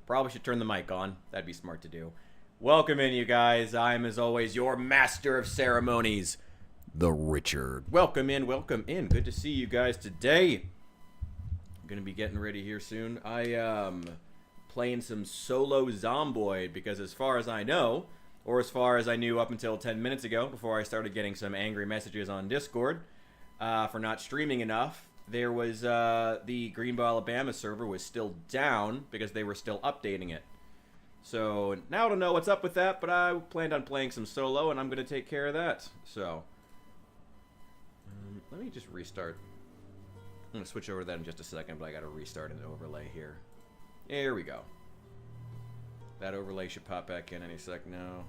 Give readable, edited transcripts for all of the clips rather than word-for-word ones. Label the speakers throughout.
Speaker 1: Probably should turn the mic on. That'd be smart to do. Welcome in, you guys. I'm, as always, your master of ceremonies, the Richard. Welcome in, welcome in. Good to see you guys today. I'm going to be getting ready here soon. I am playing some solo Zomboid because as far as I know, or as far as I knew up until 10 minutes ago, before I started getting some angry messages on Discord for not streaming enough, there was the Greenville, Alabama server was still down because they were still updating it. So now I don't know what's up with that, but I planned on playing some solo, and I'm going to take care of that. So let me just restart. I'm going to switch over to that in just a second, but I got to restart an overlay here. There we go. That overlay should pop back in any sec now.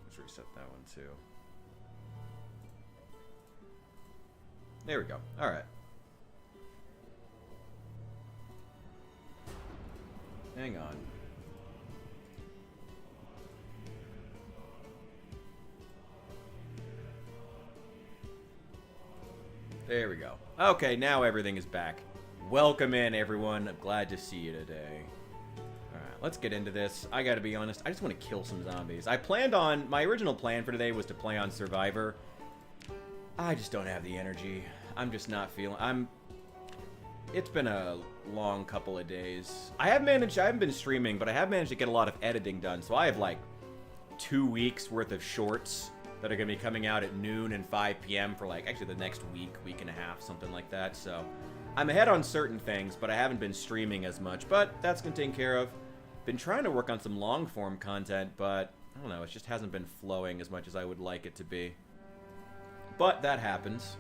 Speaker 1: Let's reset that one too. There we go. All right. Hang on. There we go. Okay, now everything is back. Welcome in, everyone. I'm glad to see you today. Alright, let's get into this. I gotta be honest, I just want to kill some zombies. I planned on... My original plan for today was to play on Survivor. I just don't have the energy. I'm just not feeling... It's been a long couple of days. I haven't been streaming, but I have managed to get a lot of editing done. So I have like 2 weeks worth of shorts that are going to be coming out at noon and 5 p.m. for like actually the next week and a half, something like that. So I'm ahead on certain things, but I haven't been streaming as much. But that's going to take care of. Been trying to work on some long form content, but I don't know. It just hasn't been flowing as much as I would like it to be. But that happens.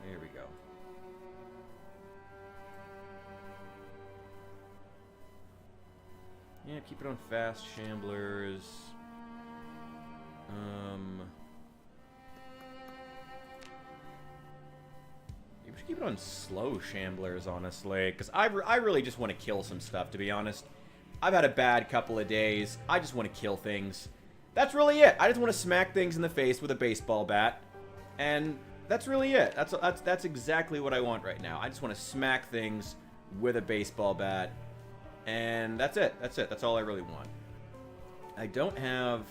Speaker 1: There we go. Yeah, keep it on fast shamblers. You should keep it on slow shamblers, honestly, because I really just want to kill some stuff, to be honest. I've had a bad couple of days. I just want to kill things. That's really it. I just want to smack things in the face with a baseball bat, and that's really it. That's exactly what I want right now. I just want to smack things with a baseball bat, and that's it. That's it. That's all I really want. I don't have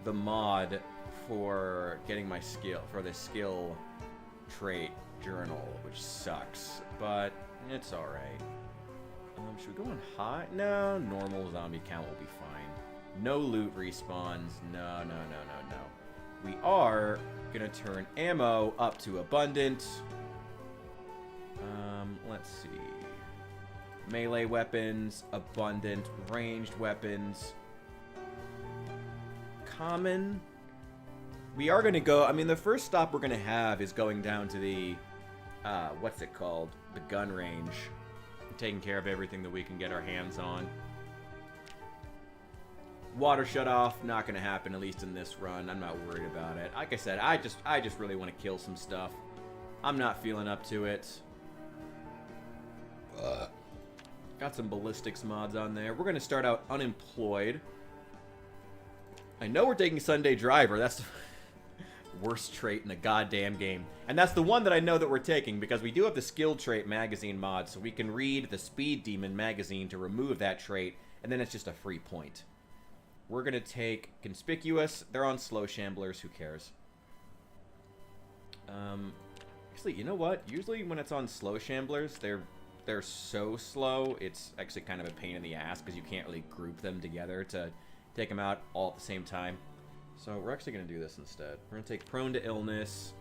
Speaker 1: the mod for getting my skill, for the skill trait journal, which sucks, but it's alright. Should we go on high? No, normal zombie count will be fine. No loot respawns. No. We are gonna turn ammo up to abundant. Let's see. Melee weapons, abundant. Ranged weapons, common. We are gonna go, I mean, the first stop we're gonna have is going down to the, what's it called? The gun range. Taking care of everything that we can get our hands on. Water shut off, not gonna happen, at least in this run. I'm not worried about it. Like I said, I just really want to kill some stuff. I'm not feeling up to it. Got some ballistics mods on there. We're gonna start out unemployed. I know we're taking Sunday Driver. That's the worst trait in the goddamn game. And that's the one that I know that we're taking because we do have the skill trait magazine mod, so we can read the Speed Demon magazine to remove that trait, and then it's just a free point. We're going to take Conspicuous. They're on slow shamblers. Who cares? Actually, you know what? Usually when it's on slow shamblers, they're so slow, it's actually kind of a pain in the ass because you can't really group them together to take them out all at the same time. So we're actually going to do this instead. We're going to take Prone to Illness,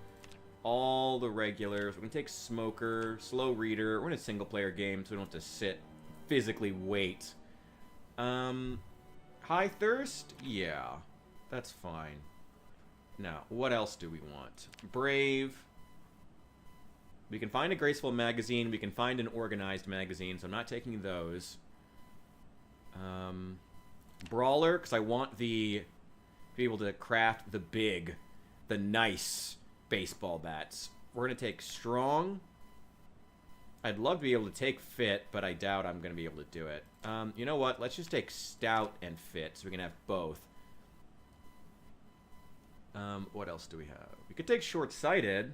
Speaker 1: all the regulars. We're going to take Smoker, Slow Reader. We're in a single-player game, so we don't have to sit, physically wait. High Thirst? Yeah, that's fine. Now, what else do we want? Brave. We can find a Graceful magazine. We can find an Organized magazine, so I'm not taking those. Brawler, because I want to be able to craft the nice baseball bats. We're going to take Strong. I'd love to be able to take Fit, but I doubt I'm going to be able to do it. You know what? Let's just take Stout and Fit, so we can have both. What else do we have? We could take Short-Sighted.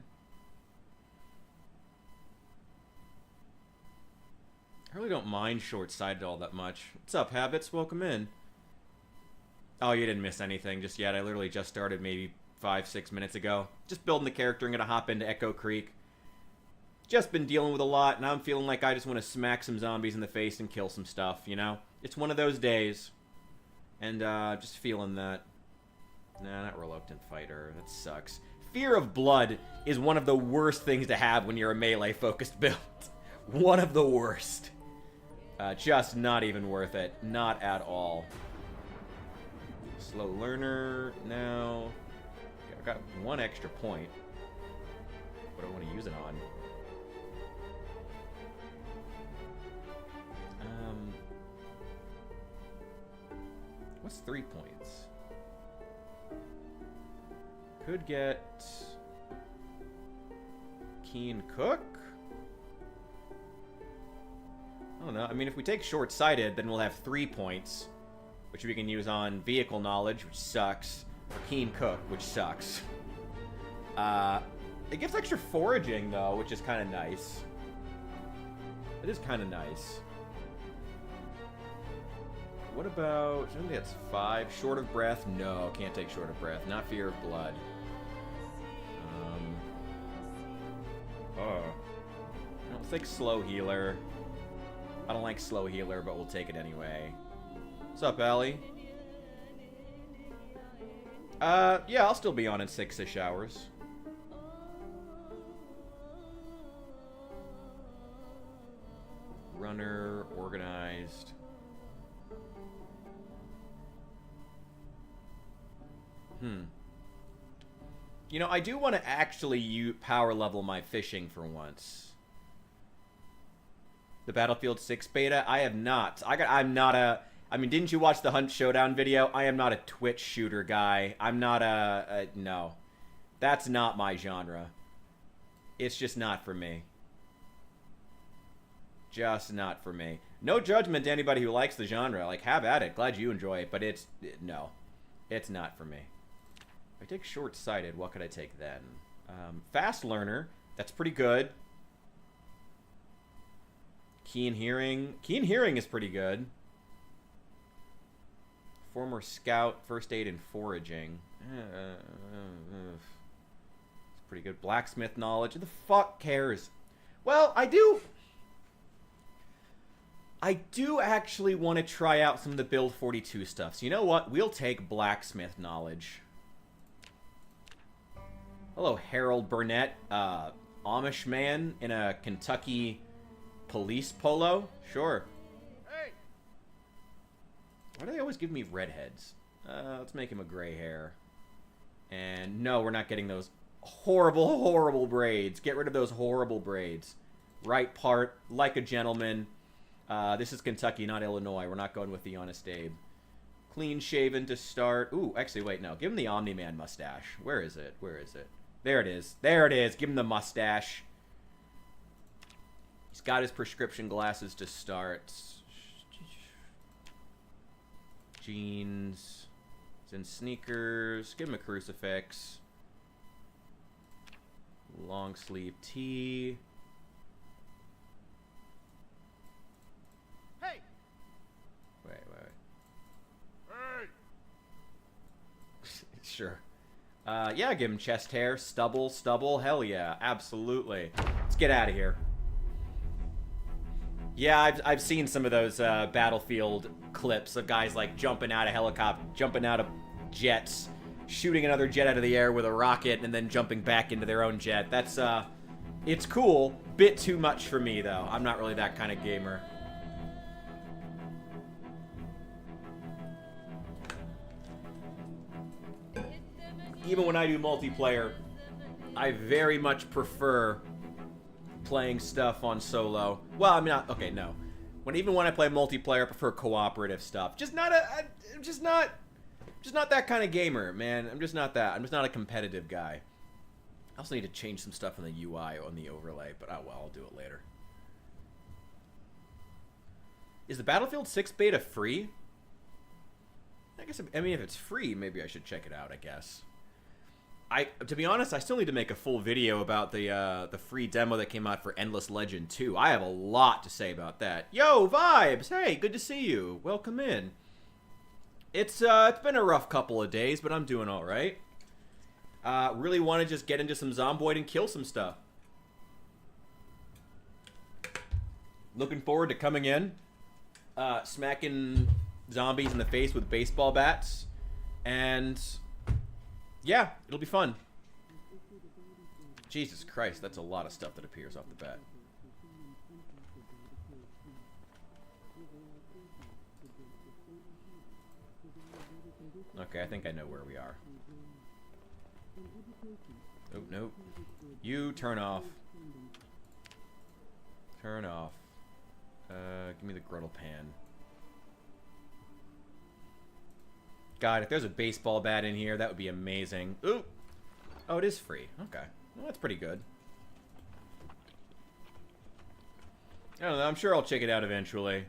Speaker 1: I really don't mind Short-Sighted all that much. What's up, Habits? Welcome in. Oh, you didn't miss anything just yet. I literally just started maybe 5-6 minutes ago. Just building the character. I'm going to hop into Echo Creek. Just been dealing with a lot, and I'm feeling like I just want to smack some zombies in the face and kill some stuff, you know? It's one of those days. And, just feeling that. Nah, not Reluctant Fighter. That sucks. Fear of Blood is one of the worst things to have when you're a melee-focused build. One of the worst. Just not even worth it. Not at all. Slow Learner now. Okay, I've got 1 extra point. What do I want to use it on? What's 3 points? Could get Keen Cook? I don't know. I mean, if we take Short-Sighted, then we'll have 3 points, which we can use on Vehicle Knowledge, which sucks, or Keen Cook, which sucks. It gives extra foraging, though, which is kind of nice. It is kind of nice. What about... I think that's 5. Short of Breath? No, can't take Short of Breath. Not Fear of Blood. I'll take Slow Healer. I don't like Slow Healer, but we'll take it anyway. What's up, Allie? Yeah, I'll still be on in 6-ish hours. Runner, organized. You know, I do want to actually power level my fishing for once. The Battlefield 6 beta? I have not. I'm not a... I mean, didn't you watch the Hunt Showdown video? I am not a Twitch shooter guy. I'm not no. That's not my genre. It's just not for me. Just not for me. No judgment to anybody who likes the genre. Like, have at it. Glad you enjoy it. But no. It's not for me. If I take Short-Sighted, what could I take then? Fast Learner. That's pretty good. Keen Hearing. Keen Hearing is pretty good. Former Scout, First Aid, and Foraging. It's pretty good. Blacksmith Knowledge. Who the fuck cares? Well, I do actually want to try out some of the Build 42 stuff. So you know what? We'll take Blacksmith Knowledge. Hello, Harold Burnett. Amish man in a Kentucky police polo? Sure. Hey. Why do they always give me redheads? Let's make him a gray hair. And no, we're not getting those horrible, horrible braids. Get rid of those horrible braids. Right part, like a gentleman. This is Kentucky, not Illinois. We're not going with the Honest Abe. Clean shaven to start. Ooh, actually, wait, no. Give him the Omni-Man mustache. Where is it? Where is it? There it is. There it is. Give him the mustache. He's got his prescription glasses to start. Jeans. He's in sneakers. Give him a crucifix. Long sleeve tee.
Speaker 2: Hey.
Speaker 1: Wait.
Speaker 2: Hey.
Speaker 1: Sure. Yeah, give him chest hair, stubble. Hell yeah, absolutely. Let's get out of here. Yeah, I've seen some of those Battlefield clips of guys like jumping out of helicopter, jumping out of jets, shooting another jet out of the air with a rocket, and then jumping back into their own jet. That's it's cool. Bit too much for me though. I'm not really that kind of gamer. Even when I do multiplayer, I very much prefer playing stuff on solo. Well, I mean, okay, no. Even when I play multiplayer, I prefer cooperative stuff. Just not that kind of gamer, man. I'm just not that. I'm just not a competitive guy. I also need to change some stuff in the UI on the overlay, but oh well, I'll do it later. Is the Battlefield 6 beta free? I guess, I mean, if it's free, maybe I should check it out, I guess. To be honest, I still need to make a full video about the free demo that came out for Endless Legend 2. I have a lot to say about that. Yo, Vibes! Hey, good to see you. Welcome in. It's been a rough couple of days, but I'm doing all right. Really want to just get into some Zomboid and kill some stuff. Looking forward to coming in, smacking zombies in the face with baseball bats, and yeah, it'll be fun. Jesus Christ, that's a lot of stuff that appears off the bat. Okay, I think I know where we are. Oh, nope. You turn off. Turn off. Give me the griddle pan. God, if there's a baseball bat in here, that would be amazing. Ooh! Oh, it is free. Okay. Well, that's pretty good. I don't know. I'm sure I'll check it out eventually.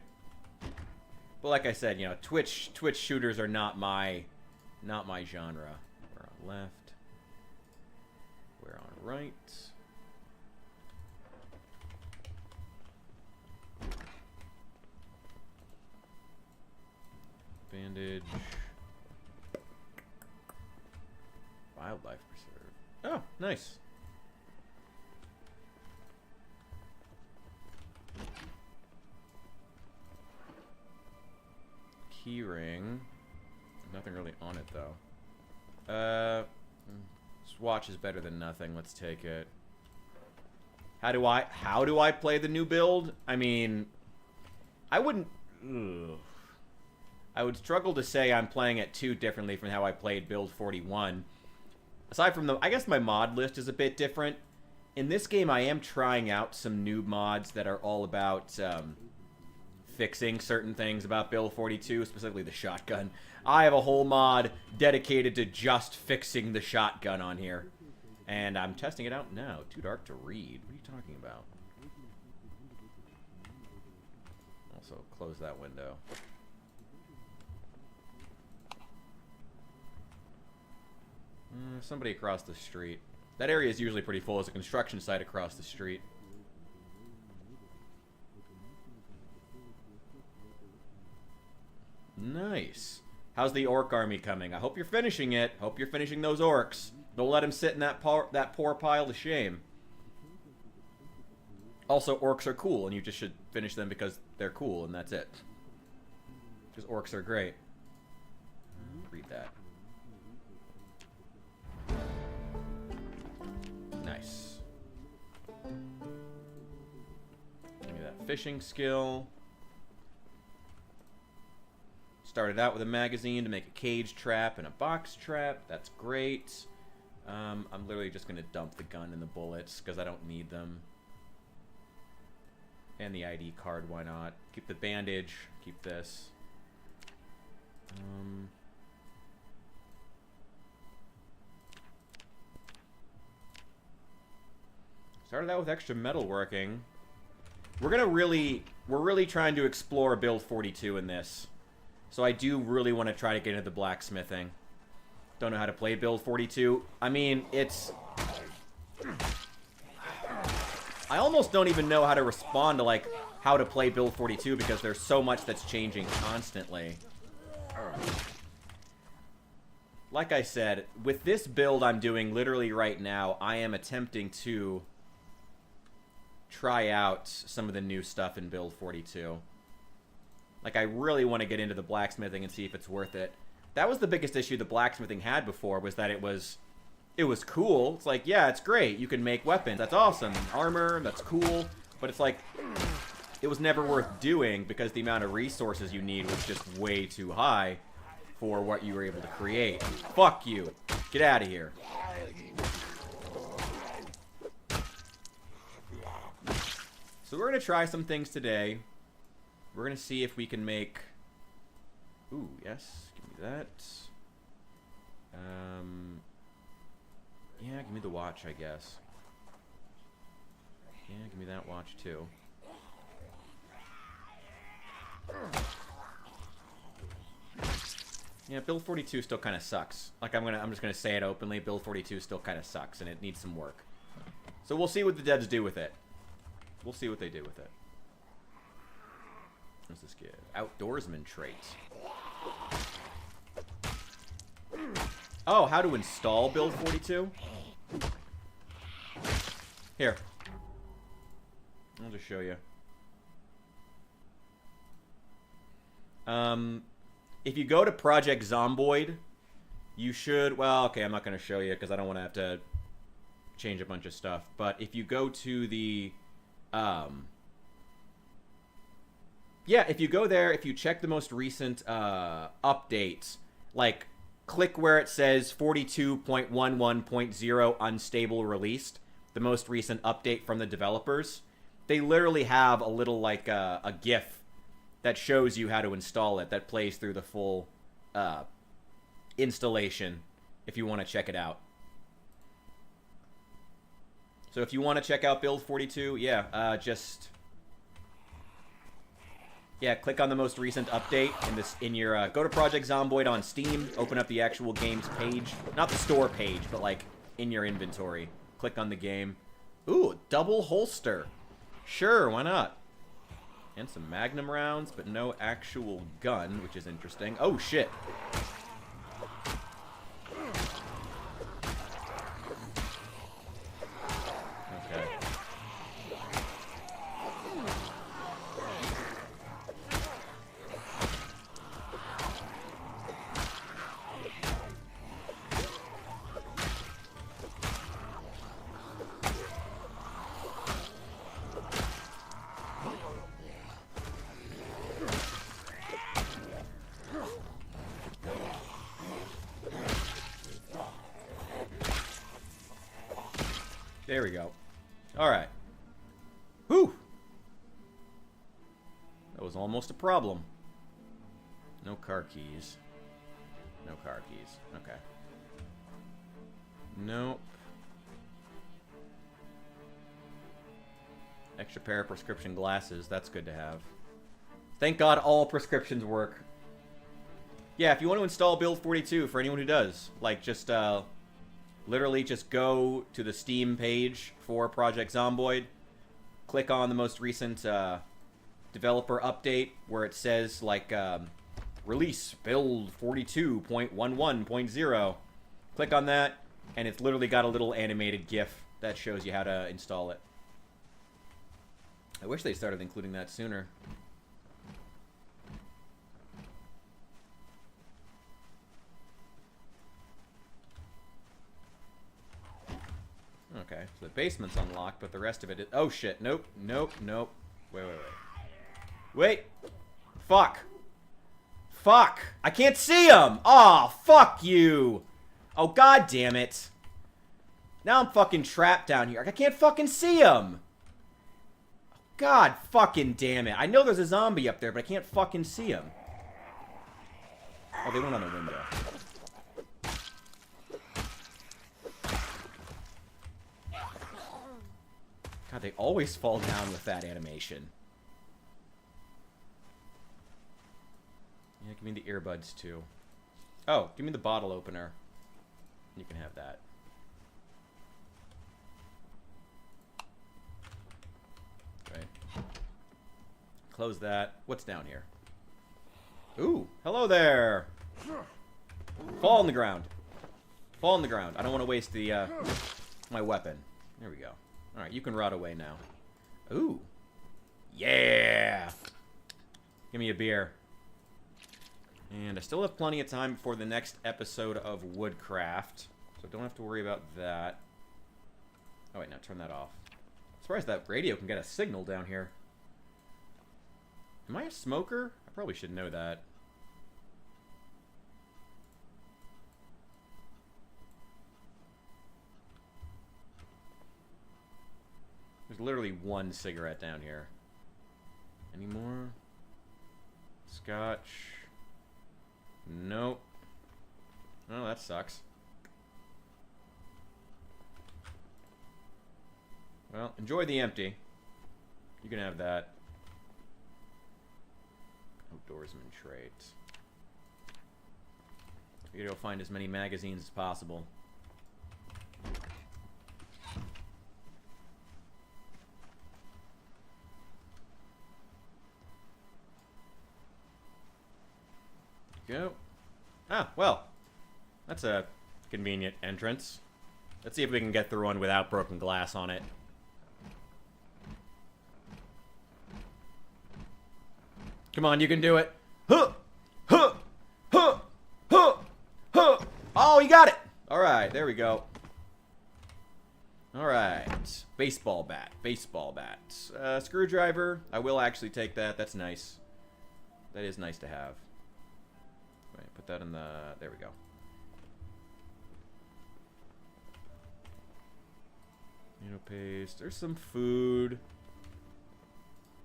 Speaker 1: But like I said, you know, Twitch shooters are not my genre. We're on left. We're on right. Bandage. Wildlife preserve. Oh, nice. Key ring. Nothing really on it though. Swatch is better than nothing. Let's take it. How do I play the new build? I mean, I wouldn't. Ugh. I would struggle to say I'm playing it too differently from how I played build 41. Aside from I guess my mod list is a bit different. In this game, I am trying out some new mods that are all about fixing certain things about build 42, specifically the shotgun. I have a whole mod dedicated to just fixing the shotgun on here. And I'm testing it out now. Too dark to read. What are you talking about? Also, close that window. Somebody across the street. That area is usually pretty full. There's a construction site across the street. Nice. How's the orc army coming? I hope you're finishing it. Hope you're finishing those orcs. Don't let them sit in that poor pile of shame. Also, orcs are cool, and you just should finish them because they're cool, and that's it. Because orcs are great. Read that. Nice. Give me that fishing skill. Started out with a magazine to make a cage trap and a box trap. That's great. I'm literally just going to dump the gun and the bullets because I don't need them. And the ID card, why not? Keep the bandage. Keep this. Started out with extra metalworking. We're really trying to explore build 42 in this. So I do really want to try to get into the blacksmithing. Don't know how to play build 42. I mean, it's... I almost don't even know how to respond to, like, how to play build 42 because there's so much that's changing constantly. Like I said, with this build I'm doing literally right now, I am attempting to try out some of the new stuff in build 42. Like, I really want to get into the blacksmithing and see if it's worth it. That was the biggest issue the blacksmithing had before, was that it was cool. It's like, yeah, it's great. You can make weapons. That's awesome. Armor, that's cool. But it's like, it was never worth doing because the amount of resources you need was just way too high for what you were able to create. Fuck you. Get out of here. So we're going to try some things today. We're going to see if we can make... Ooh, yes. Give me that. Yeah, give me the watch, I guess. Yeah, give me that watch, too. Yeah, build 42 still kind of sucks. Like, I'm just gonna say it openly. Build 42 still kind of sucks, and it needs some work. So we'll see what the devs do with it. We'll see what they do with it. What's this give? Outdoorsman traits. Oh, how to install build 42? Here. I'll just show you. If you go to Project Zomboid, you should... Well, okay, I'm not going to show you because I don't want to have to change a bunch of stuff. But if you go to the... yeah, if you go there, if you check the most recent updates, like, click where it says 42.11.0 unstable released, the most recent update from the developers, they literally have a little, like, a GIF that shows you how to install it, that plays through the full installation, if you want to check it out. So if you want to check out Build 42, yeah, just... Yeah, click on the most recent update in your go to Project Zomboid on Steam, open up the actual game's page. Not the store page, but like in your inventory. Click on the game. Ooh, double holster. Sure, why not? And some Magnum rounds, but no actual gun, which is interesting. Oh, shit. Okay. There we go. Alright. Whew! That was almost a problem. No car keys. No car keys. Okay. Nope. Extra pair of prescription glasses. That's good to have. Thank God all prescriptions work. Yeah, if you want to install Build 42, for anyone who does, like, just, literally just go to the Steam page for Project Zomboid, click on the most recent developer update where it says, like, release build 42.11.0. Click on that, and it's literally got a little animated GIF that shows you how to install it. I wish they started including that sooner. Okay, so the basement's unlocked, but the rest of it is... Oh, shit. Nope. Nope. Nope. Wait. Wait! Fuck! Fuck! I can't see him! Aw, fuck you! Oh, god damn it. Now I'm fucking trapped down here. I can't fucking see him! God fucking damn it. I know there's a zombie up there, but I can't fucking see him. Oh, they went on the window. God, they always fall down with that animation. Yeah, give me the earbuds, too. Oh, give me the bottle opener. You can have that. Right. Close that. What's down here? Ooh, hello there! Fall on the ground. Fall on the ground. I don't want to waste the, my weapon. There we go. Alright, you can rot away now. Ooh. Yeah! Give me a beer. And I still have plenty of time before the next episode of Woodcraft. So don't have to worry about that. Oh wait, now turn that off. I'm surprised that radio can get a signal down here. Am I a smoker? I probably should know that. There's literally one cigarette down here. Any more? Scotch. Nope. Oh, that sucks. Well, enjoy the empty. You can have that. Outdoorsman trait. We gotta go find as many magazines as possible. Go. Ah, well. That's a convenient entrance. Let's see if we can get through one without broken glass on it. Come on, you can do it. Huh! Huh! Huh! Huh! Huh! Oh, you got it! Alright, there we go. Alright. Baseball bat. Baseball bat. Screwdriver. I will actually take that. That's nice. That is nice to have. Wait, put that in the... There we go. Tomato paste. There's some food.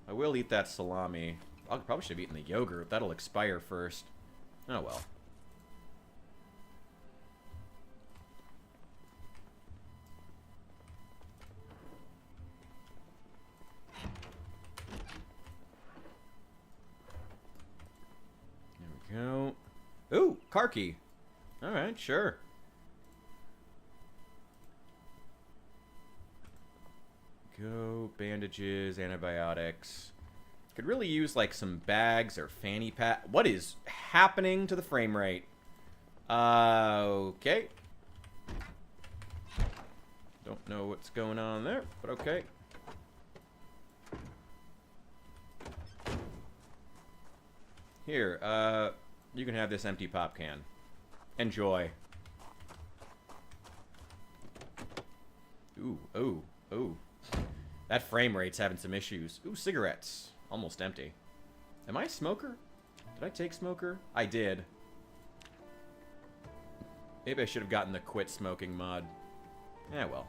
Speaker 1: I will eat that salami. I probably should have eaten the yogurt. That'll expire first. Oh well. There we go. Ooh, car key. Alright, sure. Go, bandages, antibiotics. Could really use like some bags or fanny pack. What is happening to the frame rate? Okay. Don't know what's going on there, but okay. Here, you can have this empty pop can. Enjoy. Ooh, ooh, ooh. That frame rate's having some issues. Ooh, cigarettes. Almost empty. Am I a smoker? Did I take smoker? I did. Maybe I should have gotten the quit smoking mod. Yeah, well.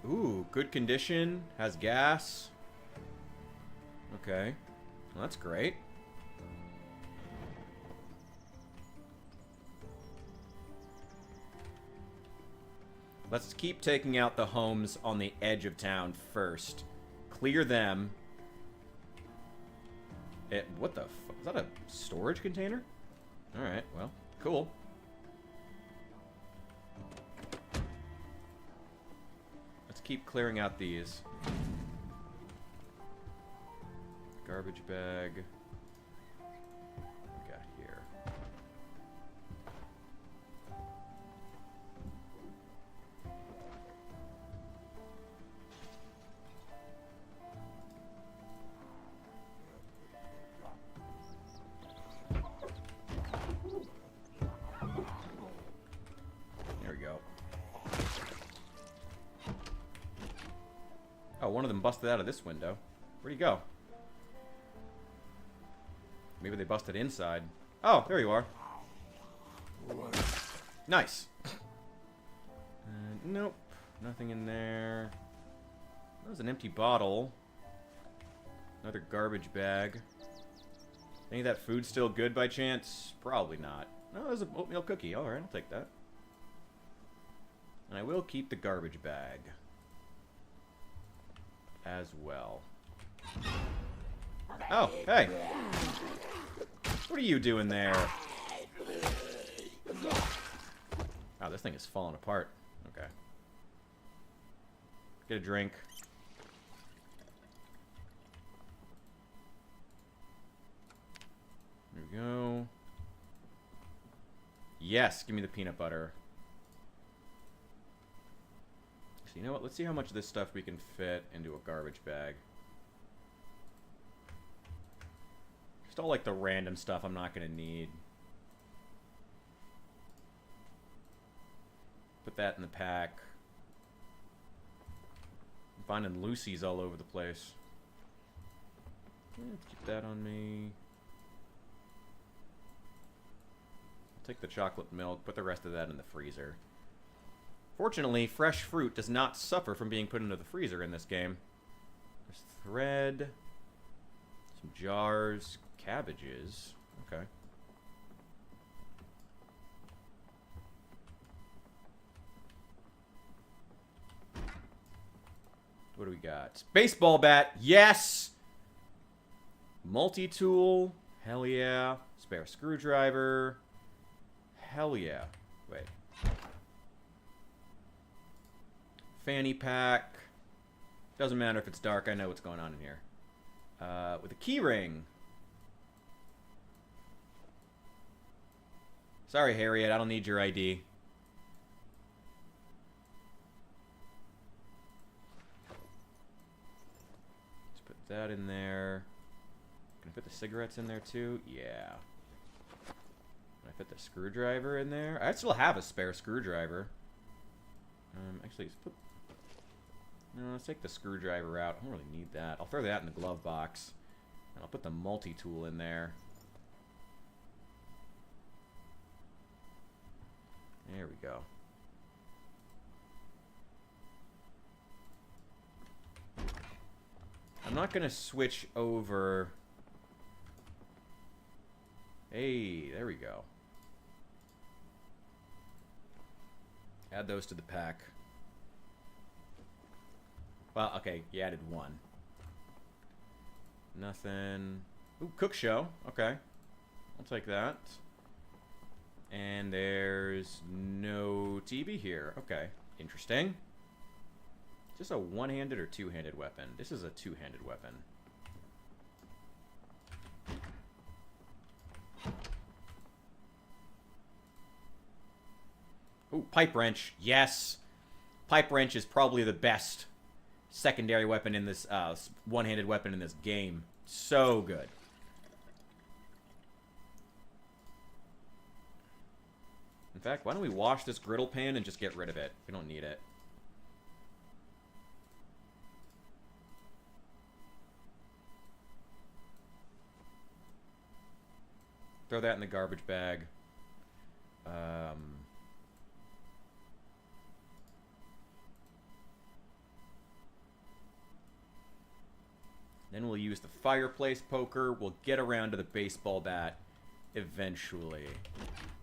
Speaker 1: Ooh, good condition. Has gas. Okay. Well, that's great. Let's keep taking out the homes on the edge of town first. Clear them. What the fuck? Is that a storage container? Alright, well, cool. Let's keep clearing out these. Garbage bag. What we got here? Oh, one of them busted out of this window. Where'd he go? Maybe they busted inside. Oh, there you are. Nice. Nope. Nothing in there. That was an empty bottle. Another garbage bag. Any of that food still good by chance? Probably not. No, there's an oatmeal cookie. Alright, I'll take that. And I will keep the garbage bag as well. Oh, hey. What are you doing there? Oh, this thing is falling apart. Okay. Get a drink. There we go. Yes, give me the peanut butter. So you know what? Let's see how much of this stuff we can fit into a garbage bag. Just all like the random stuff I'm not going to need. Put that in the pack. I'm finding Lucy's all over the place. Let's keep that on me. I'll take the chocolate milk, put the rest of that in the freezer. Fortunately, fresh fruit does not suffer from being put into the freezer in this game. There's thread, some jars, cabbages. Okay. What do we got? Baseball bat. Yes! Multi-tool. Hell yeah. Spare screwdriver. Hell yeah. Wait. Fanny pack. Doesn't matter if it's dark. I know what's going on in here. With a key ring. Sorry, Harriet. I don't need your ID. Let's put that in there. Can I put the cigarettes in there too? Yeah. Can I put the screwdriver in there? I still have a spare screwdriver. Actually, let's put... No, let's take the screwdriver out. I don't really need that. I'll throw that in the glove box. And I'll put the multi-tool in there. There we go. I'm not going to switch over... Hey, there we go. Add those to the pack. Well, okay, you added one. Nothing. Ooh, cook show. Okay. I'll take that. And there's no TV here. Okay. Interesting. Is this a one-handed or two-handed weapon? This is a two-handed weapon. Ooh, pipe wrench. Yes. Pipe wrench is probably the best secondary weapon in this, one-handed weapon in this game. So good. In fact, why don't we wash this griddle pan and just get rid of it? We don't need it. Throw that in the garbage bag. Then we'll use the fireplace poker. We'll get around to the baseball bat eventually.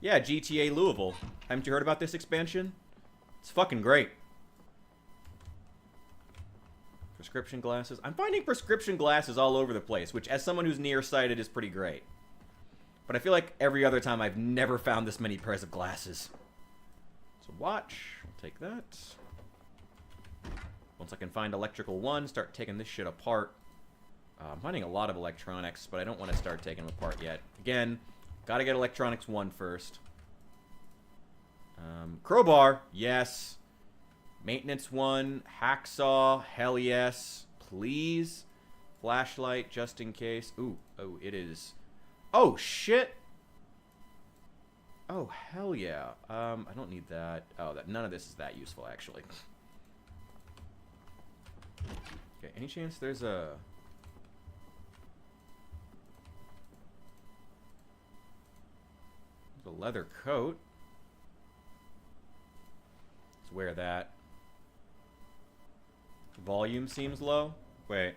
Speaker 1: Yeah, GTA Louisville. Haven't you heard about this expansion? It's fucking great. Prescription glasses. I'm finding prescription glasses all over the place, which as someone who's nearsighted is pretty great. But I feel like every other time I've never found this many pairs of glasses. So watch. I'll take that. Once I can find electrical one, start taking this shit apart. I'm finding a lot of electronics, but I don't want to start taking them apart yet. Again, gotta get electronics 1 first. Crowbar, yes. Maintenance 1, hacksaw, hell yes. Please. Flashlight, just in case. Ooh, oh, it is. Oh, shit. Oh, hell yeah. I don't need that. Oh, none of this is that useful, actually. Okay, any chance there's a... There's a leather coat. Let's wear that. Volume seems low. Wait.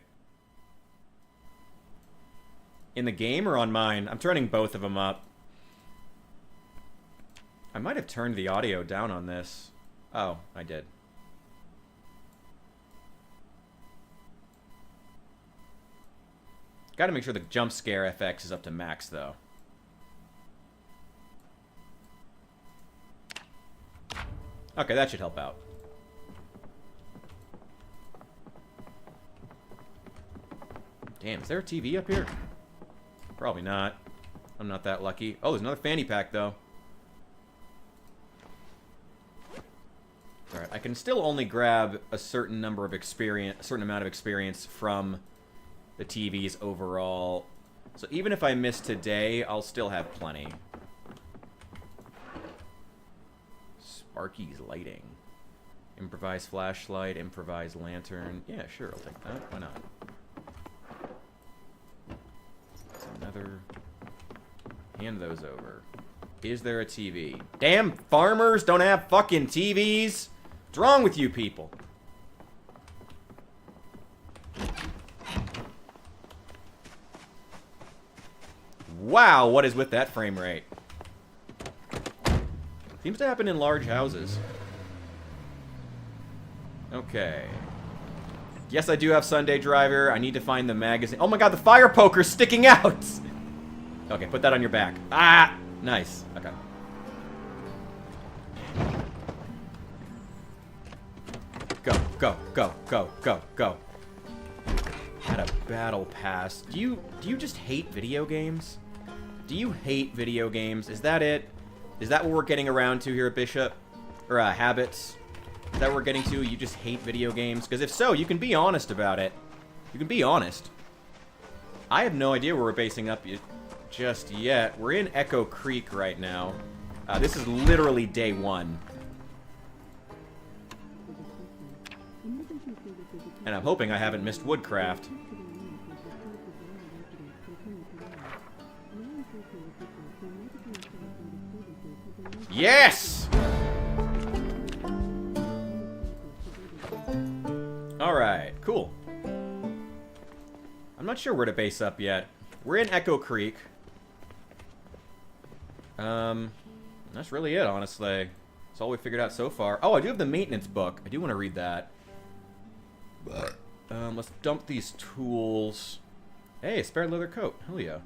Speaker 1: In the game or on mine? I'm turning both of them up. I might have turned the audio down on this. Oh, I did. Gotta make sure the jump scare FX is up to max, though. Okay, that should help out. Damn, is there a TV up here? Probably not. I'm not that lucky. Oh, there's another fanny pack, though. Alright, I can still only grab a certain number of experience, a certain amount of experience from the TVs overall. So even if I miss today, I'll still have plenty. Sparky's lighting. Improvised flashlight, improvised lantern. Yeah, sure, I'll take that. Why not? That's another. Hand those over. Is there a TV? Damn farmers don't have fucking TVs! What's wrong with you people? Wow, what is with that frame rate? Seems to happen in large houses. Okay. Yes, I do have Sunday Driver. I need to find the magazine. Oh my god, the fire poker's sticking out! Okay, put that on your back. Ah! Nice. Okay. Go, go, go, go, go, go. Had a battle pass. Do you just hate video games? Do you hate video games? Is that it? Is that what we're getting around to here at Bishop? Or, habits? Is that what we're getting to? You just hate video games? Because if so, you can be honest about it. You can be honest. I have no idea where we're basing up just yet. We're in Echo Creek right now. This is literally day 1. And I'm hoping I haven't missed Woodcraft. Yes! Alright, cool. I'm not sure where to base up yet. We're in Echo Creek. That's really it, honestly. That's all we figured out so far. Oh, I do have the maintenance book. I do want to read that. Let's dump these tools. Hey, a spare leather coat. Hell yeah.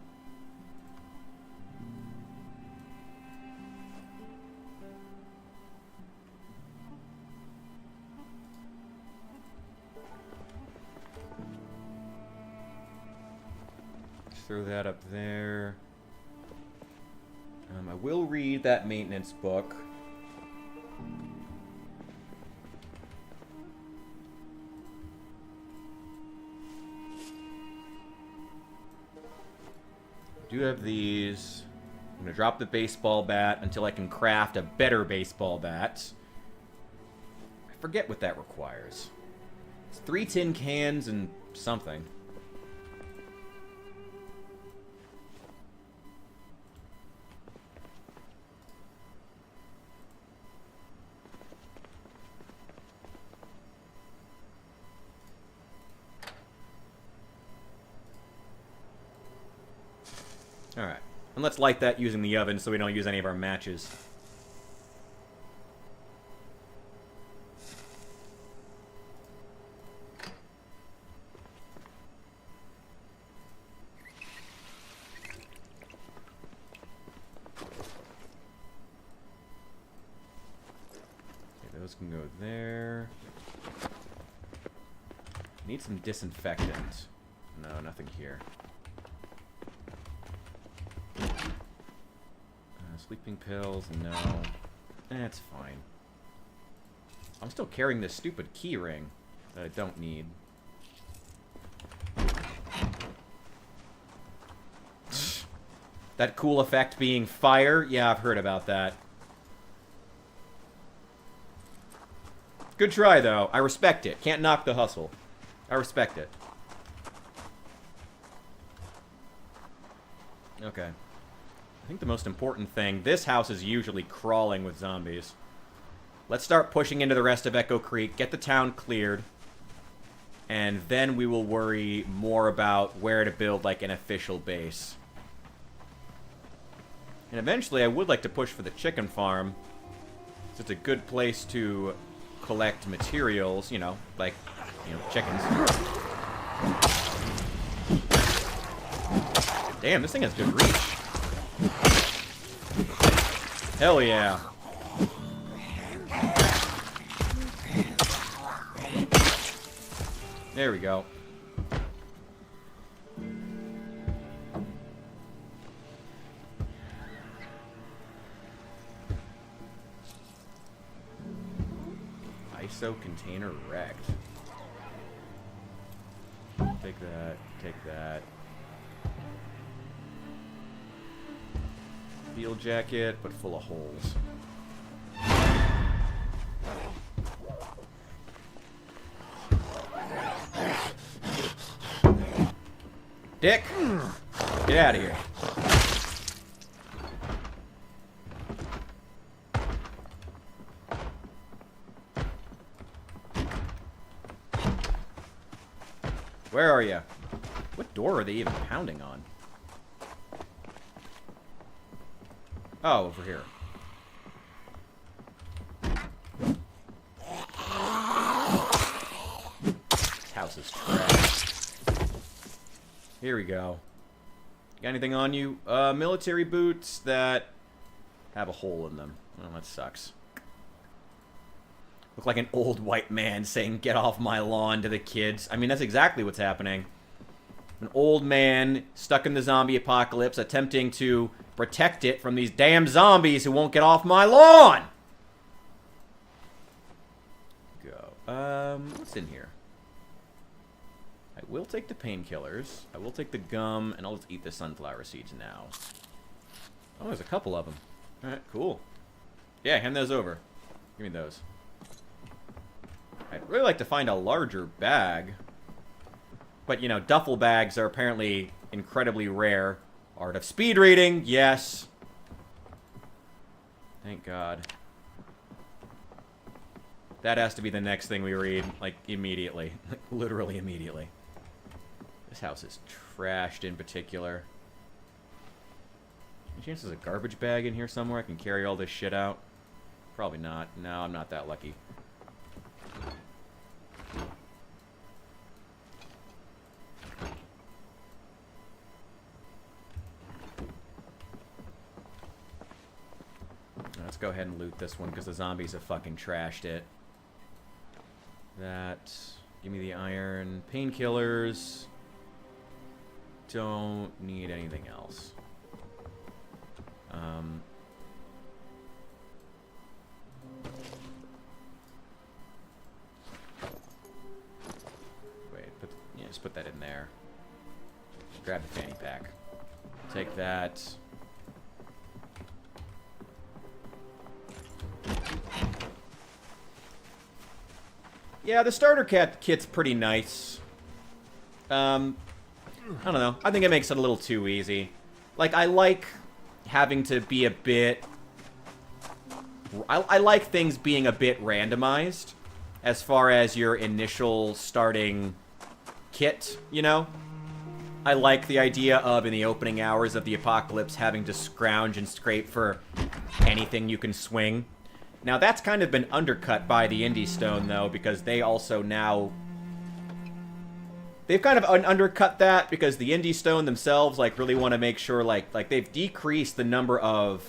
Speaker 1: Throw that up there. I will read that maintenance book. I do have these. I'm going to drop the baseball bat until I can craft a better baseball bat. I forget what that requires. It's 3 tin cans and something. Alright. And let's light that using the oven so we don't use any of our matches. Okay, those can go there. Need some disinfectant. No, nothing here. Sleeping pills, no. That's fine. I'm still carrying this stupid key ring that I don't need. That cool effect being fire? Yeah, I've heard about that. Good try, though. I respect it. Can't knock the hustle. I respect it. Okay. I think the most important thing, this house is usually crawling with zombies. Let's start pushing into the rest of Echo Creek, get the town cleared, and then we will worry more about where to build, like, an official base. And eventually, I would like to push for the chicken farm. It's a good place to collect materials, you know, like, you know, chickens. Damn, this thing has good reach. Hell yeah. There we go. ISO container wrecked. Take that, take that. Field jacket, but full of holes. Dick! Get out of here. Where are you? What door are they even pounding on? Oh, over here. How house is trash. Here we go. Got anything on you? Military boots that have a hole in them. Well, that sucks. Look like an old white man saying, "Get off my lawn" to the kids. I mean, that's exactly what's happening. An old man stuck in the zombie apocalypse attempting to protect it from these damn zombies who won't get off my lawn! Go. What's in here? I will take the painkillers. I will take the gum, and I'll just eat the sunflower seeds now. Oh, there's a couple of them. Alright, cool. Yeah, hand those over. Give me those. I'd really like to find a larger bag. But, you know, duffel bags are apparently incredibly rare. Art of speed reading, yes. Thank God. That has to be the next thing we read, like, immediately. Like, literally immediately. This house is trashed in particular. Any chance there's a garbage bag in here somewhere I can carry all this shit out? Probably not. No, I'm not that lucky. Let's go ahead and loot this one because the zombies have fucking trashed it. That. Give me the iron. Painkillers. Don't need anything else. Wait, yeah, just put that in there. Grab the fanny pack. Take that. Yeah, the starter kit's pretty nice. I don't know. I think it makes it a little too easy. Like, I like having to be a bit... I like things being a bit randomized as far as your initial starting kit, you know? I like the idea of, in the opening hours of the apocalypse, having to scrounge and scrape for anything you can swing. Now, that's kind of been undercut by the Indie Stone, though, because they also now... They've kind of undercut that because the Indie Stone themselves, like, really want to make sure, like they've decreased the number of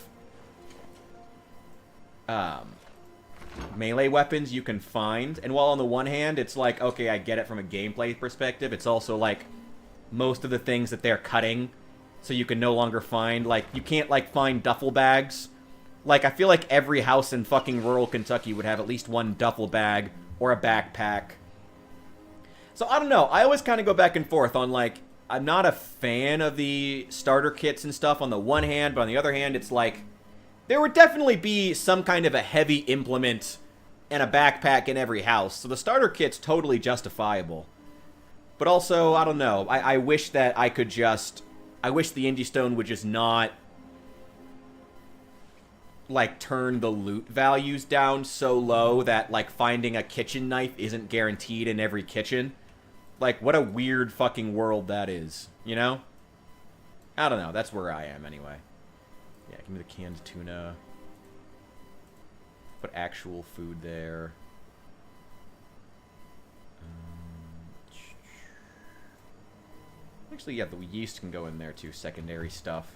Speaker 1: melee weapons you can find. And while on the one hand, it's like, okay, I get it from a gameplay perspective, it's also, like, most of the things that they're cutting so you can no longer find, like, you can't, like, find duffel bags. Like, I feel like every house in fucking rural Kentucky would have at least one duffel bag or a backpack. So, I don't know. I always kind of go back and forth on, like, I'm not a fan of the starter kits and stuff on the one hand, but on the other hand, it's like, there would definitely be some kind of a heavy implement and a backpack in every house. So the starter kit's totally justifiable. But also, I don't know. I wish that I could just... I wish the Indie Stone would just not... like, turn the loot values down so low that, like, finding a kitchen knife isn't guaranteed in every kitchen. Like, what a weird fucking world that is, you know? I don't know. That's where I am, anyway. Yeah, give me the canned tuna. Put actual food there. Actually, yeah, the yeast can go in there, too. Secondary stuff.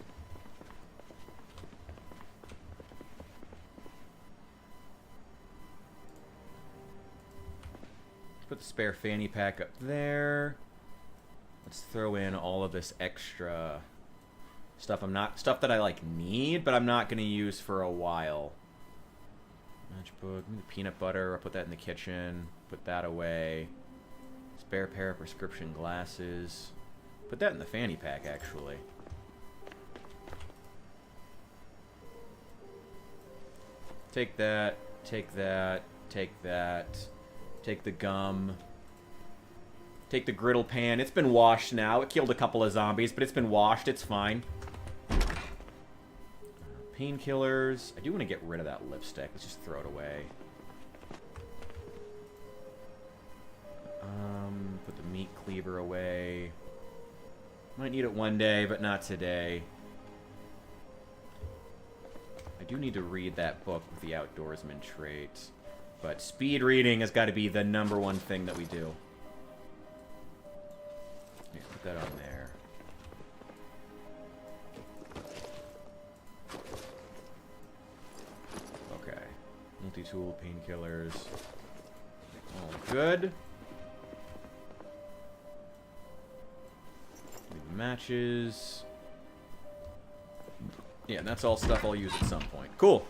Speaker 1: Put the spare fanny pack up there. Let's throw in all of this extra stuff. Stuff that I like need, but I'm not gonna use for a while. Matchbook, peanut butter. I'll put that in the kitchen. Put that away. Spare pair of prescription glasses. Put that in the fanny pack, actually. Take that. Take that. Take that. Take the gum. Take the griddle pan. It's been washed now. It killed a couple of zombies, but it's been washed. It's fine. Painkillers. I do want to get rid of that lipstick. Let's just throw it away. Put the meat cleaver away. Might need it one day, but not today. I do need to read that book with the outdoorsman trait. But speed reading has got to be the #1 thing that we do. Put that on there. Okay. Multi-tool, painkillers. All good. Matches. Yeah, and that's all stuff I'll use at some point. Cool.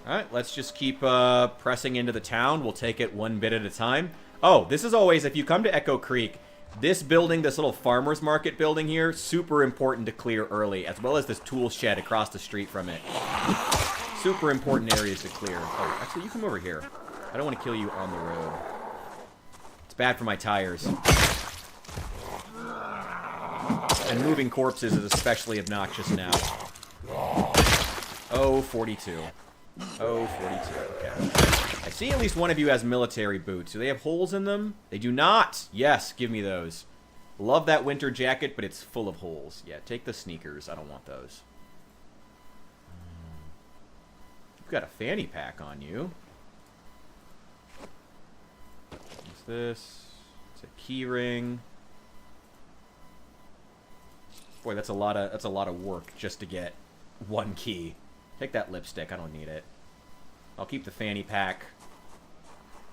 Speaker 1: Alright, let's just keep pressing into the town. We'll take it one bit at a time. Oh, this is always, if you come to Echo Creek, this building, this little farmer's market building here, super important to clear early, as well as this tool shed across the street from it. Super important areas to clear. Oh, actually, you come over here. I don't want to kill you on the road. It's bad for my tires. And moving corpses is especially obnoxious now. Oh, 42. Oh, 42. Okay. I see at least one of you has military boots. Do they have holes in them? They do not. Yes, give me those. Love that winter jacket, but it's full of holes. Yeah, take the sneakers. I don't want those. You've got a fanny pack on you. What's this? It's a key ring. Boy, that's a lot of work just to get one key. Take that lipstick. I don't need it. I'll keep the fanny pack.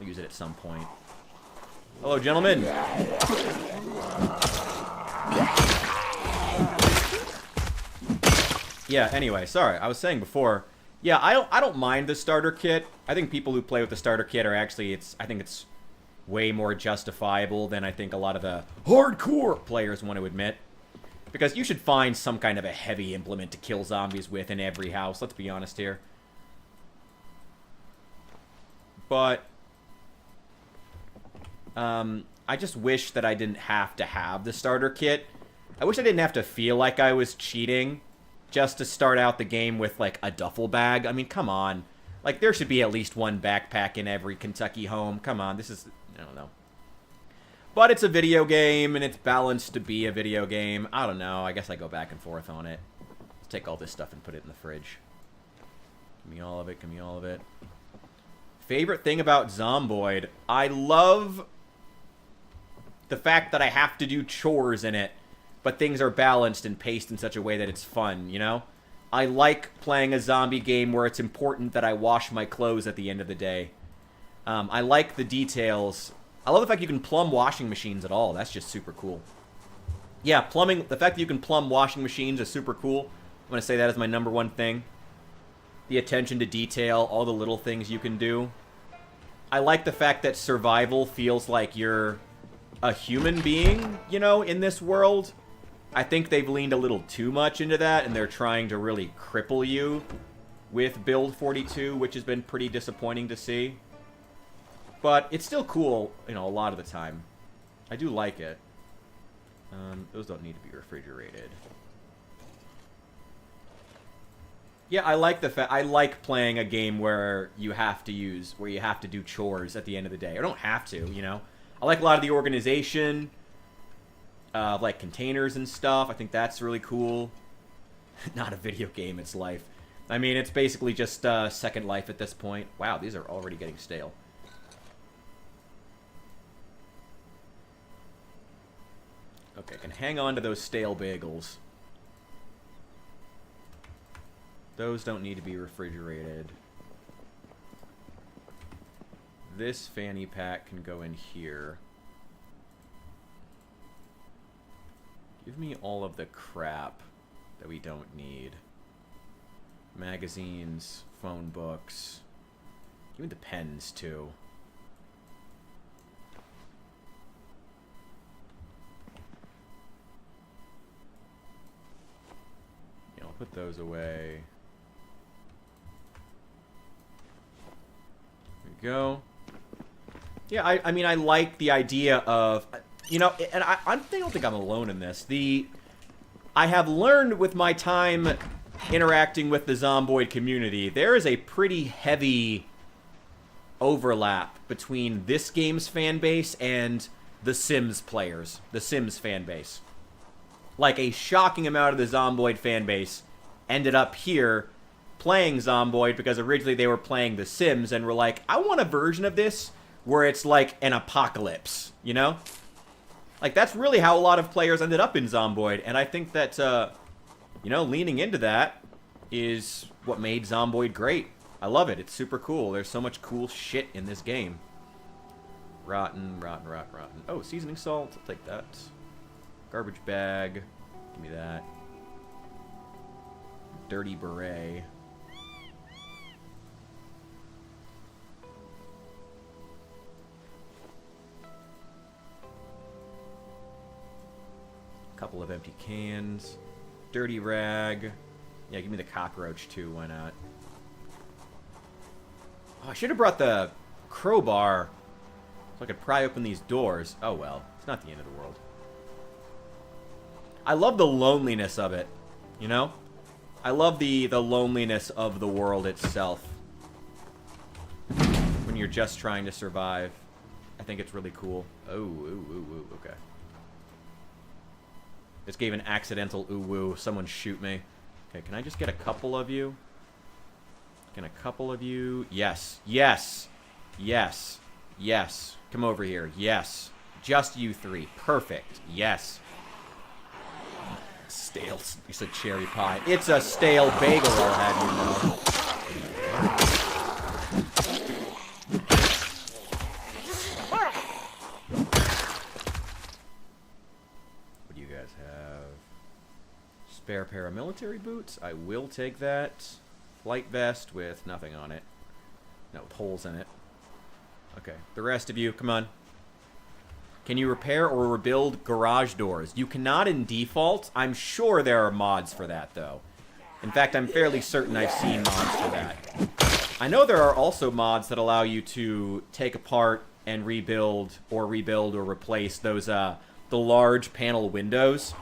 Speaker 1: I'll use it at some point. Hello, gentlemen. Yeah, anyway, sorry. I was saying before, yeah, I don't mind the starter kit. I think people who play with the starter kit are actually I think it's way more justifiable than I think a lot of the hardcore players want to admit. Because you should find some kind of a heavy implement to kill zombies with in every house, let's be honest here. But I just wish that I didn't have to have the starter kit. I wish I didn't have to feel like I was cheating just to start out the game with, like, a duffel bag. I mean, come on. Like, there should be at least one backpack in every Kentucky home. Come on, this is... I don't know. But it's a video game, and it's balanced to be a video game. I don't know. I guess I go back and forth on it. Let's take all this stuff and put it in the fridge. Give me all of it. Give me all of it. Favorite thing about Zomboid. I love the fact that I have to do chores in it, but things are balanced and paced in such a way that it's fun, you know? I like playing a zombie game where it's important that I wash my clothes at the end of the day. I like the details. I love the fact you can plumb washing machines at all. That's just super cool. Yeah, plumbing, the fact that you can plumb washing machines is super cool. I'm going to say that as my #1 thing. The attention to detail, all the little things you can do. I like the fact that survival feels like you're a human being, you know, in this world. I think they've leaned a little too much into that, and they're trying to really cripple you with Build 42, which has been pretty disappointing to see. But it's still cool, you know, a lot of the time. I do like it. Those don't need to be refrigerated. Yeah, I like the fact I like playing a game where you have to do chores at the end of the day. I don't have to, you know. I like a lot of the organization, like containers and stuff. I think that's really cool. Not a video game, it's life. I mean, it's basically just Second Life at this point. Wow, these are already getting stale. Okay, can hang on to those stale bagels. Those don't need to be refrigerated. This fanny pack can go in here. Give me all of the crap that we don't need. Magazines, phone books. Give me the pens, too. Yeah, I'll put those away. There we go. Yeah, I mean, I like the idea of, you know, and I don't think I'm alone in this. I have learned with my time interacting with the Zomboid community, there is a pretty heavy overlap between this game's fan base and the Sims players, the Sims fan base. Like, a shocking amount of the Zomboid fan base ended up here playing Zomboid because originally they were playing the Sims and were like, I want a version of this where it's like an apocalypse, you know? Like, that's really how a lot of players ended up in Zomboid, and I think that, you know, leaning into that is what made Zomboid great. I love it. It's super cool. There's so much cool shit in this game. Rotten. Oh, seasoning salt. I'll take that. Garbage bag. Give me that. Dirty beret. Couple of empty cans. Dirty rag. Yeah, give me the cockroach too. Why not? Oh, I should have brought the crowbar so I could pry open these doors. Oh well, it's not the end of the world. I love the loneliness of it, you know? I love the loneliness of the world itself. When you're just trying to survive. I think it's really cool. Oh, ooh, okay. Just gave an accidental ooh-woo. Someone shoot me. Okay, can I just get a couple of you? Can a couple of you? Yes. Yes. Yes. Yes. Come over here. Yes. Just you three. Perfect. Yes. Stale. You said cherry pie. It's a stale bagel, I'll have you know. What do you guys have? Spare paramilitary boots. I will take that. Light vest with nothing on it. No, with holes in it. Okay. The rest of you, come on. Can you repair or rebuild garage doors? You cannot in default. I'm sure there are mods for that, though. In fact, I'm fairly certain I've seen mods for that. I know there are also mods that allow you to take apart and rebuild or replace those, the large panel windows.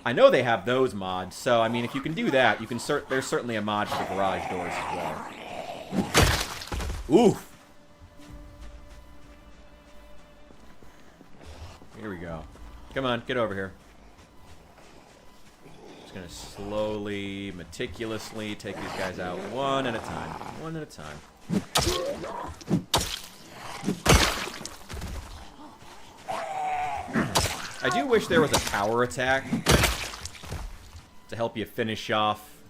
Speaker 1: I know they have those mods, so, I mean, if you can do that, you can there's certainly a mod for the garage doors as well. Oof! Here we go. Come on, get over here. Just gonna slowly, meticulously take these guys out one at a time. One at a time. I do wish there was a power attack to help you finish off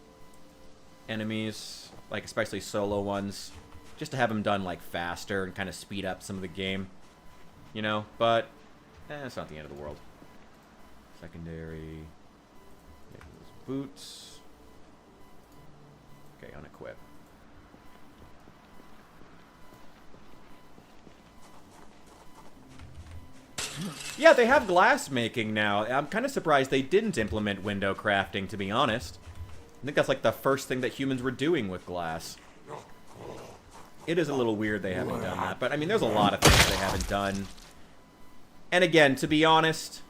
Speaker 1: enemies, like especially solo ones, just to have them done like faster and kind of speed up some of the game, you know, but it's not the end of the world. Secondary. Make those boots. Okay, unequip. Yeah, they have glass making now. I'm kind of surprised they didn't implement window crafting, to be honest. I think that's like the first thing that humans were doing with glass. It is a little weird they haven't done that, but I mean, there's a lot of things they haven't done. And again, to be honest...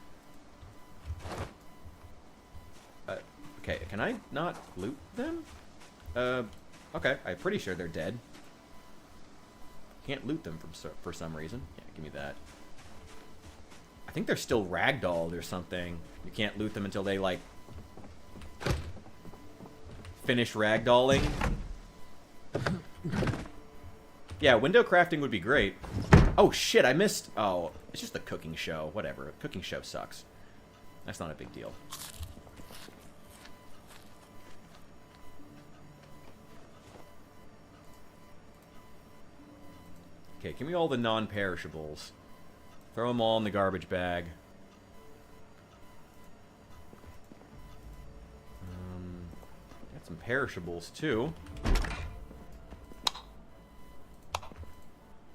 Speaker 1: okay, can I not loot them? Okay, I'm pretty sure they're dead. Can't loot them for some reason. Yeah, give me that. I think they're still ragdolled or something. You can't loot them until they, like, finish ragdolling. Yeah, window crafting would be great. Oh, shit, I missed... Oh, it's just the cooking show. Whatever. Cooking show sucks. That's not a big deal. Okay, give me all the non-perishables. Throw them all in the garbage bag. Got some perishables, too.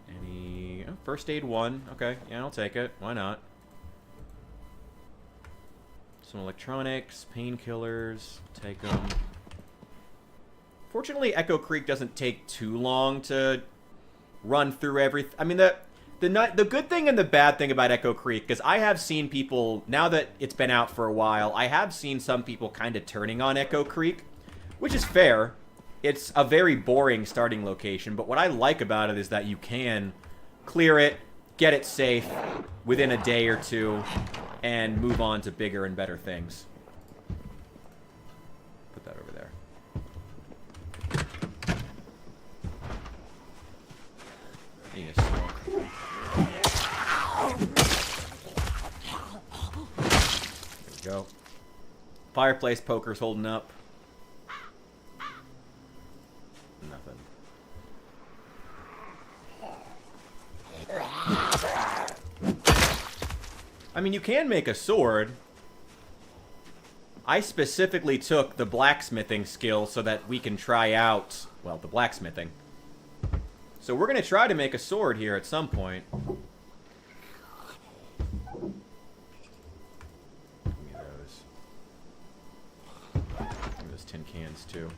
Speaker 1: Any... Oh, first aid 1. Okay, yeah, I'll take it. Why not? Some electronics, painkillers. Take them. Fortunately, Echo Creek doesn't take too long to run through everything. I mean, the good thing and the bad thing about Echo Creek, because I have seen people, now that it's been out for a while, I have seen some people kind of turning on Echo Creek, which is fair. It's a very boring starting location, but what I like about it is that you can clear it, get it safe within a day or two, and move on to bigger and better things. Put that over there. Need a smoke. Fireplace poker's holding up. Nothing. I mean, you can make a sword. I specifically took the blacksmithing skill so that we can try out, well, the blacksmithing. So we're going to try to make a sword here at some point. Give me those. Give me those tin cans, too.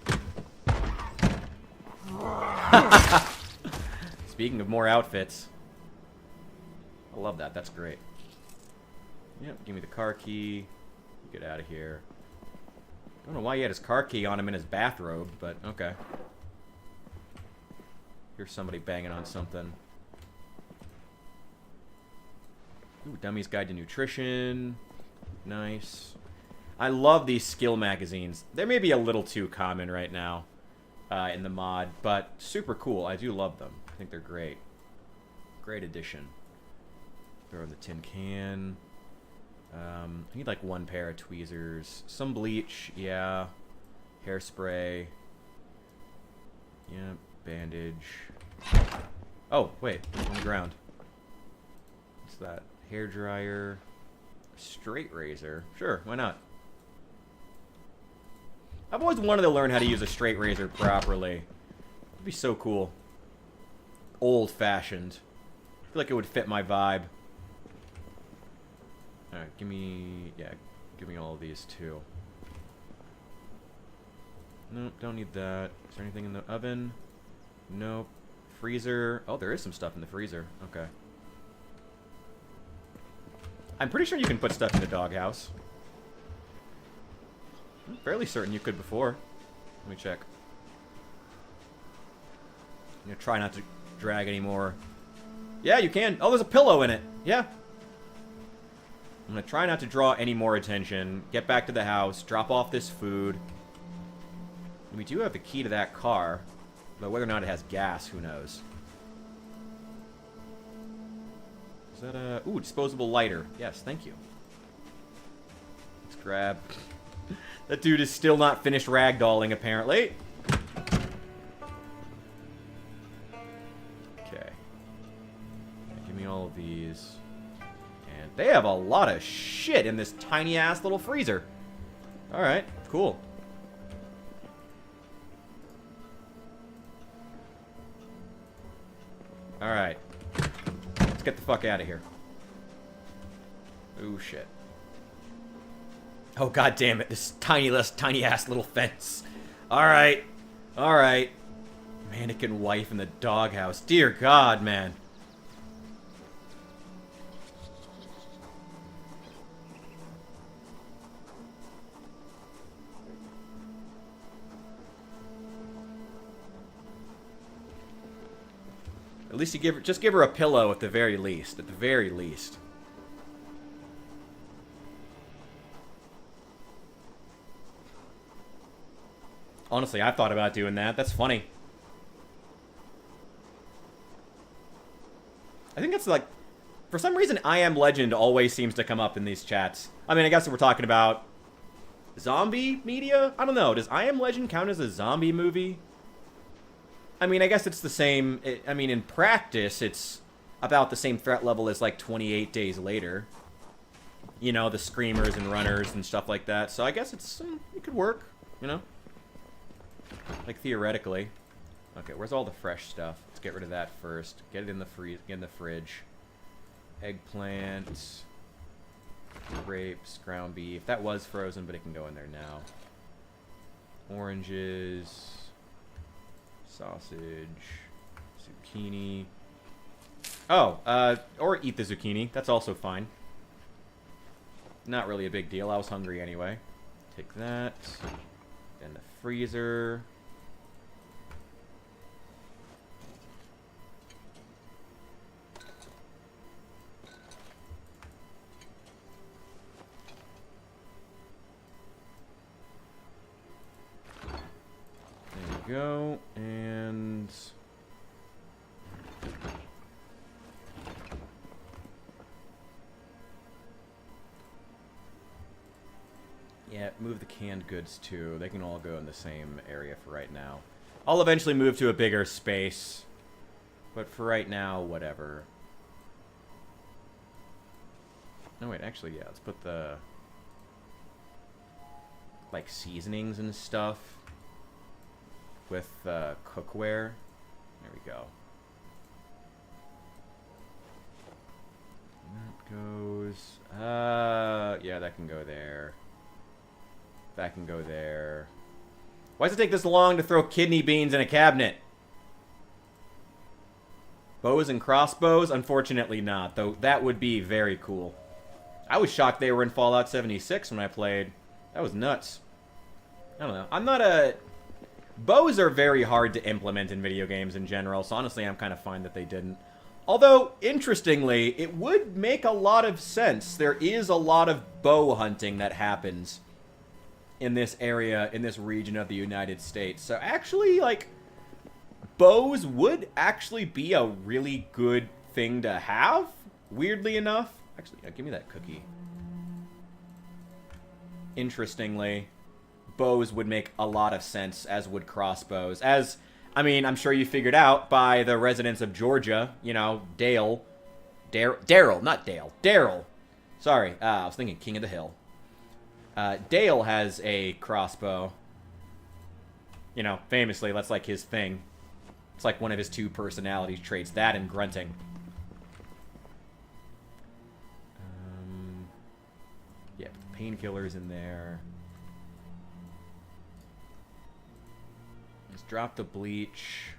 Speaker 1: Speaking of more outfits. I love that. That's great. Yep, give me the car key. Get out of here. I don't know why he had his car key on him in his bathrobe, but okay. Here's somebody banging on something. Ooh, Dummy's Guide to Nutrition. Nice. I love these skill magazines. They may be a little too common right now in the mod, but super cool. I do love them. I think they're great. Great addition. Throw in the tin can. I need like one pair of tweezers. Some bleach, yeah. Hairspray. Yeah, bandage. Oh, wait, on the ground. What's that? Hair dryer. Straight razor. Sure, why not? I've always wanted to learn how to use a straight razor properly. It'd be so cool. Old-fashioned. I feel like it would fit my vibe. Alright, give me all of these too. Nope, don't need that. Is there anything in the oven? Nope. Freezer. Oh, there is some stuff in the freezer. Okay. I'm pretty sure you can put stuff in the doghouse. I'm fairly certain you could before. Let me check. I'm gonna try not to drag anymore. Yeah, you can. Oh, there's a pillow in it. Yeah. I'm going to try not to draw any more attention. Get back to the house. Drop off this food. And we do have the key to that car. But whether or not it has gas, who knows. Is that a... Ooh, disposable lighter. Yes, thank you. Let's grab... That dude is still not finished ragdolling, apparently. Okay. Give me all of these. And they have a lot of shit in this tiny-ass little freezer. Alright, cool. Alright. Let's get the fuck out of here. Oh, shit. Oh, god damn it. This tiny-ass little fence. Alright. Alright. Mannequin wife in the doghouse. Dear god, man. At least you just give her a pillow at the very least. At the very least. Honestly, I've thought about doing that. That's funny. I think that's like... For some reason, I Am Legend always seems to come up in these chats. I mean, I guess if we're talking about zombie media? I don't know. Does I Am Legend count as a zombie movie? I mean, I guess it's the same... I mean, in practice, it's about the same threat level as, like, 28 Days Later. You know, the screamers and runners and stuff like that. So I guess it's... it could work, you know? Like, theoretically. Okay, where's all the fresh stuff? Let's get rid of that first. Get it in the fridge. Eggplant. Grapes. Ground beef. That was frozen, but it can go in there now. Oranges. Sausage. Zucchini. Oh, or eat the zucchini. That's also fine. Not really a big deal. I was hungry anyway. Take that. In the freezer. There we go. And... yeah, move the canned goods too. They can all go in the same area for right now. I'll eventually move to a bigger space. But for right now, whatever. No, wait, actually, yeah. Let's put the... like, seasonings and stuff. With cookware. There we go. That goes... yeah, that can go there. That can go there. Why does it take this long to throw kidney beans in a cabinet? Bows and crossbows? Unfortunately not, though that would be very cool. I was shocked they were in Fallout 76 when I played. That was nuts. I don't know. I'm not a... Bows are very hard to implement in video games in general, so honestly I'm kind of fine that they didn't. Although, interestingly, it would make a lot of sense. There is a lot of bow hunting that happens in this area, in this region of the United States. So actually, like, bows would actually be a really good thing to have, weirdly enough. Actually, give me that cookie. Interestingly, bows would make a lot of sense, as would crossbows. As, I mean, I'm sure you figured out by the residents of Georgia, you know, Daryl, not Dale, Daryl. Sorry, I was thinking King of the Hill. Dale has a crossbow. You know, famously, that's like his thing. It's like one of his 2 personality traits, that and grunting. Yeah, painkillers in there. Let's drop the bleach.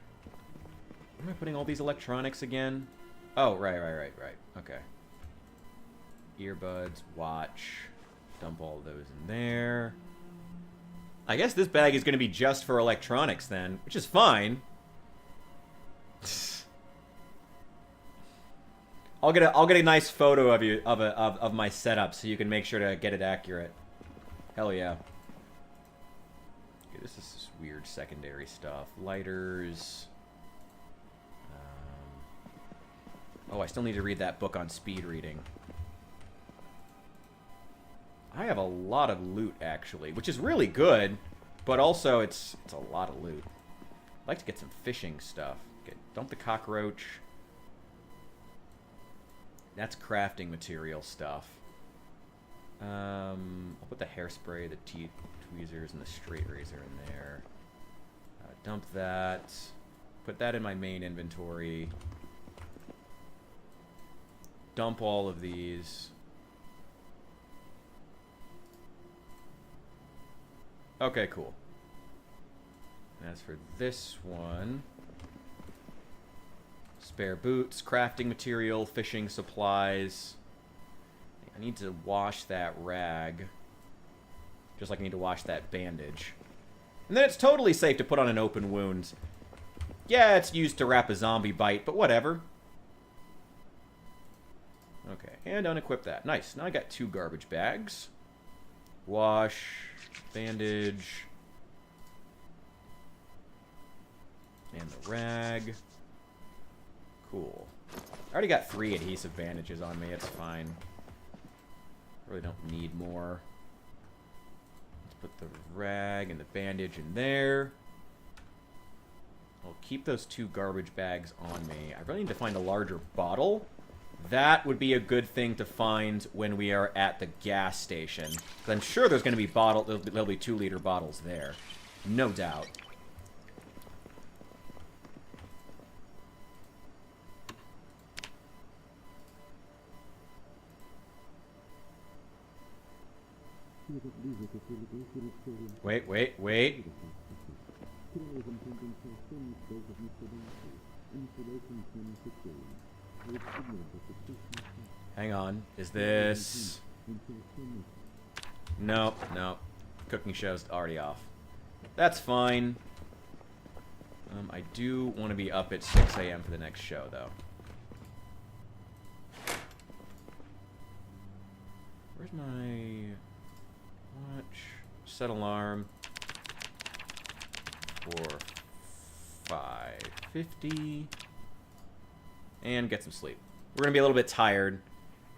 Speaker 1: Where am I putting all these electronics again? Oh, right. Okay. Earbuds, watch. Dump all those in there. I guess this bag is going to be just for electronics then, which is fine. I'll get a nice photo of you of my setup so you can make sure to get it accurate. Hell yeah. Okay, this is just weird secondary stuff. Lighters. Oh, I still need to read that book on speed reading. I have a lot of loot, actually, which is really good, but also it's a lot of loot. I'd like to get some fishing stuff. Okay, dump the cockroach. That's crafting material stuff. I'll put the hairspray, the teeth tweezers, and the straight razor in there. Dump that. Put that in my main inventory. Dump all of these. Okay, cool. And as for this one, spare boots, crafting material, fishing supplies. I need to wash that rag. Just like I need to wash that bandage. And then it's totally safe to put on an open wound. Yeah, it's used to wrap a zombie bite, but whatever. Okay, and unequip that. Nice. Now I got 2 garbage bags. Wash, bandage, and the rag. Cool. I already got 3 adhesive bandages on me. It's fine. Really don't need more. Let's put the rag and the bandage in there. I'll keep those 2 garbage bags on me. I really need to find a larger bottle. That would be a good thing to find when we are at the gas station. I'm sure there's going to be there'll be 2-liter bottles there. No doubt. Wait. Hang on. Is this... Nope. Cooking show's already off. That's fine. I do want to be up at 6 a.m. for the next show, though. Where's my... watch? Set alarm. For 5:50. And get some sleep. We're going to be a little bit tired.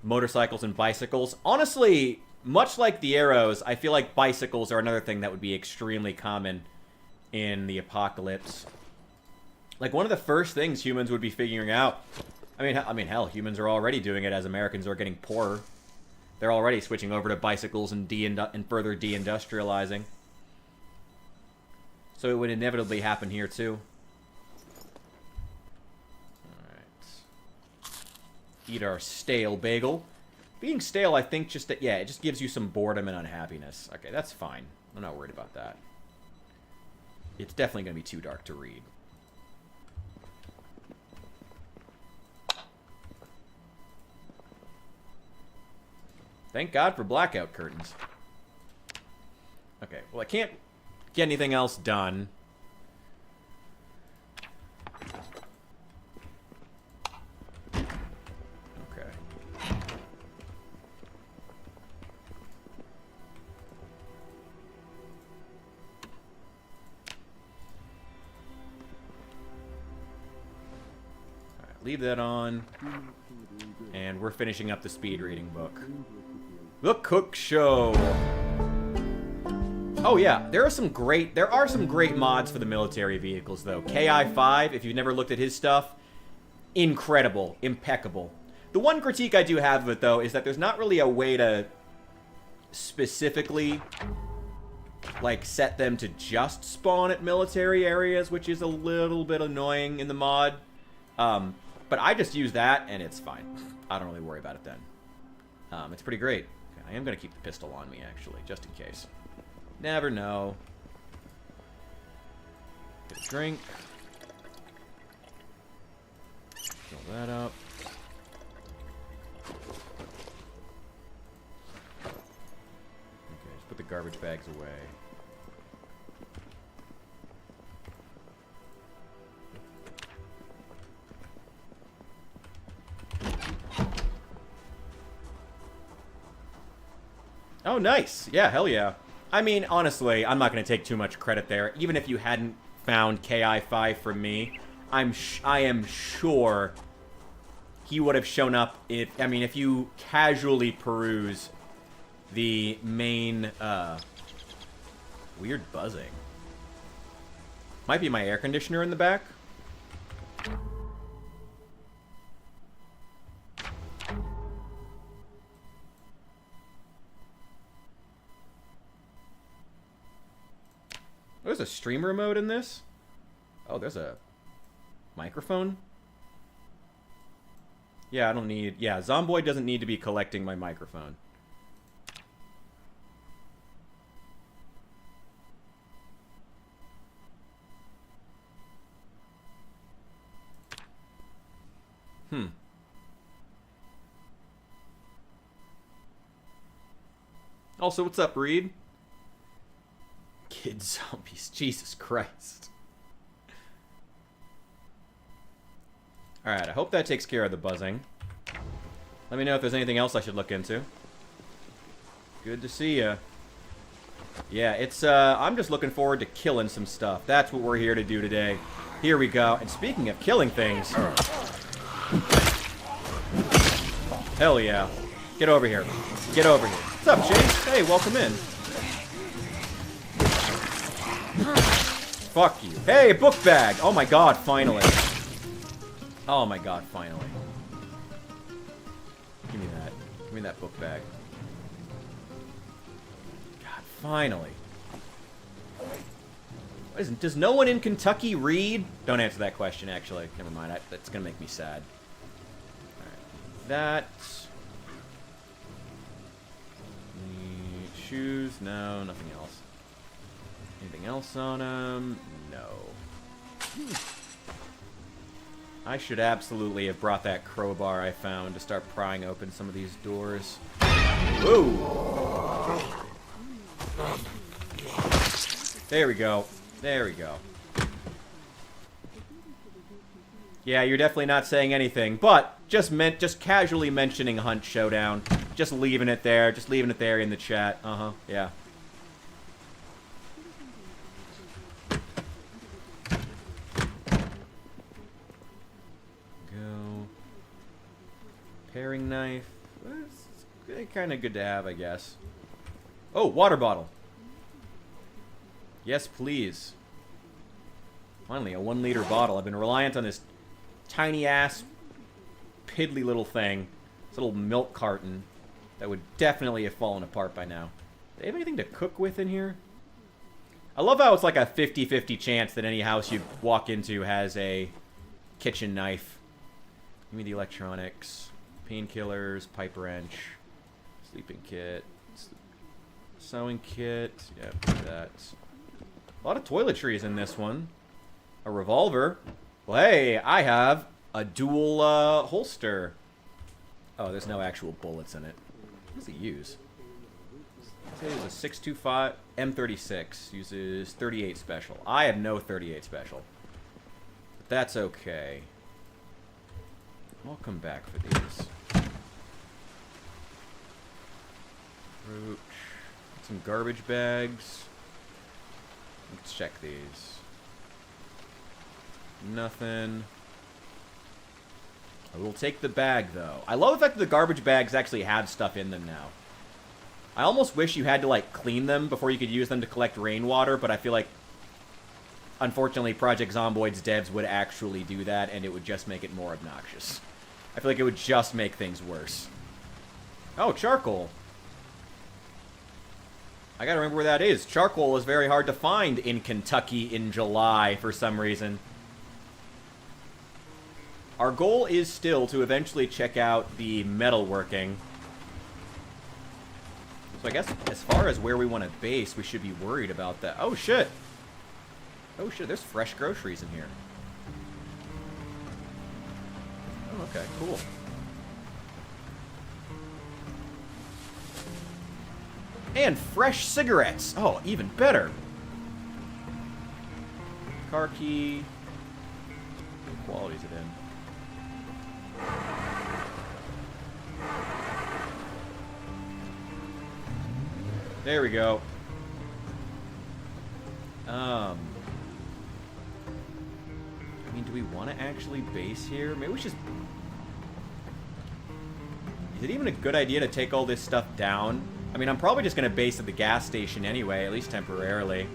Speaker 1: Motorcycles and bicycles. Honestly, much like the arrows, I feel like bicycles are another thing that would be extremely common in the apocalypse. Like, one of the first things humans would be figuring out... I mean, hell, humans are already doing it as Americans are getting poorer. They're already switching over to bicycles and further deindustrializing. So it would inevitably happen here, too. Alright. Eat our stale bagel. Being stale, I think, just that, yeah, it just gives you some boredom and unhappiness. Okay, that's fine. I'm not worried about that. It's definitely going to be too dark to read. Thank God for blackout curtains. Okay, well, I can't get anything else done. Okay. Alright, leave that on. And we're finishing up the speed reading book. The Cook Show. Oh yeah, there are some great mods for the military vehicles though. KI-5, if you've never looked at his stuff, incredible, impeccable. The one critique I do have of it though is that there's not really a way to specifically like set them to just spawn at military areas, which is a little bit annoying in the mod. But I just use that and it's fine. I don't really worry about it then. It's pretty great. Okay, I am going to keep the pistol on me, actually, just in case. Never know. Get a drink. Fill that up. Okay, just put the garbage bags away. Oh, nice. Yeah, hell yeah. I mean, honestly, I'm not going to take too much credit there. Even if you hadn't found KI-5 from me, I am sure he would have shown up if you casually peruse the main, weird buzzing. Might be my air conditioner in the back. There's a streamer mode in this? Oh, there's a microphone? Yeah, I don't need... Yeah, Zomboid doesn't need to be collecting my microphone. Also, what's up, Reed? Kid zombies. Jesus Christ. Alright, I hope that takes care of the buzzing. Let me know if there's anything else I should look into. Good to see ya. Yeah, it's, I'm just looking forward to killing some stuff. That's what we're here to do today. Here we go. And speaking of killing things... Hell yeah. Get over here. Get over here. What's up, Chase? Hey, welcome in. Fuck you. Hey, a book bag! Oh my god, finally. Oh my god, finally. Give me that. Give me that book bag. God, finally. Does no one in Kentucky read? Don't answer that question, actually. Never mind. That's gonna make me sad. Alright. That. Shoes? No, nothing else. Anything else on him? No. I should absolutely have brought that crowbar I found to start prying open some of these doors. Whoa! There we go. There we go. Yeah, you're definitely not saying anything, but just casually mentioning Hunt Showdown. Just leaving it there. Just leaving it there in the chat. Uh-huh. Yeah. Go. Paring knife. It's kind of good to have, I guess. Oh, water bottle. Yes, please. Finally, a 1 liter bottle. I've been reliant on this tiny ass, piddly little thing. This little milk carton that would definitely have fallen apart by now. Do they have anything to cook with in here? I love how it's like a 50-50 chance that any house you walk into has a kitchen knife. Give me the electronics. Painkillers, pipe wrench, sleeping kit, sewing kit. Yeah, that. A lot of toiletries in this one. A revolver. Well, hey, I have a dual holster. Oh, there's no actual bullets in it. What does it use? It is a 625 M36. Uses 38 special. I have no 38 special. But that's okay. I'll come back for these. Fruit. Some garbage bags. Let's check these. Nothing. I will take the bag, though. I love the fact that the garbage bags actually have stuff in them now. I almost wish you had to, like, clean them before you could use them to collect rainwater, but I feel like, unfortunately, Project Zomboid's devs would actually do that, and it would just make it more obnoxious. I feel like it would just make things worse. Oh, charcoal. I gotta remember where that is. Charcoal is very hard to find in Kentucky in July for some reason. Our goal is still to eventually check out the metalworking. So I guess as far as where we want to base, we should be worried about that. Oh, shit. Oh, shit. There's fresh groceries in here. Oh, okay. Cool. And fresh cigarettes. Oh, even better. Car key. What quality is it in? There we go. I mean, do we want to actually base here? Maybe we should... Is it even a good idea to take all this stuff down? I mean, I'm probably just going to base at the gas station anyway, at least temporarily.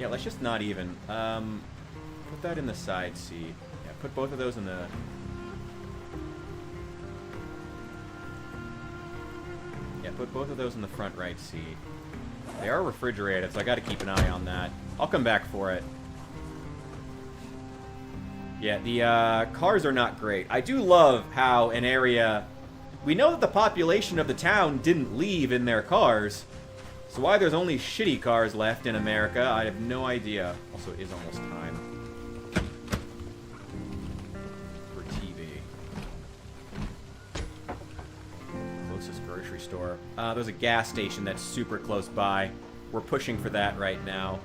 Speaker 1: Yeah, let's just not even. Put that in the side seat. Yeah, put both of those in the... Yeah, put both of those in the front right seat. They are refrigerated, so I gotta keep an eye on that. I'll come back for it. Yeah, the cars are not great. I do love how an area... We know that the population of the town didn't leave in their cars. So why there's only shitty cars left in America, I have no idea. Also, it is almost time. For TV. Closest grocery store. There's a gas station that's super close by. We're pushing for that right now.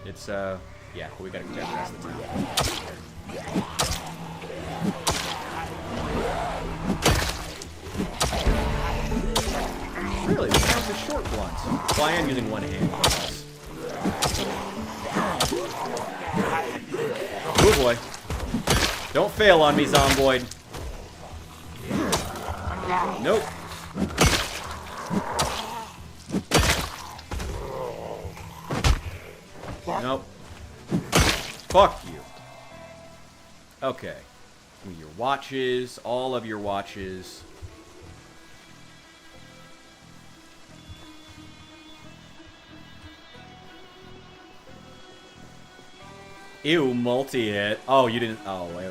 Speaker 1: It's, yeah, but we gotta check the rest of the town. Really? This sounds a short blunt. Well, I am using one hand. Oh boy. Don't fail on me, Zomboid. Nope. Nope. Fuck you. Okay. Your watches, all of your watches. Ew, multi-hit. Oh, you didn't... Oh, wait.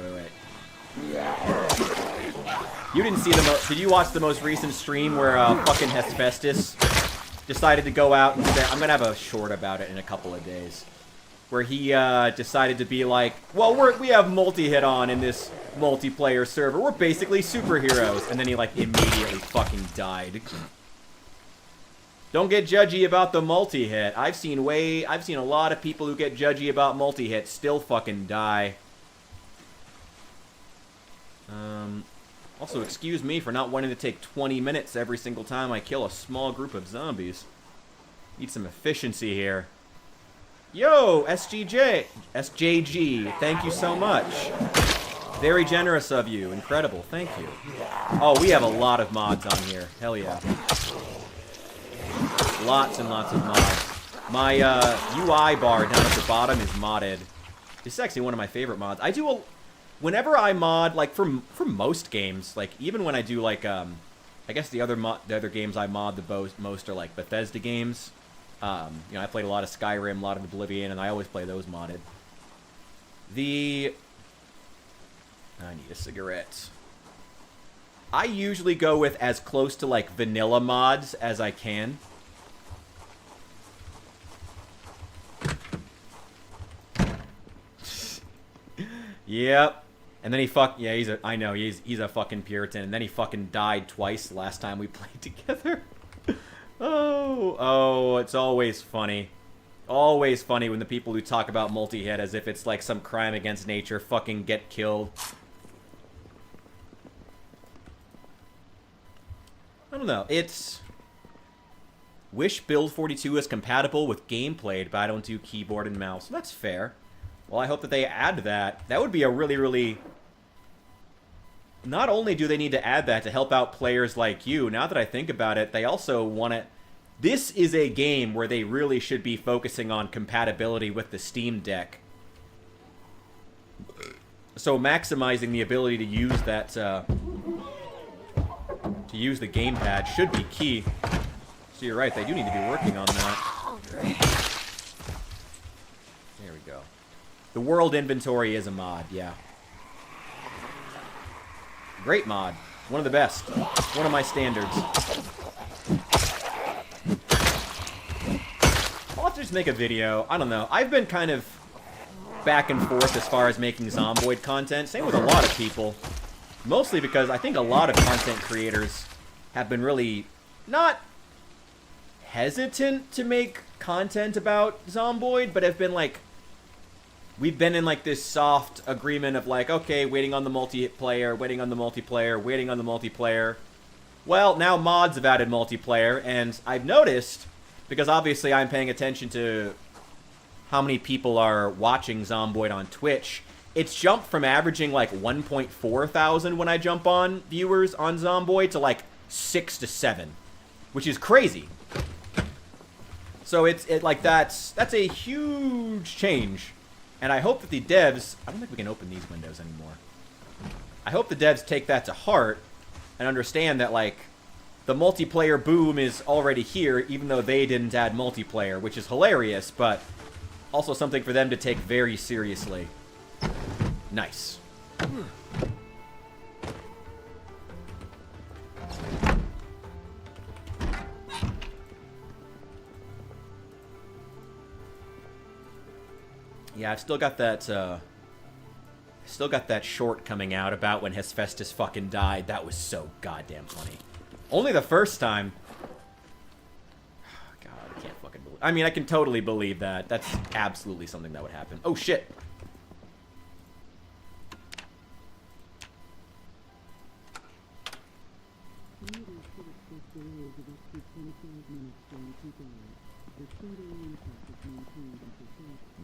Speaker 1: You didn't see the Did you watch the most recent stream where fucking Hephaestus decided to go out and say... I'm gonna have a short about it in a couple of days. Where he decided to be like, well, we have multi-hit on in this multiplayer server. We're basically superheroes. And then he, like, immediately fucking died. Don't get judgy about the multi-hit. I've seen a lot of people who get judgy about multi-hit still fucking die. Also, excuse me for not wanting to take 20 minutes every single time I kill a small group of zombies. Need some efficiency here. Yo, SJG, thank you so much. Very generous of you. Incredible, thank you. Oh, we have a lot of mods on here. Hell yeah. Lots and lots of mods. My UI bar down at the bottom is modded. This is actually one of my favorite mods. I do whenever I mod, like for most games, like even when I do like I guess the other games I mod the most are like Bethesda games. You know, I played a lot of Skyrim, a lot of Oblivion, and I always play those modded. I need a cigarette. I usually go with as close to like vanilla mods as I can. Yep. And then yeah, I know, he's a fucking Puritan, and then he fucking died twice the last time we played together. Oh, it's always funny. Always funny when the people who talk about multi-hit as if it's like some crime against nature fucking get killed. I don't know, it's... Wish Build 42 is compatible with gameplay, but I don't do keyboard and mouse. That's fair. Well, I hope that they add that. That would be a really, really... Not only do they need to add that to help out players like you, now that I think about it, they also want to... This is a game where they really should be focusing on compatibility with the Steam Deck. So maximizing the ability to use that, to use the gamepad should be key. So you're right, they do need to be working on that. There we go. The world inventory is a mod, yeah. Great mod. One of the best. One of my standards. I'll have to just make a video. I don't know. I've been kind of back and forth as far as making Zomboid content. Same with a lot of people. Mostly because I think a lot of content creators have been really not hesitant to make content about Zomboid, but have been like... We've been in like this soft agreement of like, okay, waiting on the multiplayer, waiting on the multiplayer, waiting on the multiplayer. Well, now mods have added multiplayer, and I've noticed, because obviously I'm paying attention to how many people are watching Zomboid on Twitch, it's jumped from averaging like 1.4 thousand when I jump on viewers on Zomboid to like 6 to 7, which is crazy. So it's like that's a huge change. And I hope that the devs... I don't think we can open these windows anymore. I hope the devs take that to heart and understand that, like, the multiplayer boom is already here, even though they didn't add multiplayer, which is hilarious, but also something for them to take very seriously. Nice. Yeah, I've still got that short coming out about when Hephaestus fucking died. That was so goddamn funny. Only the first time. God, I can't fucking believe... I mean, I can totally believe that. That's absolutely something that would happen. Oh, shit.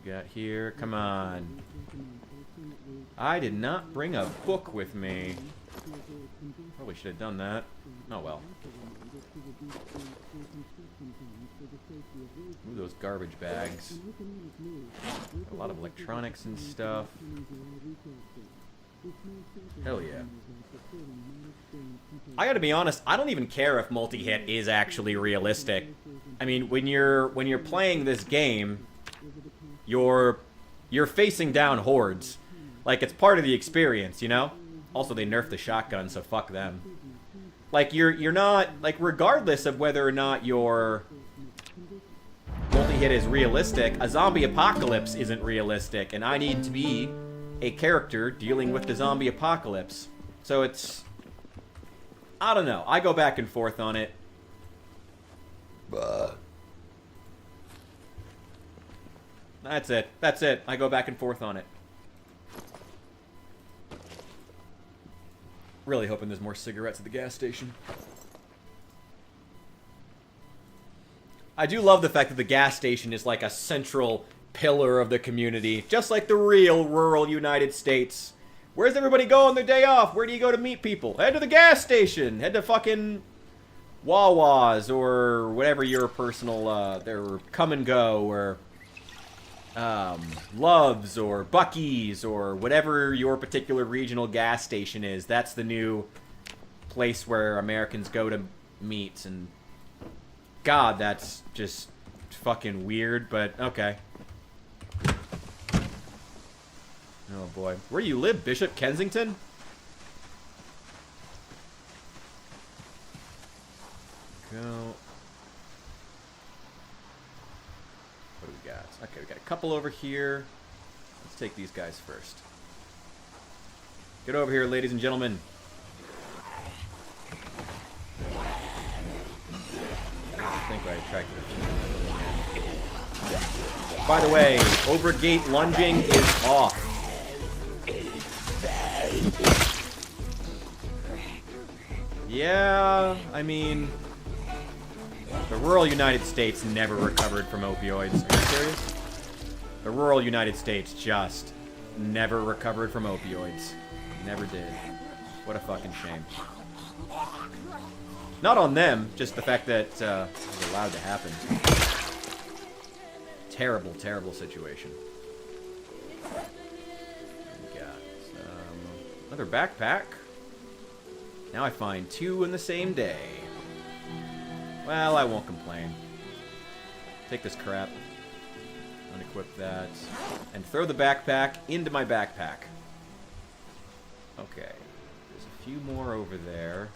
Speaker 1: Got here. Come on. I did not bring a book with me. Probably should have done that. Oh well. Ooh, those garbage bags. A lot of electronics and stuff. Hell yeah. I gotta be honest, I don't even care if multi-hit is actually realistic. I mean, when you're playing this game, you're facing down hordes. Like, it's part of the experience, you know? Also, they nerfed the shotgun, so fuck them. Like, you're not... Like, regardless of whether or not your multi-hit is realistic, a zombie apocalypse isn't realistic, and I need to be a character dealing with the zombie apocalypse. So it's... I don't know. I go back and forth on it. That's it. That's it. I go back and forth on it. Really hoping there's more cigarettes at the gas station. I do love the fact that the gas station is like a central pillar of the community, just like the real rural United States. Where's everybody go on their day off? Where do you go to meet people? Head to the gas station. Head to fucking Wawas or whatever your personal, their come and go, or Loves or Buc-ee's or whatever your particular regional gas station is. That's the new place where Americans go to meet, and God, that's just fucking weird, but okay. Oh boy. Where do you live, Bishop? Kensington? Go. What do we got? Okay, we got a couple over here. Let's take these guys first. Get over here, ladies and gentlemen. I think I attracted a... By the way, overgate lunging is off. Yeah, I mean... The rural United States never recovered from opioids. Are you serious? The rural United States just never recovered from opioids. Never did. What a fucking shame. Not on them, just the fact that it was allowed to happen. Terrible, terrible situation. We got another backpack. Now I find 2 in the same day. Well, I won't complain. Take this crap. Unequip that. And throw the backpack into my backpack. Okay. There's a few more over there.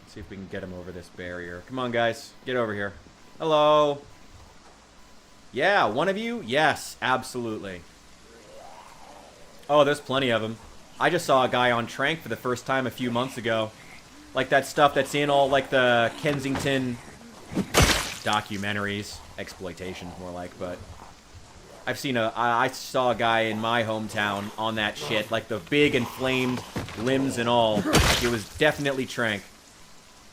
Speaker 1: Let's see if we can get them over this barrier. Come on, guys. Get over here. Hello. Yeah, one of you? Yes, absolutely. Oh, there's plenty of them. I just saw a guy on Trank for the first time a few months ago. Like that stuff that's in all, like, the Kensington documentaries. Exploitation, more like, but... I saw a guy in my hometown on that shit. Like, the big inflamed limbs and all. Like, it was definitely Trank.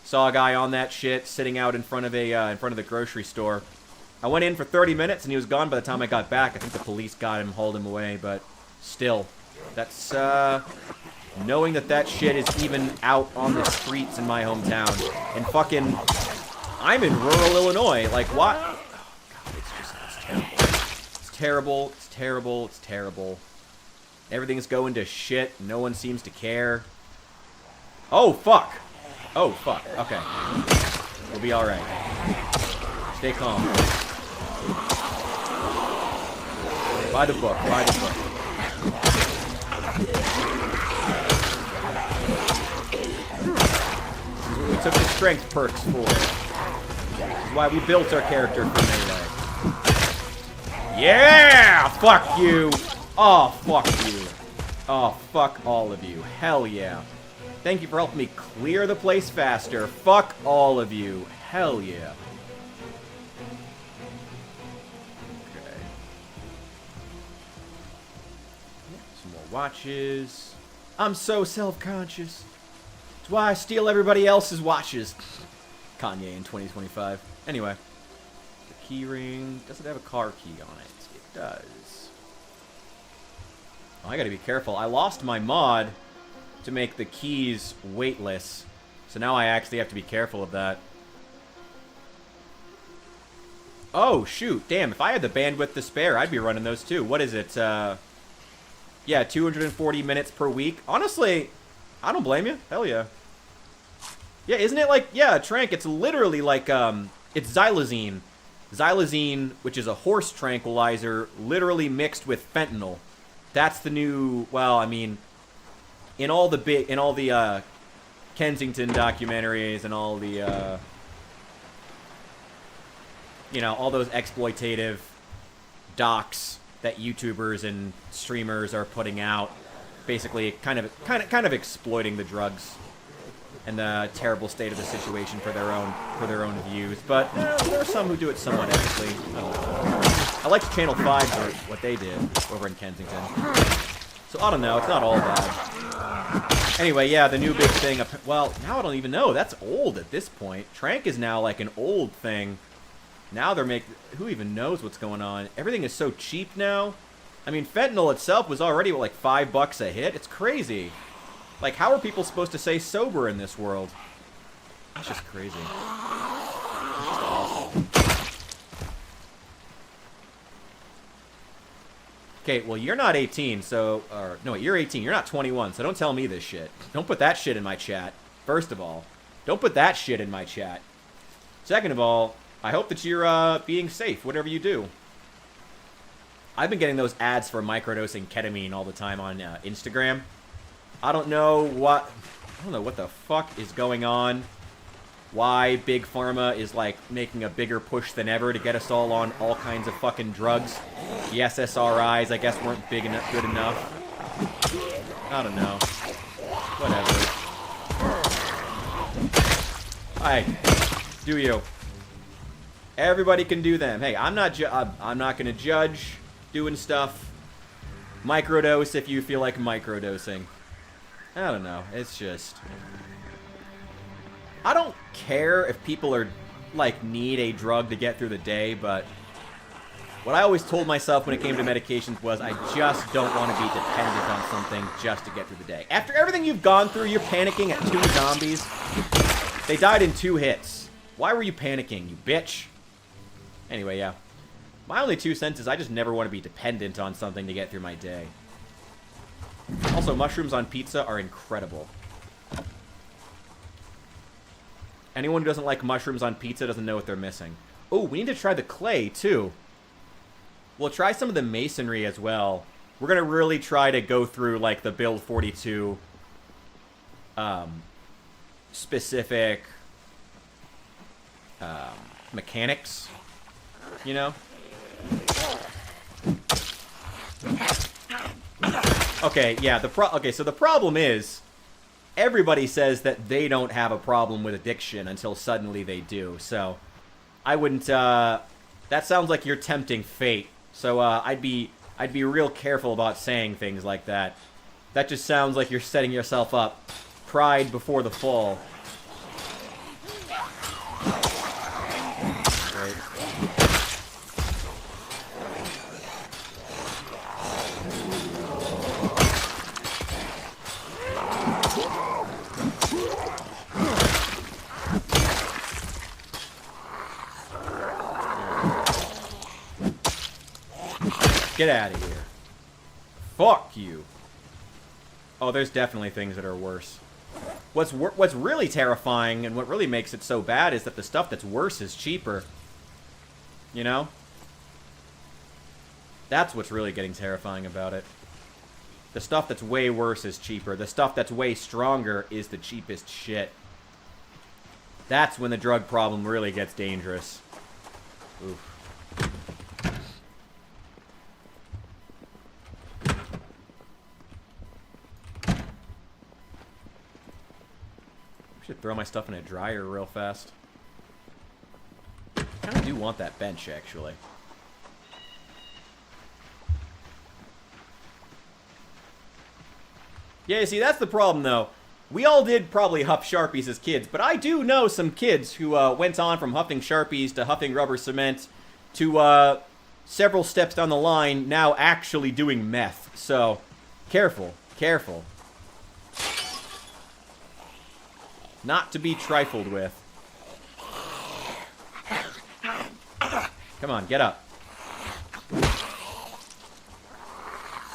Speaker 1: Saw a guy on that shit sitting out in front of the grocery store. I went in for 30 minutes and he was gone by the time I got back. I think the police got him, hauled him away, but still... That's, knowing that shit is even out on the streets in my hometown. And fucking, I'm in rural Illinois. Like, what? Oh, God, it's terrible. It's terrible, it's terrible, it's terrible. Everything's going to shit. No one seems to care. Oh, fuck. Oh, fuck. Okay. We'll be alright. Stay calm. By the book, by the book. We took the strength perks for. This is why we built our character for melee. Yeah! Fuck you! Oh, fuck you. Oh, fuck all of you. Hell yeah. Thank you for helping me clear the place faster. Fuck all of you. Hell yeah. Okay. Some more watches. I'm so self-conscious. That's why I steal everybody else's watches. Kanye in 2025. Anyway. The key ring. Does it have a car key on it? It does. Oh, I gotta be careful. I lost my mod to make the keys weightless. So now I actually have to be careful of that. Oh, shoot. Damn, if I had the bandwidth to spare, I'd be running those too. What is it? Yeah, 240 minutes per week. Honestly, I don't blame you. Hell yeah. Yeah, isn't it like, yeah, Trank, it's literally like, it's xylazine. Xylazine, which is a horse tranquilizer, literally mixed with fentanyl. That's the new, well, I mean, in all the Kensington documentaries and all the, you know, all those exploitative docs that YouTubers and streamers are putting out, basically kind of exploiting the drugs and the terrible state of the situation for their own views. But there are some who do it somewhat ethically. I don't know. I liked Channel 5 for what they did over in Kensington. So I don't know. It's not all bad. Anyway, yeah, the new big thing. Well, now I don't even know. That's old at this point. Trank is now like an old thing. Now they're making... Who even knows what's going on? Everything is so cheap now. I mean, fentanyl itself was already, what, like $5 a hit? It's crazy. Like, how are people supposed to stay sober in this world? That's just crazy. It's just awful. Okay, well, you're not 18, so... Or, no, you're 18. You're not 21, so don't tell me this shit. Don't put that shit in my chat, first of all. Don't put that shit in my chat. Second of all, I hope that you're being safe, whatever you do. I've been getting those ads for microdosing ketamine all the time on Instagram. I don't know what the fuck is going on. Why Big Pharma is, like, making a bigger push than ever to get us all on all kinds of fucking drugs. The SSRIs, I guess, weren't big enough, good enough. I don't know. Whatever. Do you. Everybody can do them. Hey, I'm not gonna judge doing stuff. Microdose if you feel like microdosing. I don't know. It's just... I don't care if people are, like, need a drug to get through the day, but what I always told myself when it came to medications was I just don't want to be dependent on something just to get through the day. After everything you've gone through, you're panicking at 2 zombies. They died in 2 hits. Why were you panicking, you bitch? Anyway, yeah. My only 2 cents is I just never want to be dependent on something to get through my day. Also, mushrooms on pizza are incredible. Anyone who doesn't like mushrooms on pizza doesn't know what they're missing. Oh, we need to try the clay, too. We'll try some of the masonry as well. We're going to really try to go through, like, the Build 42 specific mechanics, you know? Okay, yeah, so the problem is... Everybody says that they don't have a problem with addiction until suddenly they do. So, I wouldn't, that sounds like you're tempting fate. So, I'd be real careful about saying things like that. That just sounds like you're setting yourself up. Pride before the fall. Right. Get out of here. Fuck you. Oh, there's definitely things that are worse. What's really terrifying and what really makes it so bad is that the stuff that's worse is cheaper. You know? That's what's really getting terrifying about it. The stuff that's way worse is cheaper. The stuff that's way stronger is the cheapest shit. That's when the drug problem really gets dangerous. Oof. Should throw my stuff in a dryer real fast. I kind of do want that bench, actually. Yeah, you see, that's the problem, though. We all did probably huff Sharpies as kids, but I do know some kids who went on from huffing Sharpies to huffing rubber cement to several steps down the line now actually doing meth. So, careful, careful. Not to be trifled with. Come on, get up.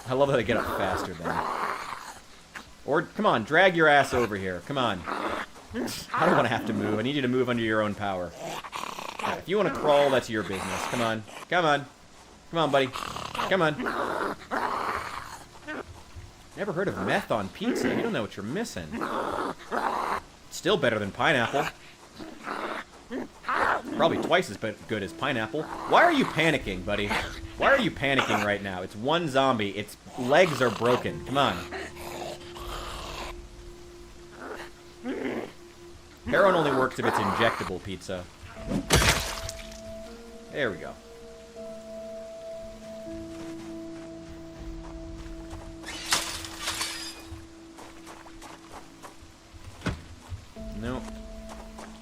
Speaker 1: I love how they get up faster then. Or, come on, drag your ass over here. Come on. I don't want to have to move. I need you to move under your own power. Right, if you want to crawl, that's your business. Come on. Come on. Come on, buddy. Come on. Never heard of meth on pizza? You don't know what you're missing. Still better than pineapple. Probably twice as good as pineapple. Why are you panicking, buddy? Why are you panicking right now? It's one zombie. Its legs are broken. Come on. Heroin only works if it's injectable pizza. There we go. Nope.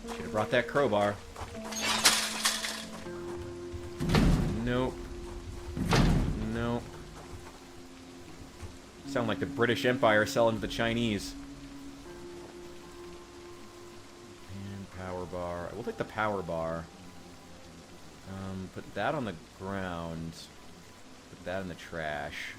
Speaker 1: Should have brought that crowbar. Nope. Nope. Sound like the British Empire selling to the Chinese. Alright, we'll take the power bar. Put that on the ground. Put that in the trash.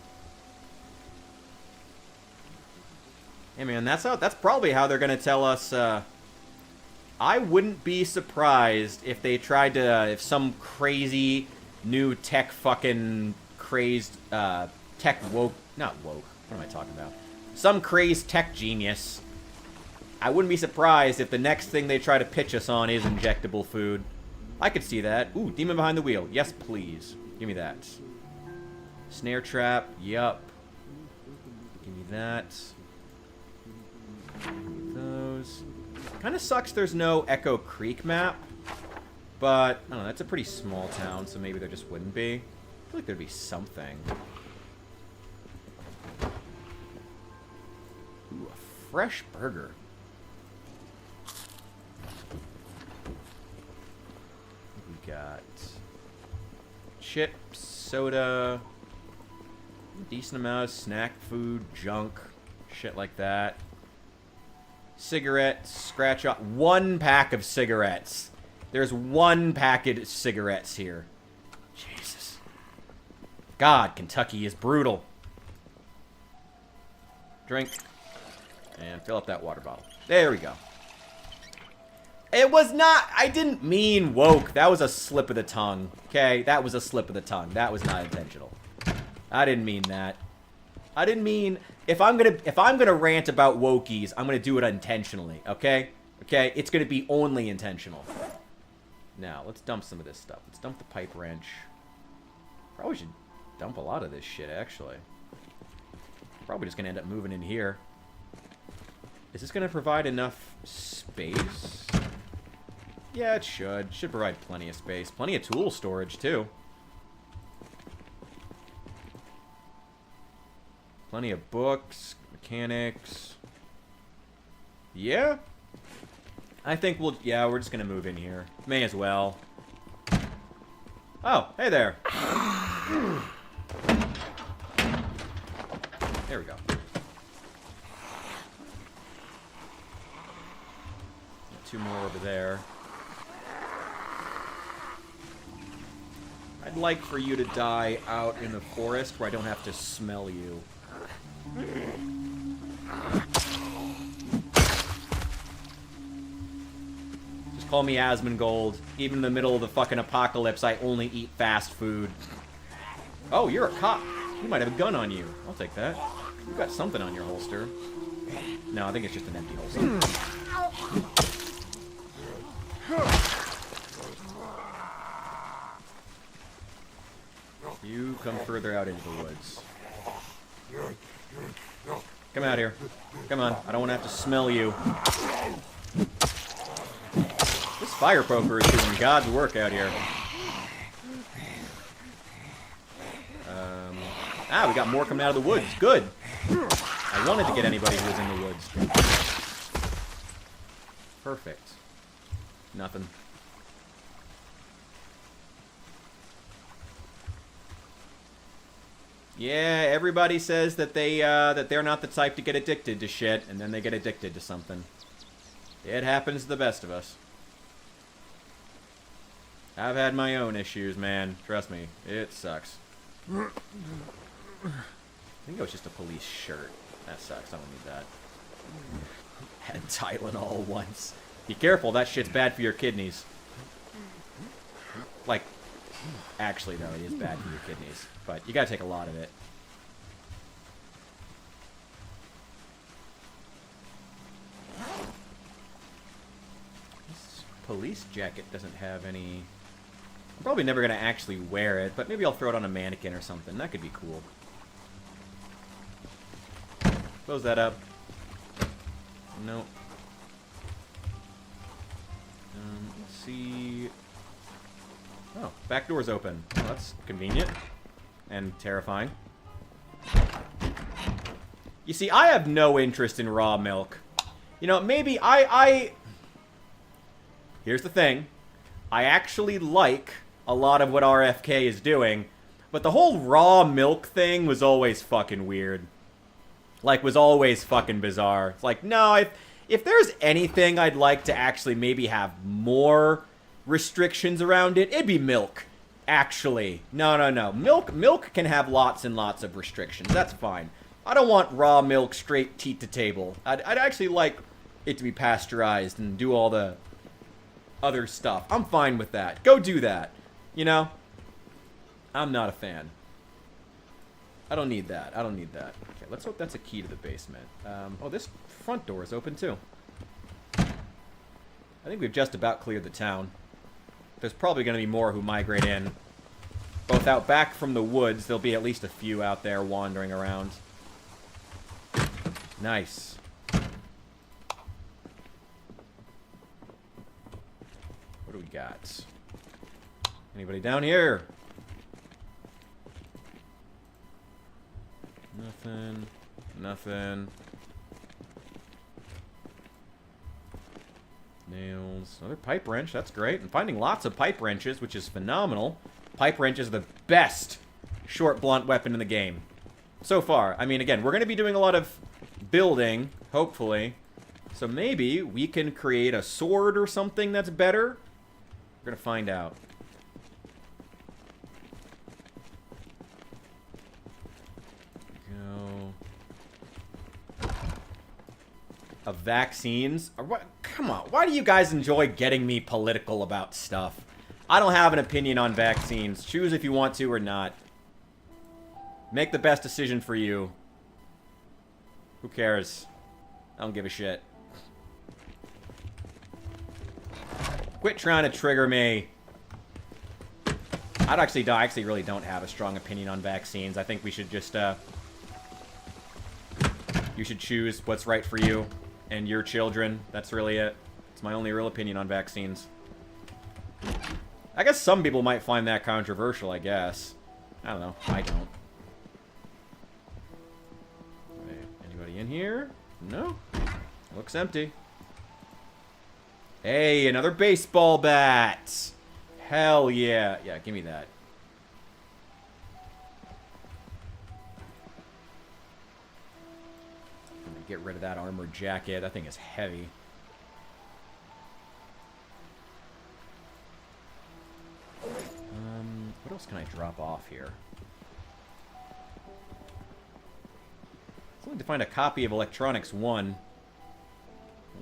Speaker 1: Hey man, that's probably how they're gonna tell us, I wouldn't be surprised if they tried to, if some crazy new tech fucking crazed, tech woke, not woke, what am I talking about? Some crazed tech genius. I wouldn't be surprised if the next thing they try to pitch us on is injectable food. I could see that. Ooh, demon behind the wheel. Yes, please. Give me that. Snare trap. Yup. Give me that. Give me those. Kind of sucks there's no Echo Creek map. But, I don't know, that's a pretty small town, so maybe there just wouldn't be. I feel like there'd be something. Ooh, a fresh burger. We got chips, soda, decent amount of snack food, junk, shit like that. Cigarettes, scratch off. 1 pack of cigarettes. There's 1 packet of cigarettes here. Jesus. God, Kentucky is brutal. Drink. And fill up that water bottle. There we go. It was not... I didn't mean woke. That was a slip of the tongue. Okay? That was a slip of the tongue. That was not intentional. I didn't mean that. I didn't mean... If I'm gonna rant about wokies, I'm gonna do it intentionally. Okay? Okay? It's gonna be only intentional. Now, let's dump some of this stuff. Let's dump the pipe wrench. Probably should dump a lot of this shit, actually. Probably just gonna end up moving in here. Is this gonna provide enough space? Yeah, it should. Should provide plenty of space. Plenty of tool storage, too. Plenty of books, mechanics. Yeah. I think we'll... Yeah, we're just gonna move in here. May as well. Oh, hey there. There we go. 2 more over there. I'd like for you to die out in the forest where I don't have to smell you. Just call me Asmongold. Even in the middle of the fucking apocalypse, I only eat fast food. Oh, you're a cop. You might have a gun on you. I'll take that. You've got something on your holster. No, I think it's just an empty holster. You come further out into the woods. Come out here. Come on. I don't want to have to smell you. This fire poker is doing God's work out here. We got more coming out of the woods. Good. I wanted to get anybody who was in the woods. Perfect. Nothing. Yeah, everybody says that they're not the type to get addicted to shit, and then they get addicted to something. It happens to the best of us. I've had my own issues, man. Trust me, it sucks. I think it was just a police shirt. That sucks. I don't need that. Had Tylenol once. Be careful, that shit's bad for your kidneys. Like, actually, though, it is bad for your kidneys. But you gotta take a lot of it. This police jacket doesn't have any... I'm probably never gonna actually wear it, but maybe I'll throw it on a mannequin or something. That could be cool. Close that up. Nope. Let's see... Oh, back door's open. Well, that's convenient. And terrifying. You see, I have no interest in raw milk. You know, maybe Here's the thing. I actually like a lot of what RFK is doing, but the whole raw milk thing was always fucking weird. Like, was always fucking bizarre. It's like, no, If there's anything I'd like to actually maybe have more restrictions around it, it'd be milk. Actually. No. Milk can have lots and lots of restrictions. That's fine. I don't want raw milk straight teat to table. I'd actually like it to be pasteurized and do all the other stuff. I'm fine with that. Go do that. You know? I'm not a fan. I don't need that. Okay, let's hope that's a key to the basement. Oh, this front door is open too. I think we've just about cleared the town. There's probably going to be more who migrate in. Both out back from the woods, there'll be at least a few out there wandering around. Nice. What do we got? Anybody down here? Nothing. Nails. Another pipe wrench. That's great. I'm finding lots of pipe wrenches, which is phenomenal. Pipe wrench is the best short blunt weapon in the game. So far. I mean, again, we're going to be doing a lot of building, hopefully. So maybe we can create a sword or something that's better. We're going to find out. Of vaccines? Or what? Come on. Why do you guys enjoy getting me political about stuff? I don't have an opinion on vaccines. Choose if you want to or not. Make the best decision for you. Who cares? I don't give a shit. Quit trying to trigger me. I actually really don't have a strong opinion on vaccines. I think we should just, you should choose what's right for you and your children. That's really it. It's my only real opinion on vaccines. I guess some people might find that controversial, I guess. I don't know. I don't. Anybody in here? No? Looks empty. Hey, another baseball bat! Hell yeah. Yeah, give me that. Get rid of that armored jacket. That thing is heavy. What else can I drop off here? I need to find a copy of Electronics 1.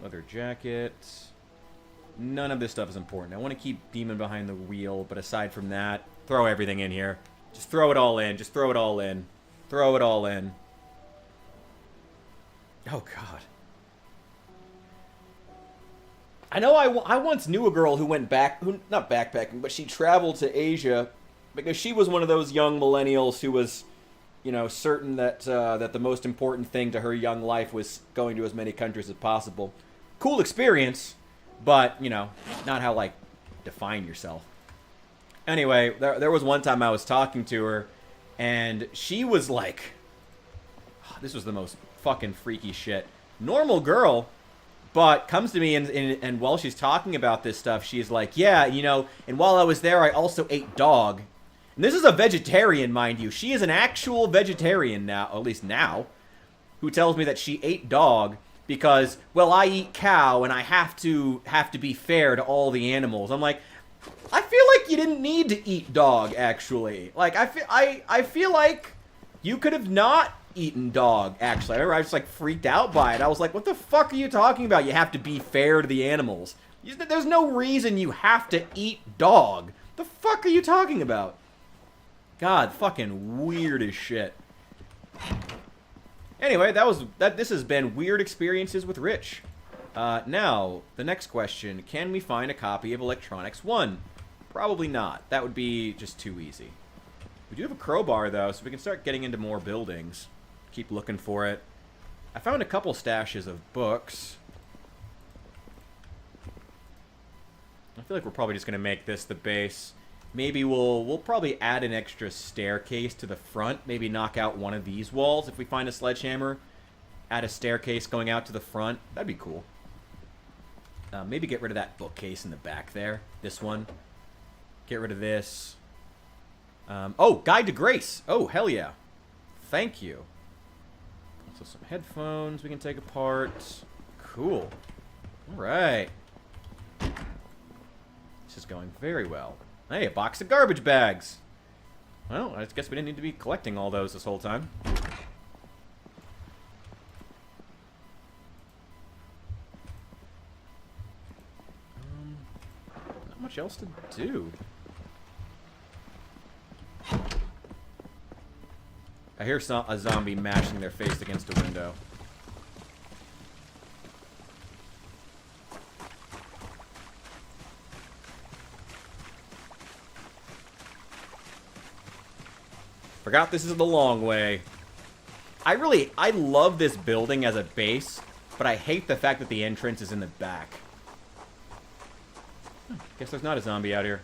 Speaker 1: Leather jacket. None of this stuff is important. I want to keep Demon behind the wheel, but aside from that, throw everything in here. Just throw it all in. Just throw it all in. Throw it all in. Oh, God. I know I once knew a girl who went not backpacking, but she traveled to Asia because she was one of those young millennials who was, you know, certain that that the most important thing to her young life was going to as many countries as possible. Cool experience, but, you know, not how, like, define yourself. Anyway, there was one time I was talking to her, and she was like, this was the most fucking freaky shit. Normal girl, but comes to me and while she's talking about this stuff, she's like, yeah, you know, and while I was there, I also ate dog. And this is a vegetarian, mind you. She is an actual vegetarian now, or at least now, who tells me that she ate dog because, well, I eat cow and I have to be fair to all the animals. I'm like, I feel like you didn't need to eat dog, actually. Like, I feel like you could have not eaten dog, actually. I remember I was, like, freaked out by it. I was like, what the fuck are you talking about? You have to be fair to the animals. There's no reason you have to eat dog. The fuck are you talking about? God, fucking weird as shit. Anyway, this has been Weird Experiences with Rich. Now, the next question. Can we find a copy of Electronics 1? Probably not. That would be just too easy. We do have a crowbar, though, so we can start getting into more buildings. Keep looking for it. I found a couple stashes of books. I feel like we're probably just going to make this the base. Maybe we'll probably add an extra staircase to the front. Maybe knock out one of these walls if we find a sledgehammer. Add a staircase going out to the front. That'd be cool. Maybe get rid of that bookcase in the back there. This one. Get rid of this. Oh, Guide to Grace. Oh, hell yeah. Thank you. Also some headphones we can take apart. Cool. Alright. This is going very well. Hey, a box of garbage bags. Well, I guess we didn't need to be collecting all those this whole time. Not much else to do. I hear a zombie mashing their face against a window. Forgot this is the long way. I love this building as a base, but I hate the fact that the entrance is in the back. Guess there's not a zombie out here.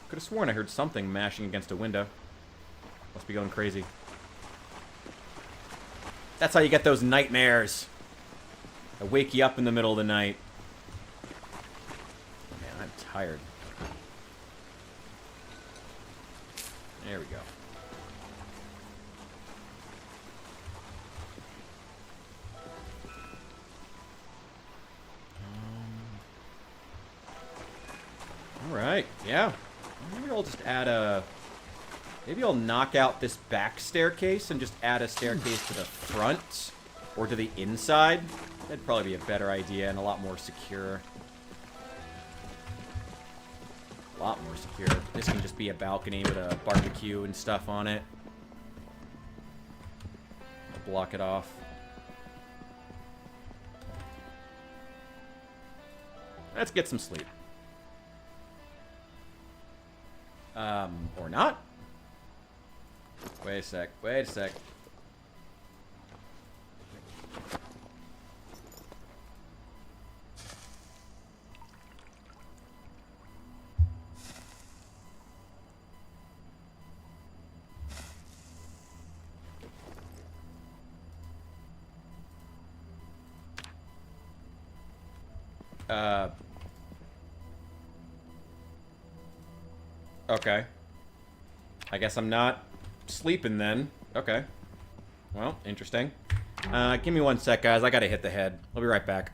Speaker 1: Could have sworn I heard something mashing against a window. Must be going crazy. That's how you get those nightmares. I wake you up in the middle of the night. Man, I'm tired. There we go. Alright, yeah. Maybe I'll just add a... Maybe I'll knock out this back staircase and just add a staircase to the front. Or to the inside. That'd probably be a better idea and a lot more secure. A lot more secure. This can just be a balcony with a barbecue and stuff on it. I'll block it off. Let's get some sleep. Or not. Wait a sec. Wait a sec. Okay. I guess I'm not sleeping then. Okay. Well, interesting. Give me 1 sec, guys. I gotta hit the head. I'll be right back.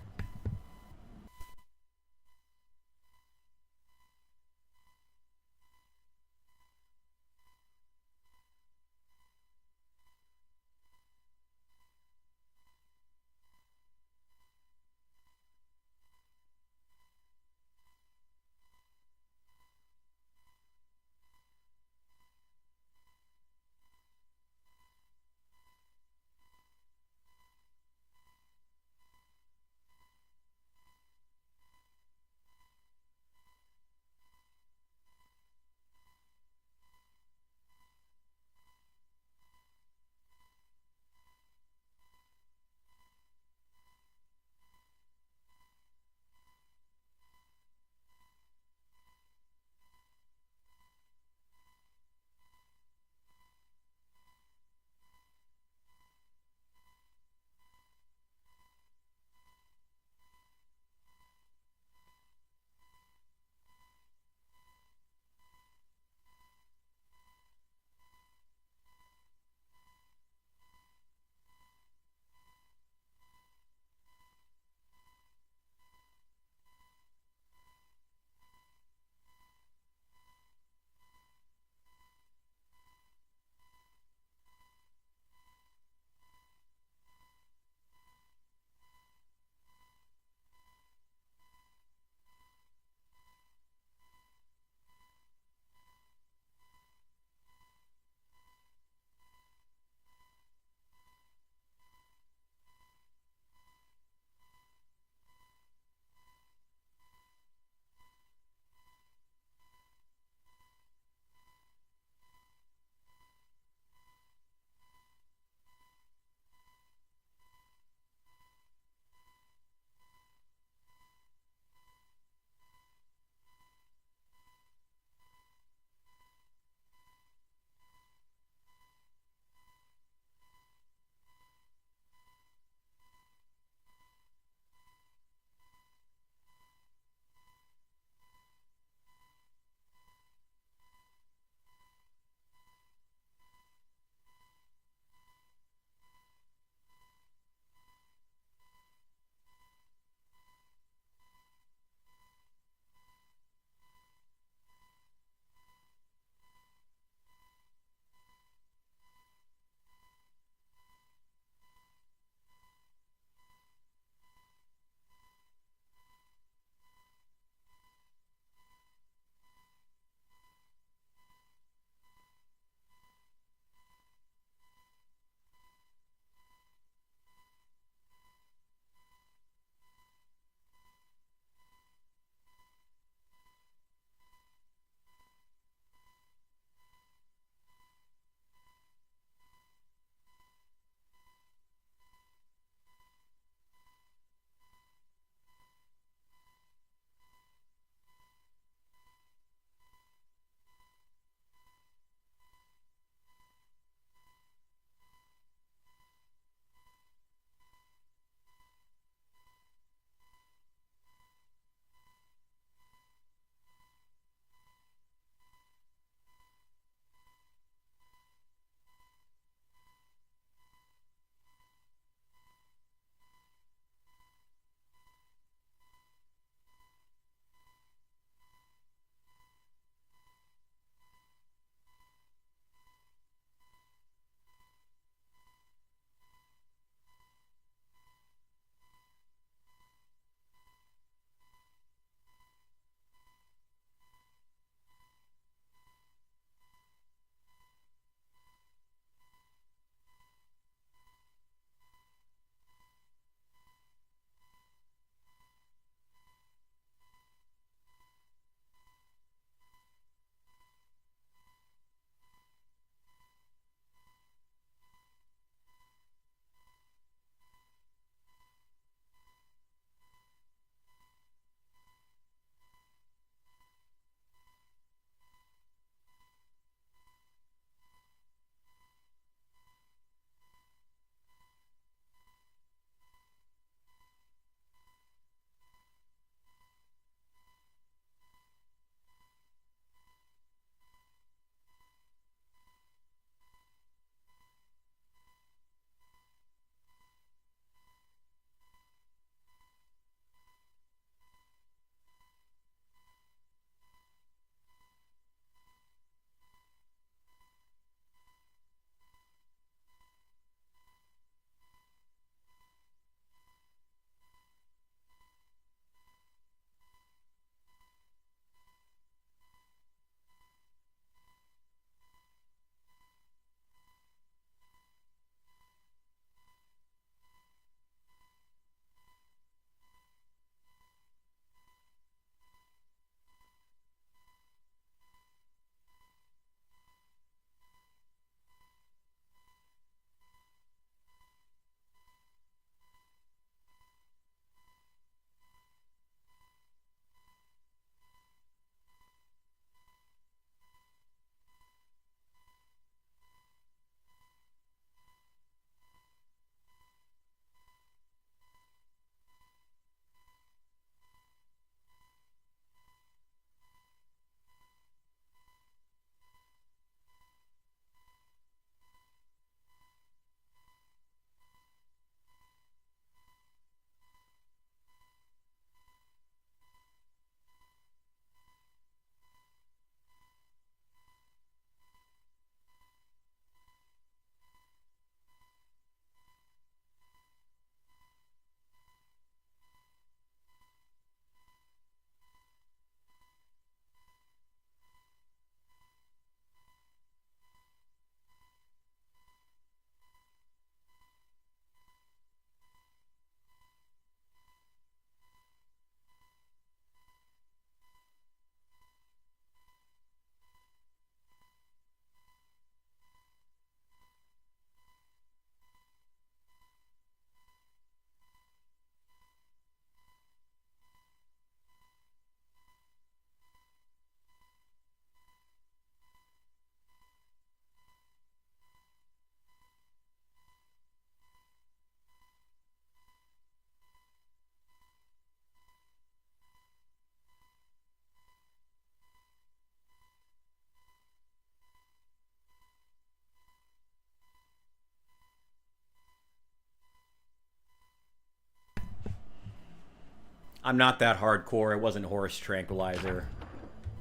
Speaker 1: I'm not that hardcore. It wasn't horse tranquilizer.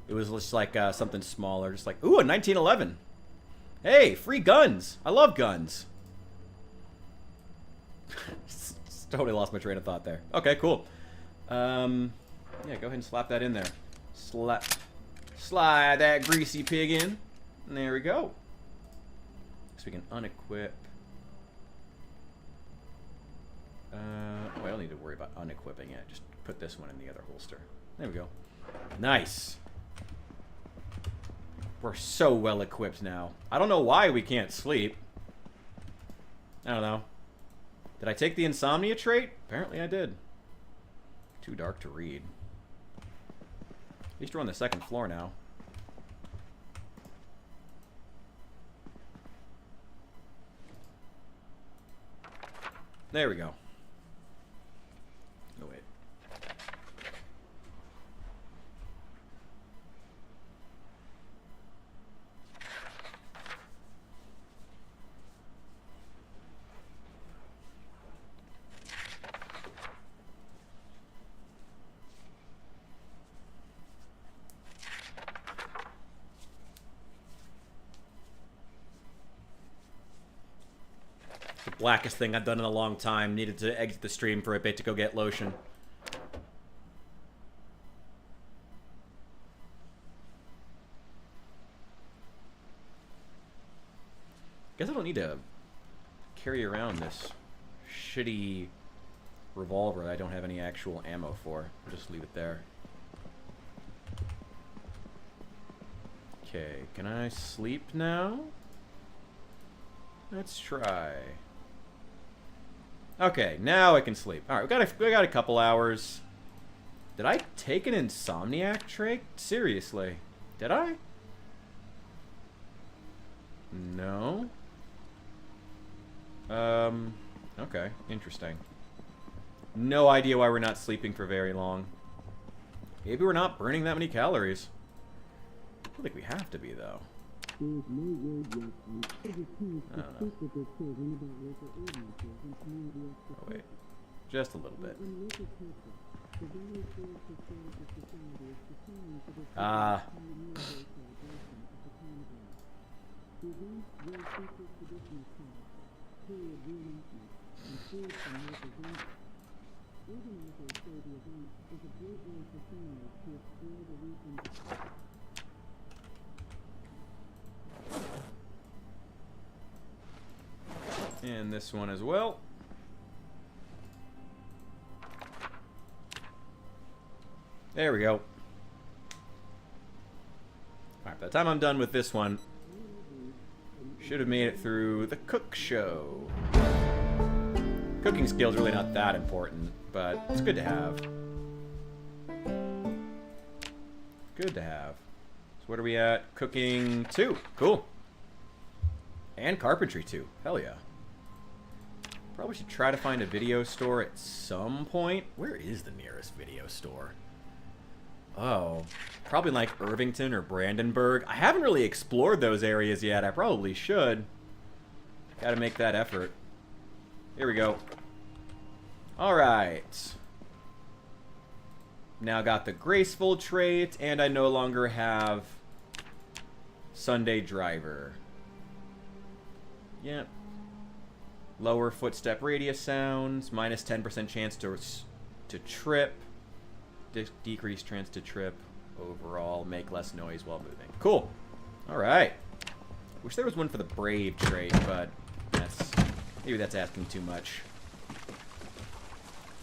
Speaker 1: It was just like something smaller. Just like, ooh, a 1911. Hey, free guns. I love guns. Totally lost my train of thought there. Okay, cool. Yeah, go ahead and slap that in there. Slide that greasy pig in. And there we go. So we can unequip. Oh, I don't need to worry about unequipping it. Just put this one in the other holster. There we go. Nice. We're so well equipped now. I don't know why we can't sleep. I don't know. Did I take the insomnia trait? Apparently I did. Too dark to read. At least we're on the second floor now. There we go. Oh, wait. The blackest thing I've done in a long time. Needed to exit the stream for a bit to go get lotion. Guess I don't need to carry around this shitty revolver that I don't have any actual ammo for. I'll just leave it there. Okay, can I sleep now? Let's try. Okay, now I can sleep. All right, we got a couple hours. Did I take an insomniac trait? Seriously, did I? No. Okay, interesting. No idea why we're not sleeping for very long. Maybe we're not burning that many calories. I don't think we have to be, though. I don't know. Oh, wait. Just a little bit. Ah. And this one as well. There we go. Alright, by the time I'm done with this one, should have made it through the cook show. Cooking skill's really not that important, but it's good to have. Good to have. So what are we at? Cooking 2. Cool. And carpentry 2. Hell yeah. Probably should try to find a video store at some point. Where is the nearest video store? Oh, probably like Irvington or Brandenburg. I haven't really explored those areas yet. I probably should. Gotta make that effort. Here we go. Alright. Now got the graceful trait, and I no longer have Sunday driver. Yep. Lower footstep radius sounds, minus 10% chance to trip, decreased chance to trip, overall, make less noise while moving. Cool. Alright. Wish there was one for the brave trait, but maybe that's asking too much.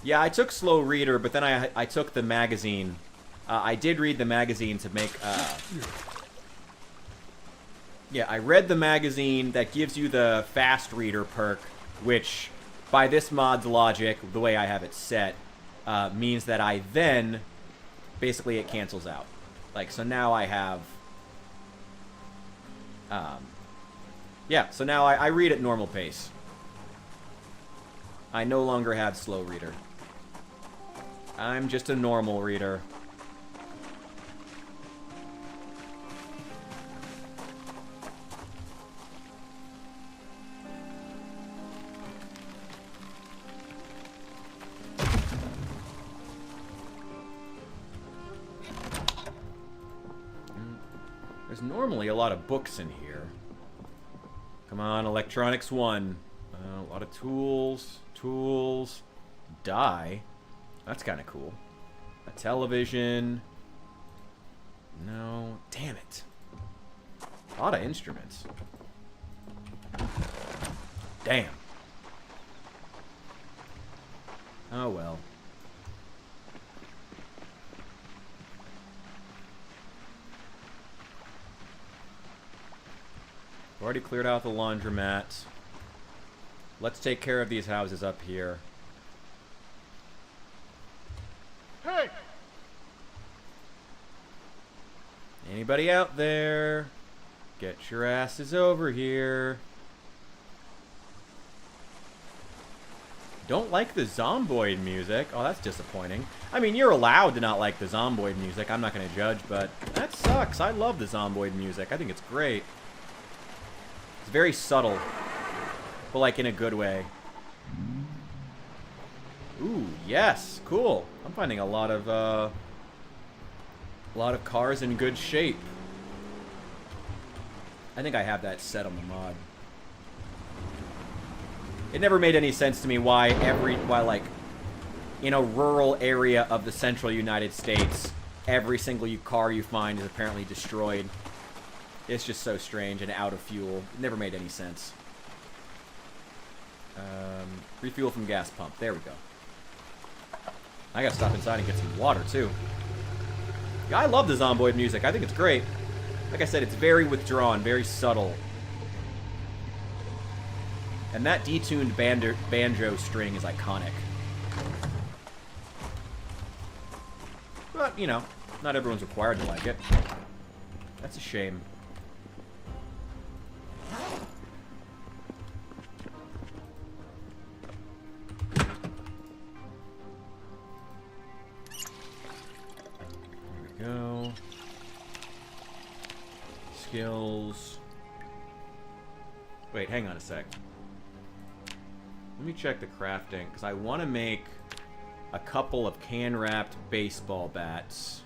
Speaker 1: Yeah, I took slow reader, but then I took the magazine. I did read the magazine to make... Yeah, I read the magazine that gives you the fast reader perk, which, by this mod's logic, the way I have it set, means that I then, basically it cancels out. Like, so now I have, yeah, so now I read at normal pace. I no longer have slow reader. I'm just a normal reader. There's normally a lot of books in here. Come on, Electronics 1. A lot of tools. Tools. Die. That's kind of cool. A television. No. Damn it. A lot of instruments. Damn. Oh well. Already cleared out the laundromat. Let's take care of these houses up here.
Speaker 2: Hey!
Speaker 1: Anybody out there? Get your asses over here. Don't like the Zomboid music. Oh, that's disappointing. I mean, you're allowed to not like the Zomboid music. I'm not going to judge, but that sucks. I love the Zomboid music. I think it's great. It's very subtle, but like in a good way. Ooh, yes, cool. I'm finding a lot of cars in good shape. I think I have that set on the mod. It never made any sense to me why like in a rural area of the central United States, every single car you find is apparently destroyed. It's just so strange and out of fuel. It never made any sense. Refuel from gas pump. There we go. I gotta stop inside and get some water, too. Yeah, I love the Zomboid music. I think it's great. Like I said, it's very withdrawn, very subtle. And that detuned banjo string is iconic. But, you know, not everyone's required to like it. That's a shame. There we go. Skills. Wait, hang on a sec. Let me check the crafting, because I want to make a couple of can-wrapped baseball bats.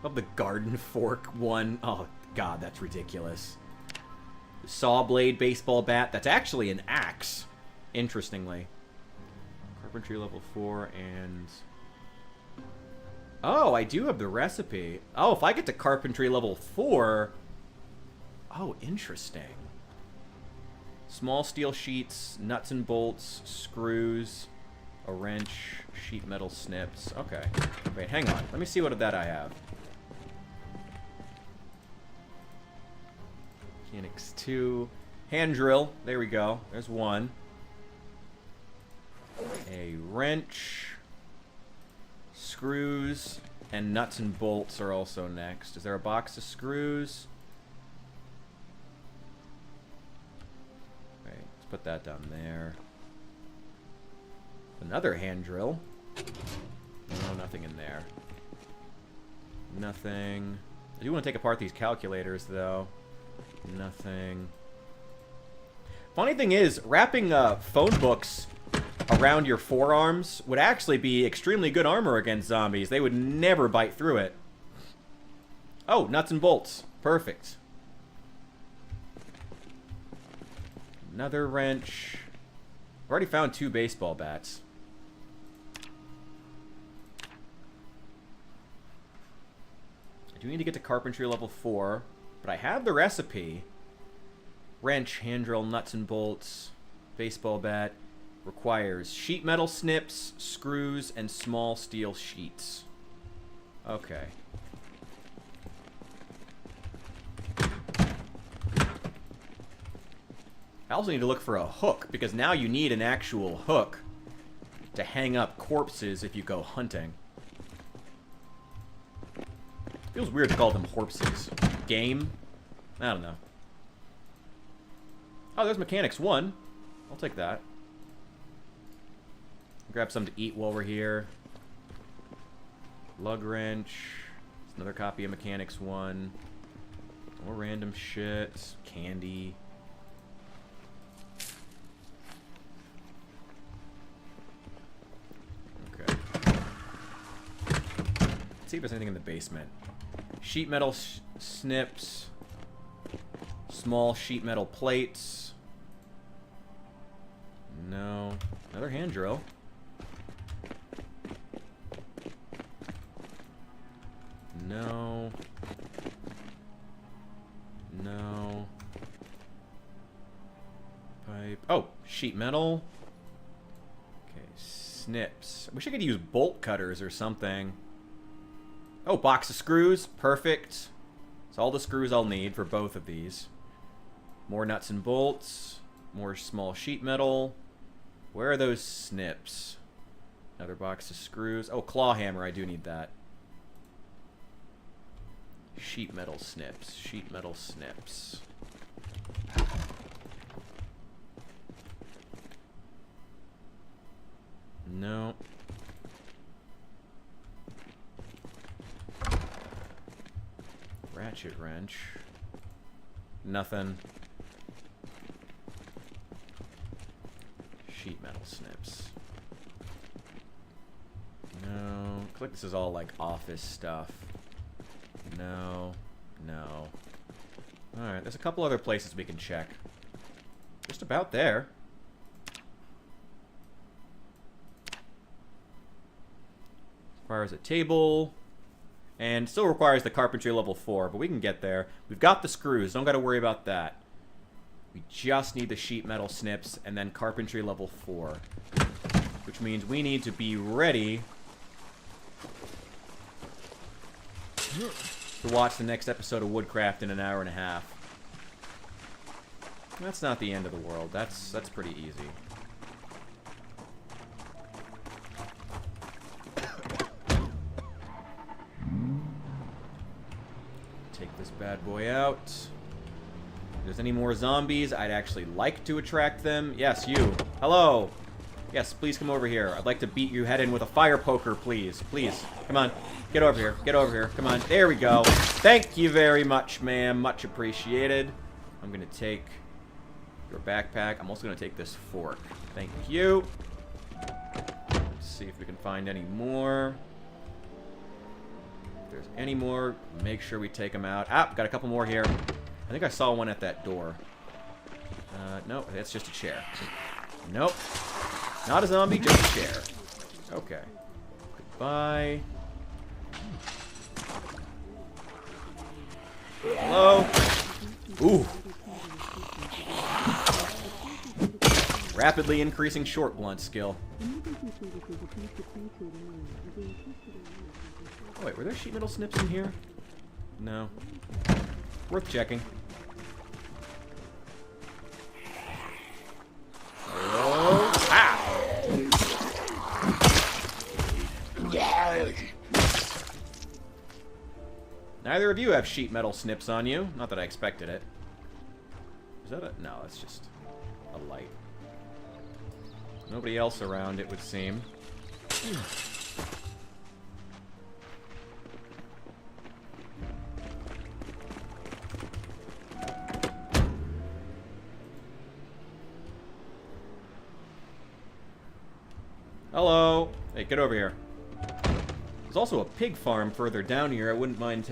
Speaker 1: Of the garden fork one. Oh, God, that's ridiculous. The saw blade baseball bat. That's actually an axe, interestingly. Carpentry level 4 and... Oh, I do have the recipe. Oh, if I get to carpentry level 4... Oh, interesting. Small steel sheets, nuts and bolts, screws, a wrench, sheet metal snips. Okay. Wait, hang on. Let me see what of that I have. Mechanics 2. Hand drill. There we go. There's one. A wrench. Screws. And nuts and bolts are also next. Is there a box of screws? Okay, let's put that down there. Another hand drill. No, nothing in there. Nothing. I do want to take apart these calculators, though. Nothing. Funny thing is, wrapping phone books around your forearms would actually be extremely good armor against zombies. They would never bite through it. Oh, nuts and bolts. Perfect. Another wrench. I've already found 2 baseball bats. I do need to get to carpentry level 4. But I have the recipe. Wrench, hand drill, nuts and bolts, baseball bat. Requires sheet metal snips, screws, and small steel sheets. Okay. I also need to look for a hook, because now you need an actual hook to hang up corpses if you go hunting. Feels weird to call them corpses. Game? I don't know. Oh, there's Mechanics 1. I'll take that. Grab some to eat while we're here. Lug wrench. It's another copy of Mechanics 1. More random shit. Candy. Okay. Let's see if there's anything in the basement. Sheet metal snips. Small sheet metal plates. No. Another hand drill. No. No. Pipe. Oh, sheet metal. Okay, snips. I wish I could use bolt cutters or something. Oh, box of screws. Perfect. It's all the screws I'll need for both of these. More nuts and bolts. More small sheet metal. Where are those snips? Another box of screws. Oh, claw hammer. I do need that. Sheet metal snips. Sheet metal snips. No. Ratchet wrench. Nothing. Sheet metal snips. No. Looks like this is all like office stuff. No. No. Alright, there's a couple other places we can check. Just about there. Requires a table. And still requires the carpentry level 4, but we can get there. We've got the screws, don't gotta worry about that. We just need the sheet metal snips and then carpentry level 4. Which means we need to be ready to watch the next episode of Woodcraft in an hour and a half. That's not the end of the world. That's pretty easy. Take this bad boy out. If there's any more zombies, I'd actually like to attract them. Yes, you. Hello. Yes, please come over here. I'd like to beat your head in with a fire poker, please. Please. Come on. Get over here. Get over here. Come on. There we go. Thank you very much, ma'am. Much appreciated. I'm going to take your backpack. I'm also going to take this fork. Thank you. Let's see if we can find any more. If there's any more, make sure we take them out. Ah, got a couple more here. I think I saw one at that door. No, that's just a chair. Nope. Not a zombie, just a chair. Okay. Goodbye. Hello? Ooh. Rapidly increasing short blunt skill. Oh, wait, were there sheet metal snips in here? No. Worth checking. Oh! Ah! Neither of you have sheet metal snips on you. Not that I expected it. Is that a... No, that's just a light. Nobody else around, it would seem. Hello. Hey, get over here. There's also a pig farm further down here. I wouldn't mind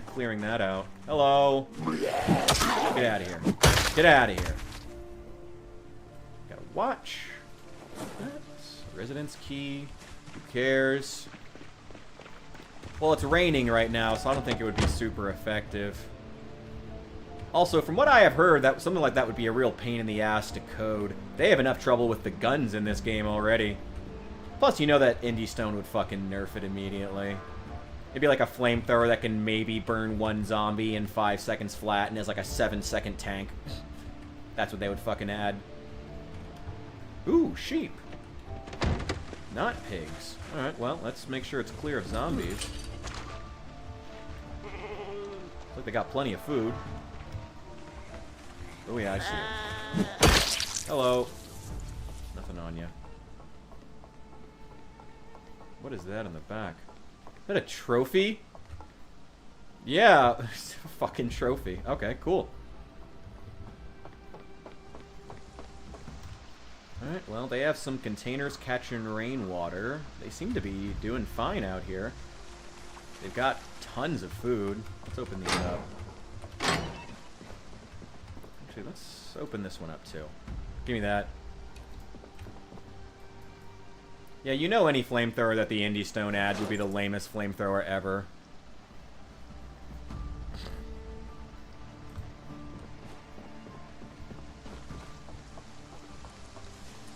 Speaker 1: clearing that out. Hello. Get out of here. Get out of here. Got a watch. That's residence key. Who cares? Well, it's raining right now, so I don't think it would be super effective. Also, from what I have heard, that something like that would be a real pain in the ass to code. They have enough trouble with the guns in this game already. Plus, you know that Indie Stone would fucking nerf it immediately. It'd be like a flamethrower that can maybe burn one zombie in 5 seconds flat and has like a 7-second tank. That's what they would fucking add. Ooh, sheep. Not pigs. Alright, well, let's make sure it's clear of zombies. Looks like they got plenty of food. Oh yeah, I see it. Hello. Nothing on you. What is that in the back? Is that a trophy? Yeah, a fucking trophy. Okay, cool. Alright, well, they have some containers catching rainwater. They seem to be doing fine out here. They've got tons of food. Let's open these up. Actually, let's open this one up too. Give me that. Yeah, you know any flamethrower that the Indie Stone adds would be the lamest flamethrower ever.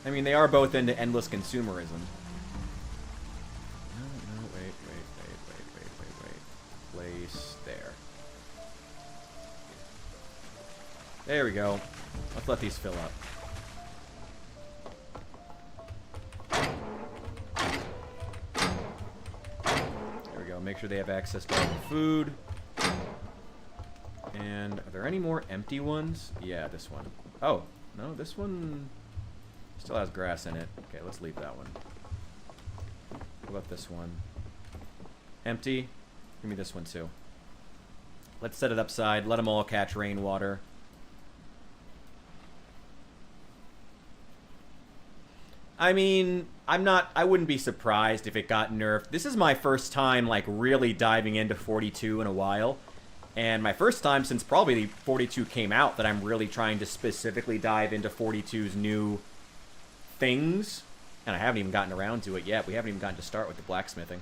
Speaker 1: I mean, they are both into endless consumerism. No, wait. Place there. There we go. Let's let these fill up. There we go. Make sure they have access to all the food. And are there any more empty ones? Yeah, this one. Oh, no, this one still has grass in it. Okay, let's leave that one. What about this one? Empty. Give me this one too. Let's set it upside. Let them all catch rainwater. I mean, I wouldn't be surprised if it got nerfed. This is my first time, like, really diving into 42 in a while. And my first time since probably 42 came out that I'm really trying to specifically dive into 42's new things. And I haven't even gotten around to it yet. We haven't even gotten to start with the blacksmithing.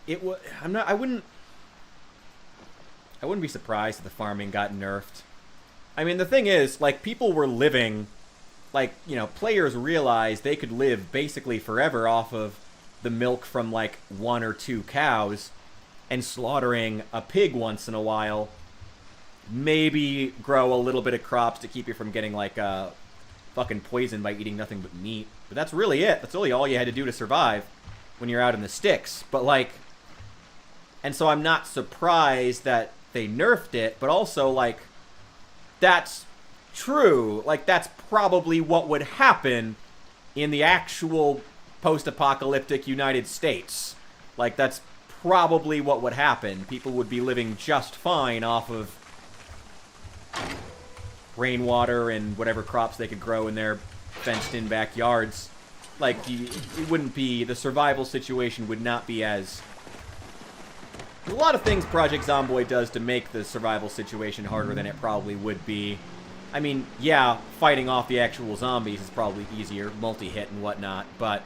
Speaker 1: I wouldn't be surprised if the farming got nerfed. I mean, the thing is, like, people were living, like, you know, players realized they could live basically forever off of the milk from, like, 1 or 2 cows, and slaughtering a pig once in a while. Maybe grow a little bit of crops to keep you from getting, like, fucking poisoned by eating nothing but meat. But that's really it. That's really all you had to do to survive when you're out in the sticks. But, like, and so I'm not surprised that they nerfed it, but also, like, that's true. Like, that's probably what would happen in the actual post-apocalyptic United States. Like, that's probably what would happen. People would be living just fine off of rainwater and whatever crops they could grow in their fenced-in backyards. Like, it wouldn't be... The survival situation would not be as... There's a lot of things Project Zomboid does to make the survival situation harder than it probably would be. I mean, yeah, fighting off the actual zombies is probably easier, multi-hit and whatnot, but,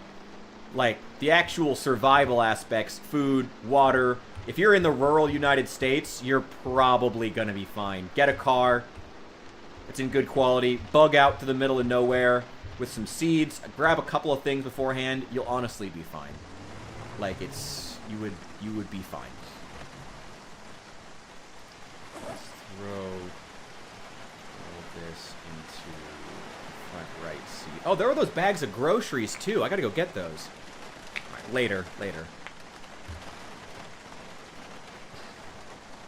Speaker 1: like, the actual survival aspects, food, water, if you're in the rural United States, you're probably gonna be fine. Get a car, it's in good quality, bug out to the middle of nowhere with some seeds, grab a couple of things beforehand, you'll honestly be fine. Like, you would be fine. Let's throw this into front right seat. Oh, there are those bags of groceries, too. I gotta go get those. All right, later.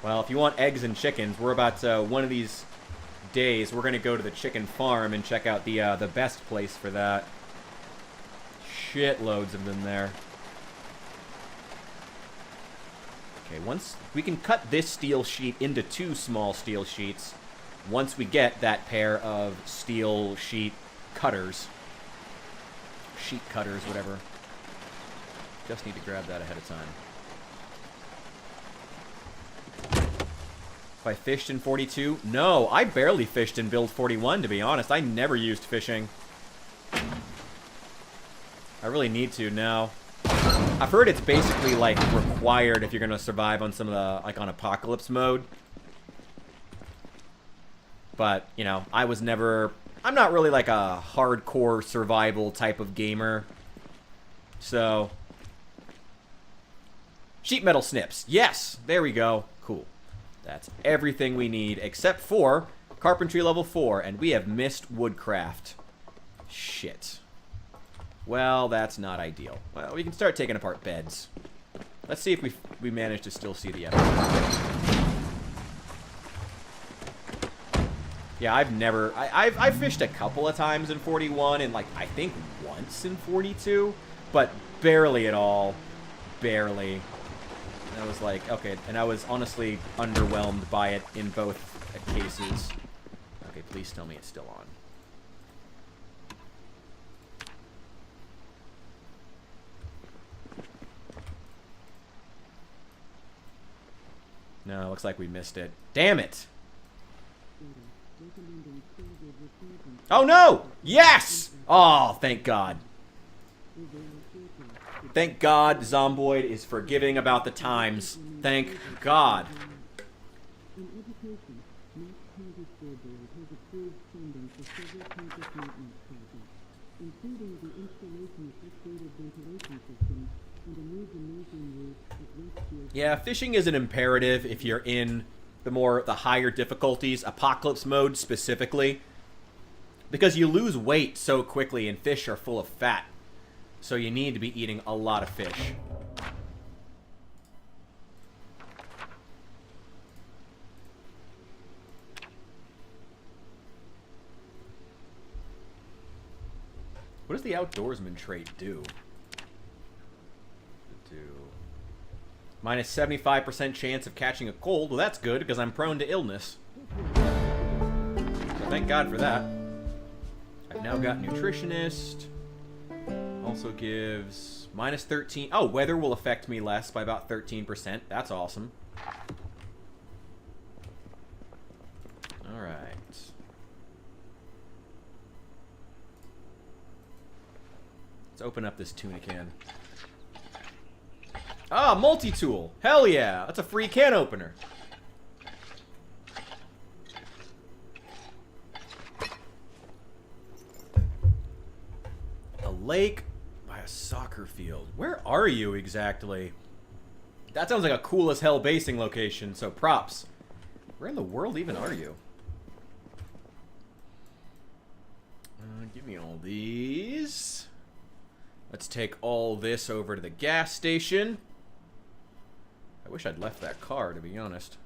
Speaker 1: Well, if you want eggs and chickens, we're about one of these days, we're gonna go to the chicken farm and check out the best place for that. Shitloads of them there. Okay, once we can cut this steel sheet into 2 small steel sheets, once we get that pair of steel sheet cutters. Sheet cutters, whatever. Just need to grab that ahead of time. If I fished in 42? No, I barely fished in build 41, to be honest. I never used fishing. I really need to now. I've heard it's basically, like, required if you're gonna survive on some of the, like, on apocalypse mode. But, you know, I'm not really, like, a hardcore survival type of gamer. So. Sheet metal snips. Yes! There we go. Cool. That's everything we need, except for carpentry level 4, and we have missed woodcraft. Shit. Well, that's not ideal. Well, we can start taking apart beds. Let's see if we manage to still see the episode. Yeah, I've fished a couple of times in 41, and, like, I think once in 42, but barely at all. Barely. And I was like, okay, and I was honestly underwhelmed by it in both cases. Okay, please tell me it's still on. No, looks like we missed it. Damn it! Oh no! Yes! Oh, thank God. Thank God Zomboid is forgiving about the times. Thank God. Yeah, fishing is an imperative if you're in the higher difficulties, Apocalypse mode specifically. Because you lose weight so quickly and fish are full of fat. So you need to be eating a lot of fish. What does the outdoorsman trait do? Minus 75% chance of catching a cold. Well, that's good, because I'm prone to illness. So thank God for that. I've now got nutritionist. Also gives minus 13. Oh, weather will affect me less by about 13%. That's awesome. Alright. Let's open up this tuna can. Ah, multi-tool. Hell yeah. That's a free can opener. A lake by a soccer field. Where are you exactly? That sounds like a cool as hell basing location, so props. Where in the world even are you? Give me all these. Let's take all this over to the gas station. I wish I'd left that car, to be honest.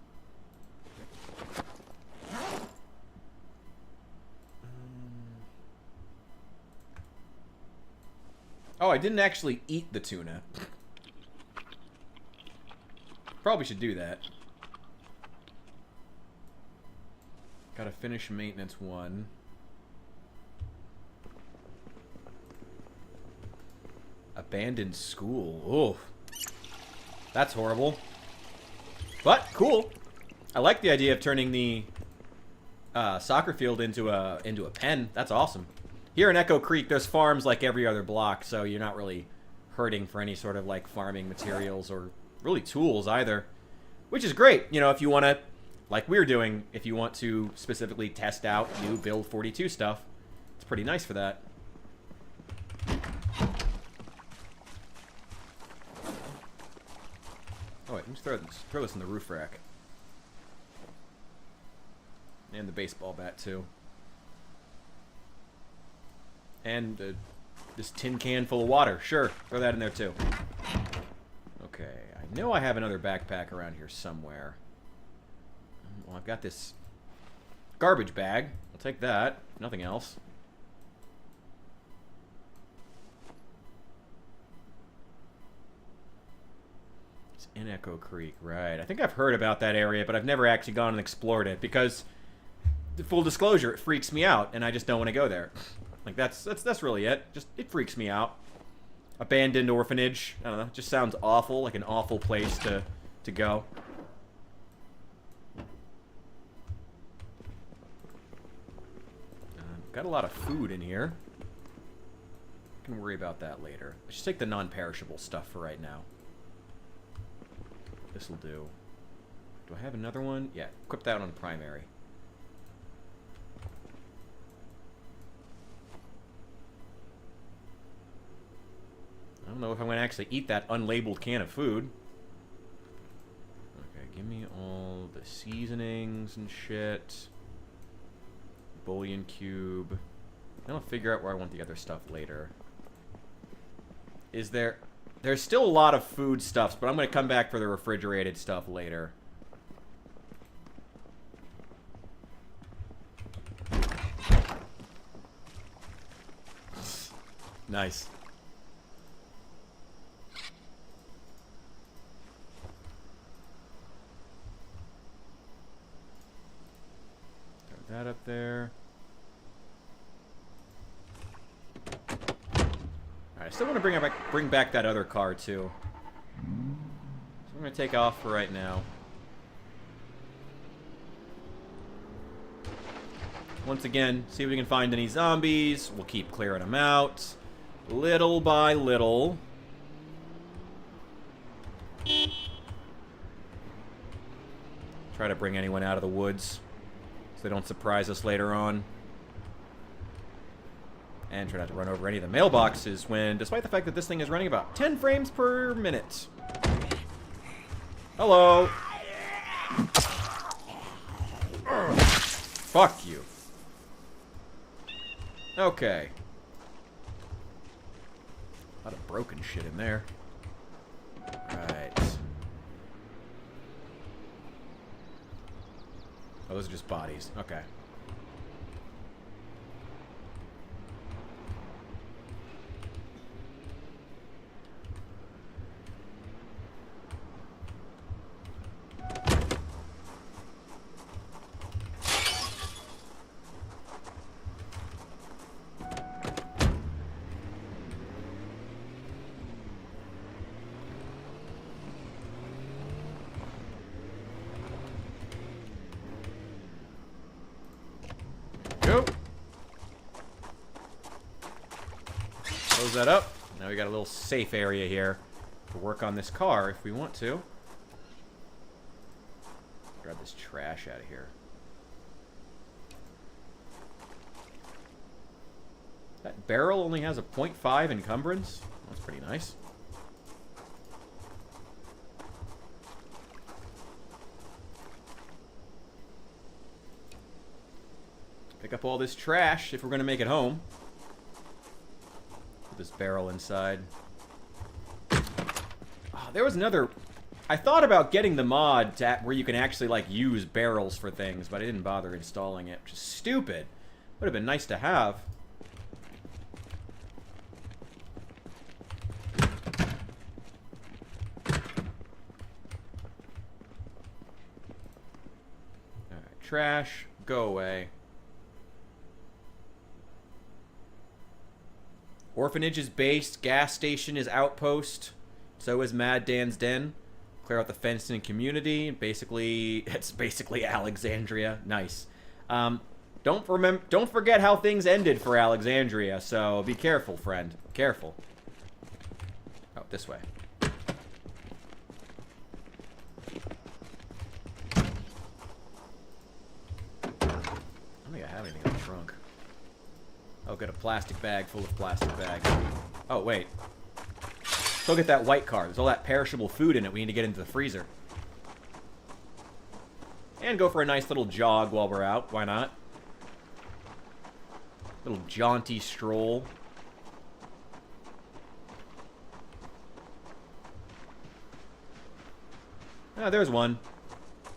Speaker 1: Oh, I didn't actually eat the tuna. Probably should do that. Gotta finish maintenance 1. Abandoned school. Oh, that's horrible. But cool. I like the idea of turning the soccer field into a pen. That's awesome. Here in Echo Creek, there's farms like every other block, so you're not really hurting for any sort of like farming materials or really tools either, which is great. You know, if you want to, like we're doing, if you want to specifically test out new Build 42 stuff, it's pretty nice for that. Oh wait, let's throw this in the roof rack. And the baseball bat too. And this tin can full of water. Sure, throw that in there too. Okay, I know I have another backpack around here somewhere. Well, I've got this garbage bag. I'll take that. Nothing else. In Echo Creek, right. I think I've heard about that area, but I've never actually gone and explored it because, full disclosure, it freaks me out, and I just don't want to go there. Like, that's really it. Just, it freaks me out. Abandoned orphanage. I don't know. It just sounds awful, like an awful place to go. Got a lot of food in here. I can worry about that later. Let's just take the non-perishable stuff for right now. This'll do. Do I have another one? Yeah, equip that on primary. I don't know if I'm going to actually eat that unlabeled can of food. Okay, give me all the seasonings and shit. Bouillon cube. Then I'll figure out where I want the other stuff later. Is there... There's still a lot of food stuffs, but I'm going to come back for the refrigerated stuff later. Nice. Throw that up there. I still want to bring back that other car, too. So I'm going to take off for right now. once again, see if we can find any zombies. We'll keep clearing them out. Little by little. Try to bring anyone out of the woods so they don't surprise us later on. And try not to run over any of the mailboxes when, despite the fact that this thing is running about 10 frames per minute. Hello. Fuck you. Okay. A lot of broken shit in there. Right. Oh, those are just bodies. Okay. Go. Close that up. Now we got a little safe area here to work on this car if we want to. Grab this trash out of here. That barrel only has a 0.5 encumbrance. That's pretty nice. Pick up all this trash if we're going to make it home. Put this barrel inside. Oh, there was another... I thought about getting the mod to where you can actually, like, use barrels for things, but I didn't bother installing it, which is stupid. Would have been nice to have. Alright, trash, go away. Orphanage is base, gas station is outpost, so is Mad Dan's Den. Clear out the fenced-in community. Basically, it's basically Alexandria. Nice. Don't forget how things ended for Alexandria. So be careful, friend. Careful. Oh, this way. I don't think I have anything in the trunk. Oh, got a plastic bag full of plastic bags. Oh, wait. Still get that white car. There's all that perishable food in it we need to get into the freezer. And go for a nice little jog while we're out. Why not? Little jaunty stroll. Ah, there's one.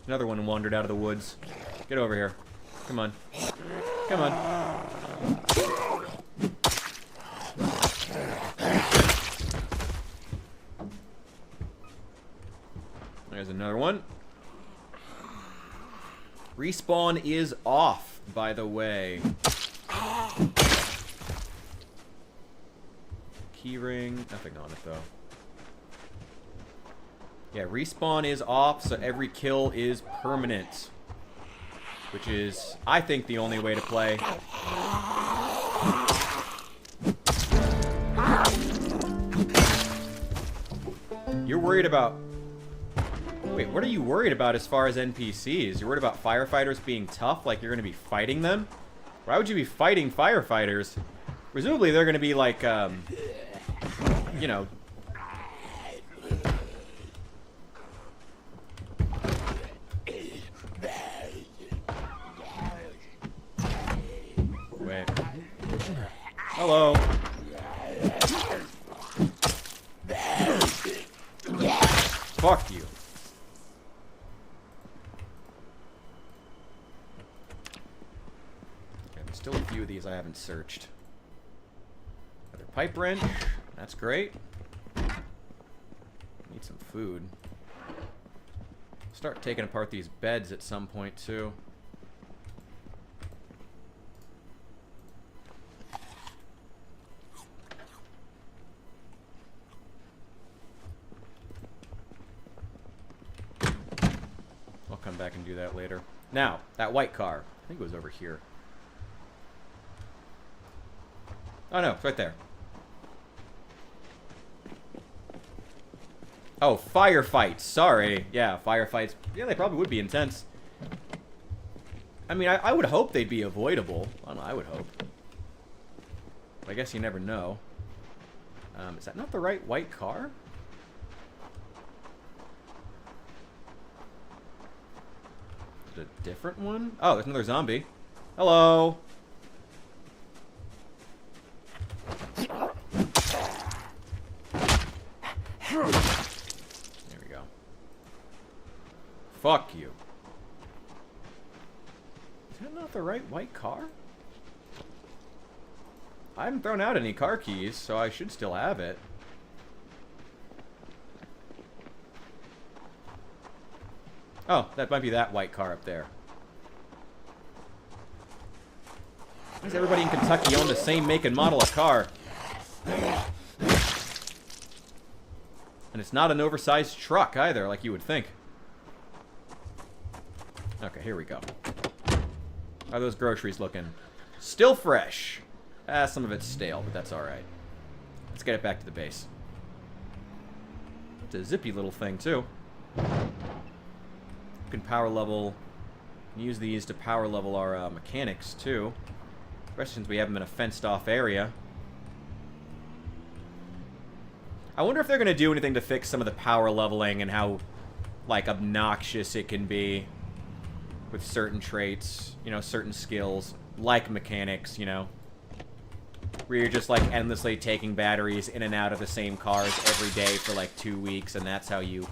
Speaker 1: Another one wandered out of the woods. Get over here. Come on. Come on. There's another one. Respawn is off, by the way. Keyring. Nothing on it, though. Yeah, respawn is off, so every kill is permanent. Which is, I think, the only way to play. You're worried about... Wait, what are you worried about as far as NPCs? You're worried about firefighters being tough, like you're going to be fighting them? Why would you be fighting firefighters? Presumably they're going to be like, you know... Wait. Hello. Fuck you. Okay, there's still a few of these I haven't searched. Another pipe wrench. That's great. Need some food. Start taking apart these beds at some point too. I'll come back and do that later. Now, that white car. I think it was over here. Oh, no. It's right there. Oh, firefights. Sorry. Yeah, firefights. Yeah, they probably would be intense. I mean, I would hope they'd be avoidable. I don't know, I would hope. But I guess you never know. Is that not the right white car? Is it a different one? Oh, there's another zombie. Hello. There we go. Fuck you. Is that not the right white car? I haven't thrown out any car keys, so I should still have it. Oh, that might be that white car up there. Why does everybody in Kentucky own the same make and model of car? And it's not an oversized truck either, like you would think. Okay, here we go. How are those groceries looking? Still fresh. Some of it's stale, but that's alright. Let's get it back to the base. It's a zippy little thing, too. You can power level... use these to power level our mechanics, too. Especially since we have them in a fenced-off area. I wonder if they're going to do anything to fix some of the power leveling and how, like, obnoxious it can be with certain traits, you know, certain skills, like mechanics, you know. Where you're just, like, endlessly taking batteries in and out of the same cars every day for, like, 2 weeks, and that's how you...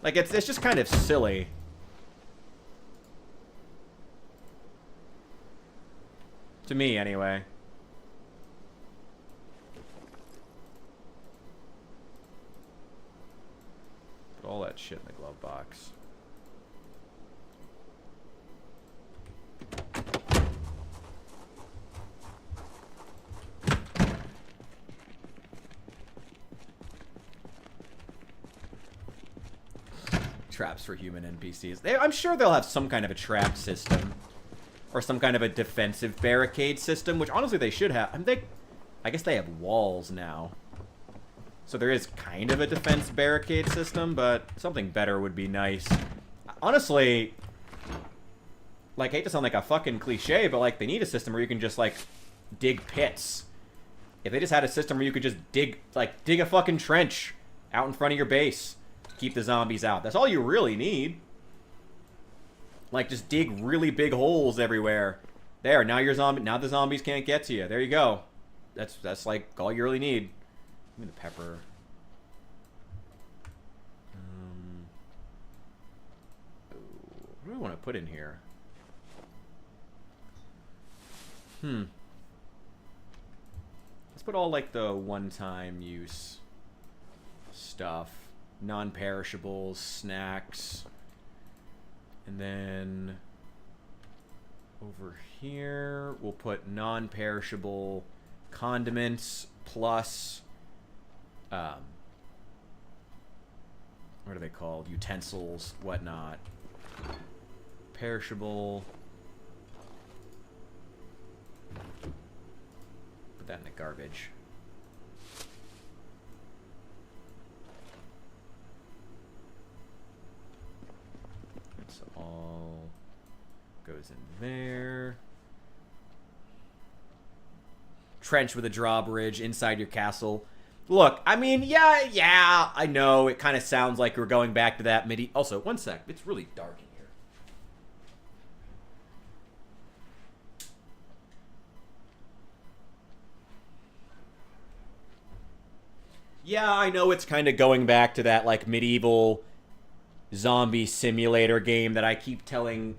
Speaker 1: Like, it's just kind of silly. To me, anyway. Put all that shit in the glove box. Traps for human NPCs. I'm sure they'll have some kind of a trap system. Or some kind of a defensive barricade system, which honestly they should have. I guess they have walls now. So there is kind of a defense barricade system, but something better would be nice. Honestly, like, I hate to sound like a fucking cliche, but, like, they need a system where you can just, like, dig pits. If they just had a system where you could just dig a fucking trench out in front of your base. Keep the zombies out. That's all you really need. Like, just dig really big holes everywhere. There, now the zombies can't get to you. There you go. That's like all you really need. Give me the pepper. What do I want to put in here? Let's put all, like, the one-time use stuff. Non-perishables, snacks. And then over here, we'll put non-perishable condiments plus, what are they called? Utensils, whatnot. Perishable. Put that in the garbage. That's all goes in there. Trench with a drawbridge inside your castle. Look, I mean, yeah, I know it kind of sounds like we're going back to that midi. Also, one sec, it's really dark in here. Yeah, I know it's kind of going back to that, like, medieval zombie simulator game that I keep telling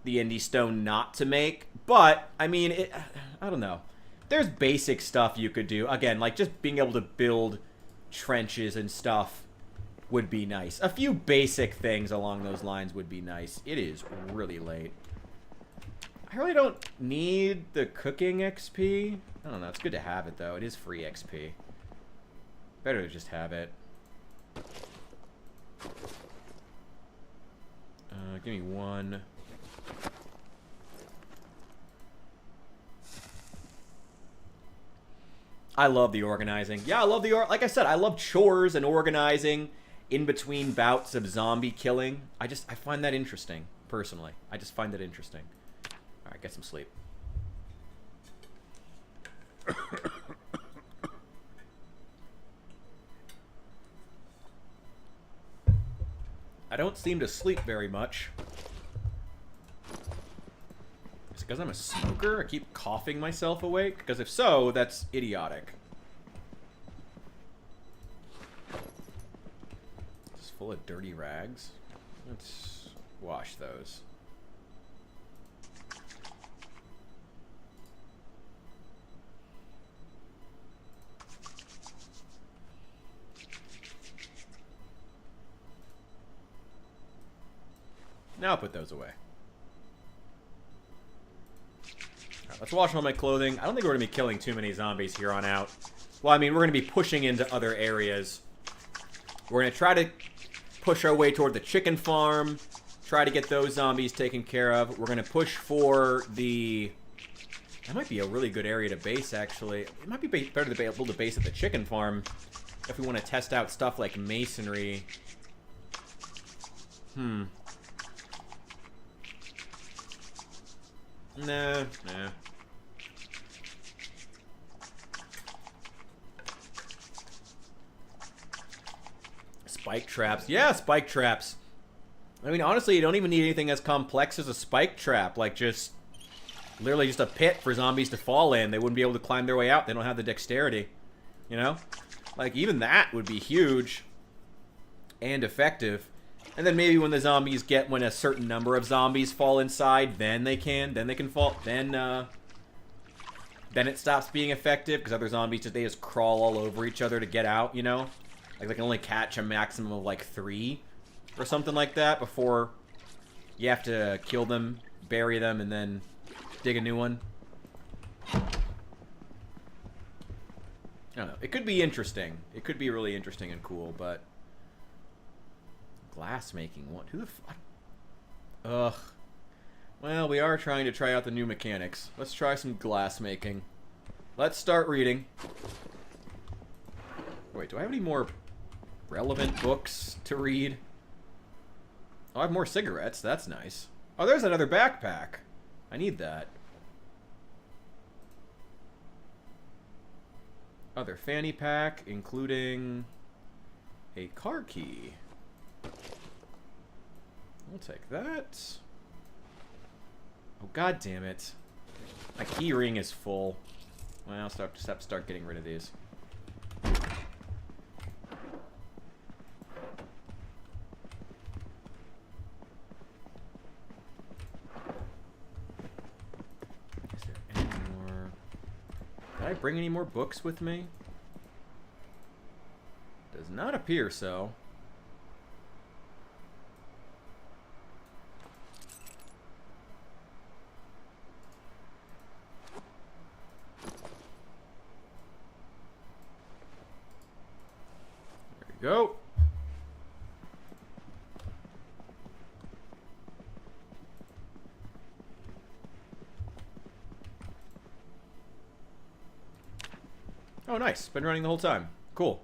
Speaker 1: the Indie Stone not to make. But, I mean, I don't know. There's basic stuff you could do. Again, like, just being able to build trenches and stuff would be nice. A few basic things along those lines would be nice. It is really late. I really don't need the cooking XP. I don't know. It's good to have it, though. It is free XP. Better to just have it. Give me one. I love the organizing. Yeah, I love like I said, I love chores and organizing in between bouts of zombie killing. I find that interesting, personally. I just find it interesting. All right, get some sleep. I don't seem to sleep very much. Is it because I'm a smoker? I keep coughing myself awake? Because if so, that's idiotic. It's full of dirty rags. Let's wash those. Now I'll put those away. Alright, let's wash all my clothing. I don't think we're going to be killing too many zombies here on out. Well, I mean, we're going to be pushing into other areas. We're going to try to push our way toward the chicken farm. Try to get those zombies taken care of. We're going to push for the... That might be a really good area to base, actually. It might be better to be able to base at the chicken farm if we want to test out stuff like masonry. Nah. Spike traps. Yeah, spike traps. I mean, honestly, you don't even need anything as complex as a spike trap. Like, just... literally just a pit for zombies to fall in. They wouldn't be able to climb their way out. They don't have the dexterity. You know? Like, even that would be huge. And effective. And then maybe when the zombies get, when a certain number of zombies fall inside, then they can fall, then it stops being effective, because other zombies, they just crawl all over each other to get out, you know? Like, they can only catch a maximum of, like, 3, or something like that, before you have to kill them, bury them, and then dig a new one. I don't know. It could be interesting. It could be really interesting and cool, but... Glass making. What? Who the fuck? Ugh. Well, we are trying to try out the new mechanics. Let's try some glass making. Let's start reading. Wait, do I have any more relevant books to read? Oh, I have more cigarettes. That's nice. Oh, there's another backpack. I need that. Other fanny pack, including a car key. We'll take that. Oh, god damn it. My key ring is full. Well, I'll start getting rid of these. Is there any more? Did I bring any more books with me? Does not appear so. Go. Oh, nice. Been running the whole time. Cool.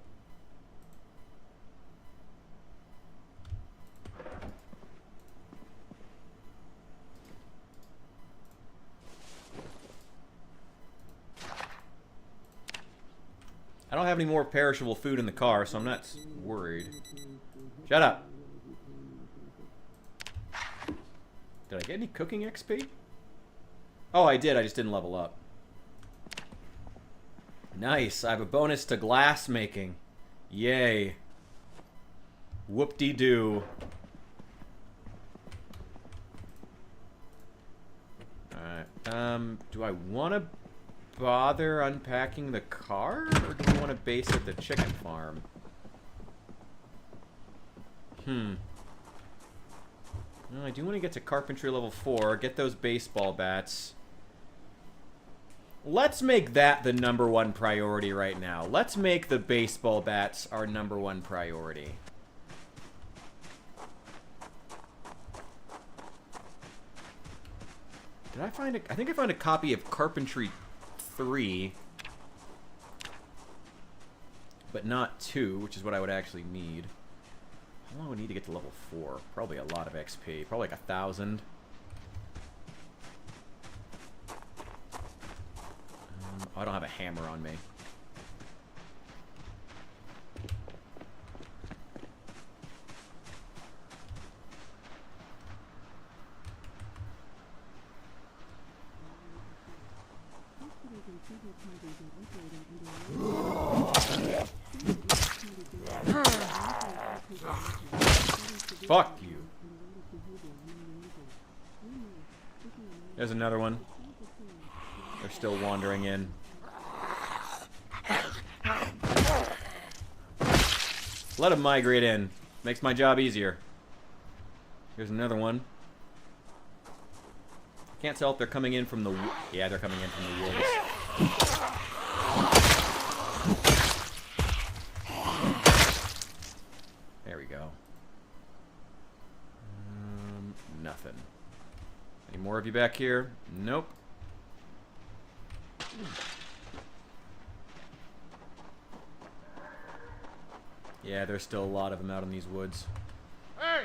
Speaker 1: I don't have any more perishable food in the car, so I'm not worried. Shut up. Did I get any cooking XP? Oh, I did. I just didn't level up. Nice. I have a bonus to glass making. Yay. Whoop-de-doo. Alright. Do I want to bother unpacking the car, or do we want to base at the chicken farm? Well, I do want to get to carpentry level 4, get those baseball bats. Let's make that the #1 priority right now. Let's make the baseball bats our #1 priority. Did I find I think I found a copy of Carpentry 3. but not 2, which is what I would actually need. How long would I need to get to level 4? Probably a lot of XP. Probably like 1,000. I don't have a hammer on me. Fuck you. There's another one. They're still wandering in. Let them migrate in. Makes my job easier. Here's another one. Can't tell if they're coming in from the... Yeah, they're coming in from the woods. There we go. Nothing. Any more of you back here? Nope. Yeah, there's still a lot of them out in these woods.
Speaker 2: Hey!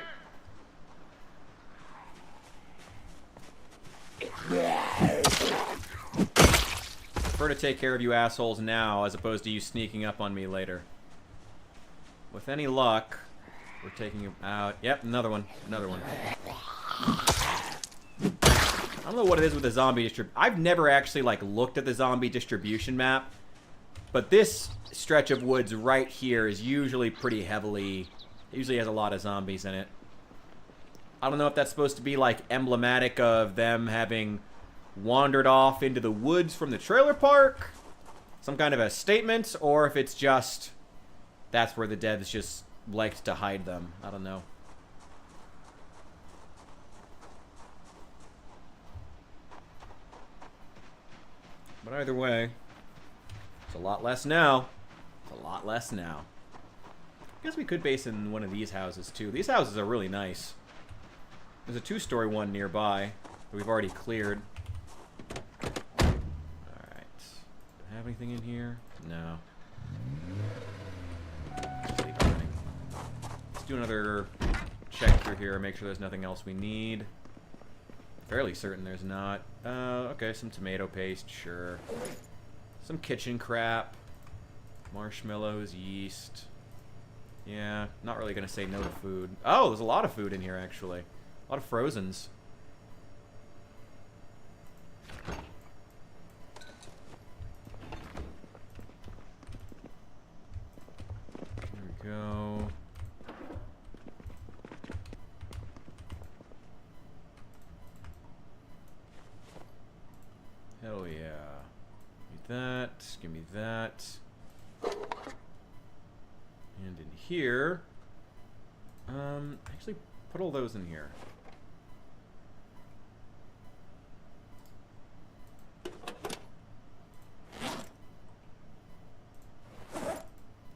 Speaker 1: Prefer to take care of you assholes now as opposed to you sneaking up on me later. With any luck, we're taking him out. Yep, another one. Another one. I don't know what it is with the zombie distribution. I've never actually, like, looked at the zombie distribution map. But this stretch of woods right here is usually pretty heavily... It usually has a lot of zombies in it. I don't know if that's supposed to be, like, emblematic of them having wandered off into the woods from the trailer park. Some kind of a statement. Or if it's just... That's where the devs just liked to hide them. I don't know. But either way, it's a lot less now. It's a lot less now. I guess we could base in one of these houses, too. These houses are really nice. There's a 2-story one nearby that we've already cleared. Alright. Do I have anything in here? No. Just leave it running. Let's do another check through here, make sure there's nothing else we need. Fairly certain there's not. Okay, some tomato paste, sure. Some kitchen crap. Marshmallows, yeast. Yeah, not really gonna say no to food. Oh, there's a lot of food in here, actually. A lot of frozens. There we go. Hell yeah. Give me that. Give me that. And in here... actually, put all those in here.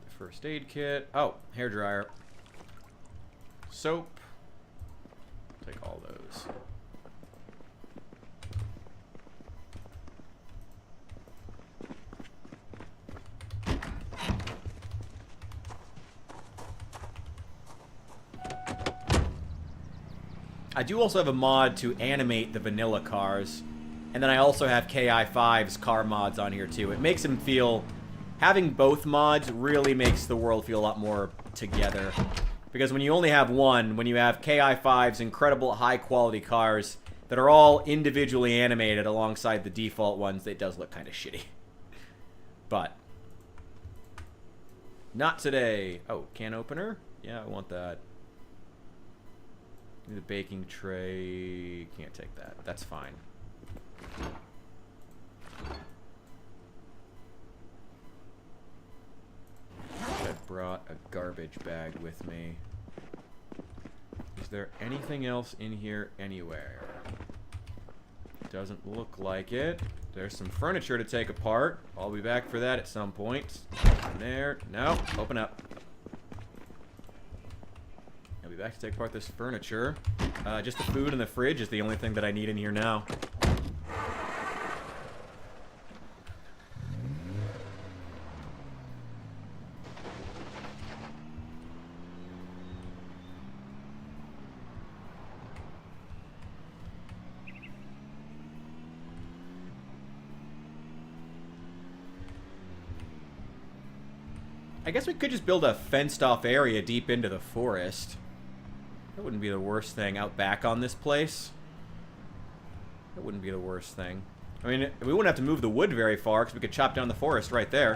Speaker 1: The first aid kit. Oh, hairdryer. Soap. Take all those. I do also have a mod to animate the vanilla cars, and then I also have KI5's car mods on here too. It makes them feel... Having both mods really makes the world feel a lot more together. Because when you only have one, when you have KI5's incredible high-quality cars that are all individually animated alongside the default ones, it does look kind of shitty. But... Not today. Oh, can opener? Yeah, I want that. The baking tray, can't take that. That's fine. I brought a garbage bag with me. Is there anything else in here anywhere? Doesn't look like it. There's some furniture to take apart. I'll be back for that at some point. In there. No. Open up. I'll be back to take apart this furniture. Just the food in the fridge is the only thing that I need in here now. I guess we could just build a fenced-off area deep into the forest. That wouldn't be the worst thing. Out back on this place. That wouldn't be the worst thing. I mean, we wouldn't have to move the wood very far, because we could chop down the forest right there.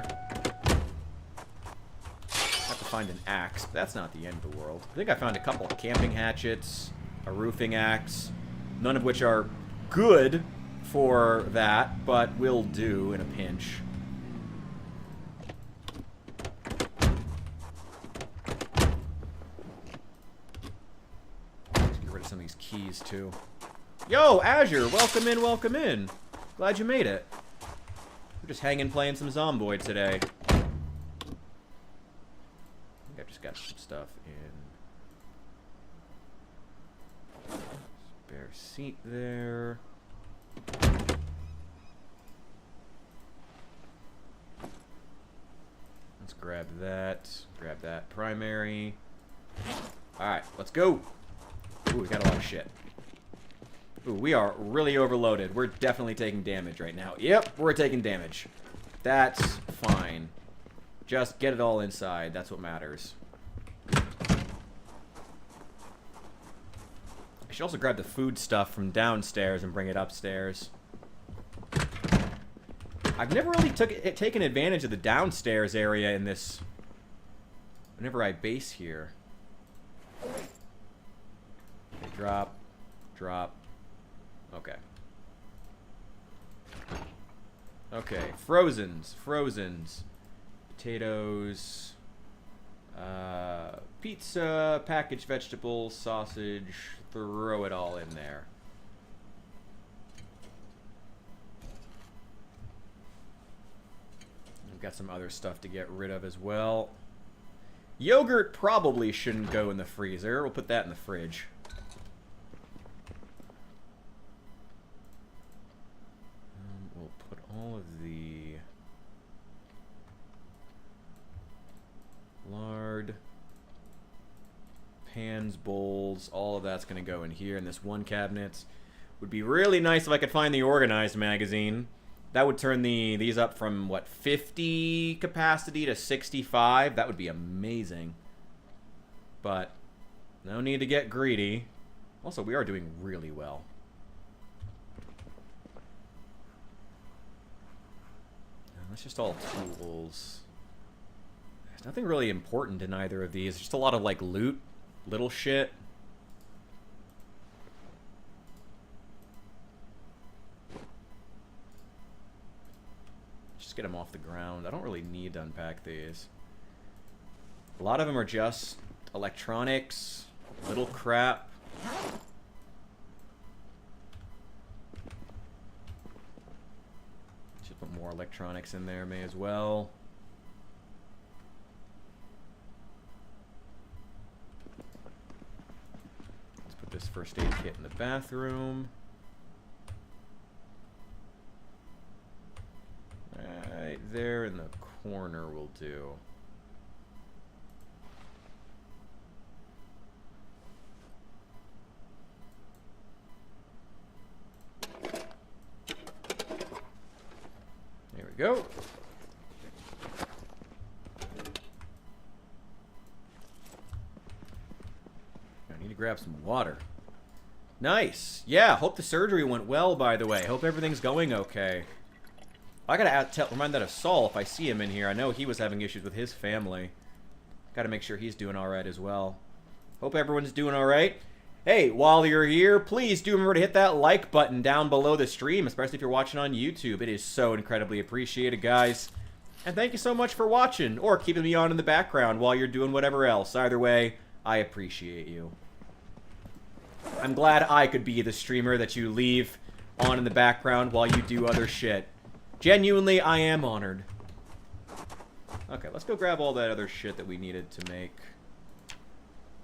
Speaker 1: Have to find an axe, but that's not the end of the world. I think I found a couple of camping hatchets, a roofing axe, none of which are good for that, but will do in a pinch. Let's get rid of some of these keys, too. Yo, Azure, welcome in, welcome in. Glad you made it. We're just hanging playing some Zomboid today. I think I've just got some stuff in. Spare seat there. Let's grab that. Grab that primary. Alright, let's go. Ooh, we got a lot of shit. Ooh, we are really overloaded. We're definitely taking damage right now. Yep, we're taking damage. That's fine. Just get it all inside. That's what matters. I should also grab the food stuff from downstairs and bring it upstairs. I've never really taken advantage of the downstairs area in this... whenever I base here. Okay, drop. Drop. Okay. Okay, frozens. Potatoes. Pizza, packaged vegetables, sausage. Throw it all in there. We've got some other stuff to get rid of as well. Yogurt probably shouldn't go in the freezer. We'll put that in the fridge. We'll put all of the lard, pans, bowls, all of that's going to go in here in this one cabinet. Would be really nice if I could find the organized magazine. That would turn these up from, what, 50 capacity to 65? That would be amazing. But no need to get greedy. Also, we are doing really well. That's just all tools. There's nothing really important in either of these. Just a lot of, like, loot. Little shit. Just get them off the ground. I don't really need to unpack these. A lot of them are just electronics. Little crap. Should put more electronics in there, may as well. This first aid kit in the bathroom. Right there in the corner will do. There we go. Grab some water. Nice. Yeah, hope the surgery went well, by the way. Hope everything's going okay. I gotta remind that of Saul if I see him in here. I know he was having issues with his family. Gotta make sure he's doing alright as well. Hope everyone's doing alright. Hey, while you're here, please do remember to hit that like button down below the stream, especially if you're watching on YouTube. It is so incredibly appreciated, guys. And thank you so much for watching, or keeping me on in the background while you're doing whatever else. Either way, I appreciate you. I'm glad I could be the streamer that you leave on in the background while you do other shit. Genuinely, I am honored. Okay, let's go grab all that other shit that we needed to make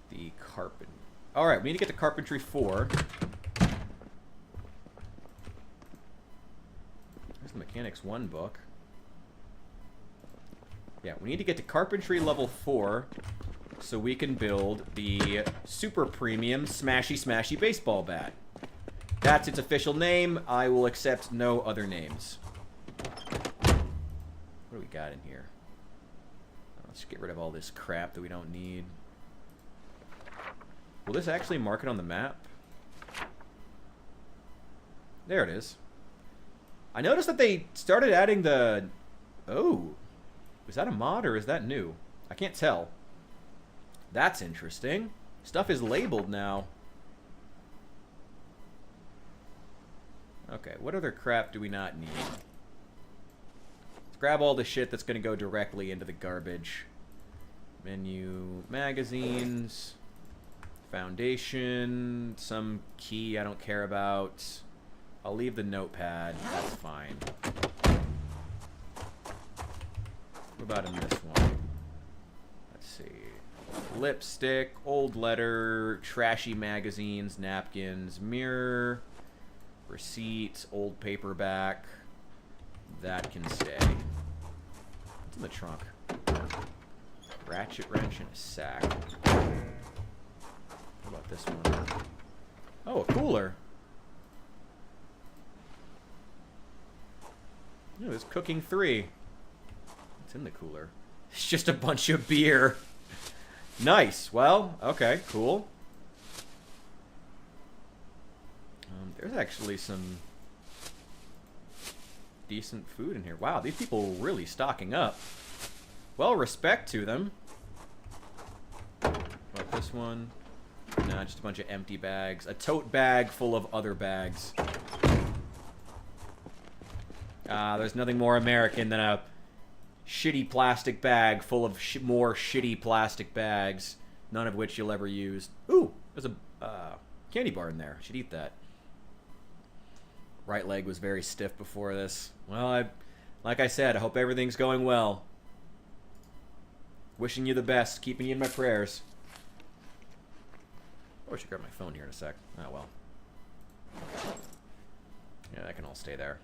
Speaker 1: the carpet. Alright, we need to get to Carpentry 4. There's the Mechanics 1 book. Yeah, we need to get to Carpentry level 4. So we can build the super premium smashy smashy baseball bat. That's its official name. I will accept no other names. What do we got in here? Let's get rid of all this crap that we don't need. Will this actually mark it on the map? There it is. I noticed that they started adding the... Oh. Is that a mod or is that new? I can't tell. That's interesting. Stuff is labeled now. Okay, what other crap do we not need? Let's grab all the shit that's going to go directly into the garbage. Menu, magazines, foundation, some key I don't care about. I'll leave the notepad. That's fine. What about in this one? Let's see. Lipstick, old letter, trashy magazines, napkins, mirror, receipts, old paperback. That can stay. What's in the trunk? Ratchet wrench and a sack. What about this one? Oh, a cooler. Ooh, there's cooking 3. What's in the cooler? It's just a bunch of beer. Nice. Well, okay, cool. There's actually some decent food in here. Wow, these people are really stocking up. Well, respect to them. What about this one? Nah, just a bunch of empty bags. A tote bag full of other bags. There's nothing more American than a shitty plastic bag full of more shitty plastic bags, none of which you'll ever use. Ooh, there's a candy bar in there. Should eat that. Right leg was very stiff before this. Well, like I said, I hope everything's going well. Wishing you the best, keeping you in my prayers. Oh, I should grab my phone here in a sec. Oh, well. Yeah, that can all stay there.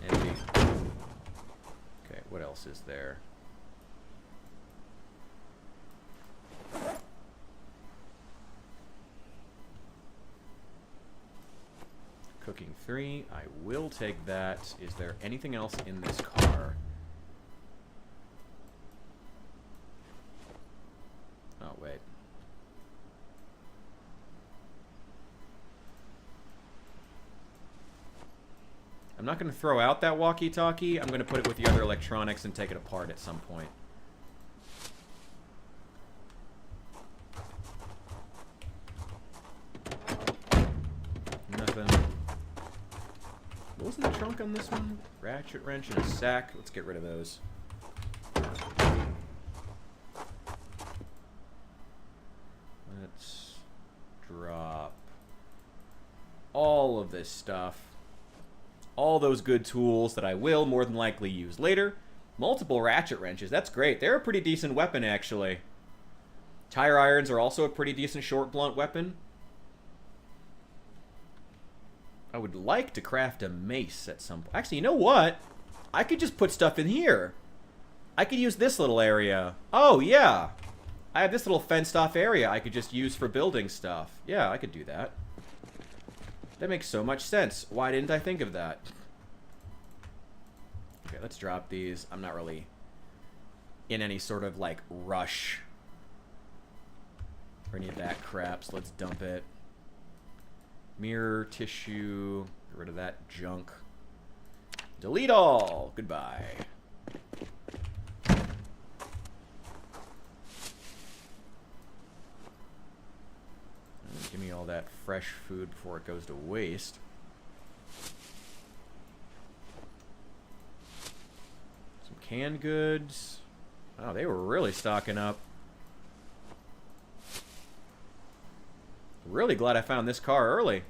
Speaker 1: Empty. Okay, what else is there? Cooking 3. I will take that. Is there anything else in this car? Oh, wait. I'm not going to throw out that walkie-talkie. I'm going to put it with the other electronics and take it apart at some point. Nothing. What was in the trunk on this one? Ratchet wrench and a sack. Let's get rid of those. Let's drop all of this stuff. All those good tools that I will more than likely use later. Multiple ratchet wrenches. That's great. They're a pretty decent weapon, actually. Tire irons are also a pretty decent short blunt weapon. I would like to craft a mace at some point. Actually, you know what? I could just put stuff in here. I could use this little area. Oh, yeah. I have this little fenced-off area I could just use for building stuff. Yeah, I could do that. That makes so much sense. Why didn't I think of that? Okay, let's drop these. I'm not really in any sort of, like, rush for any of that crap, so let's dump it. Mirror, tissue, get rid of that junk. Delete all. Goodbye. Give me all that fresh food before it goes to waste. Some canned goods. Oh, they were really stocking up. Really glad I found this car early. Is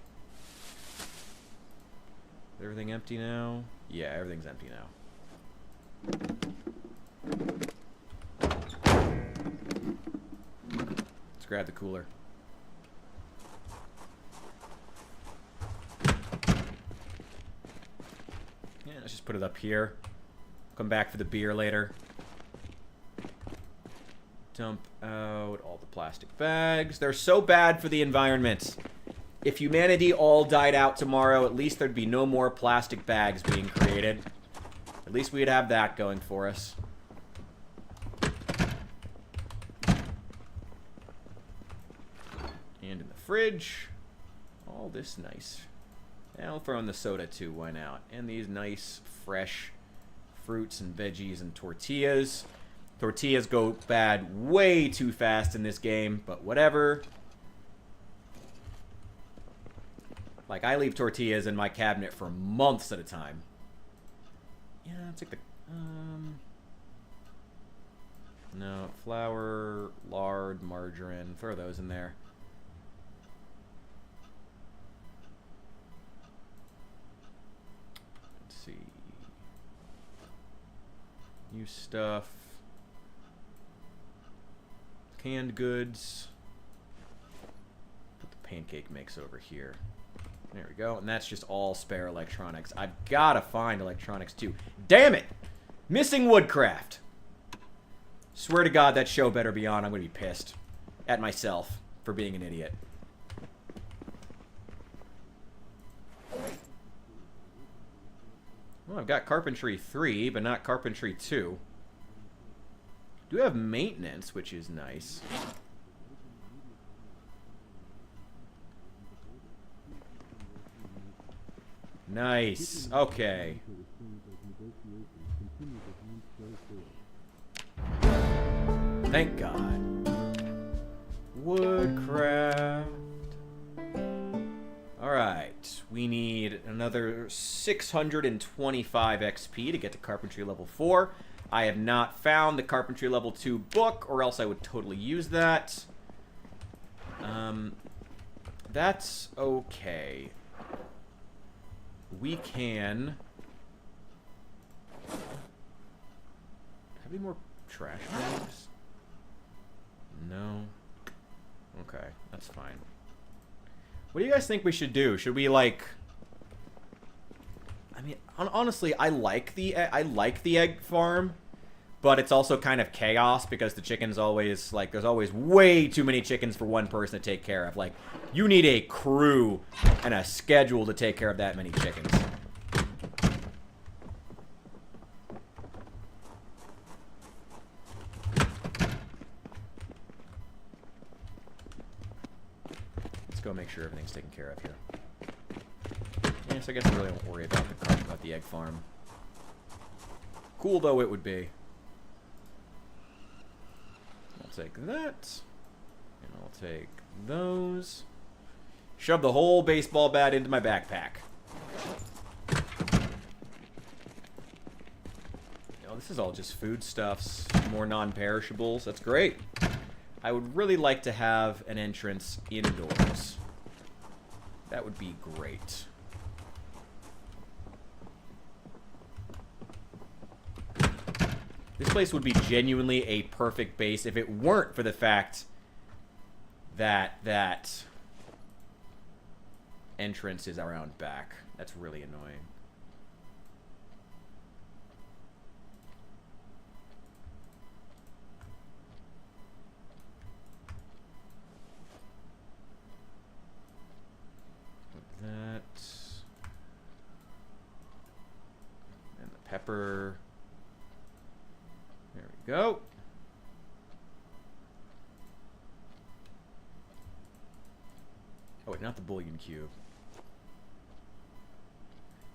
Speaker 1: everything empty now? Yeah, everything's empty now. Let's grab the cooler. Yeah, let's just put it up here. Come back for the beer later. Dump out all the plastic bags. They're so bad for the environment. If humanity all died out tomorrow, at least there'd be no more plastic bags being created. At least we'd have that going for us. And in the fridge, all this nice. And I'll throw in the soda too, why not? And these nice, fresh fruits and veggies and tortillas. Tortillas go bad way too fast in this game, but whatever. Like, I leave tortillas in my cabinet for months at a time. Yeah, I'll take the... No, flour, lard, margarine. Throw those in there. Let's see. New stuff. Canned goods. Put the pancake mix over here. There we go. And that's just all spare electronics. I've got to find electronics too. Damn it! Missing woodcraft. Swear to God that show better be on. I'm going to be pissed at myself for being an idiot. Well, I've got Carpentry 3, but not Carpentry 2. Do have maintenance, which is nice. Nice. Okay. Thank God. Woodcraft. Alright. We need another 625 XP to get to Carpentry level 4. I have not found the Carpentry level 2 book, or else I would totally use that. That's okay. We can... Have any more trash bags? No. Okay, that's fine. What do you guys think we should do? Should we, like... I mean, honestly, I like the egg farm, but it's also kind of chaos because the chickens always, like, there's always way too many chickens for one person to take care of. Like, you need a crew and a schedule to take care of that many chickens. Let's go make sure everything's taken care of here. Yeah, so I guess I really don't worry about the egg farm. Cool though it would be. I'll take that. And I'll take those. Shove the whole baseball bat into my backpack. Oh, this is all just foodstuffs. More non-perishables. That's great. I would really like to have an entrance indoors. That would be great. This place would be genuinely a perfect base if it weren't for the fact that that entrance is around back. That's really annoying. That. And the pepper. There we go. Oh, wait, not the bouillon cube.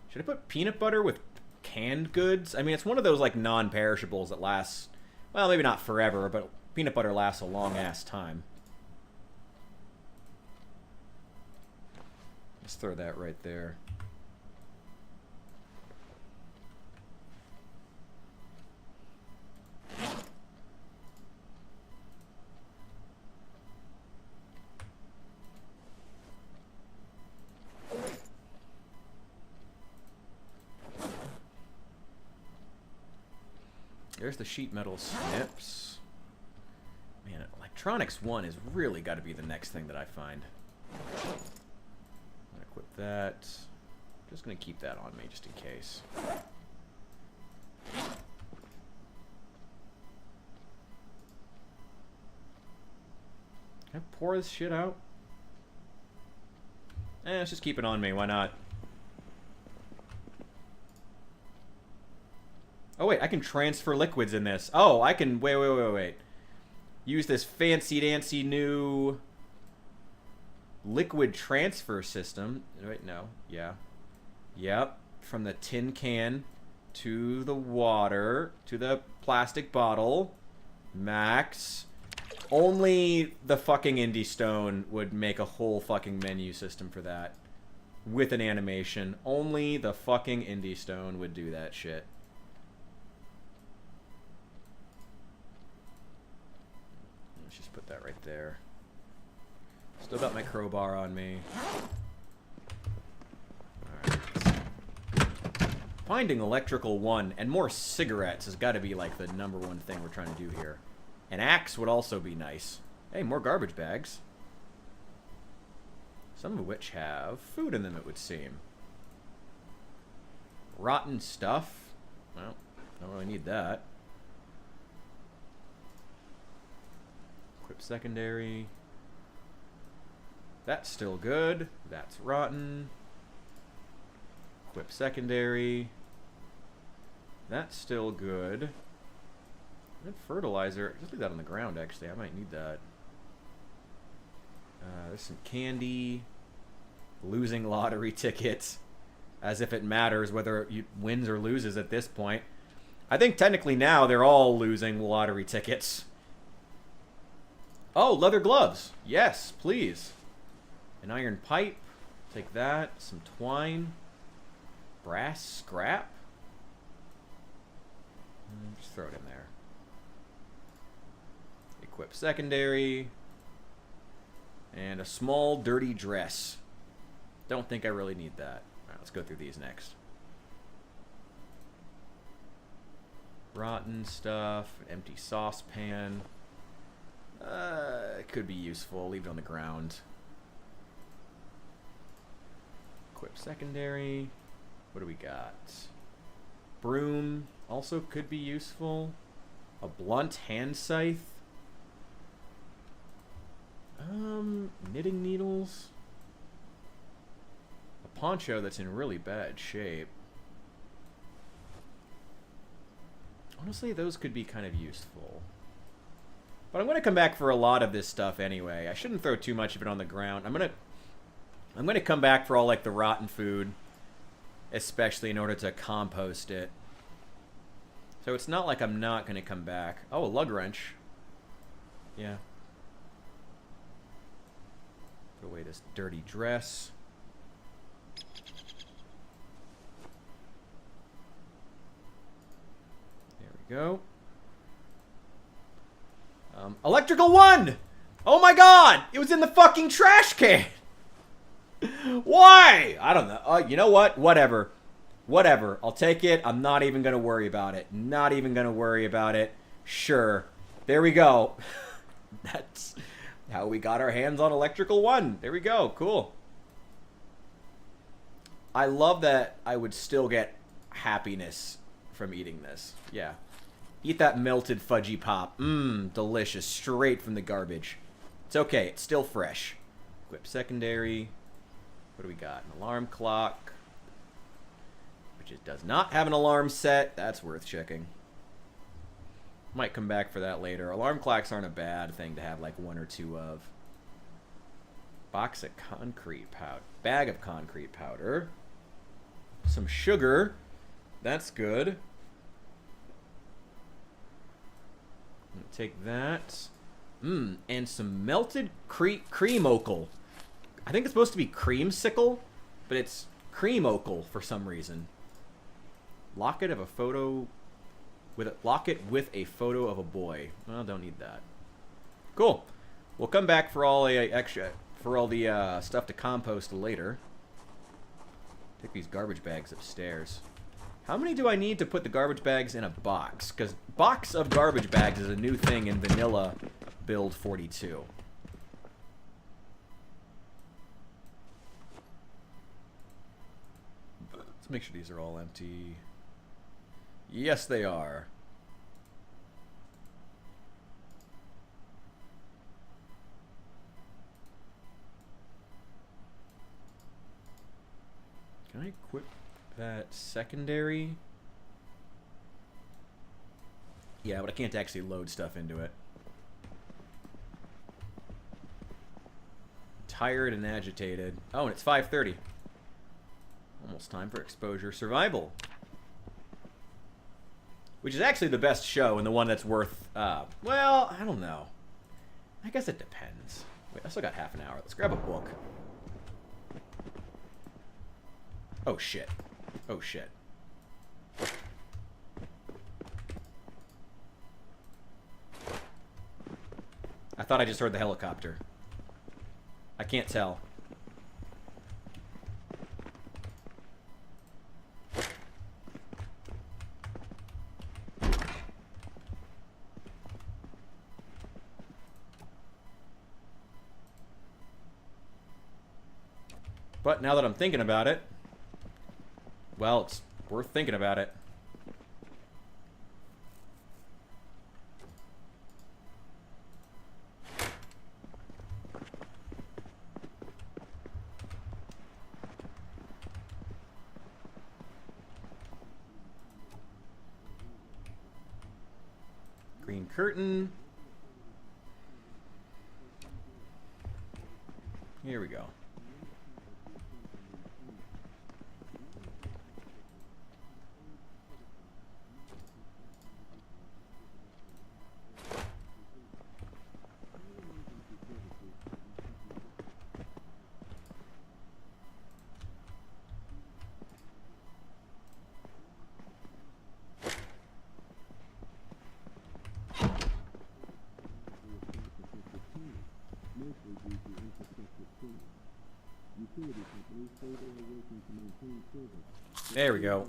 Speaker 1: Should I put peanut butter with canned goods? I mean, it's one of those, like, non-perishables that lasts, well, maybe not forever, but peanut butter lasts a long-ass time. Let's throw that right there. There's the sheet metal snips. Man, electronics 1 has really got to be the next thing that I find. I'm gonna equip that. Just gonna keep that on me just in case. Can I pour this shit out? Let's just keep it on me. Why not? Oh, wait, I can transfer liquids in this. Oh, I can... Wait. Use this fancy-dancy new liquid transfer system. Wait, no. Yeah. Yep. From the tin can to the water, to the plastic bottle. Max. Only the fucking Indie Stone would make a whole fucking menu system for that. With an animation. Only the fucking Indie Stone would do that shit. Let's just put that right there. Still got my crowbar on me. Alright. Finding electrical one and more cigarettes has got to be like the #1 thing we're trying to do here. An axe would also be nice. Hey, more garbage bags. Some of which have food in them, it would seem. Rotten stuff. Well, don't really need that. Equip secondary. That's still good. That's rotten. Equip secondary. That's still good. And fertilizer. Just leave that on the ground, actually. I might need that. There's some candy. Losing lottery tickets. As if it matters whether you wins or loses at this point. I think technically now they're all losing lottery tickets. Oh, leather gloves. Yes, please. An iron pipe. Take that. Some twine. Brass scrap. Just throw it in there. Equip secondary. And a small dirty dress. Don't think I really need that. Alright, let's go through these next. Rotten stuff. Empty saucepan. It could be useful. Leave it on the ground. Equip secondary. What do we got? Broom. Also could be useful. A blunt hand scythe. Knitting needles. A poncho that's in really bad shape. Honestly, those could be kind of useful. But I'm going to come back for a lot of this stuff anyway. I shouldn't throw too much of it on the ground. I'm going to come back for all like the rotten food, especially in order to compost it. So it's not like I'm not going to come back. Oh, a lug wrench. Yeah. Put away this dirty dress. There we go. Electrical one! Oh my god! It was in the fucking trash can! Why? I don't know. You know what? Whatever. Whatever. I'll take it. I'm not even going to worry about it. Not even going to worry about it. Sure. There we go. That's how we got our hands on electrical one. There we go. Cool. I love that I would still get happiness from eating this. Yeah. Eat that melted fudgy pop. Mmm, delicious. Straight from the garbage. It's okay. It's still fresh. Equip secondary. What do we got? An alarm clock. Which it does not have an alarm set. That's worth checking. Might come back for that later. Alarm clocks aren't a bad thing to have like one or two of. Box of concrete powder. Bag of concrete powder. Some sugar. That's good. Take that. And some melted cream okle. I think it's supposed to be creamsicle, but it's cream okle for some reason. Locket of a photo with a locket with a photo of a boy. Well, don't need that. Cool. We'll come back for all the stuff to compost later. Take these garbage bags upstairs. How many do I need to put the garbage bags in a box? Because box of garbage bags is a new thing in vanilla build 42. Let's make sure these are all empty. Yes, they are. Can I equip that secondary? Yeah, but I can't actually load stuff into it. Tired and agitated. Oh, and it's 5:30. Almost time for exposure survival. Which is actually the best show and the one that's worth, well, I don't know. I guess it depends. Wait, I still got half an hour. Let's grab a book. Oh, shit. Oh, shit. I thought I just heard the helicopter. I can't tell. But now that I'm thinking about it, well, it's worth thinking about it. Green curtain. Here we go. There we go.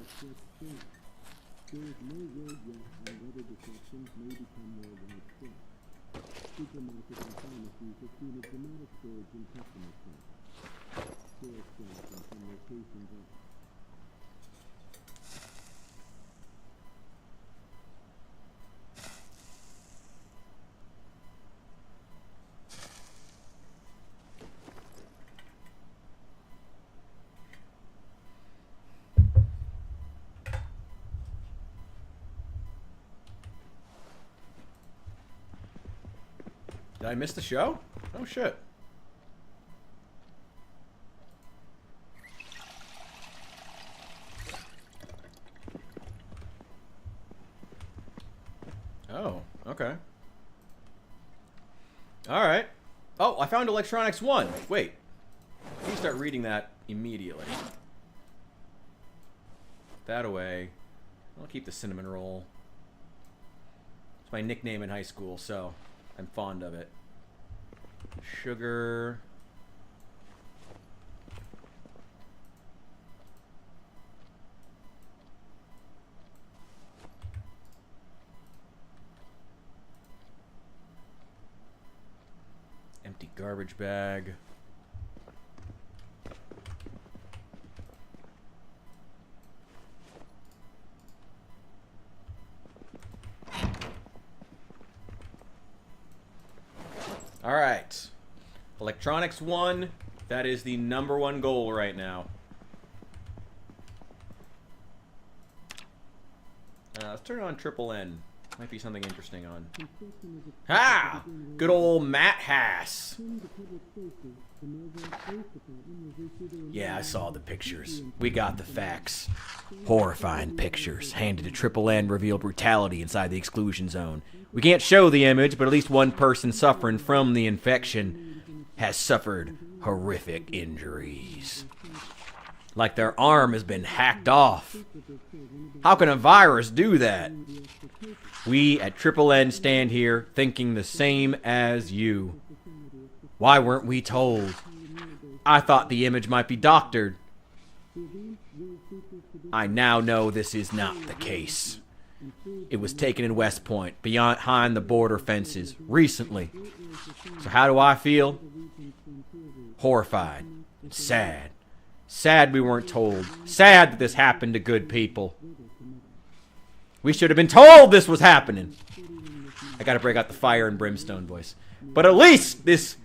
Speaker 1: Did I miss the show? Oh, shit. Oh, okay. Alright. Oh, I found Electronics 1. Wait. Let me start reading that immediately. That away. I'll keep the cinnamon roll. It's my nickname in high school, so I'm fond of it. Sugar. Empty garbage bag. All right. Electronics 1. That is the #1 goal right now. Let's turn on Triple N. Might be something interesting on. Ah! Good old Matt Hass. Yeah, I saw the pictures. We got the facts. Horrifying pictures handed to Triple N revealed brutality inside the exclusion zone. We can't show the image, but at least one person suffering from the infection has suffered horrific injuries. Like their arm has been hacked off. How can a virus do that? We at Triple N stand here thinking the same as you. Why weren't we told? I thought the image might be doctored. I now know this is not the case. It was taken in West Point, behind the border fences, recently. So how do I feel? Horrified and sad. Sad we weren't told. Sad that this happened to good people. We should have been told this was happening. I gotta break out the fire and brimstone voice. But at least this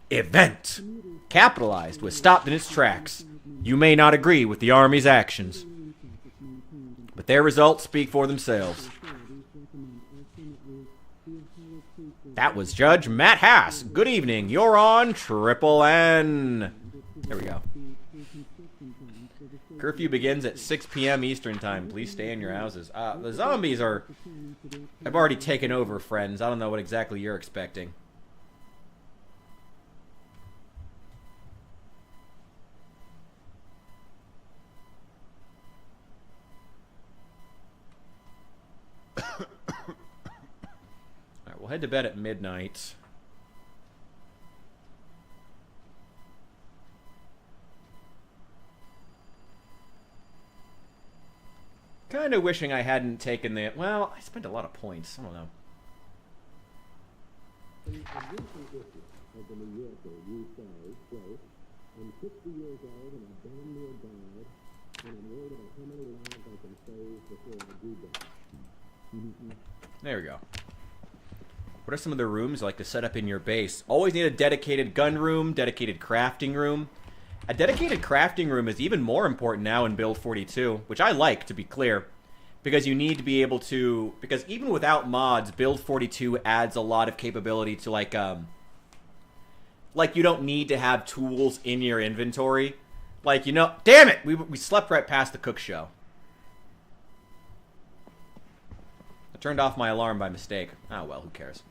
Speaker 1: event, capitalized, was stopped in its tracks. You may not agree with the Army's actions, but their results speak for themselves. That was Judge Matt Hass. Good evening. You're on Triple N. There we go. Curfew begins at 6 p.m. Eastern Time. Please stay in your houses. The zombies have already taken over, friends. I don't know what exactly you're expecting. Alright, we'll head to bed at midnight. Kind of wishing I hadn't taken the... Well, I spent a lot of points. I don't know. There we go. What are some of the rooms you like to set up in your base? Always need a dedicated gun room, dedicated crafting room. A dedicated crafting room is even more important now in Build 42, which I like, to be clear, because you need to be able to... Because even without mods, Build 42 adds a lot of capability to, like you don't need to have tools in your inventory. Like, you know... Damn it! We slept right past the cook show. I turned off my alarm by mistake. Oh, well, who cares?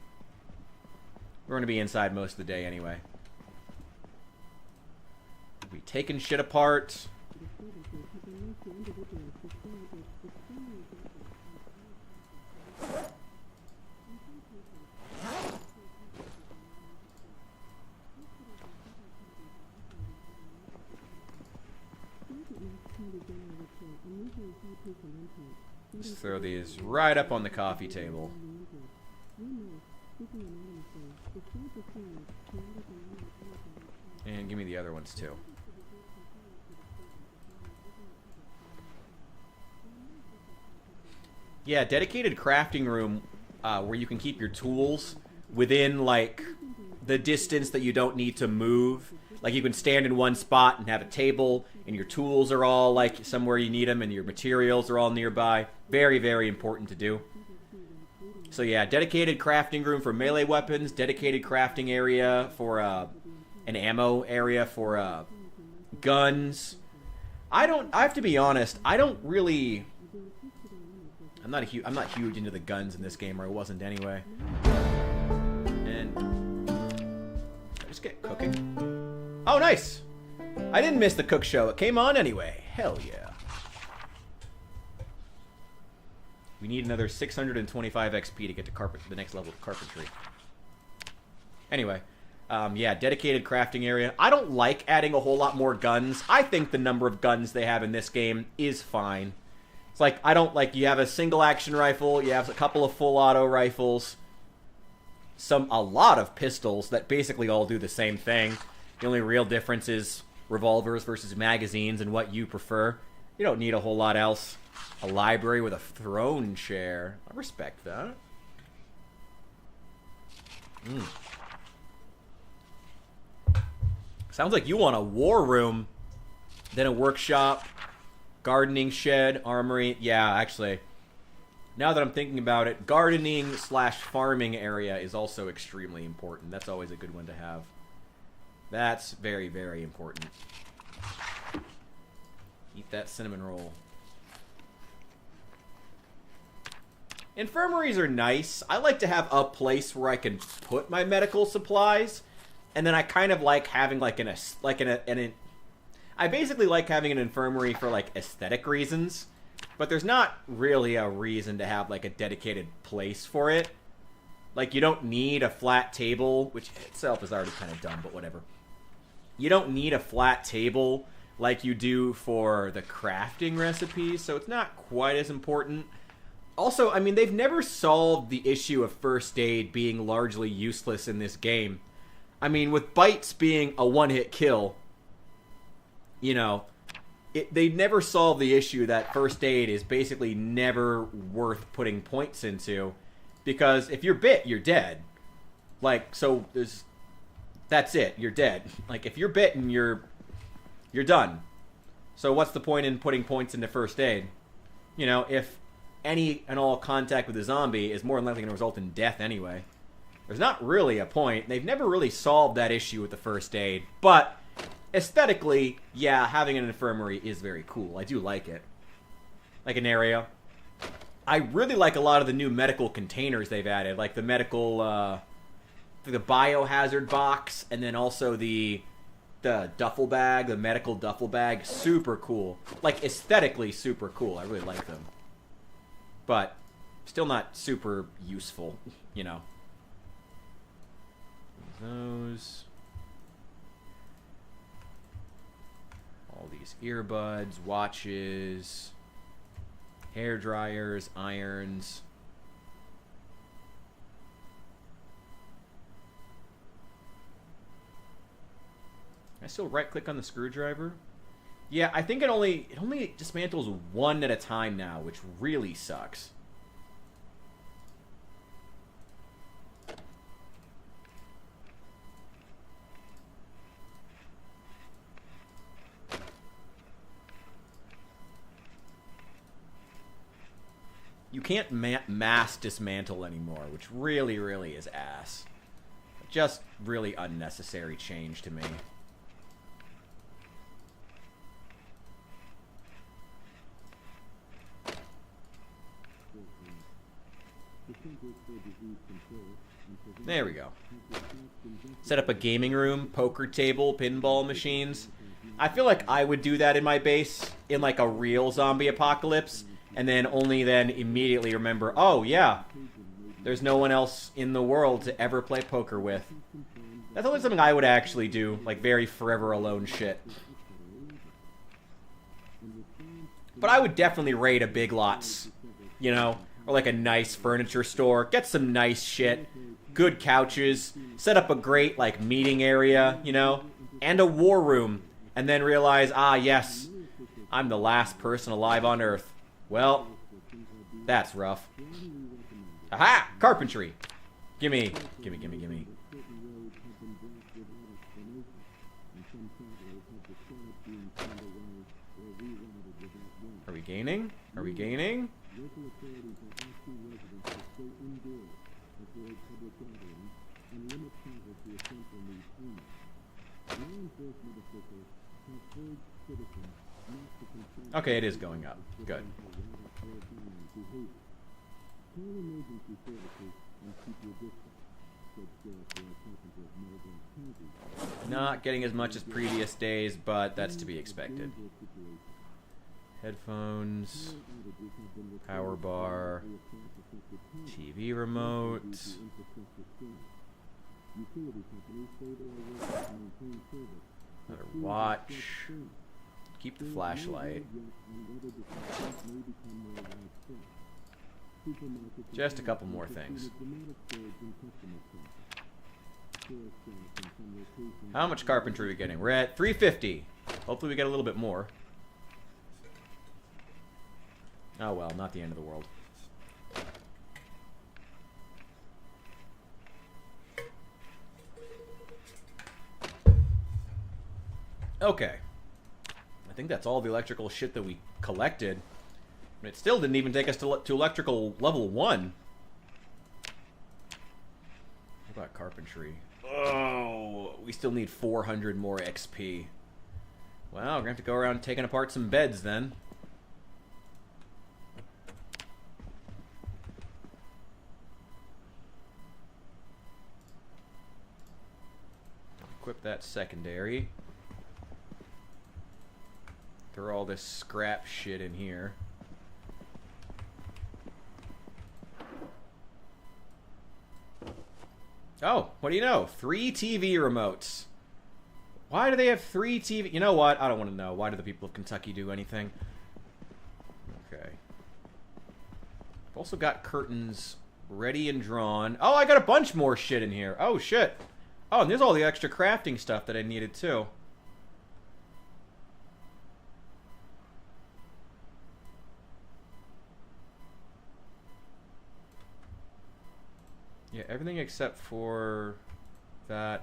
Speaker 1: We're going to be inside most of the day anyway. We taking shit apart. Just throw these right up on the coffee table. And give me the other ones too. Yeah, dedicated crafting room where you can keep your tools within, like, the distance that you don't need to move. Like, you can stand in one spot and have a table, and your tools are all, like, somewhere you need them, and your materials are all nearby. Very, very important to do. So, yeah, dedicated crafting room for melee weapons, dedicated crafting area for an ammo area for guns. I have to be honest, I don't really... I'm not huge into the guns in this game, or I wasn't anyway. And I just get cooking. Oh, nice! I didn't miss the cook show. It came on anyway. Hell yeah. We need another 625 XP to get to the next level of carpentry. Anyway, yeah, dedicated crafting area. I don't like adding a whole lot more guns. I think the number of guns they have in this game is fine. It's like, I don't, like, you have a single action rifle, you have a couple of full auto rifles, a lot of pistols that basically all do the same thing. The only real difference is revolvers versus magazines and what you prefer. You don't need a whole lot else. A library with a throne chair. I respect that. Sounds like you want a war room, then a workshop, gardening shed, armory. Yeah, actually, now that I'm thinking about it, gardening / farming area is also extremely important. That's always a good one to have. That's very, very important. Eat that cinnamon roll. Infirmaries are nice. I like to have a place where I can put my medical supplies, and then I kind of like having I basically like having an infirmary for, like, aesthetic reasons, but there's not really a reason to have, like, a dedicated place for it. Like, you don't need a flat table, which itself is already kind of dumb, but whatever. You don't need a flat table like you do for the crafting recipes, so it's not quite as important. Also, I mean, they've never solved the issue of first aid being largely useless in this game. I mean, with bites being a one-hit kill, you know, they never solved the issue that first aid is basically never worth putting points into, because if you're bit, you're dead. Like, so that's it. You're dead. Like, if you're bitten, you're done. So what's the point in putting points into first aid? You know, if any and all contact with a zombie is more than likely going to result in death anyway. There's not really a point. They've never really solved that issue with the first aid. But aesthetically, yeah, having an infirmary is very cool. I do like it. Like an area. I really like a lot of the new medical containers they've added. Like the medical, the biohazard box, and then also the duffel bag, the medical duffel bag. Super cool. Like, aesthetically super cool. I really like them. But still not super useful, you know. Those. All these earbuds, watches, hair dryers, irons. Can I still right click on the screwdriver? Yeah, I think it only dismantles one at a time now, which really sucks. You can't mass dismantle anymore, which really, really is ass. Just really unnecessary change to me. There we go. Set up a gaming room, poker table, pinball machines. I feel like I would do that in my base in like a real zombie apocalypse. And then only then immediately remember, oh yeah, there's no one else in the world to ever play poker with. That's only something I would actually do, like very forever alone shit. But I would definitely raid a Big Lots, you know, or like a nice furniture store, get some nice shit, good couches, set up a great like meeting area, you know, and a war room, and then realize, ah yes, I'm the last person alive on Earth. Well, that's rough. Aha! Carpentry! Gimme. Gimme, gimme, gimme. Are we gaining? Are we gaining? Okay, it is going up. Good. Not getting as much as previous days, but that's to be expected. Headphones, power bar, TV remote, another watch, keep the flashlight. Just a couple more things. How much carpentry are we getting? We're at 350. Hopefully we get a little bit more. Oh well, not the end of the world. Okay. I think that's all the electrical shit that we collected. It still didn't even take us to electrical level 1. What about carpentry? Oh, we still need 400 more XP. Well, we're going to have to go around taking apart some beds then. Equip that secondary. Throw all this scrap shit in here. Oh, what do you know? 3 TV remotes. Why do they have 3 TV? You know what? I don't want to know. Why do the people of Kentucky do anything? Okay. I've also got curtains ready and drawn. Oh, I got a bunch more shit in here. Oh, shit. Oh, and there's all the extra crafting stuff that I needed, too. Yeah, everything except for that.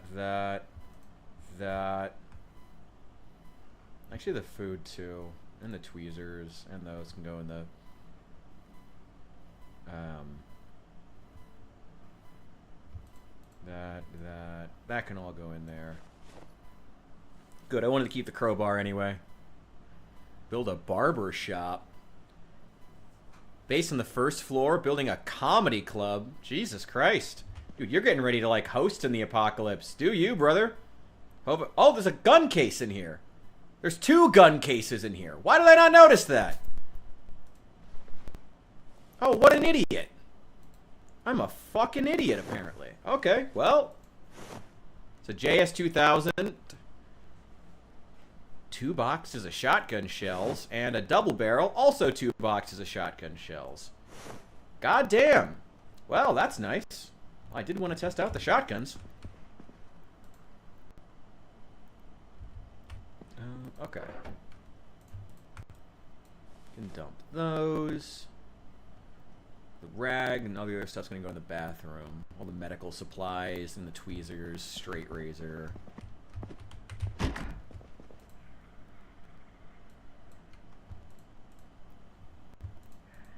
Speaker 1: Actually, the food, too. And the tweezers. And those can go in the... That can all go in there. Good, I wanted to keep the crowbar anyway. Build a barber shop. Base on the first floor, building a comedy club. Jesus Christ. Dude, you're getting ready to, like, host in the apocalypse. Do you, brother? Oh, there's a gun case in here. There's 2 gun cases in here. Why did I not notice that? Oh, what an idiot. I'm a fucking idiot, apparently. Okay, well. It's a JS-2000. 2 boxes of shotgun shells. And a double barrel. Also 2 boxes of shotgun shells. God damn. Well, that's nice. I did want to test out the shotguns. Okay. Can dump those. The rag and all the other stuff's going to go in the bathroom. All the medical supplies and the tweezers, straight razor.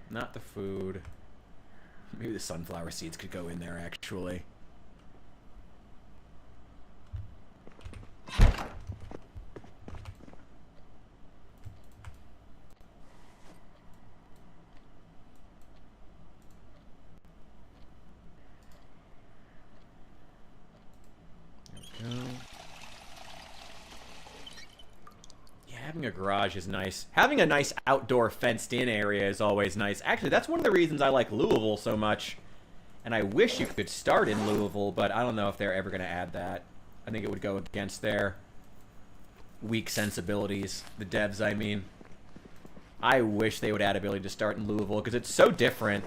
Speaker 1: Not the food. Maybe the sunflower seeds could go in there, actually. Having a garage is nice. Having a nice outdoor fenced-in area is always nice. Actually, that's one of the reasons I like Louisville so much. And I wish you could start in Louisville, but I don't know if they're ever going to add that. I think it would go against their weak sensibilities. The devs, I mean. I wish they would add ability to start in Louisville, because it's so different.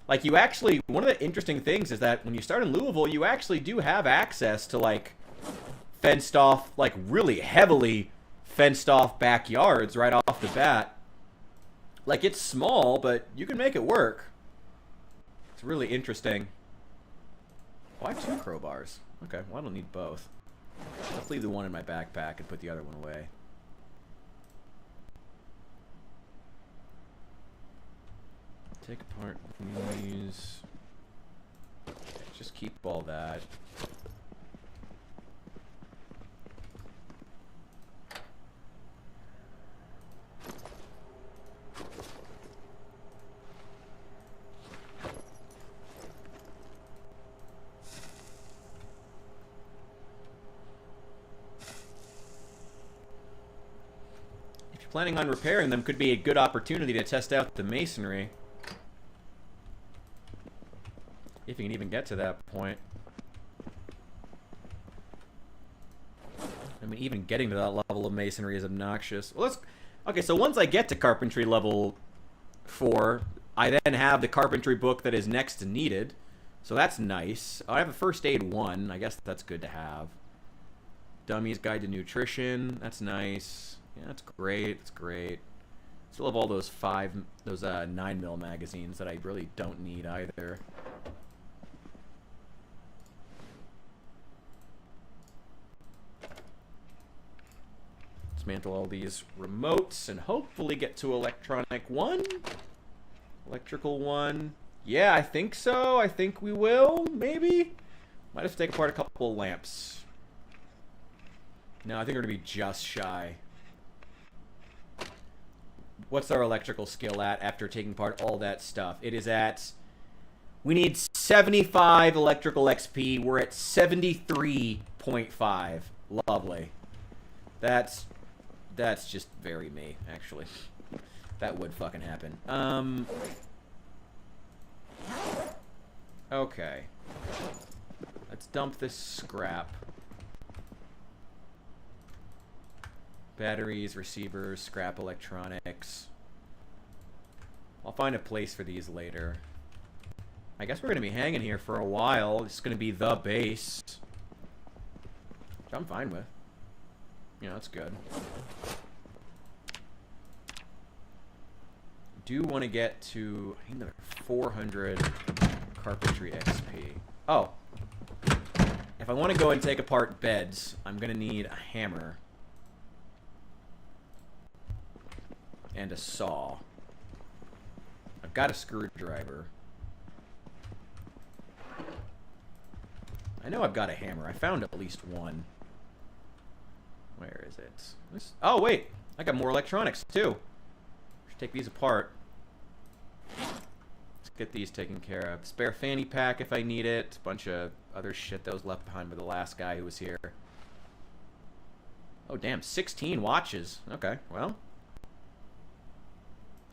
Speaker 1: Like, you actually... One of the interesting things is that when you start in Louisville, you actually do have access to, like, fenced-off, like, really heavily fenced-off backyards right off the bat. Like, it's small, but you can make it work. It's really interesting. Why 2 crowbars? Okay, well, I don't need both. Let's leave the one in my backpack and put the other one away. Take apart these. Just keep all that. Planning on repairing them could be a good opportunity to test out the masonry. If you can even get to that point. I mean, even getting to that level of masonry is obnoxious. Well, okay, so once I get to carpentry level 4, I then have the carpentry book that is next to needed. So that's nice. I have a first aid 1. I guess that's good to have. Dummy's Guide to Nutrition. That's nice. Yeah, that's great. That's great. Still have all those 9mm magazines that I really don't need either. Dismantle all these remotes and hopefully get to electronic 1. Electrical 1. Yeah, I think so. I think we will. Maybe. Might have to take apart a couple of lamps. No, I think we're going to be just shy. What's our electrical skill at after taking apart all that stuff? It is at... We need 75 electrical XP. We're at 73.5. Lovely. That's just very me, actually. That would fucking happen. Okay. Let's dump this scrap. Batteries, receivers, scrap electronics. I'll find a place for these later. I guess we're going to be hanging here for a while. It's going to be the base. Which I'm fine with. Yeah, that's good. Do want to get to another 400 carpentry XP. Oh. If I want to go and take apart beds, I'm going to need a hammer. And a saw. I've got a screwdriver. I know I've got a hammer. I found at least one. Where is it? Oh, wait. I got more electronics, too. Should take these apart. Let's get these taken care of. Spare fanny pack if I need it. Bunch of other shit that was left behind by the last guy who was here. Oh, damn. 16 watches. Okay, well.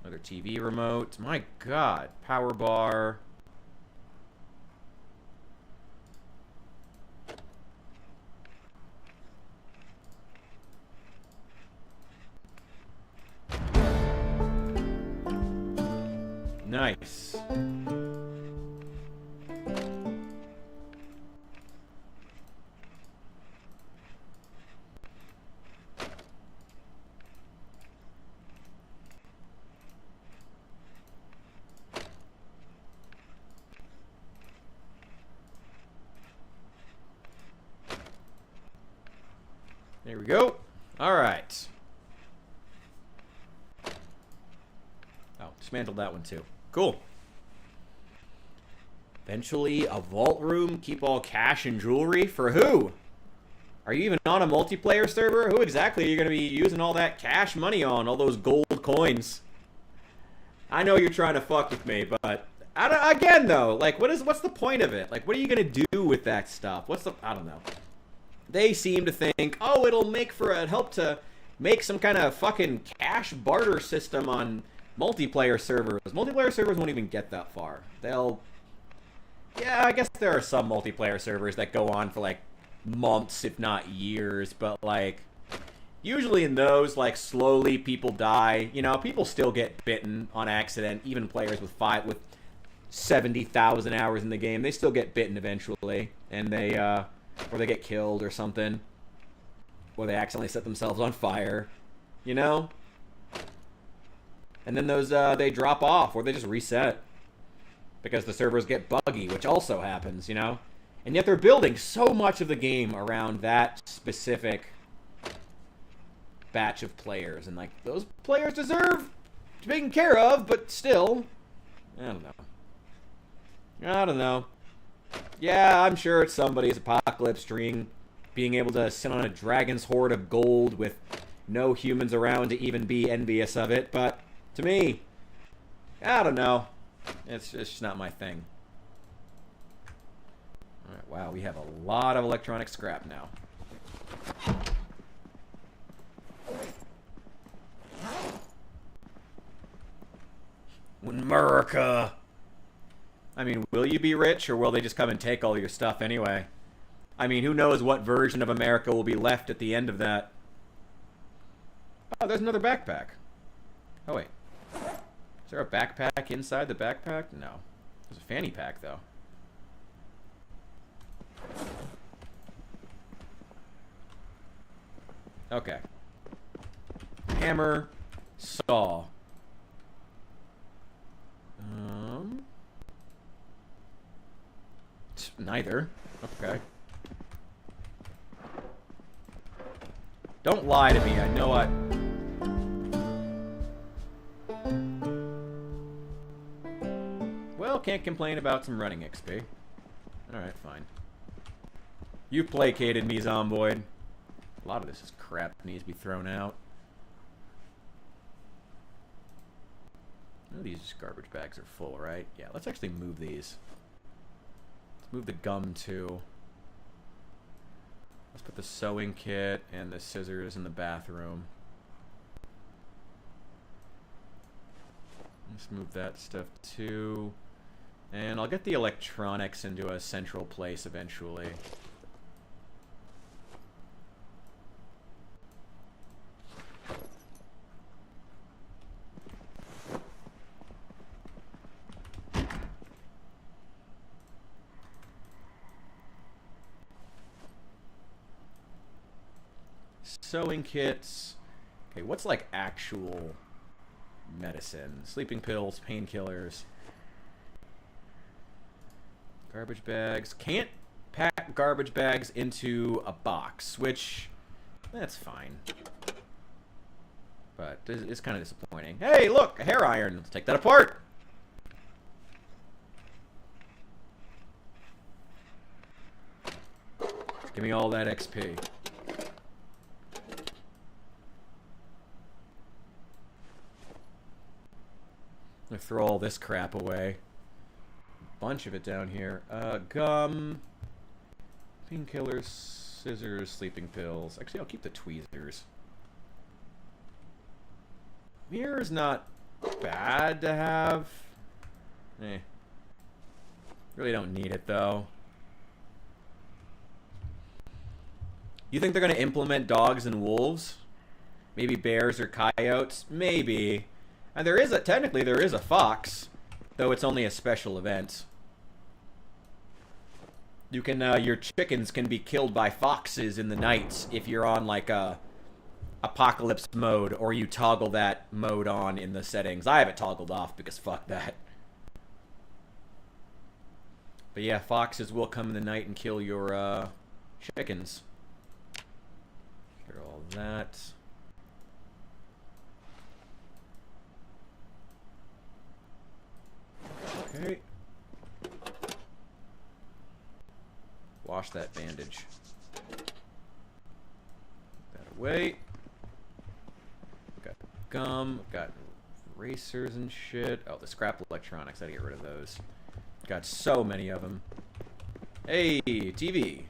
Speaker 1: Another TV remote. My God. Power bar. Nice. There we go. All right. Oh, dismantled that one too. Cool. Eventually, a vault room. Keep all cash and jewelry. For who? Are you even on a multiplayer server? Who exactly are you going to be using all that cash money on? All those gold coins? I know you're trying to fuck with me, but... again, though, like, what's the point of it? Like, what are you going to do with that stuff? I don't know. They seem to think, oh, it'll help to make some kind of fucking cash barter system on multiplayer servers. Multiplayer servers won't even get that far. Yeah, I guess there are some multiplayer servers that go on for, like, months, if not years, but, like, usually in those, like, slowly people die. You know, people still get bitten on accident. Even players with 70,000 hours in the game, they still get bitten eventually. And or they get killed or something. Or they accidentally set themselves on fire. You know? And then those, they drop off, or they just reset. Because the servers get buggy, which also happens, you know? And yet they're building so much of the game around that specific batch of players. And, like, those players deserve to be taken care of, but still, I don't know. Yeah, I'm sure it's somebody's apocalypse dream, being able to sit on a dragon's hoard of gold with no humans around to even be envious of it, but to me, I don't know. It's just not my thing. Alright, wow, we have a lot of electronic scrap now. America! I mean, will you be rich, or will they just come and take all your stuff anyway? I mean, who knows what version of America will be left at the end of that. Oh, there's another backpack. Oh, wait. Is there a backpack inside the backpack? No. There's a fanny pack, though. Okay. Hammer. Saw. Neither. Okay. Don't lie to me. I know I... Well, can't complain about some running XP. Alright, fine. You placated me, Zomboid. A lot of this is crap that needs to be thrown out. Oh, these garbage bags are full, right? Yeah, let's actually move these. Let's move the gum, too. Let's put the sewing kit and the scissors in the bathroom. Let's move that stuff, too. And I'll get the electronics into a central place eventually. Sewing kits. Okay, what's like actual medicine? Sleeping pills, painkillers. Garbage bags. Can't pack garbage bags into a box, which, that's fine. But it's kind of disappointing. Hey, look, a hair iron. Let's take that apart. Give me all that XP. I'm gonna throw all this crap away. Bunch of it down here. Gum, painkillers, scissors, sleeping pills. Actually, I'll keep the tweezers. Mirror's not bad to have. Really don't need it though. You think they're gonna implement dogs and wolves? Maybe bears or coyotes? Maybe. And technically there is a fox, though it's only a special event. You can, your chickens can be killed by foxes in the night if you're on like a apocalypse mode, or you toggle that mode on in the settings. I have it toggled off because fuck that. But yeah, foxes will come in the night and kill your chickens. Clear all that. Okay. Wash that bandage. Put that away. Got gum. Got erasers and shit. Oh, the scrap electronics. I gotta get rid of those. Got so many of them. Hey, TV.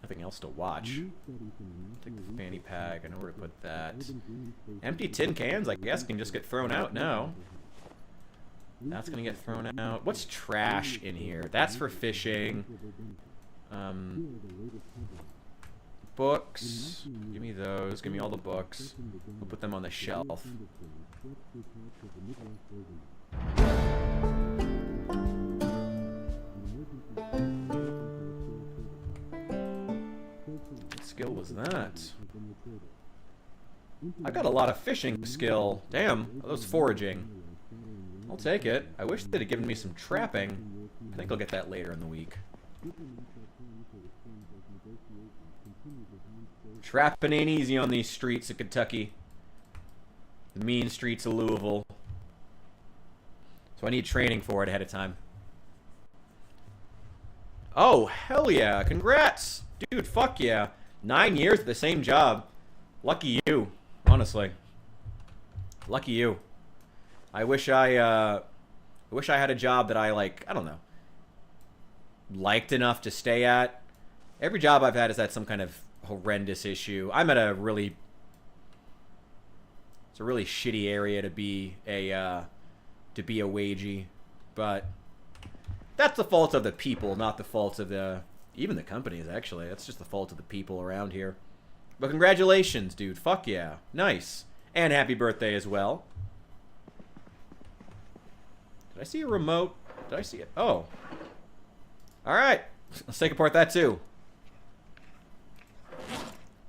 Speaker 1: Nothing else to watch. Take the fanny pack. I know where to put that. Empty tin cans, I guess, can just get thrown out now. That's gonna get thrown out. What's trash in here? That's for fishing. Books. Give me those. Give me all the books. We'll put them on the shelf. What skill was that? I got a lot of fishing skill. Damn, that was foraging. I'll take it. I wish they'd have given me some trapping. I think I'll get that later in the week. Trapping ain't easy on these streets of Kentucky. The mean streets of Louisville. So I need training for it ahead of time. Oh, hell yeah. Congrats. Dude, fuck yeah. 9 years at the same job. Lucky you, honestly. Lucky you. I wish I had a job that I, like, I don't know, liked enough to stay at. Every job I've had has had some kind of horrendous issue. I'm at a really, it's a really shitty area to be a wagey, but that's the fault of the people, not the fault of even the companies, actually. That's just the fault of the people around here. But congratulations, dude. Fuck yeah. Nice. And happy birthday as well. Did I see a remote? Did I see it? Oh. Alright. Let's take apart that too.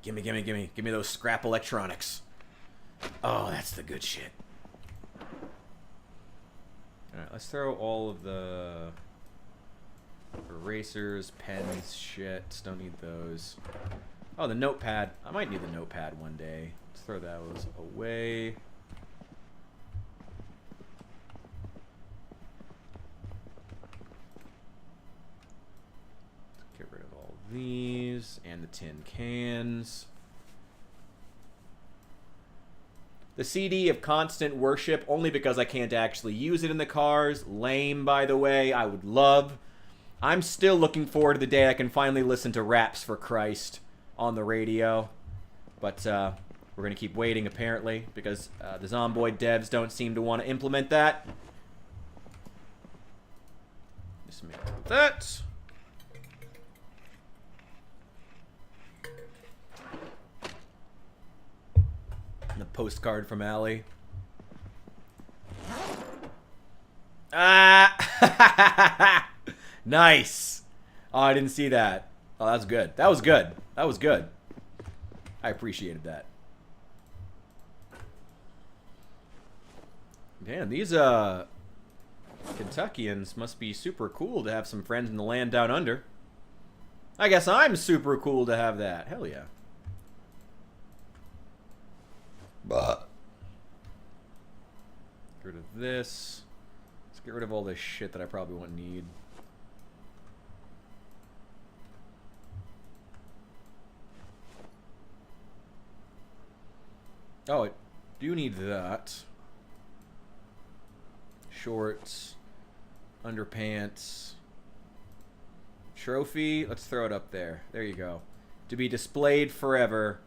Speaker 1: Gimme, gimme, gimme. Give me those scrap electronics. Oh, that's the good shit. Alright, let's throw all of the erasers, pens, shit. Don't need those. Oh, the notepad. I might need the notepad one day. Let's throw those away. Get rid of all these and the tin cans. The CD of Constant Worship, only because I can't actually use it in the cars. Lame, by the way. I would love. I'm still looking forward to the day I can finally listen to Raps for Christ on the radio. But we're going to keep waiting, apparently, because the Zomboid devs don't seem to want to implement that. Just make that. And the postcard from Allie. Ah! Nice. Oh, I didn't see that. Oh, that's good. That was good. That was good. I appreciated that. Damn, these Kentuckians must be super cool to have some friends in the land down under. I guess I'm super cool to have that. Hell yeah. But Get rid of this. Let's get rid of all this shit that I probably won't need. Oh, I do need that. Shorts. Underpants. Trophy. Let's throw it up there. There you go. To be displayed forever.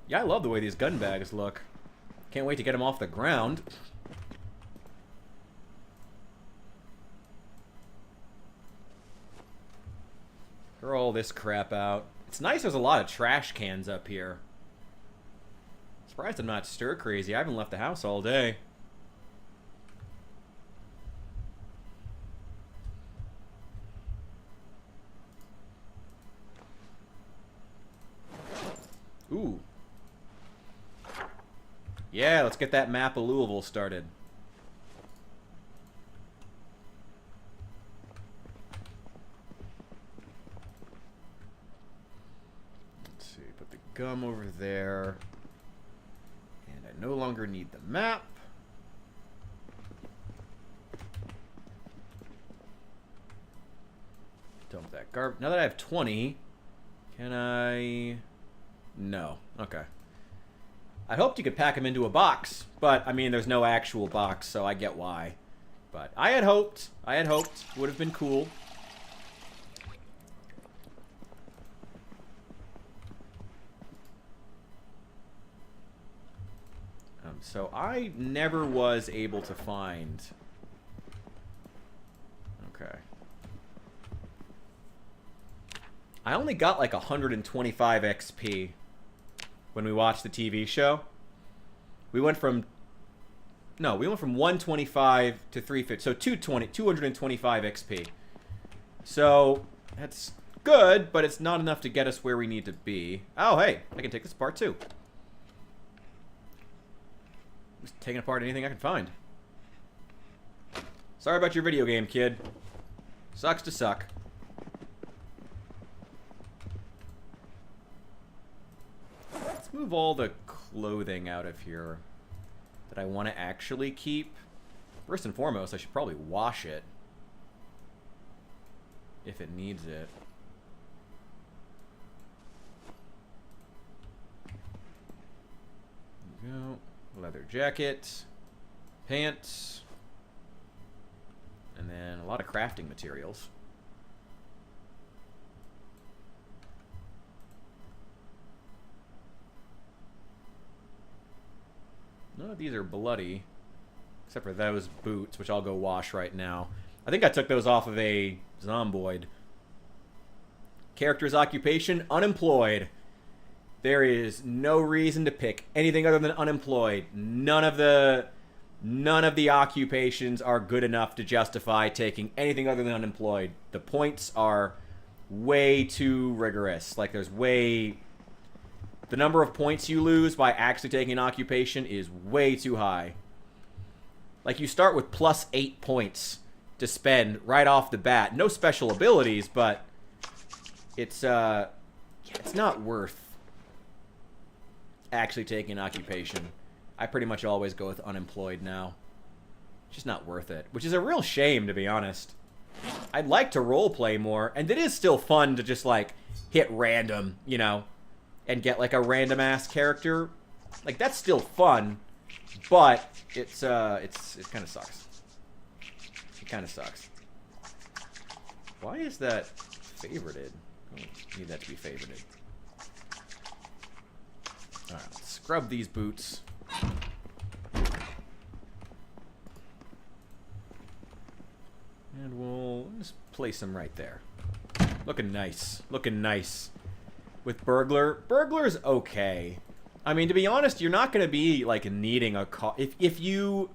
Speaker 1: Yeah, I love the way these gun bags look. Can't wait to get them off the ground. Throw all this crap out. It's nice there's a lot of trash cans up here. Surprised I'm not stir crazy. I haven't left the house all day. Ooh. Yeah, let's get that map of Louisville started. Let's see, put the gum over there. And I no longer need the map. Dump that garbage. Now that I have 20, can I... No. Okay. I hoped you could pack them into a box, but, I mean, there's no actual box, so I get why. But I had hoped. Would have been cool. So I never was able to find... Okay. I only got like 125 XP when we watched the TV show. We went from 125 to 350. So 225 XP. So that's good, but it's not enough to get us where we need to be. Oh, hey, I can take this apart too. Just taking apart anything I can find. Sorry about your video game, kid. Sucks to suck. Let's move all the clothing out of here that I want to actually keep. First and foremost, I should probably wash it. If it needs it. There we go. Leather jacket. Pants. And then a lot of crafting materials. None of these are bloody, except for those boots, which I'll go wash right now. I think I took those off of a Zomboid. Character's occupation, unemployed. There is no reason to pick anything other than unemployed. None of the occupations are good enough to justify taking anything other than unemployed. The points are way too rigorous. Like, there's way... The number of points you lose by actually taking an occupation is way too high. Like, you start with plus 8 points to spend right off the bat. No special abilities, but it's not worth actually taking an occupation. I pretty much always go with unemployed now. It's just not worth it, which is a real shame, to be honest. I'd like to roleplay more, and it is still fun to just, like, hit random, you know, and get, like, a random-ass character. Like, that's still fun, but it kind of sucks. It kind of sucks. Why is that favorited? I don't need that to be favorited. Alright, let's scrub these boots. And we'll just place them right there. Looking nice. Looking nice. With Burglar. Burglar's okay. I mean, to be honest, you're not going to be, like, needing a car. If you're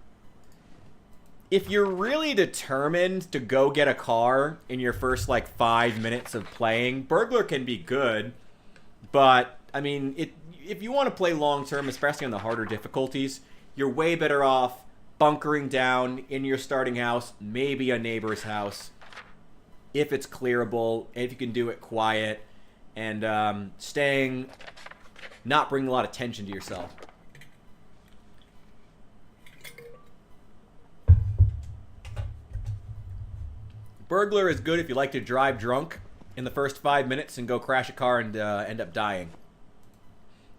Speaker 1: really determined to go get a car in your first, like, 5 minutes of playing, Burglar can be good. But, I mean, if you want to play long-term, especially on the harder difficulties, you're way better off bunkering down in your starting house, maybe a neighbor's house, if it's clearable, if you can do it quiet, and not bringing a lot of tension to yourself. Burglar is good if you like to drive drunk in the first 5 minutes and go crash a car and end up dying.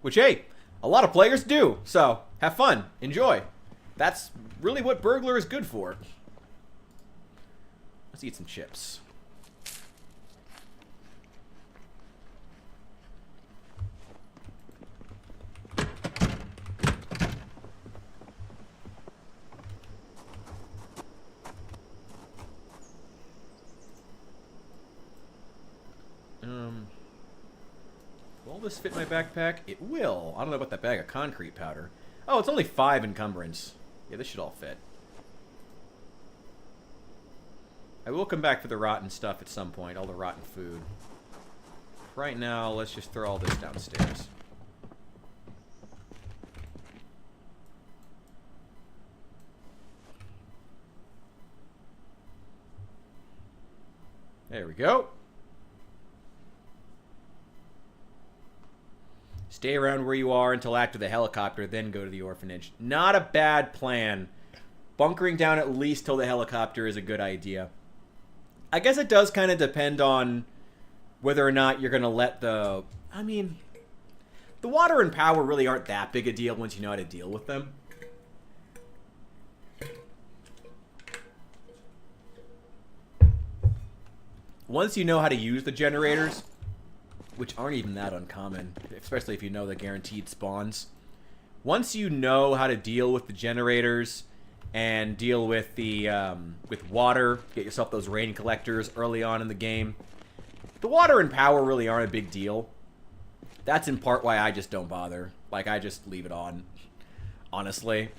Speaker 1: Which, hey, a lot of players do. So, have fun. Enjoy. That's really what Burglar is good for. Let's eat some chips. Will this fit my backpack? It will. I don't know about that bag of concrete powder. Oh, it's only 5 encumbrance. Yeah, this should all fit. I will come back for the rotten stuff at some point, all the rotten food. Right now, let's just throw all this downstairs. There we go. Stay around where you are until after the helicopter, then go to the orphanage. Not a bad plan. Bunkering down at least till the helicopter is a good idea. I guess it does kind of depend on whether or not you're going to let the... I mean, the water and power really aren't that big a deal once you know how to deal with them. Once you know how to use the generators, which aren't even that uncommon, especially if you know the guaranteed spawns. Once you know how to deal with the generators and deal with the with water, get yourself those rain collectors early on in the game. The water and power really aren't a big deal. That's in part why I just don't bother. Like, I just leave it on, honestly.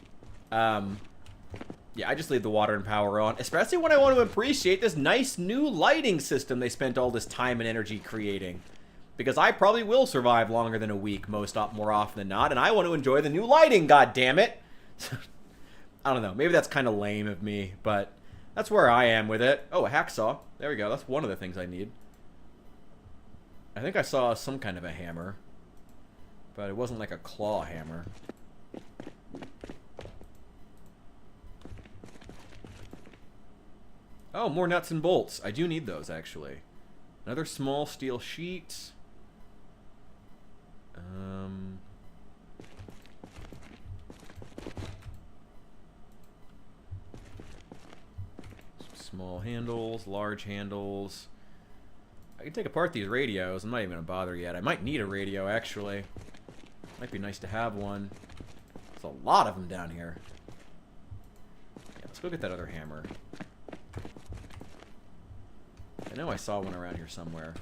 Speaker 1: Yeah, I just leave the water and power on, especially when I want to appreciate this nice new lighting system they spent all this time and energy creating. Because I probably will survive longer than a week more often than not, and I want to enjoy the new lighting, goddammit! I don't know, maybe that's kind of lame of me, but that's where I am with it. Oh, a hacksaw. There we go, that's one of the things I need. I think I saw some kind of a hammer, but it wasn't like a claw hammer. Oh, more nuts and bolts. I do need those, actually. Another small steel sheet. Some small handles, large handles. I can take apart these radios. I'm not even going to bother yet. I might need a radio, actually. Might be nice to have one. There's a lot of them down here. Yeah, let's go get that other hammer. I know I saw one around here somewhere.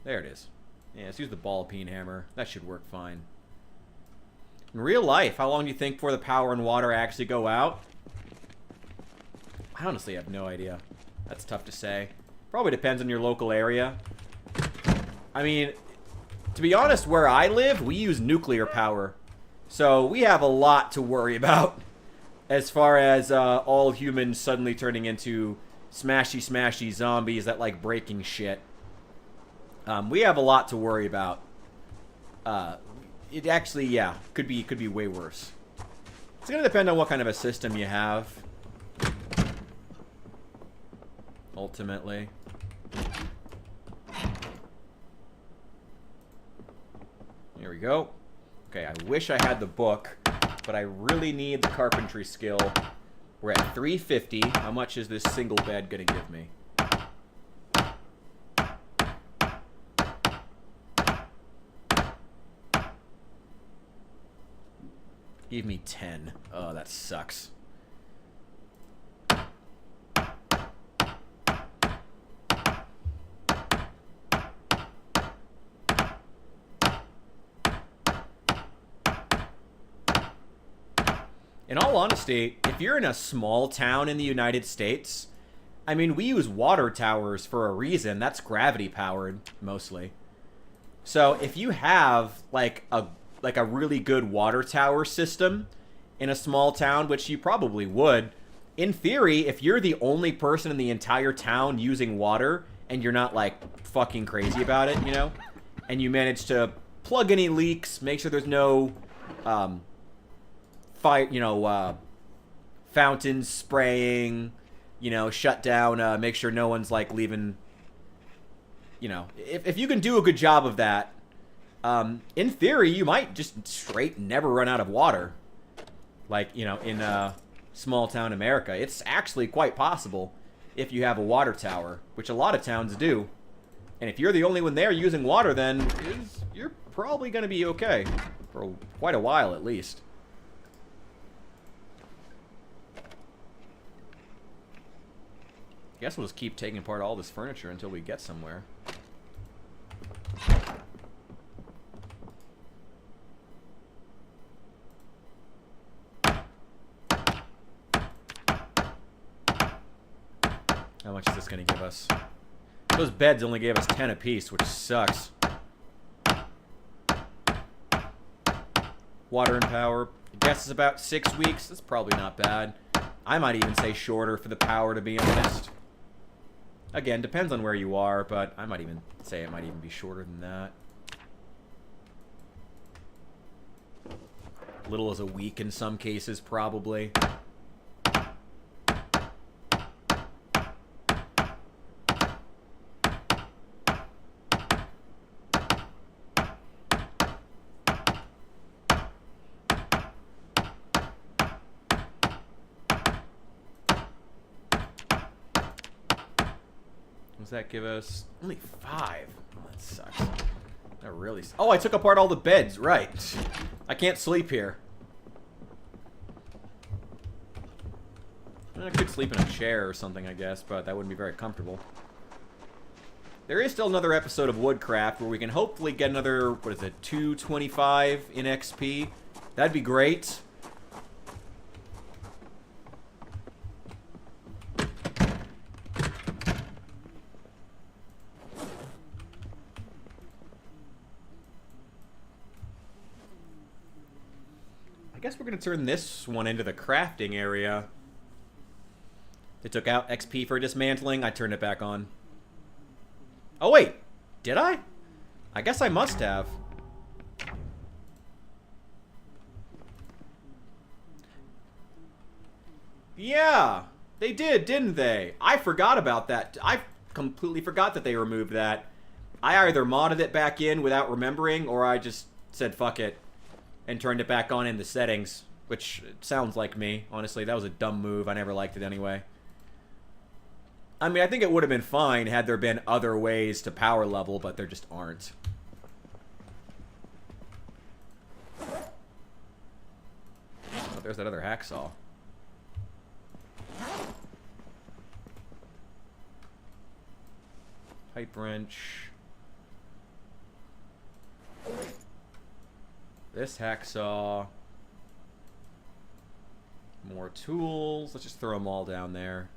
Speaker 1: There it is. Yeah, let's use the ball peen hammer. That should work fine. In real life, how long do you think before the power and water actually go out? I honestly have no idea. That's tough to say. Probably depends on your local area. I mean, to be honest, where I live, we use nuclear power. So we have a lot to worry about as far as all humans suddenly turning into smashy zombies that like breaking shit. We have a lot to worry about. It actually, yeah, could be way worse. It's gonna depend on what kind of a system you have. Ultimately. Here we go. Okay, I wish I had the book, but I really need the carpentry skill. We're at 350. How much is this single bed gonna give me? Give me 10. Oh, that sucks. In all honesty, if you're in a small town in the United States, I mean, we use water towers for a reason. That's gravity powered, mostly. So if you have like a really good water tower system in a small town, which you probably would, in theory, if you're the only person in the entire town using water and you're not, like, fucking crazy about it, you know? And you manage to plug any leaks, make sure there's no, fountains spraying, you know, shut down, make sure no one's, like, leaving, you know. If you can do a good job of that, in theory, you might just straight never run out of water. Like, you know, in, small town America. It's actually quite possible if you have a water tower, which a lot of towns do. And if you're the only one there using water, then you're probably going to be okay. For quite a while, at least. Guess we'll just keep taking apart all this furniture until we get somewhere. How much is this going to give us? Those beds only gave us 10 apiece, which sucks. Water and power. I guess it's about 6 weeks. That's probably not bad. I might even say shorter for the power, to be honest. Again, depends on where you are, but I might even say it might even be shorter than that. Little as a week in some cases, probably. Does that give us only 5? Oh, that sucks. That really. Oh, I took apart all the beds. Right. I can't sleep here. I could sleep in a chair or something, I guess, but that wouldn't be very comfortable. There is still another episode of Woodcraft where we can hopefully get another, what is it, 225 in XP. That'd be great. I guess we're going to turn this one into the crafting area. They took out XP for dismantling. I turned it back on. Oh, wait. Did I? I guess I must have. Yeah. They did, didn't they? I forgot about that. I completely forgot that they removed that. I either modded it back in without remembering, or I just said fuck it and turned it back on in the settings, which sounds like me. Honestly, that was a dumb move. I never liked it anyway. I mean, I think it would have been fine had there been other ways to power level, but there just aren't. Oh, there's that other hacksaw. Pipe wrench. This hacksaw. More tools. Let's just throw them all down there.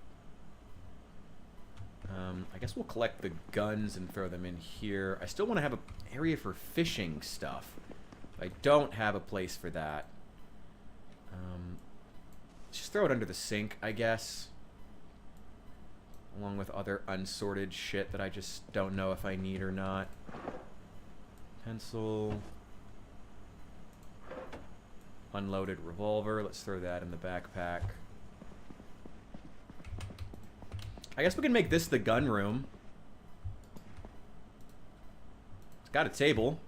Speaker 1: I guess we'll collect the guns and throw them in here. I still want to have an area for fishing stuff. I don't have a place for that. Let's just throw it under the sink, I guess. Along with other unsorted shit that I just don't know if I need or not. Pencil. Unloaded revolver. Let's throw that in the backpack. I guess we can make this the gun room. It's got a table.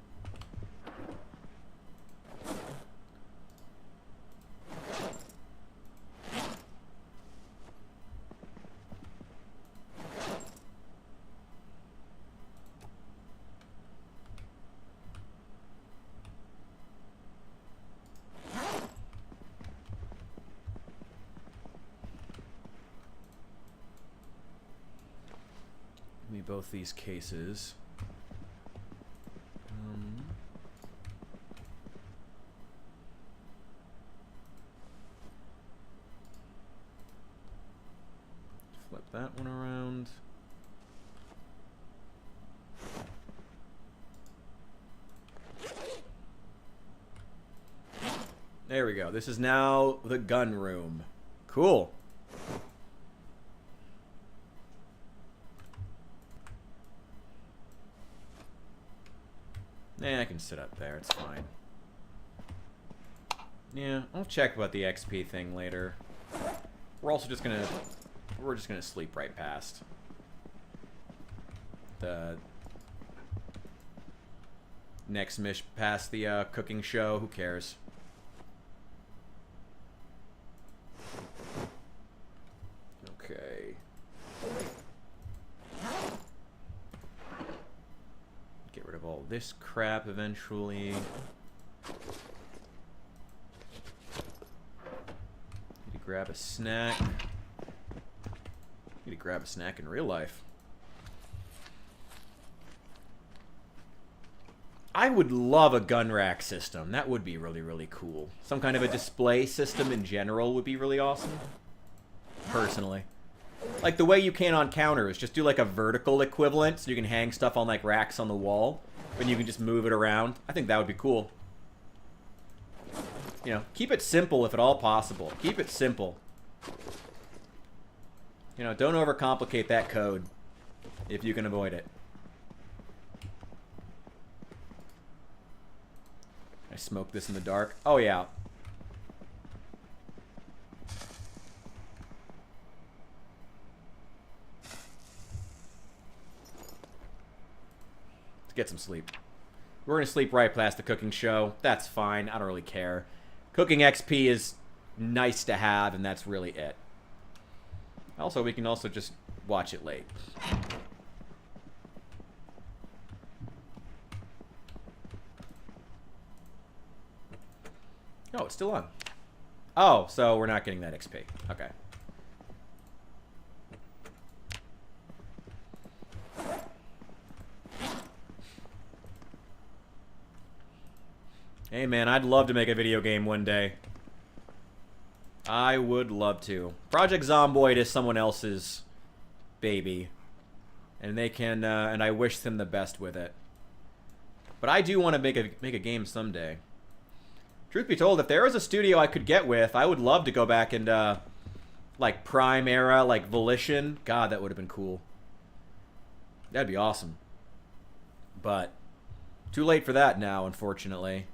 Speaker 1: Both these cases. Flip that one around. There we go. This is now the gun room. Cool. I can sit up there. It's fine. Yeah, I'll check about the XP thing later. We're also just gonna... We're just gonna sleep right past the next mission, past the cooking show. Who cares? Okay. Get rid of all this crap eventually. Need to grab a snack. Need to grab a snack in real life. I would love a gun rack system. That would be really, really cool. Some kind of a display system in general would be really awesome. Personally. Like the way you can on counters. Just do like a vertical equivalent so you can hang stuff on like racks on the wall. And you can just move it around. I think that would be cool. You know, keep it simple if at all possible. Keep it simple. You know, don't overcomplicate that code if you can avoid it. I smoke this in the dark. Oh, yeah. Let's get some sleep. We're going to sleep right past the cooking show. That's fine. I don't really care. Cooking XP is nice to have, and that's really it. Also, we can also just watch it late. Oh, it's still on. Oh, so we're not getting that XP. Okay. Hey, man, I'd love to make a video game one day. I would love to. Project Zomboid is someone else's baby. And they can, and I wish them the best with it. But I do want to make a game someday. Truth be told, if there was a studio I could get with, I would love to go back and, like, Prime era, like, Volition. God, that would have been cool. That'd be awesome. But, too late for that now, unfortunately.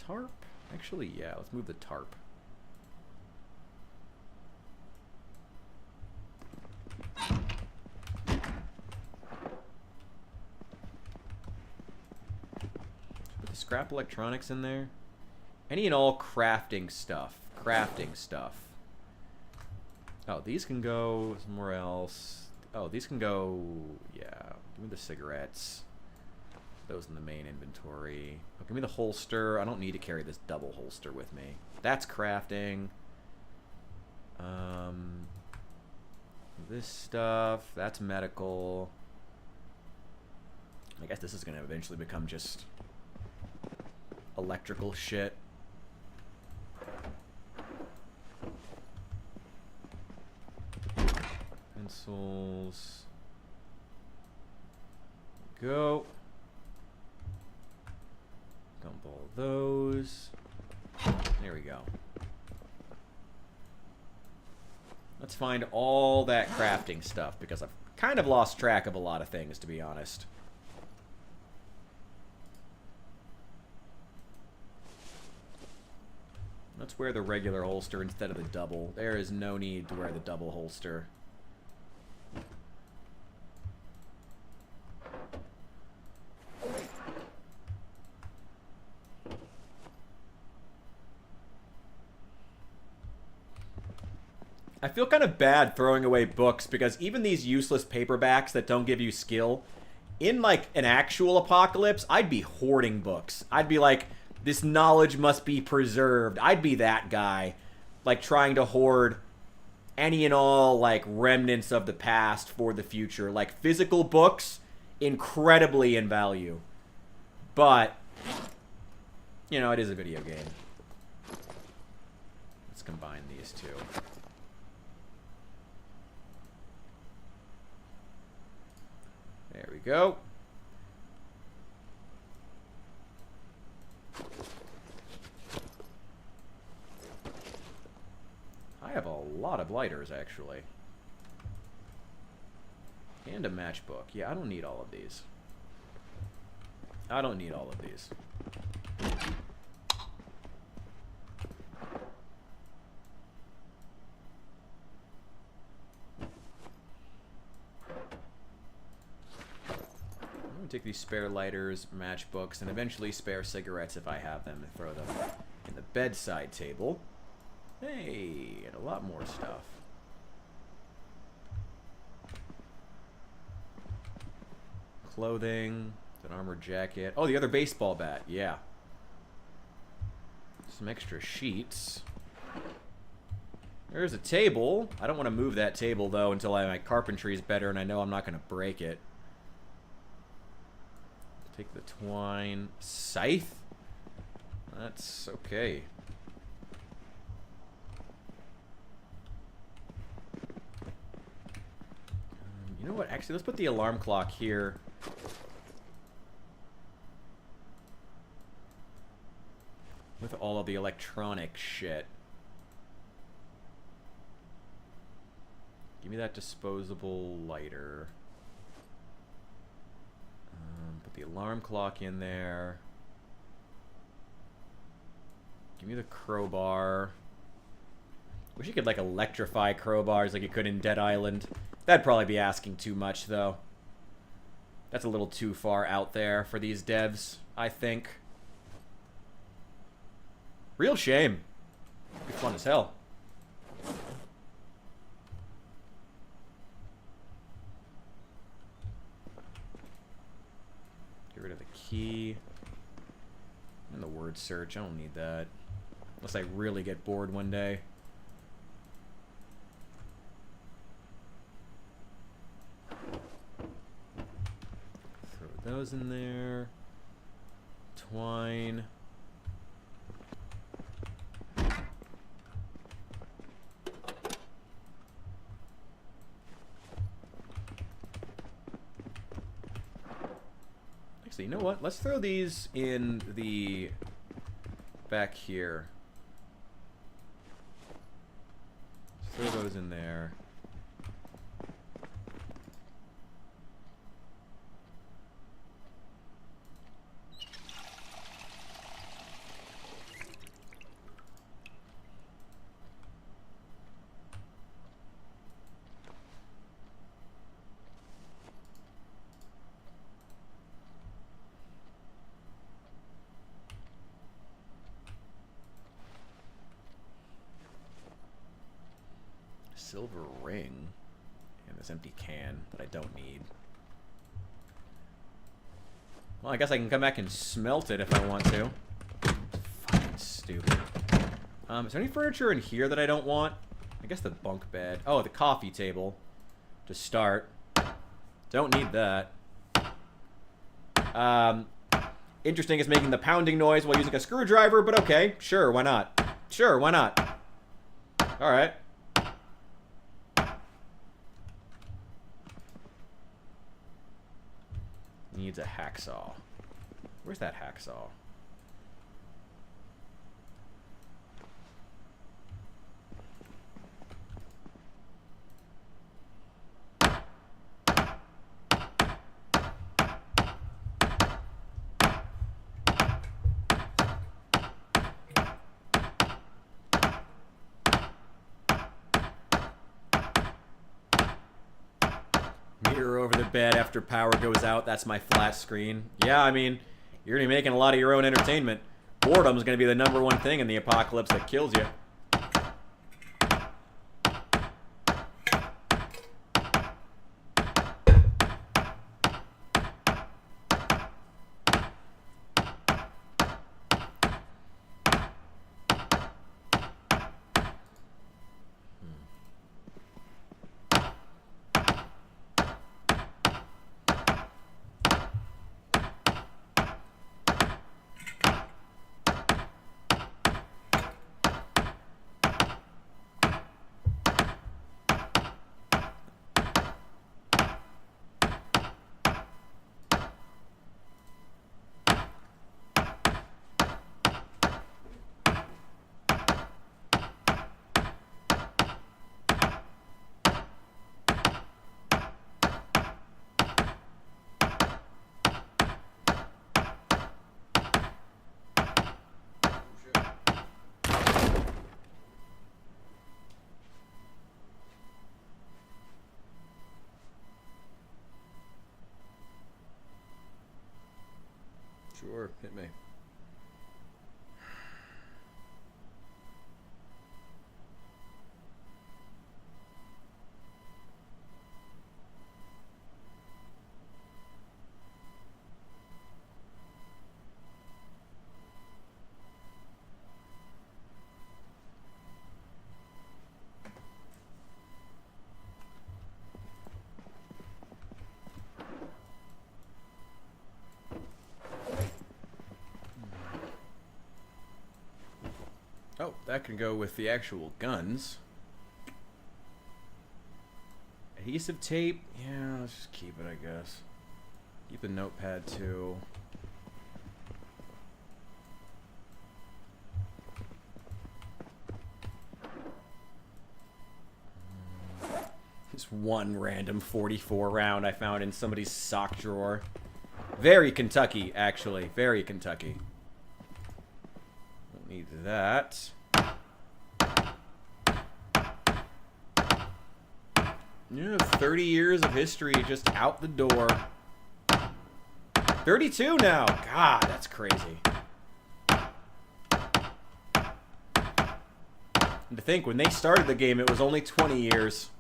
Speaker 1: Tarp? Actually, yeah, let's move the tarp. Put the scrap electronics in there. Any and all crafting stuff. Crafting stuff. Oh, these can go somewhere else. Oh, these can go... Yeah, give me the cigarettes. Those in the main inventory. Oh, give me the holster. I don't need to carry this double holster with me. That's crafting. This stuff. That's medical. I guess this is going to eventually become just electrical shit. Pencils. Go. Dump all those. There we go. Let's find all that crafting stuff, because I've kind of lost track of a lot of things, to be honest. Let's wear the regular holster instead of the double. There is no need to wear the double holster. I feel kind of bad throwing away books, because even these useless paperbacks that don't give you skill, in like an actual apocalypse, I'd be hoarding books. I'd be like, this knowledge must be preserved. I'd be that guy, like trying to hoard any and all like remnants of the past for the future. Like physical books, incredibly in value. But, you know, it is a video game. Let's combine these two. There we go. I have a lot of lighters, actually. And a matchbook. Yeah, I don't need all of these. I don't need all of these. Take these spare lighters, matchbooks, and eventually spare cigarettes if I have them, and throw them in the bedside table. Hey, and a lot more stuff. Clothing, an armored jacket. Oh, the other baseball bat, yeah. Some extra sheets. There's a table. I don't want to move that table, though, until my carpentry is better and I know I'm not going to break it. Take the twine. Scythe? That's okay. You know what? Actually, let's put the alarm clock here. With all of the electronic shit. Give me that disposable lighter. Put the alarm clock in there. Give me the crowbar. Wish you could, like, electrify crowbars like you could in Dead Island. That'd probably be asking too much, though. That's a little too far out there for these devs, I think. Real shame. It'd be fun as hell. Get rid of the key. And the word search. I don't need that. Unless I really get bored one day. Throw those in there. Twine. Actually, you know what? Let's throw these in the back here. Let's throw those in there. Silver ring and this empty can that I don't need. Well, I guess I can come back and smelt it if I want to. Fucking stupid. Is there any furniture in here that I don't want? I guess the bunk bed. Oh, the coffee table to start. Don't need that. Interesting is making the pounding noise while using a screwdriver, but okay. Sure, why not? Sure, why not? Alright. Needs a hacksaw. Where's that hacksaw? Mirror over the bed after power goes out. That's my flat screen. Yeah, I mean, you're going to be making a lot of your own entertainment. Boredom's going to be the #1 thing in the apocalypse that kills you. Sure, hit me. Oh, that can go with the actual guns. Adhesive tape? Yeah, let's just keep it, I guess. Keep the notepad, too. Just one random 44 round I found in somebody's sock drawer. Very Kentucky, actually. Very Kentucky. Don't need that. Yeah, 30 years of history just out the door. 32 now. God, that's crazy. And to think, when they started the game, it was only 20 years.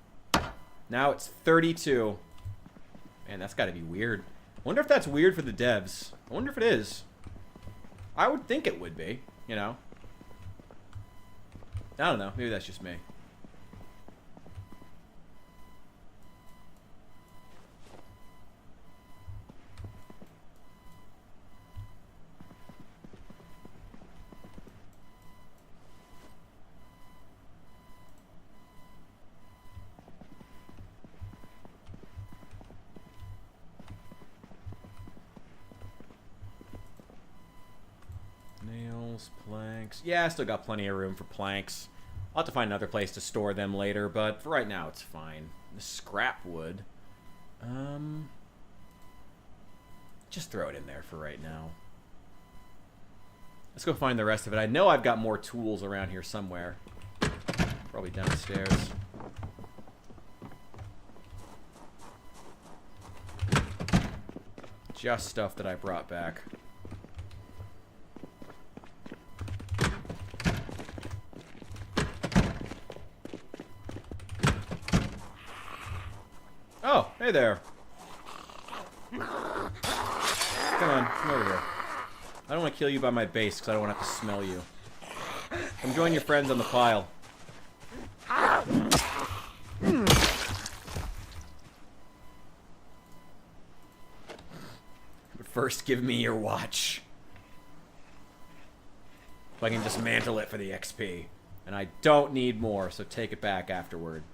Speaker 1: Now it's 32. Man, that's got to be weird. I wonder if that's weird for the devs. I wonder if it is. I would think it would be, you know. I don't know. Maybe that's just me. Planks. Yeah, I still got plenty of room for planks. I'll have to find another place to store them later, but for right now, it's fine. The scrap wood. Just throw it in there for right now. Let's go find the rest of it. I know I've got more tools around here somewhere. Probably downstairs. Just stuff that I brought back. Oh, hey there. Come on, come over here. I don't want to kill you by my base because I don't want to have to smell you. Come join your friends on the pile. But first, give me your watch. So I can dismantle it for the XP. And I don't need more, so take it back afterward.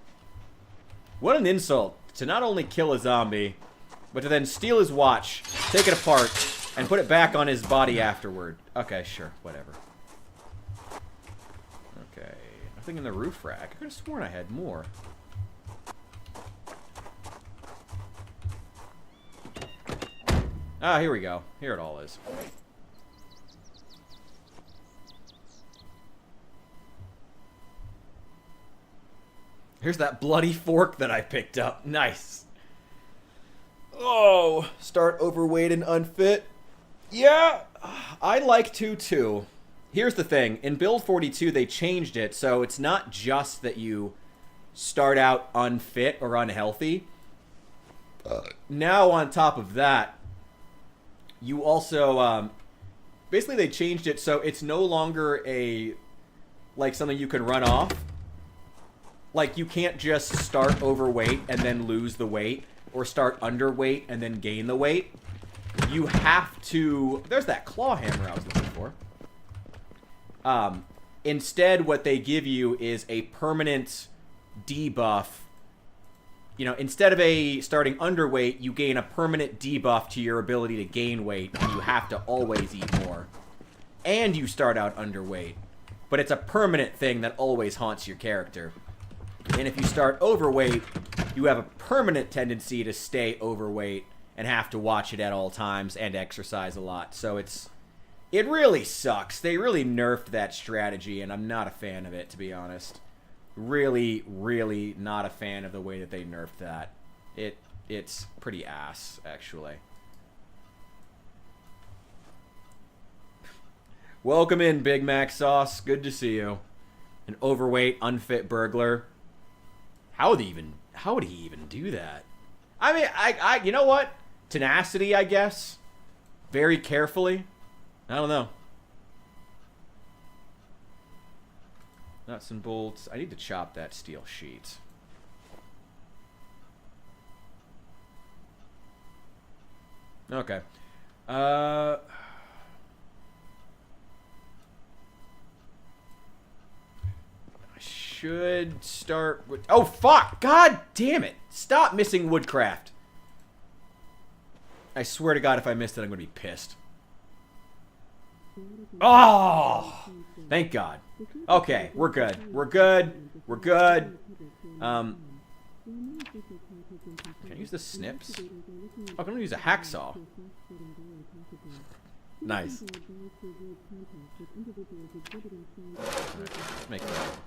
Speaker 1: What an insult to not only kill a zombie, but to then steal his watch, take it apart, and put it back on his body afterward. Okay, sure, whatever. Okay, nothing in the roof rack. I could have sworn I had more. Ah, here we go. Here it all is. Here's that bloody fork that I picked up. Nice. Oh, start overweight and unfit. Yeah, I like to too. Here's the thing. In build 42, they changed it, so it's not just that you start out unfit or unhealthy. Now, on top of that, you also... basically, they changed it so it's no longer like something you can run off. Like, you can't just start overweight and then lose the weight, or start underweight and then gain the weight. You have to... There's that claw hammer I was looking for. Instead, what they give you is a permanent debuff. You know, instead of starting underweight, you gain a permanent debuff to your ability to gain weight, and you have to always eat more. And you start out underweight. But it's a permanent thing that always haunts your character. And if you start overweight, you have a permanent tendency to stay overweight and have to watch it at all times and exercise a lot. So it really sucks. They really nerfed that strategy, and I'm not a fan of it, to be honest. Really, really not a fan of the way that they nerfed that. It's pretty ass, actually. Welcome in, Big Mac Sauce. Good to see you. An overweight, unfit burglar. How would he even do that? I mean, you know what? Tenacity, I guess. Very carefully. I don't know. Nuts and bolts. I need to chop that steel sheet. Okay. I should start with... Oh, fuck! God damn it! Stop missing woodcraft. I swear to God, if I missed it, I'm going to be pissed. Oh! Thank God. Okay, we're good. We're good. We're good. Can I use the snips? Oh, I'm going to use a hacksaw. Nice. Make that.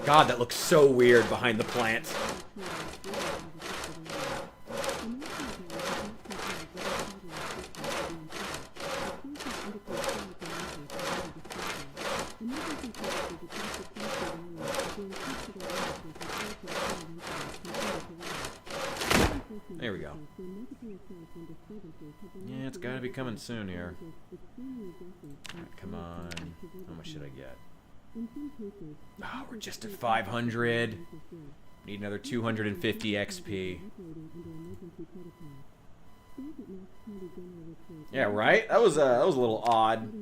Speaker 1: God, that looks so weird behind the plant. There we go. Yeah, it's gotta be coming soon here. Right, come on. How much should I get? Oh, we're just at 500. Need another 250 XP. Yeah, right? That was a little odd.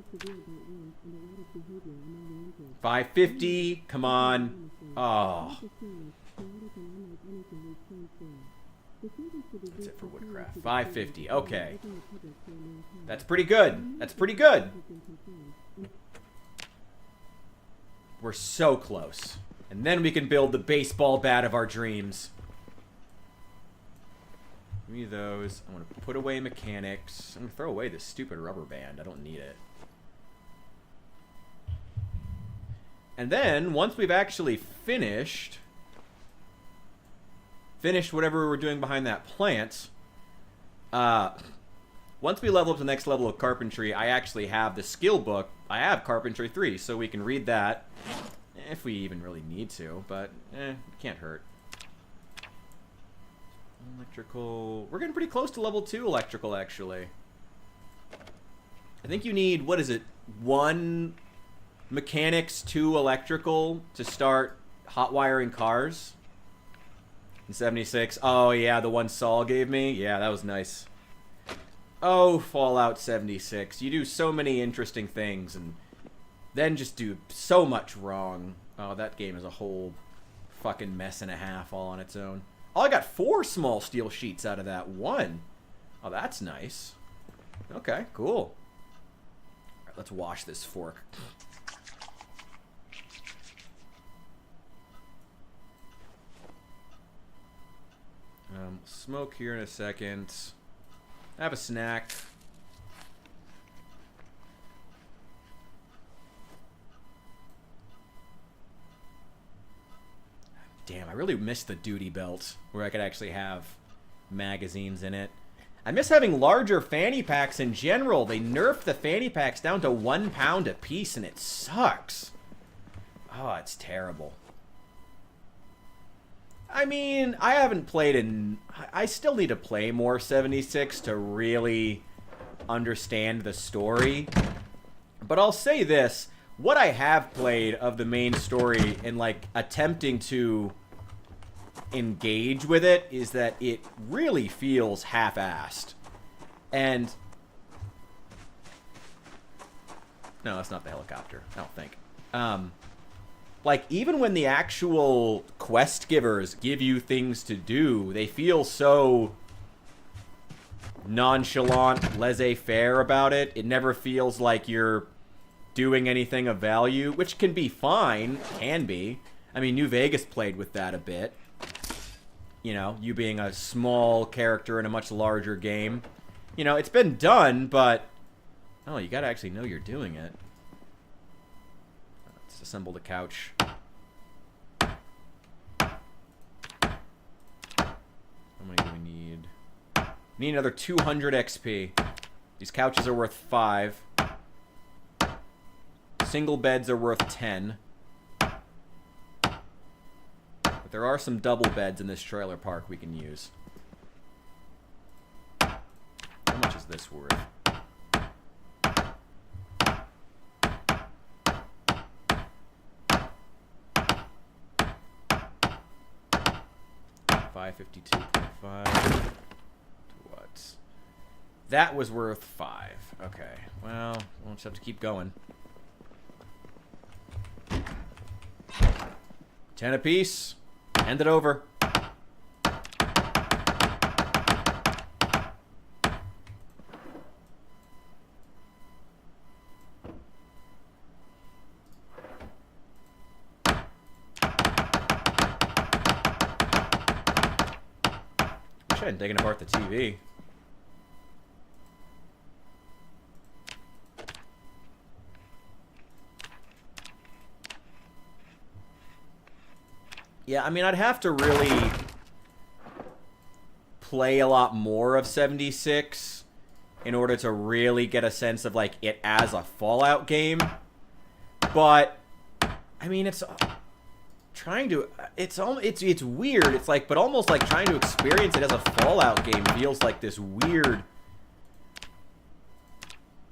Speaker 1: 550. Come on. Oh. That's it for woodcraft. 550. Okay. That's pretty good. That's pretty good. We're so close. And then we can build the baseball bat of our dreams. Give me those. I want to put away mechanics. I'm going to throw away this stupid rubber band. I don't need it. And then, once we've actually finished whatever we're doing behind that plant, once we level up to the next level of carpentry, I actually have the skill book. I have Carpentry 3, so we can read that if we even really need to, but it can't hurt. Electrical. We're getting pretty close to level 2 electrical, actually. I think you need, what is it, 1 mechanics, 2 electrical to start hot wiring cars. In 76. Oh, yeah, the one Saul gave me. Yeah, that was nice. Oh, Fallout 76. You do so many interesting things and then just do so much wrong. Oh, that game is a whole fucking mess and a half all on its own. Oh, I got 4 small steel sheets out of that 1. Oh, that's nice. Okay, cool. All right, let's wash this fork. Smoke here in a second. Have a snack. Damn, I really miss the duty belt where I could actually have magazines in it. I miss having larger fanny packs in general. They nerfed the fanny packs down to 1 pound a piece and it sucks. Oh, it's terrible. I mean, I haven't played in... I still need to play more 76 to really understand the story. But I'll say this. What I have played of the main story and, like, attempting to engage with it is that it really feels half-assed. And... No, that's not the helicopter. I don't think. Like, even when the actual quest givers give you things to do, they feel so nonchalant, laissez-faire about it. It never feels like you're doing anything of value, which can be fine. Can be. I mean, New Vegas played with that a bit. You know, you being a small character in a much larger game. You know, it's been done, but... Oh, you gotta actually know you're doing it. Assemble the couch. How many do we need? Need another 200 XP. These couches are worth 5. Single beds are worth 10. But there are some double beds in this trailer park we can use. How much is this worth? $552.5. What? That was worth 5. Okay. Well, we'll just have to keep going. 10 apiece. Hand it over. Wish I hadn't taken apart the TV. Yeah, I mean, I'd have to really play a lot more of 76 in order to really get a sense of, like, it as a Fallout game. But, I mean, it's trying to... It's weird. It's like, but almost like trying to experience it as a Fallout game feels like this weird...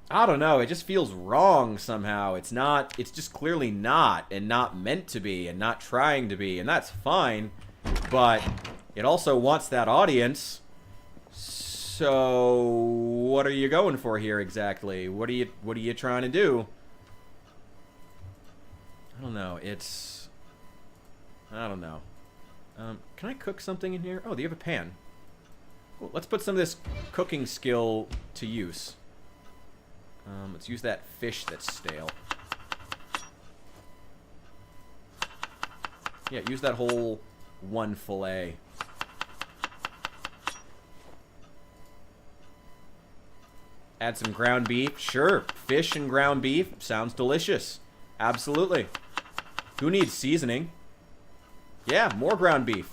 Speaker 1: I don't know, it just feels wrong somehow. It's not, it's just clearly not, and not meant to be, and not trying to be, and that's fine. But it also wants that audience. So what are you going for here exactly? What are you trying to do? I don't know, I don't know. Can I cook something in here? Oh, do you have a pan? Cool. Let's put some of this cooking skill to use. Let's use that fish that's stale. Yeah, use that whole 1 fillet. Add some ground beef. Sure, fish and ground beef. Sounds delicious. Absolutely. Who needs seasoning? Yeah, more ground beef.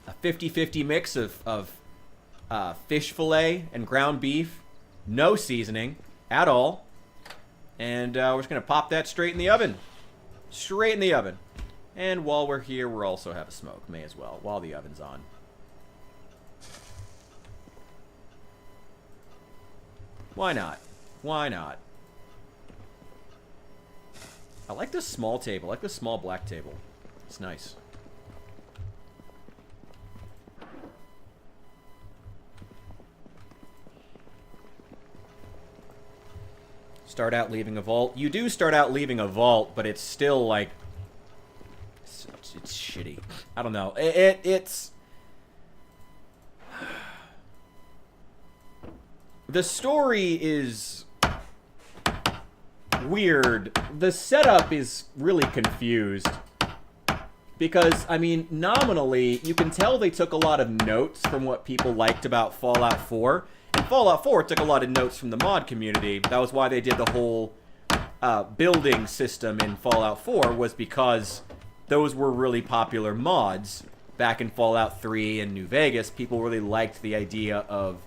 Speaker 1: A 50-50 mix of fish fillet and ground beef. No seasoning at all. And we're just going to pop that straight in the oven. Straight in the oven. And while we're here, we'll also have a smoke. May as well, while the oven's on. Why not? Why not? I like this small table. I like this small black table. It's nice. Start out leaving a vault. You do start out leaving a vault, but it's still like it's shitty. I don't know. It's the story is weird. The setup is really confused because I mean, nominally, you can tell they took a lot of notes from what people liked about Fallout 4. And Fallout 4 took a lot of notes from the mod community. That was why they did the whole building system in Fallout 4, was because those were really popular mods. Back in Fallout 3 and New Vegas, people really liked the idea of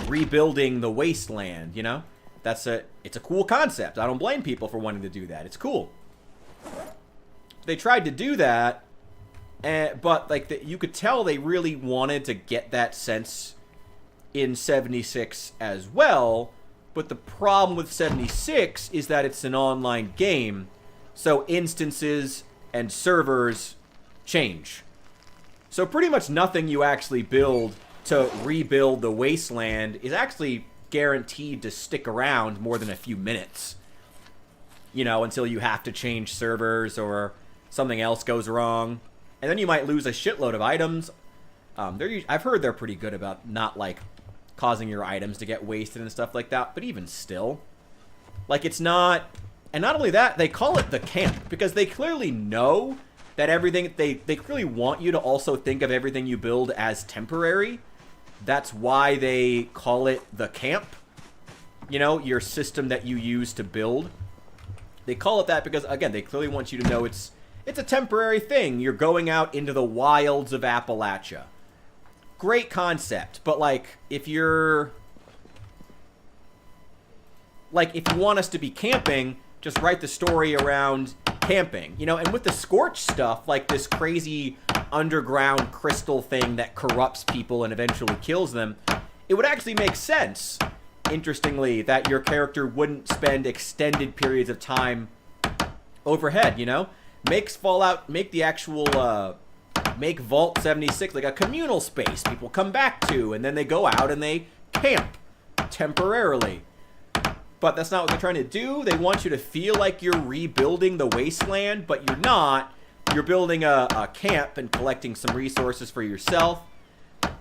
Speaker 1: rebuilding the wasteland, you know? It's a cool concept. I don't blame people for wanting to do that. It's cool. They tried to do that, but like you could tell they really wanted to get that sense in 76 as well, but the problem with 76 is that it's an online game, so instances and servers change. So pretty much nothing you actually build to rebuild the wasteland is actually guaranteed to stick around more than a few minutes. You know, until you have to change servers or something else goes wrong. And then you might lose a shitload of items. I've heard they're pretty good about not, like, causing your items to get wasted and stuff like that, but even still, like, it's not. And not only that, they call it the camp because they clearly know that everything they clearly want you to also think of everything you build as temporary. That's why they call it the camp. You know, your system that you use to build. They call it that because, again, they clearly want you to know it's a temporary thing. You're going out into the wilds of Appalachia. Great concept, but like if you're like, if you want us to be camping, just write the story around camping, you know? And with the Scorch stuff, like this crazy underground crystal thing that corrupts people and eventually kills them, it would actually make sense, interestingly, that your character wouldn't spend extended periods of time overhead, you know? Makes Fallout, make the actual, make Vault 76 like a communal space people come back to, and then they go out and they camp temporarily. But that's not what they're trying to do. They want you to feel like you're rebuilding the wasteland, but you're not. You're building a camp and collecting some resources for yourself.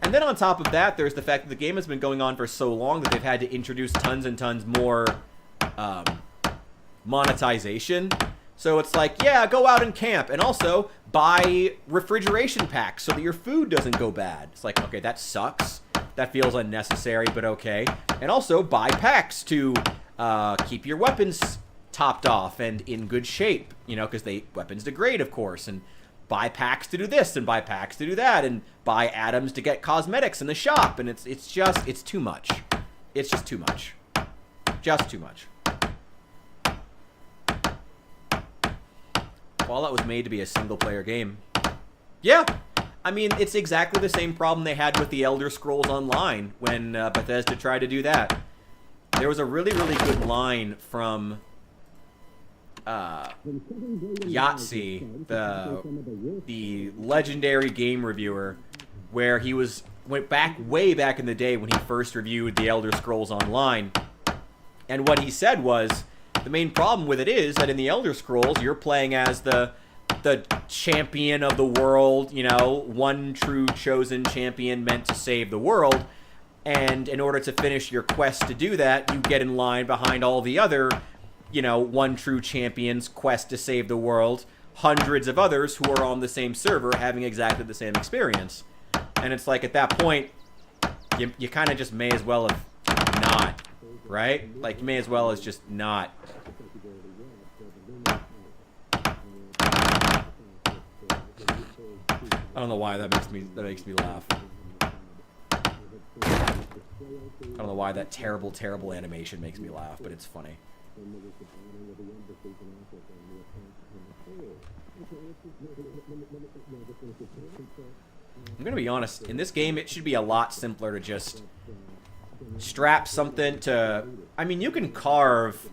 Speaker 1: And then on top of that, there's the fact that the game has been going on for so long that they've had to introduce tons and tons more monetization. So it's like, yeah, go out and camp, and also buy refrigeration packs so that your food doesn't go bad. It's like, okay, that sucks. That feels unnecessary, but okay. And also buy packs to keep your weapons topped off and in good shape, you know, because weapons degrade, of course, and buy packs to do this and buy packs to do that, and buy atoms to get cosmetics in the shop, and it's too much. It's just too much. Just too much. Fallout was made to be a single-player game. Yeah, I mean, it's exactly the same problem they had with the Elder Scrolls Online when Bethesda tried to do that. There was a really, really good line from Yahtzee, the legendary game reviewer, where he went way back in the day when he first reviewed the Elder Scrolls Online. And what he said was, the main problem with it is that in the Elder Scrolls, you're playing as the champion of the world, you know, one true chosen champion meant to save the world. And in order to finish your quest to do that, you get in line behind all the other, you know, one true champion's quest to save the world, hundreds of others who are on the same server having exactly the same experience. And it's like, at that point, you kind of just may as well have not, right? Like, you may as well as just not. I don't know why that makes me laugh. I don't know why that terrible animation makes me laugh, but it's funny. I'm gonna be honest, in this game it should be a lot simpler to just strap something to... I mean, you can carve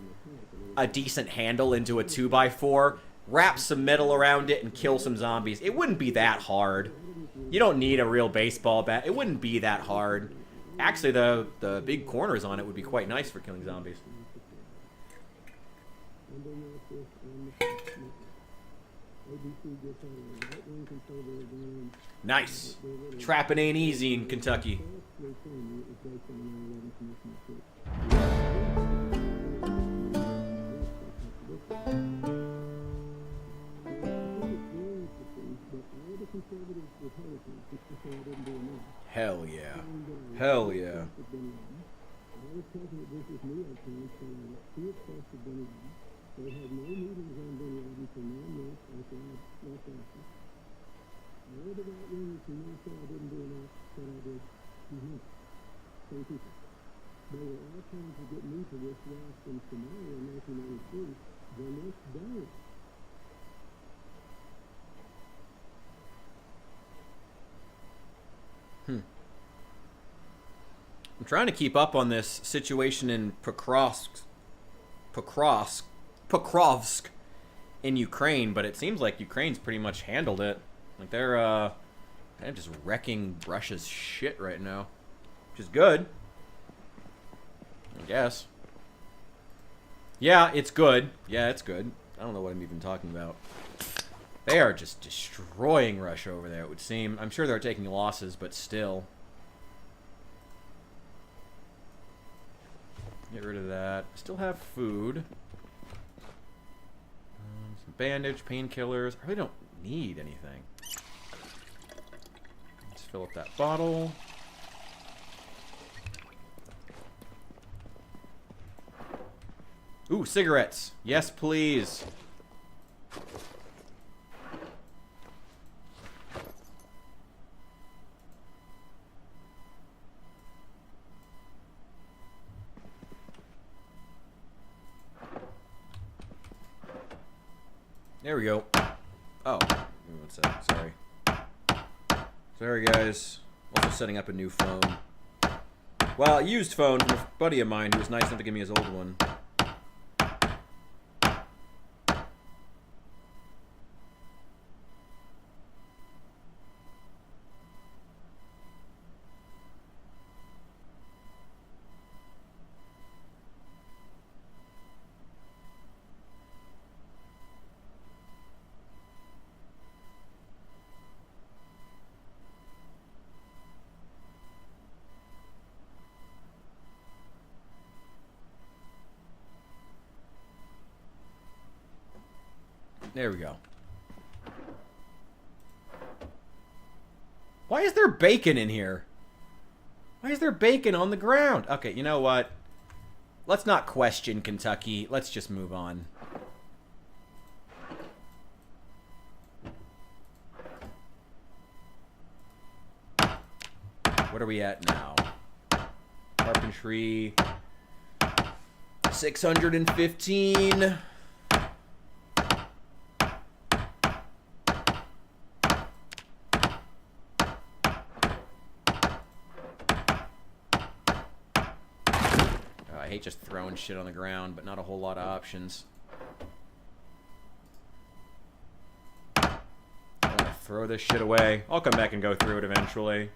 Speaker 1: a decent handle into a 2x4, wrap some metal around it, and kill some zombies. It wouldn't be that hard. You don't need a real baseball bat. It wouldn't be that hard. Actually, the big corners on it would be quite nice for killing zombies. Nice. Trapping ain't easy in Kentucky. Hell yeah. Hell yeah. I'm trying to keep up on this situation in Pokrovsk in Ukraine, but it seems like Ukraine's pretty much handled it. Like, they're kind of just wrecking Russia's shit right now, which is good, I guess. Yeah, it's good. Yeah, it's good. I don't know what I'm even talking about. They are just destroying Russia over there, it would seem. I'm sure they're taking losses, but still. Get rid of that. Still have food. Some bandage, painkillers. I really don't need anything. Let's fill up that bottle. Ooh, cigarettes. Yes, please. There we go. Oh, what's that? Sorry. Sorry, guys. Also setting up a new phone. Well, a used phone from a buddy of mine who was nice enough to give me his old one. There we go. Why is there bacon in here? Why is there bacon on the ground? Okay, you know what? Let's not question Kentucky. Let's just move on. What are we at now? Carpentry. 615. I hate just throwing shit on the ground, but not a whole lot of options. I want to throw this shit away. I'll come back and go through it eventually.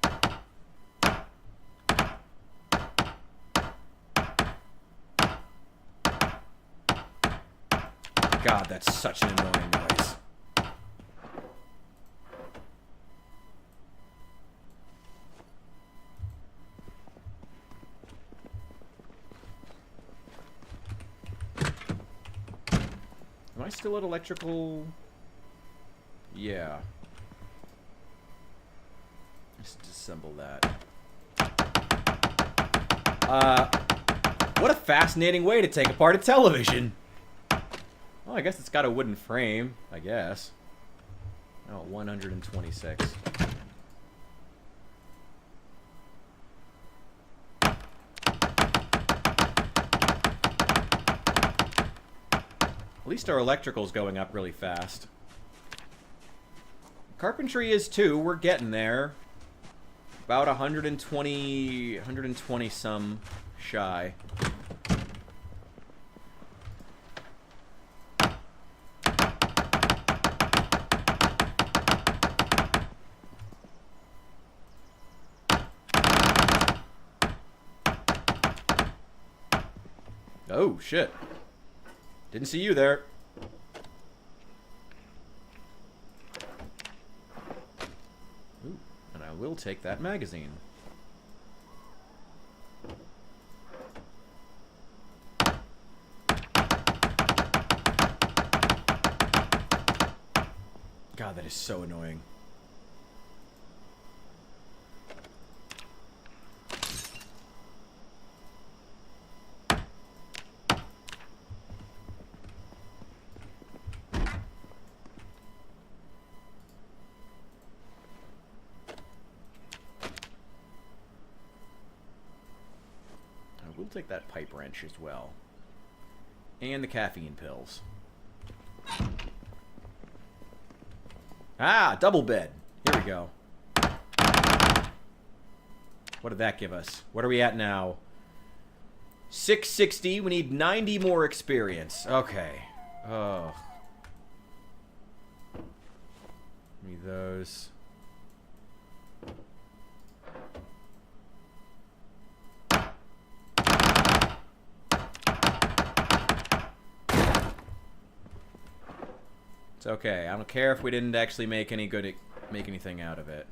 Speaker 1: God, that's such an annoying noise. Am I still at electrical? Yeah. Just disassemble that. What a fascinating way to take apart a television. Well, I guess it's got a wooden frame, I guess. Oh, 126. At least our electrical's going up really fast. Carpentry is too. We're getting there. About 120 some shy. Oh, shit. Didn't see you there. Ooh, and I will take that magazine. God, that is so annoying. We'll take that pipe wrench as well. And the caffeine pills. Ah, double bed. Here we go. What did that give us? What are we at now? 660. We need 90 more experience. Okay. Oh. Need those. It's okay. I don't care if we didn't actually make anything out of it.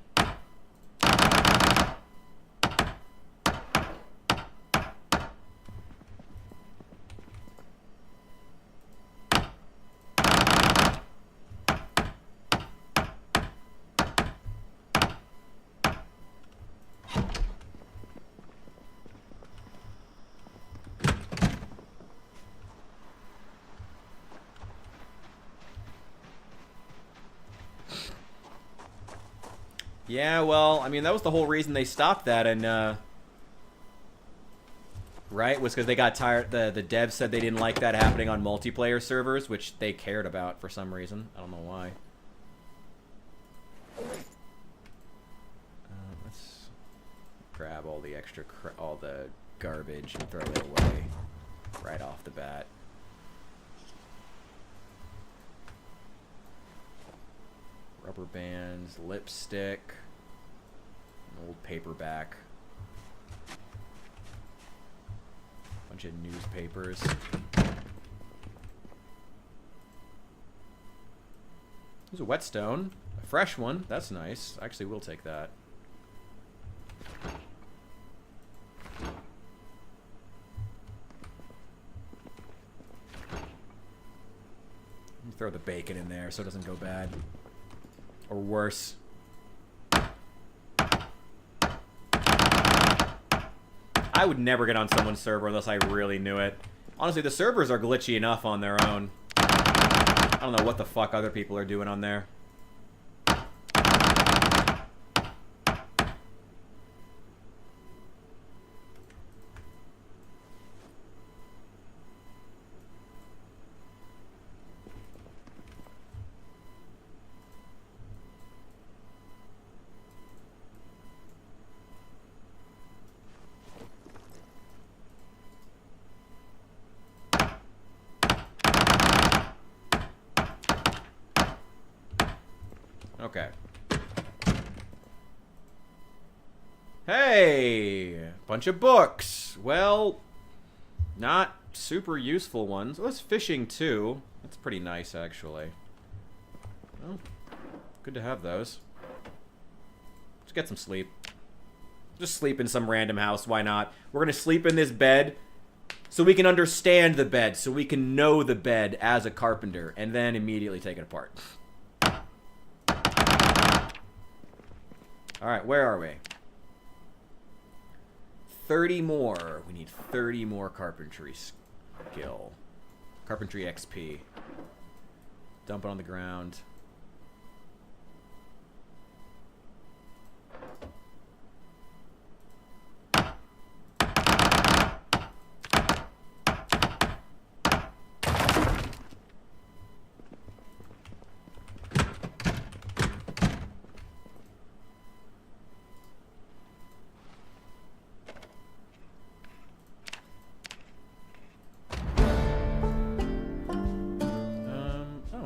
Speaker 1: Yeah, well, I mean, that was the whole reason they stopped that, and, Right? Was because they got tired. The devs said they didn't like that happening on multiplayer servers, which they cared about for some reason. I don't know why. Let's grab all the extra, all the garbage and throw it away right off the bat. Rubber bands, lipstick, an old paperback. Bunch of newspapers. There's a whetstone. A fresh one. That's nice. Actually, we'll take that. Throw the bacon in there so it doesn't go bad. Or worse. I would never get on someone's server unless I really knew it. Honestly, the servers are glitchy enough on their own. I don't know what the fuck other people are doing on there. Okay. Hey! Bunch of books. Well, not super useful ones. Oh, it's fishing too. That's pretty nice, actually. Oh, good to have those. Let's get some sleep. Just sleep in some random house. Why not? We're gonna sleep in this bed so we can understand the bed, so we can know the bed as a carpenter, and then immediately take it apart. Alright, where are we? 30 more. We need 30 more carpentry skill. Carpentry XP. Dump it on the ground.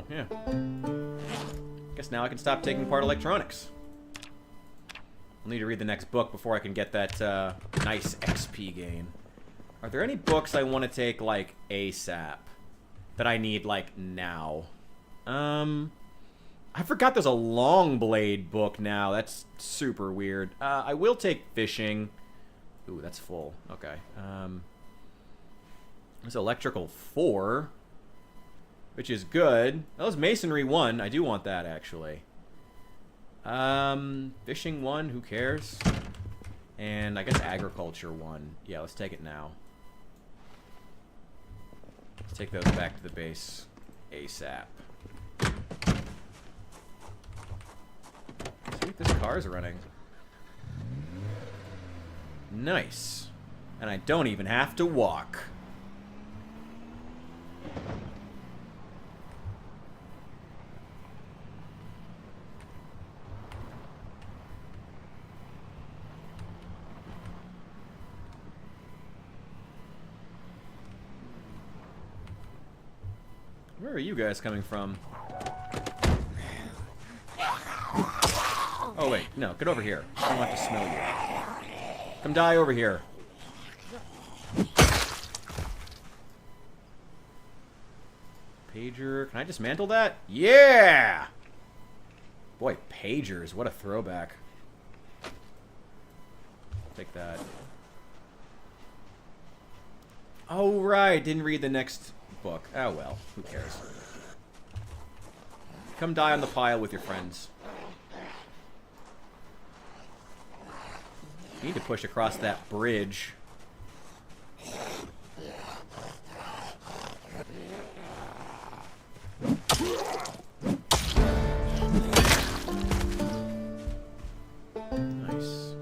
Speaker 1: Yeah. Guess now I can stop taking apart electronics. I'll need to read the next book before I can get that nice XP gain. Are there any books I want to take, like, ASAP? That I need, like, now? I forgot there's a Long Blade book now. That's super weird. I will take fishing. Ooh, that's full. Okay. There's Electrical 4. Which is good. That was Masonry 1. I do want that, actually. Fishing 1. Who cares? And I guess Agriculture 1. Yeah, let's take it now. Let's take those back to the base ASAP. Sweet, this car's running. Nice. And I don't even have to walk. Where are you guys coming from? Oh, wait. No, get over here. I don't have to smell you. Come die over here. Pager. Can I dismantle that? Yeah! Boy, pagers. What a throwback. Take that. Oh, right. Didn't read the next book. Oh, well. Who cares? Come die on the pile with your friends. You need to push across that bridge. Nice.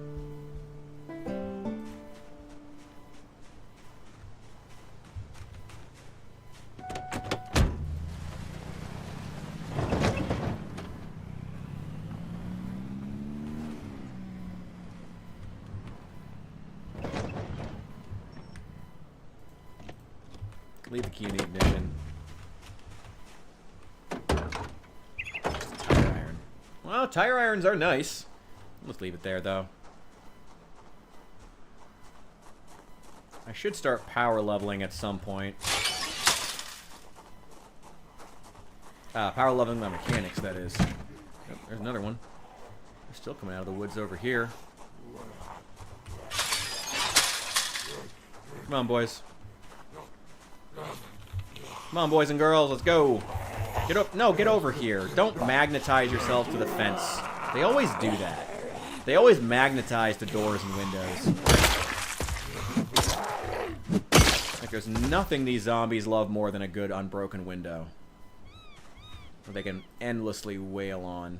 Speaker 1: Leave the key in the ignition. Tire iron. Well, tire irons are nice. Let's leave it there, though. I should start power leveling at some point. Power leveling my mechanics, that is. Oh, there's another one. They're still coming out of the woods over here. Come on, boys. Come on, boys and girls, let's go. Get up. No, get over here. Don't magnetize yourself to the fence. They always do that. They always magnetize the doors and windows. Like there's nothing these zombies love more than a good unbroken window. Where they can endlessly wail on.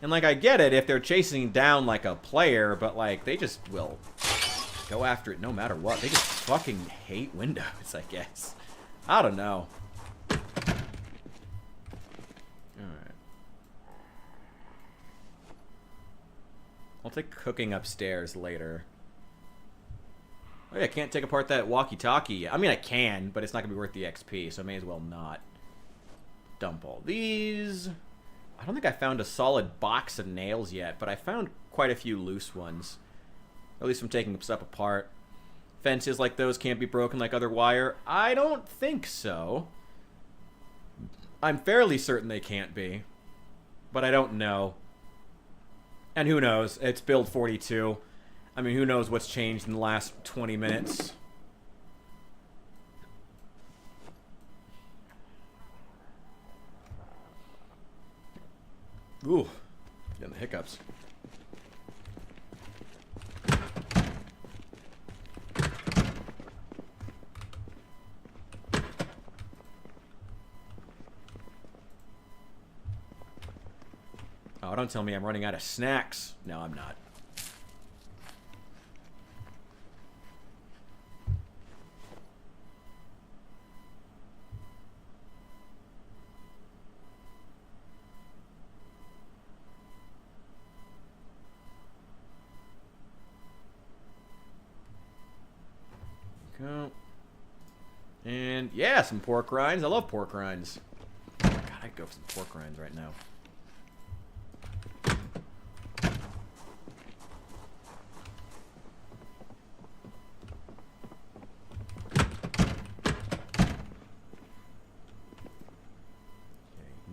Speaker 1: And like I get it if they're chasing down like a player, but like they just will go after it no matter what. They just fucking hate windows, I guess. I don't know. Alright. I'll take cooking upstairs later. Oh yeah, I can't take apart that walkie-talkie. I mean, I can, but it's not going to be worth the XP, so I may as well not. Dump all these. I don't think I found a solid box of nails yet, but I found quite a few loose ones. At least from taking stuff apart. Fences like those can't be broken like other wire. I don't think so. I'm fairly certain they can't be. But I don't know. And who knows? It's build 42. I mean, who knows what's changed in the last 20 minutes. Ooh. Getting the hiccups. Oh, don't tell me I'm running out of snacks. No, I'm not. Go. And yeah, some pork rinds. I love pork rinds. Oh my God, I'd go for some pork rinds right now.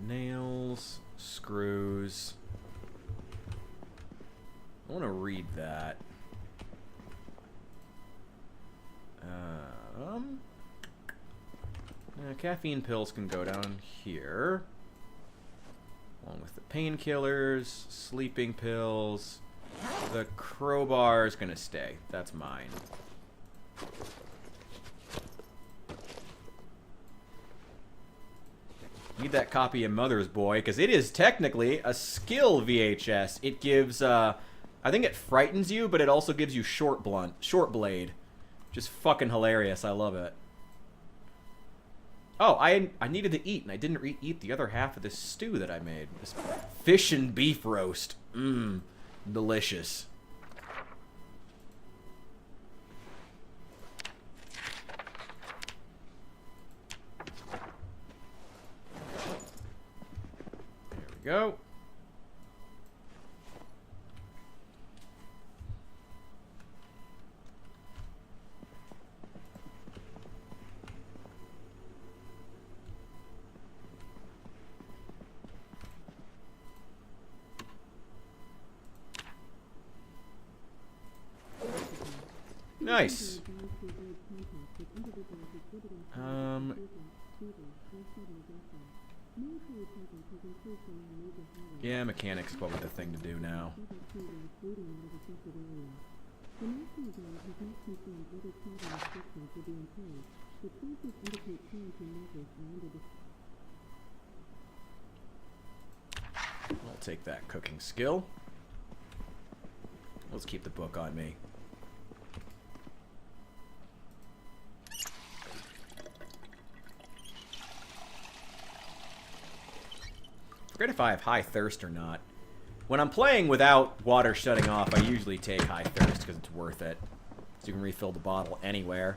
Speaker 1: Nails, screws. I want to read that. Caffeine pills can go down here. Along with the painkillers, sleeping pills. The crowbar is going to stay. That's mine. Need that copy of Mother's Boy, because it is technically a skill VHS. It gives, I think it frightens you, but it also gives you short blade. Just fucking hilarious. I love it. Oh, I needed to eat, and I didn't eat the other half of this stew that I made. This fish and beef roast. Mmm. Delicious. There we go. Nice. Yeah, mechanics is probably the thing to do now. I'll take that cooking skill. Let's keep the book on me. Forget if I have high thirst or not. When I'm playing without water shutting off, I usually take high thirst because it's worth it. So you can refill the bottle anywhere.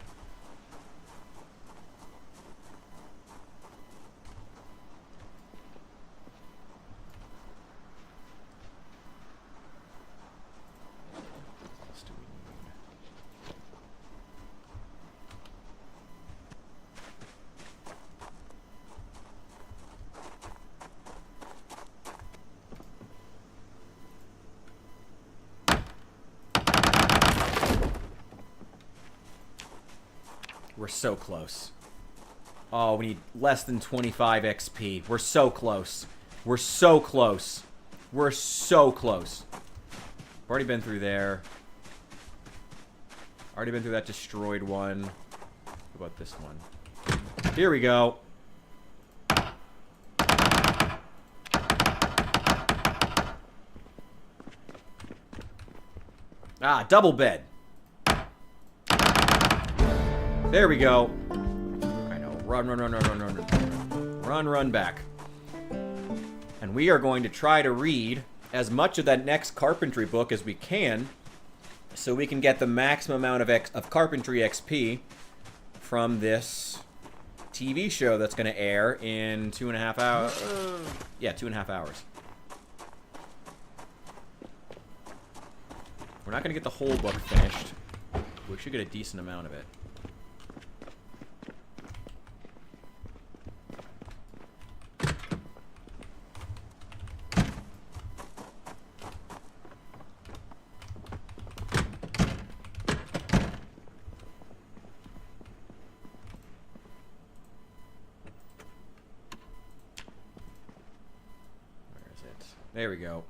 Speaker 1: What else do we need? We're so close. Oh, we need less than 25 XP. We're so close. We're so close. We're so close. I've already been through there. Already been through that destroyed one. What about this one? Here we go. Ah, double bed. There we go. I know. Run, run, run, run, run, run, run. Run, run back. And we are going to try to read as much of that next carpentry book as we can so we can get the maximum amount of carpentry XP from this TV show that's going to air in 2.5 hours. Yeah, 2.5 hours. We're not going to get the whole book finished. We should get a decent amount of it. There we go.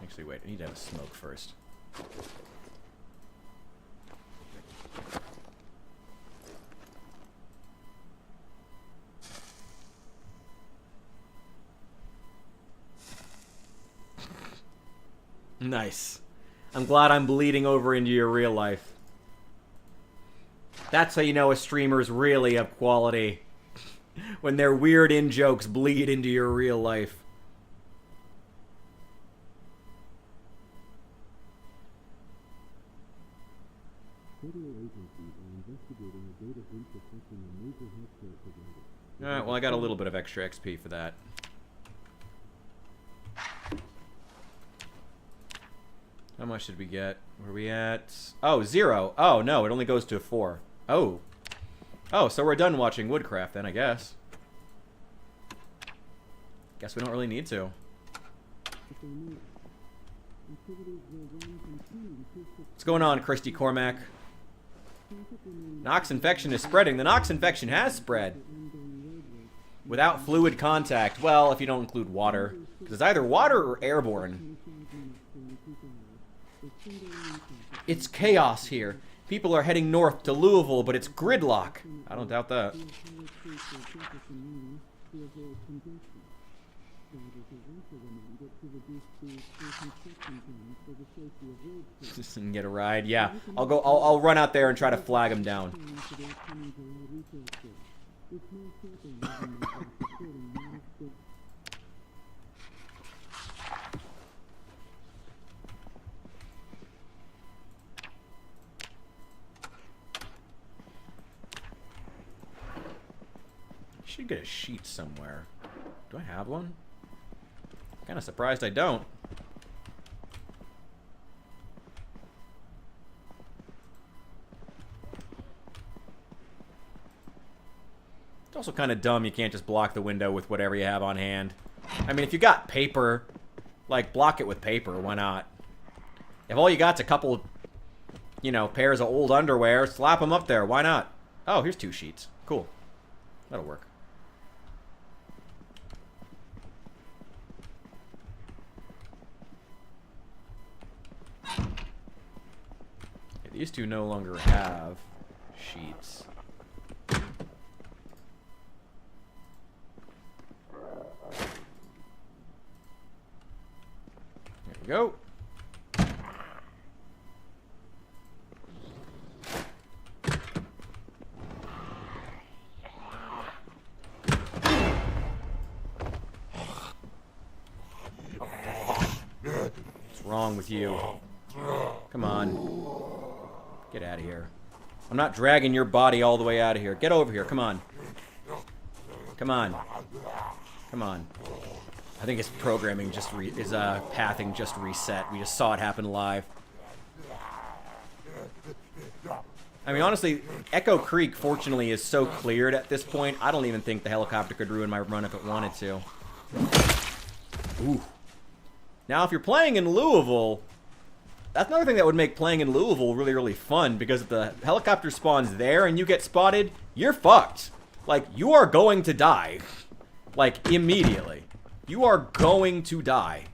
Speaker 1: Actually, wait. I need to have a smoke first. Nice. I'm glad I'm bleeding over into your real life. That's how you know a streamer's really of quality. When their weird in-jokes bleed into your real life. Alright, well I got a little bit of extra XP for that. How much did we get? Where are we at? Oh, 0. Oh, no, it only goes to 4. Oh. Oh, so we're done watching Woodcraft then, I guess. Guess we don't really need to. What's going on, Christy Cormack? Nox infection is spreading. The Nox infection has spread. Without fluid contact. Well, if you don't include water. Because it's either water or airborne. It's chaos here. People are heading north to Louisville, but it's gridlock. I don't doubt that. Just get a ride. Yeah, I'll run out there and try to flag him down. Should get a sheet somewhere. Do I have one? Kind of surprised I don't. It's also kind of dumb you can't just block the window with whatever you have on hand. I mean, if you got paper, like, block it with paper. Why not? If all you got's a couple, you know, pairs of old underwear, slap them up there. Why not? Oh, here's 2 sheets. Cool. That'll work. These two no longer have sheets. There we go. with you. Come on. Get out of here. I'm not dragging your body all the way out of here. Get over here. Come on. Come on. Come on. I think his programming just his pathing just reset. We just saw it happen live. I mean, honestly, Echo Creek, fortunately, is so cleared at this point, I don't even think the helicopter could ruin my run if it wanted to. Ooh. Now, if you're playing in Louisville, that's another thing that would make playing in Louisville really, really fun, because if the helicopter spawns there and you get spotted, you're fucked. Like, you are going to die. Like, immediately. You are going to die.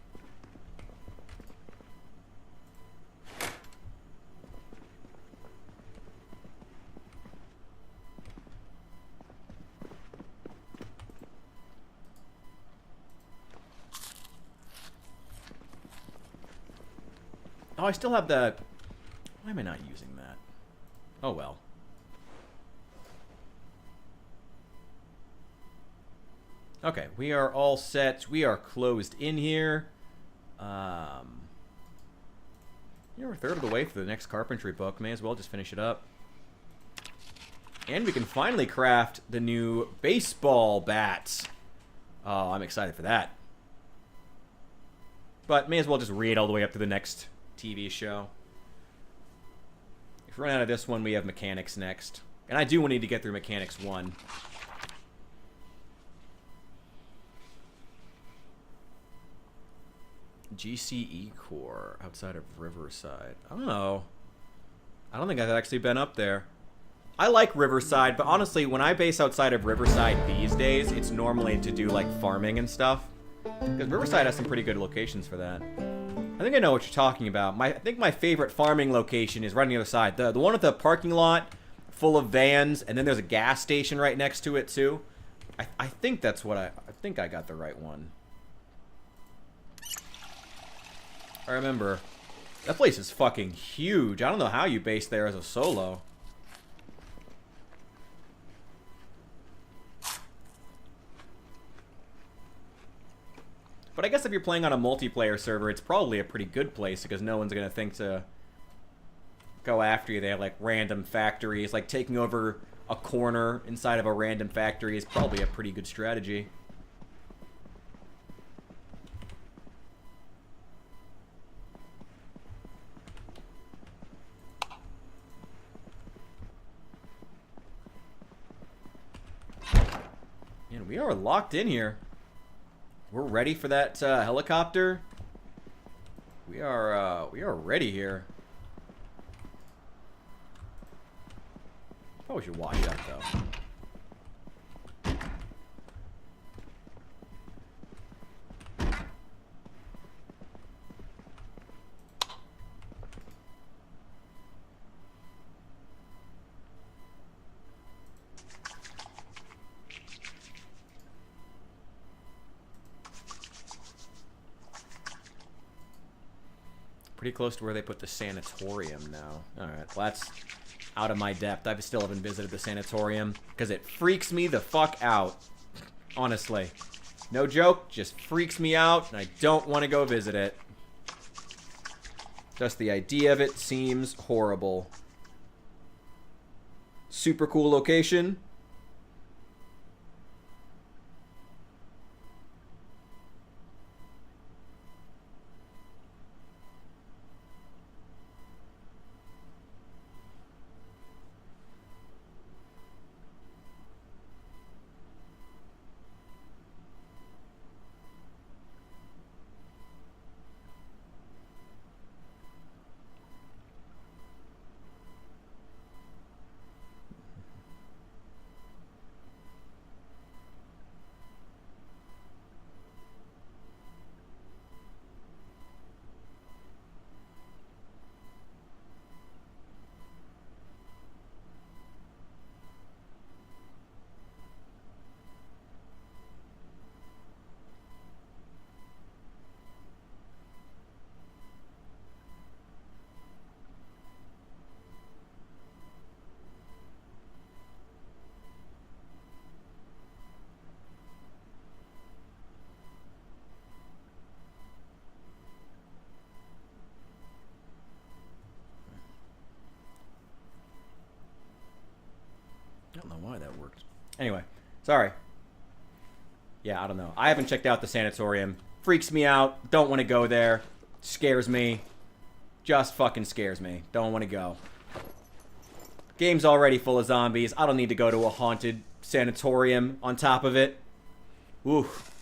Speaker 1: Oh, I still have the... Why am I not using that? Oh, well. Okay, we are all set. We are closed in here. We're a third of the way through the next carpentry book. May as well just finish it up. And we can finally craft the new baseball bats. Oh, I'm excited for that. But may as well just read all the way up to the next TV show. If we run out of this one, we have Mechanics next. And I do need to get through Mechanics 1. GCE Core outside of Riverside. I don't know. I don't think I've actually been up there. I like Riverside, but honestly, when I base outside of Riverside these days, it's normally to do like farming and stuff. Because Riverside has some pretty good locations for that. I think I know what you're talking about. I think my favorite farming location is right on the other side. The one with the parking lot full of vans, and then there's a gas station right next to it too. I think that's what I think I got the right one. I remember. That place is fucking huge. I don't know how you base there as a solo. But I guess if you're playing on a multiplayer server, it's probably a pretty good place because no one's going to think to go after you. They have like random factories. Like taking over a corner inside of a random factory is probably a pretty good strategy. And we are locked in here. We're ready for that helicopter. We are ready here. Probably should wash up though. Pretty close to where they put the sanatorium now. Alright, well that's out of my depth. I still haven't visited the sanatorium because it freaks me the fuck out. Honestly. No joke, just freaks me out and I don't want to go visit it. Just the idea of it seems horrible. Super cool location. Anyway, sorry. Yeah, I don't know. I haven't checked out the sanatorium. Freaks me out. Don't want to go there. Scares me. Just fucking scares me. Don't want to go. Game's already full of zombies. I don't need to go to a haunted sanatorium on top of it. Oof.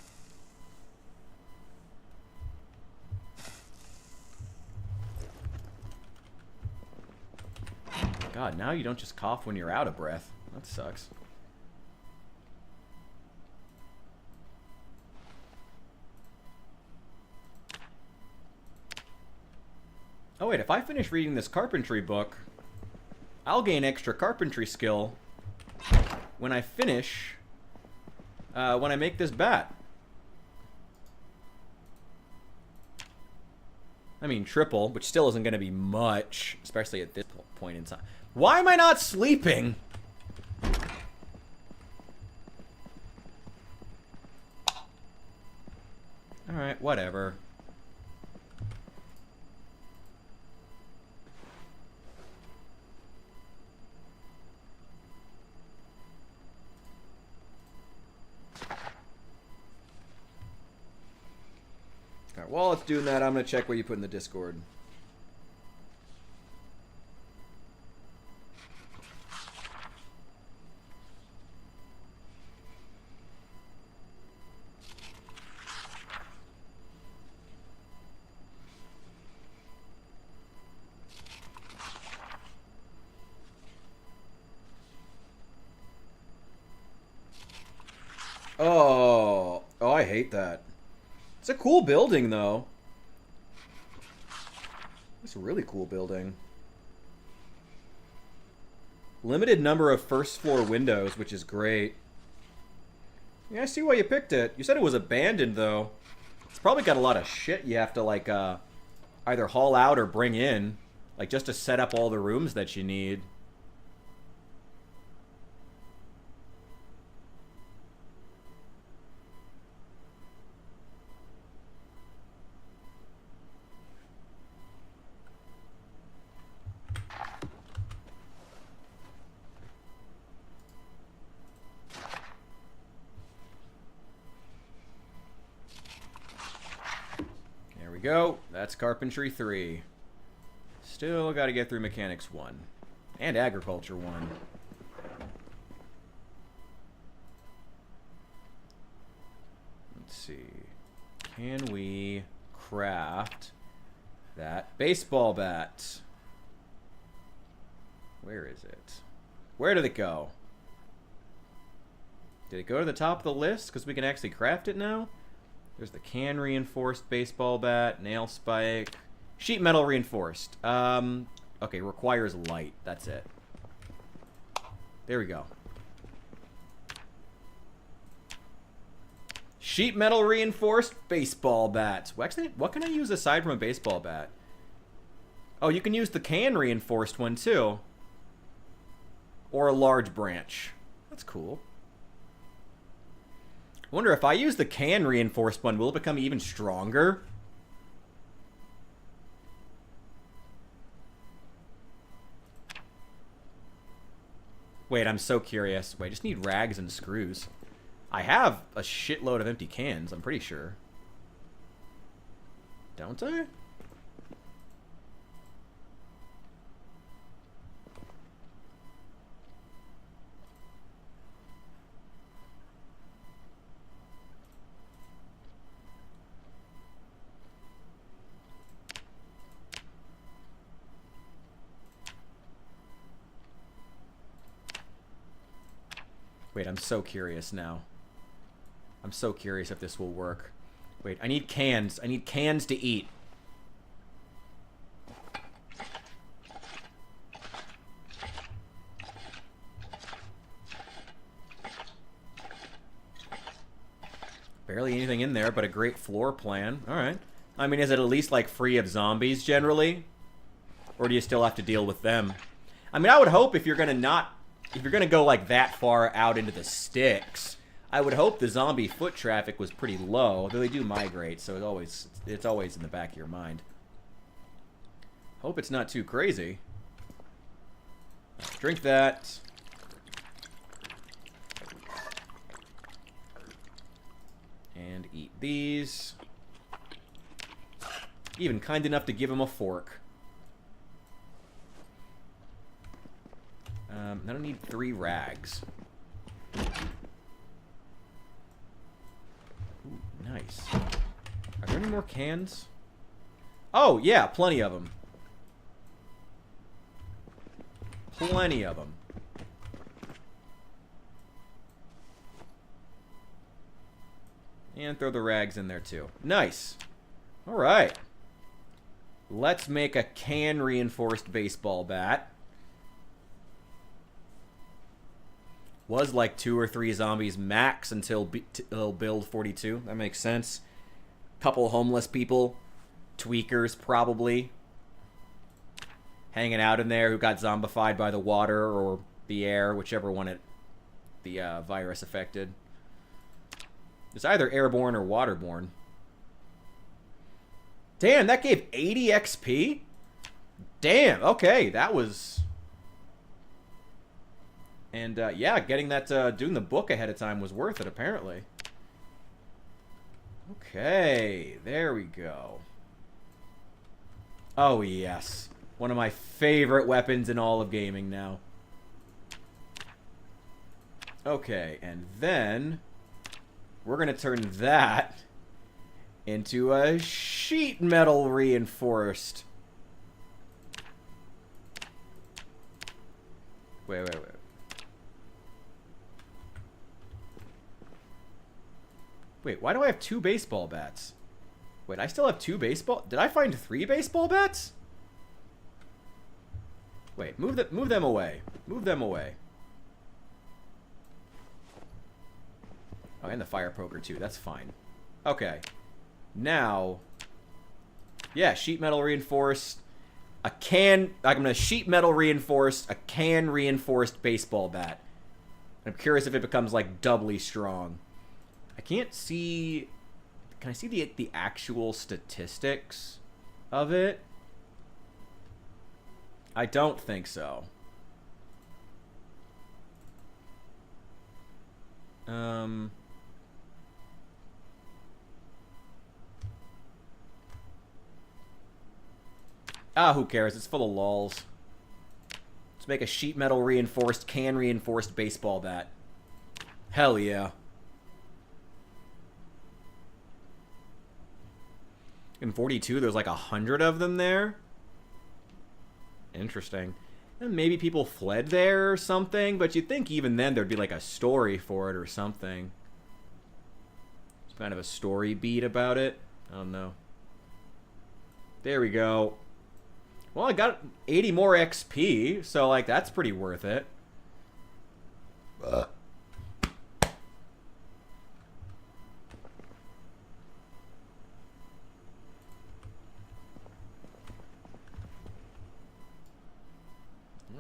Speaker 1: God, now you don't just cough when you're out of breath. That sucks. Oh wait, if I finish reading this carpentry book, I'll gain extra carpentry skill when I finish, when I make this bat. I mean, triple, which still isn't going to be much, especially at this point in time. Why am I not sleeping? Alright, whatever. Alright, while it's doing that, I'm going to check what you put in the Discord. Oh, I hate that. It's a cool building, though. It's a really cool building. Limited number of first floor windows, which is great. Yeah, I see why you picked it. You said it was abandoned, though. It's probably got a lot of shit you have to, like, either haul out or bring in. Like, just to set up all the rooms that you need. Go. That's Carpentry 3. Still got to get through Mechanics 1. And Agriculture 1. Let's see. Can we craft that baseball bat? Where is it? Where did it go? Did it go to the top of the list? Because we can actually craft it now? There's the can reinforced baseball bat, nail spike, sheet metal reinforced. Okay, requires light. That's it. There we go. Sheet metal reinforced baseball bat. Well, actually, what can I use aside from a baseball bat? Oh, you can use the can reinforced one too. Or a large branch. That's cool. I wonder if I use the can reinforced one, will it become even stronger? Wait, I'm so curious. Wait, I just need rags and screws. I have a shitload of empty cans, I'm pretty sure. Don't I? Wait, I'm so curious now. I'm so curious if this will work. Wait, I need cans. I need cans to eat. Barely anything in there, but a great floor plan. Alright. I mean, is it at least, like, free of zombies, generally? Or do you still have to deal with them? I mean, I would hope if you're gonna go, like, that far out into the sticks, I would hope the zombie foot traffic was pretty low, though they do migrate, so it's always in the back of your mind. Hope it's not too crazy. Drink that. these. Even kind enough to give him a fork. I don't need 3 rags. Ooh, nice. Are there any more cans? Oh, yeah, plenty of them. Plenty of them. And throw the rags in there, too. Nice. All right. Let's make a can-reinforced baseball bat. Was like 2 or 3 zombies max until build 42. That makes sense. Couple homeless people. Tweakers, probably. Hanging out in there who got zombified by the water or the air, whichever one the virus affected. It's either airborne or waterborne. Damn, that gave 80 XP? Damn, okay, that was... And, yeah, getting that, doing the book ahead of time was worth it, apparently. Okay, there we go. Oh, yes. One of my favorite weapons in all of gaming now. Okay, and then... we're going to turn that into a sheet metal reinforced. Wait. Wait, why do I have 2 baseball bats? Wait, I still have 2 baseball... Did I find 3 baseball bats? Wait, move them away. Move them away. Oh, and the fire poker, too. That's fine. Okay. Now... yeah, sheet metal reinforced. A can... I'm going to sheet metal reinforced a can reinforced baseball bat. I'm curious if it becomes, like, doubly strong. I can't see... Can I see the actual statistics of it? I don't think so. Who cares? It's full of lols. Let's make a sheet metal reinforced, can reinforced baseball bat. Hell yeah. In 42, there's like 100 of them there. Interesting. And maybe people fled there or something, but you'd think even then there'd be like a story for it or something. It's kind of a story beat about it. I don't know. There we go. Well, I got 80 more XP, so like that's pretty worth it. There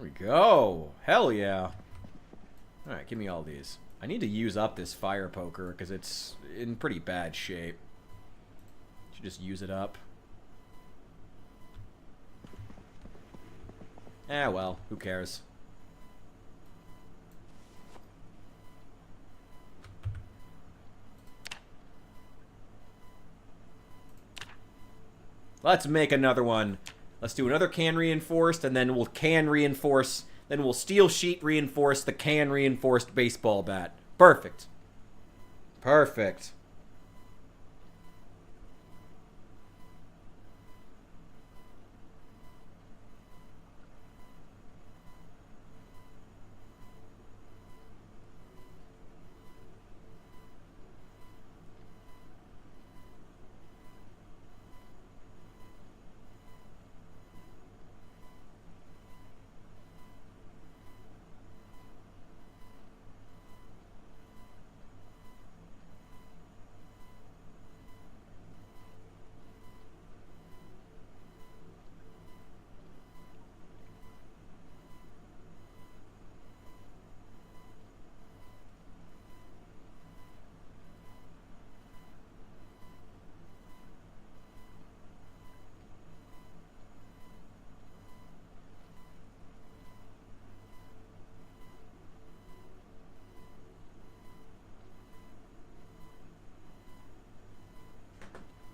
Speaker 1: we go. Hell yeah. Alright, give me all these. I need to use up this fire poker because it's in pretty bad shape. Should just use it up. Well, who cares? Let's make another one. Let's do another can reinforced, and then we'll can reinforce, then we'll steel sheet reinforce the can reinforced baseball bat. Perfect. Perfect.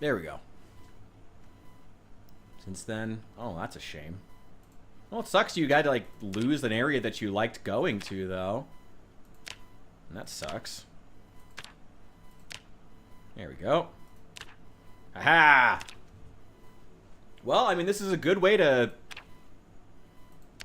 Speaker 1: There we go. Since then... Oh, that's a shame. Well, it sucks you got to, like, lose an area that you liked going to, though. And that sucks. There we go. Aha! Well, I mean, this is a good way to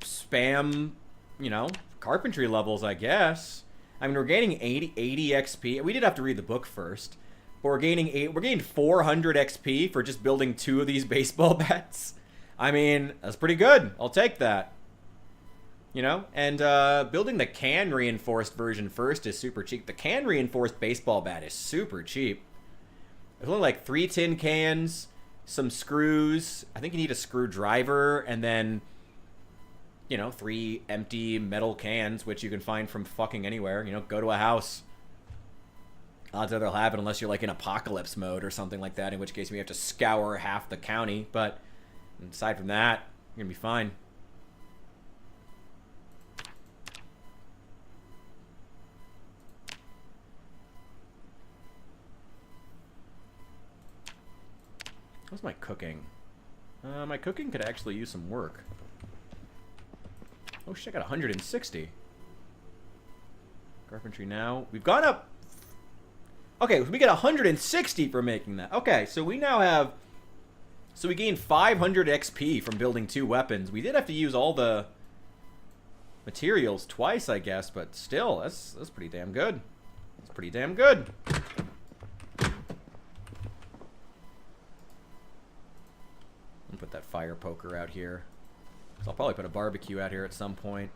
Speaker 1: spam, you know, carpentry levels, I guess. I mean, we're gaining 80 XP. We did have to read the book first. But we're gaining 400 XP for just building 2 of these baseball bats. I mean, that's pretty good. I'll take that. You know? And building the can reinforced version first is super cheap. The can reinforced baseball bat is super cheap. There's only like 3 tin cans, some screws. I think you need a screwdriver, and then, you know, 3 empty metal cans, which you can find from fucking anywhere. You know, go to a house. Odds are they'll have it unless you're like in apocalypse mode or something like that, in which case we have to scour half the county. But aside from that, you're gonna be fine. How's my cooking? My cooking could actually use some work. Oh shit, I got 160. Carpentry now. We've gone up. Okay, we get 160 for making that. Okay, so we now have... So we gained 500 XP from building 2 weapons. We did have to use all the materials twice, I guess, but still, that's pretty damn good. That's pretty damn good. Put that fire poker out here. So I'll probably put a barbecue out here at some point.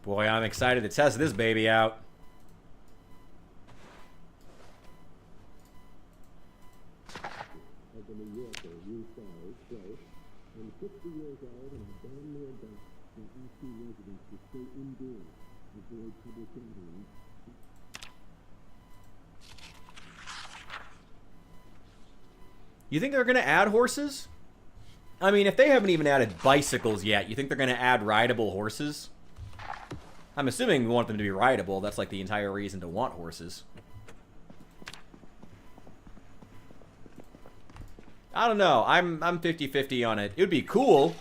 Speaker 1: Boy, I'm excited to test this baby out.
Speaker 3: I'm 60 years old and I've done my best for EC residents to stay indoors, avoid public gatherings.
Speaker 1: You think they're going to add horses? I mean, if they haven't even added bicycles yet, you think they're going to add rideable horses? I'm assuming we want them to be rideable. That's like the entire reason to want horses. I don't know. I'm 50-50 on it. It would be cool,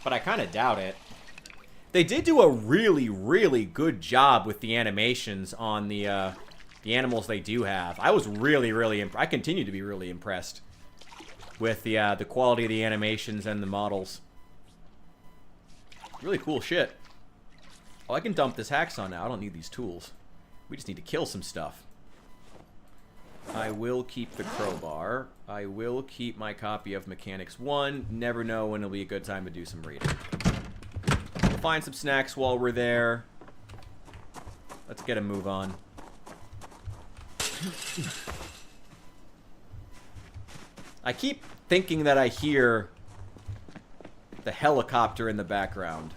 Speaker 1: but I kind of doubt it. They did do a really, really good job with the animations on the animals they do have. I was really, really I continue to be really impressed with the quality of the animations and the models. Really cool shit. Oh, I can dump this hacksaw now. I don't need these tools. We just need to kill some stuff. I will keep the crowbar. I will keep my copy of Mechanics 1. Never know when it'll be a good time to do some reading. We'll find some snacks while we're there. Let's get a move on. I keep thinking that I hear the helicopter in the background.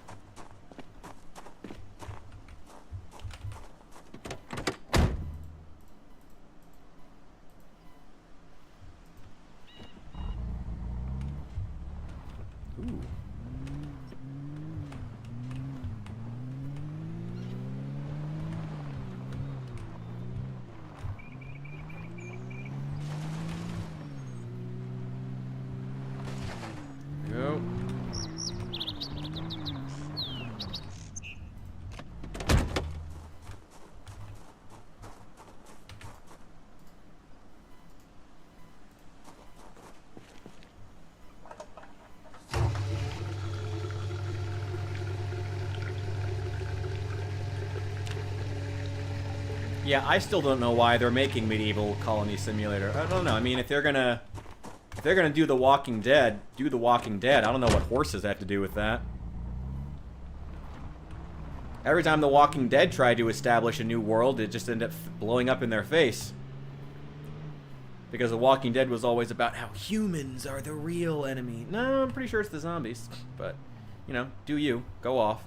Speaker 1: Ooh. Go. Yeah, I still don't know why they're making Medieval Colony Simulator. I don't know. I mean, if they're gonna do The Walking Dead, do The Walking Dead. I don't know what horses have to do with that. Every time The Walking Dead tried to establish a new world, it just ended up blowing up in their face. Because The Walking Dead was always about how humans are the real enemy. No, I'm pretty sure it's the zombies. But, you know, do you. Go off.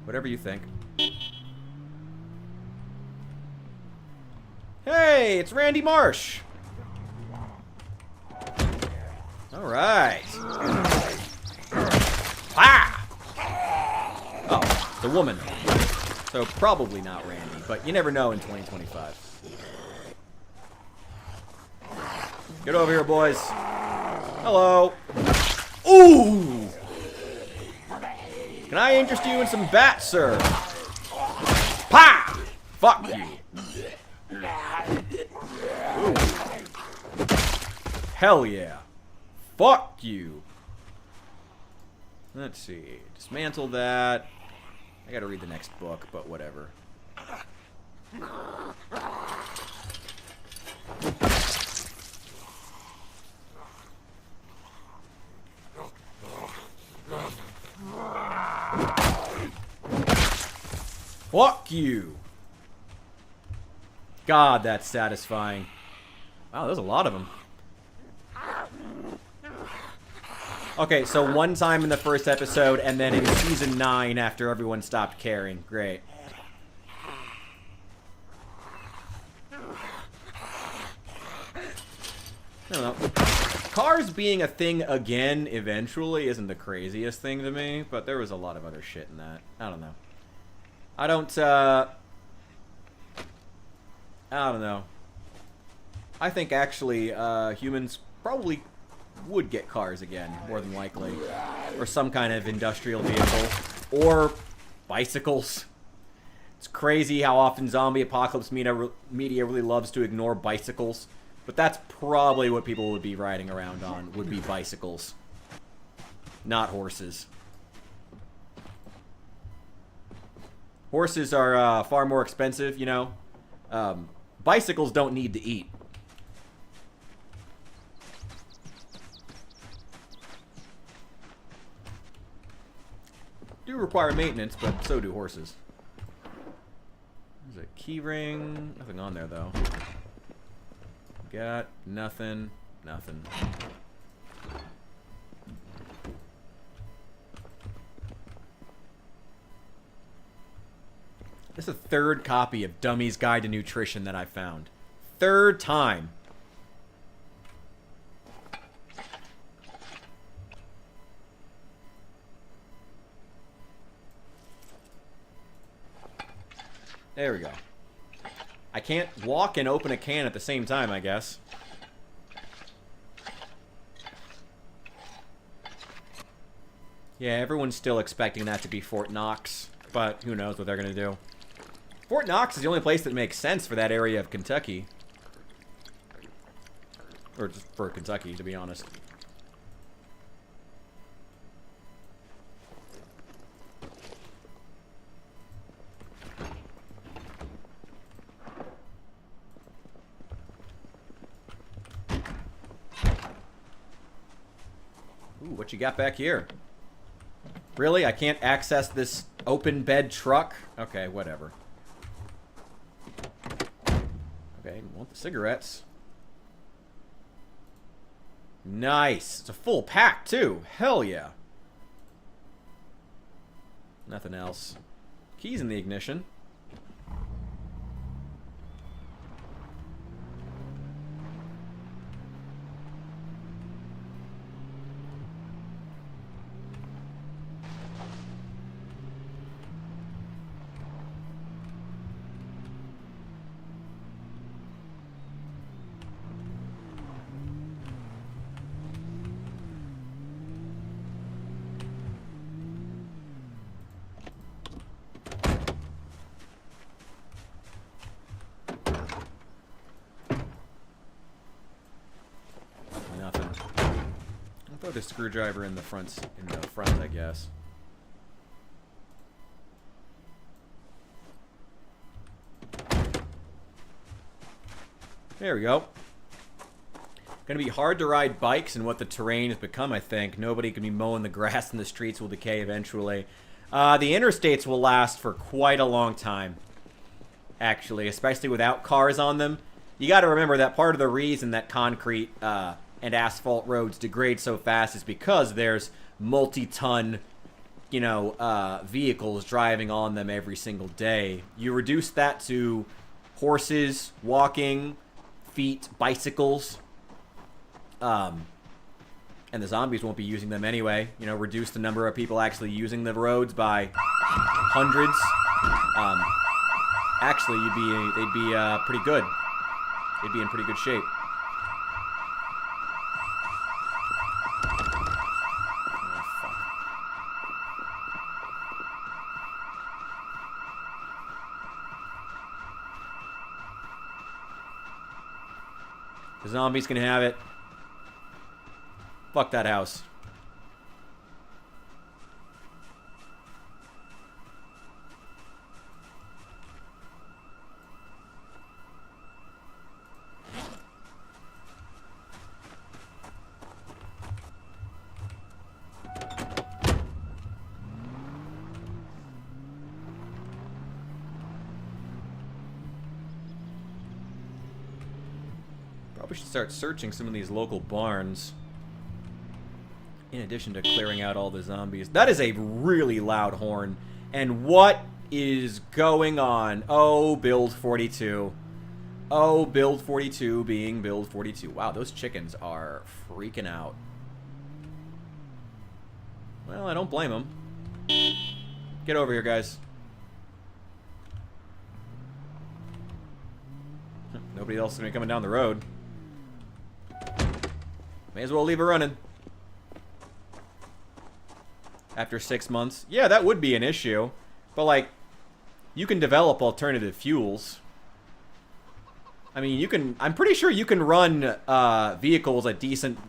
Speaker 1: Whatever you think. Hey, it's Randy Marsh. Alright. Ah! Oh, it's a woman. So probably not Randy, but you never know in 2025. Get over here, boys. Hello. Ooh! Can I interest you in some bats, sir? Pa! Fuck you. Ooh. Hell yeah. Fuck you. Let's see. Dismantle that. I gotta read the next book, but whatever. Fuck you. God, that's satisfying. Wow, there's a lot of them. Okay, so one time in the first episode, and then in season 9 after everyone stopped caring. Great. I don't know. Cars being a thing again eventually isn't the craziest thing to me, but there was a lot of other shit in that. I don't know. I don't know. I think actually humans probably would get cars again, more than likely. Or some kind of industrial vehicle. Or bicycles. It's crazy how often zombie apocalypse media really loves to ignore bicycles. But that's probably what people would be riding around on, would be bicycles. Not horses. Horses are far more expensive, you know. Bicycles don't need to eat. Do require maintenance, but so do horses. There's a key ring. Nothing on there, though. Got nothing. Nothing. This is the third copy of Dummy's Guide to Nutrition that I found. Third time. There we go. I can't walk and open a can at the same time, I guess. Yeah, everyone's still expecting that to be Fort Knox, but who knows what they're going to do. Fort Knox is the only place that makes sense for that area of Kentucky. Or just for Kentucky, to be honest. Ooh, what you got back here? Really? I can't access this open bed truck? Okay, whatever. Okay, want the cigarettes. Nice. It's a full pack, too. Hell yeah. Nothing else. Keys in the ignition. Throw the screwdriver in the front, I guess. There we go. Gonna be hard to ride bikes in what the terrain has become, I think. Nobody can be mowing the grass and the streets will decay eventually. The interstates will last for quite a long time, actually, especially without cars on them. You gotta remember that part of the reason that concrete, and asphalt roads degrade so fast is because there's multi-ton, you know, vehicles driving on them every single day. You reduce that to horses, walking, feet, bicycles, and And the zombies won't be using them anyway. You know, reduce the number of people actually using the roads by hundreds. Actually, they'd be pretty good. They'd be in pretty good shape. Oh, fuck. The zombies can have it. Fuck that house. Probably should start searching some of these local barns. In addition to clearing out all the zombies. That is a really loud horn. And what is going on? Oh, Build 42. Oh, Build 42 being Build 42. Wow, those chickens are freaking out. Well, I don't blame them. Get over here, guys. Nobody else is going to be coming down the road. May as well leave it running. After 6 months. Yeah, that would be an issue. But, like, you can develop alternative fuels. I mean, you can... I'm pretty sure you can run vehicles at decent...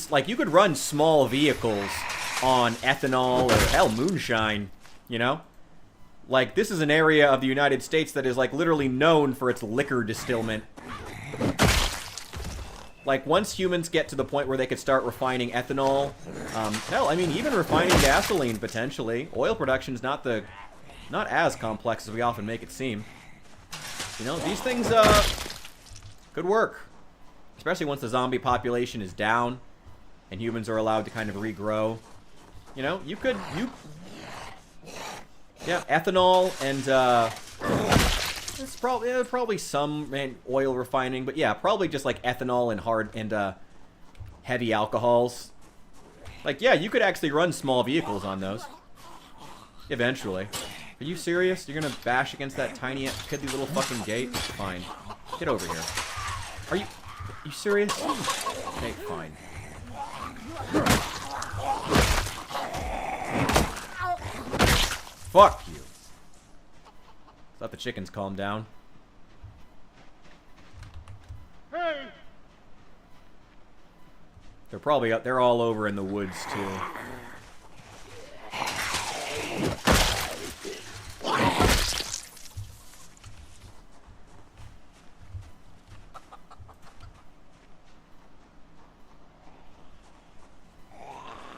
Speaker 1: Like, you could run small vehicles on ethanol or, hell, moonshine. You know? Like, this is an area of the United States that is, like, literally known for its liquor distillment. Like, once humans get to the point where they could start refining ethanol, hell, I mean, even refining gasoline, potentially. Oil production's not as complex as we often make it seem. You know, these things, could work. Especially once the zombie population is down, and humans are allowed to kind of regrow. You know, yeah, ethanol and, it's probably some oil refining, but yeah, probably just like ethanol and hard and heavy alcohols. Like, yeah, you could actually run small vehicles on those. Eventually. Are you serious? You're gonna bash against that tiny, piddly little fucking gate? Fine. Get over here. Are you serious? Okay, fine. Fuck you. Let the chickens calm down.
Speaker 2: Hey!
Speaker 1: They're all over in the woods too.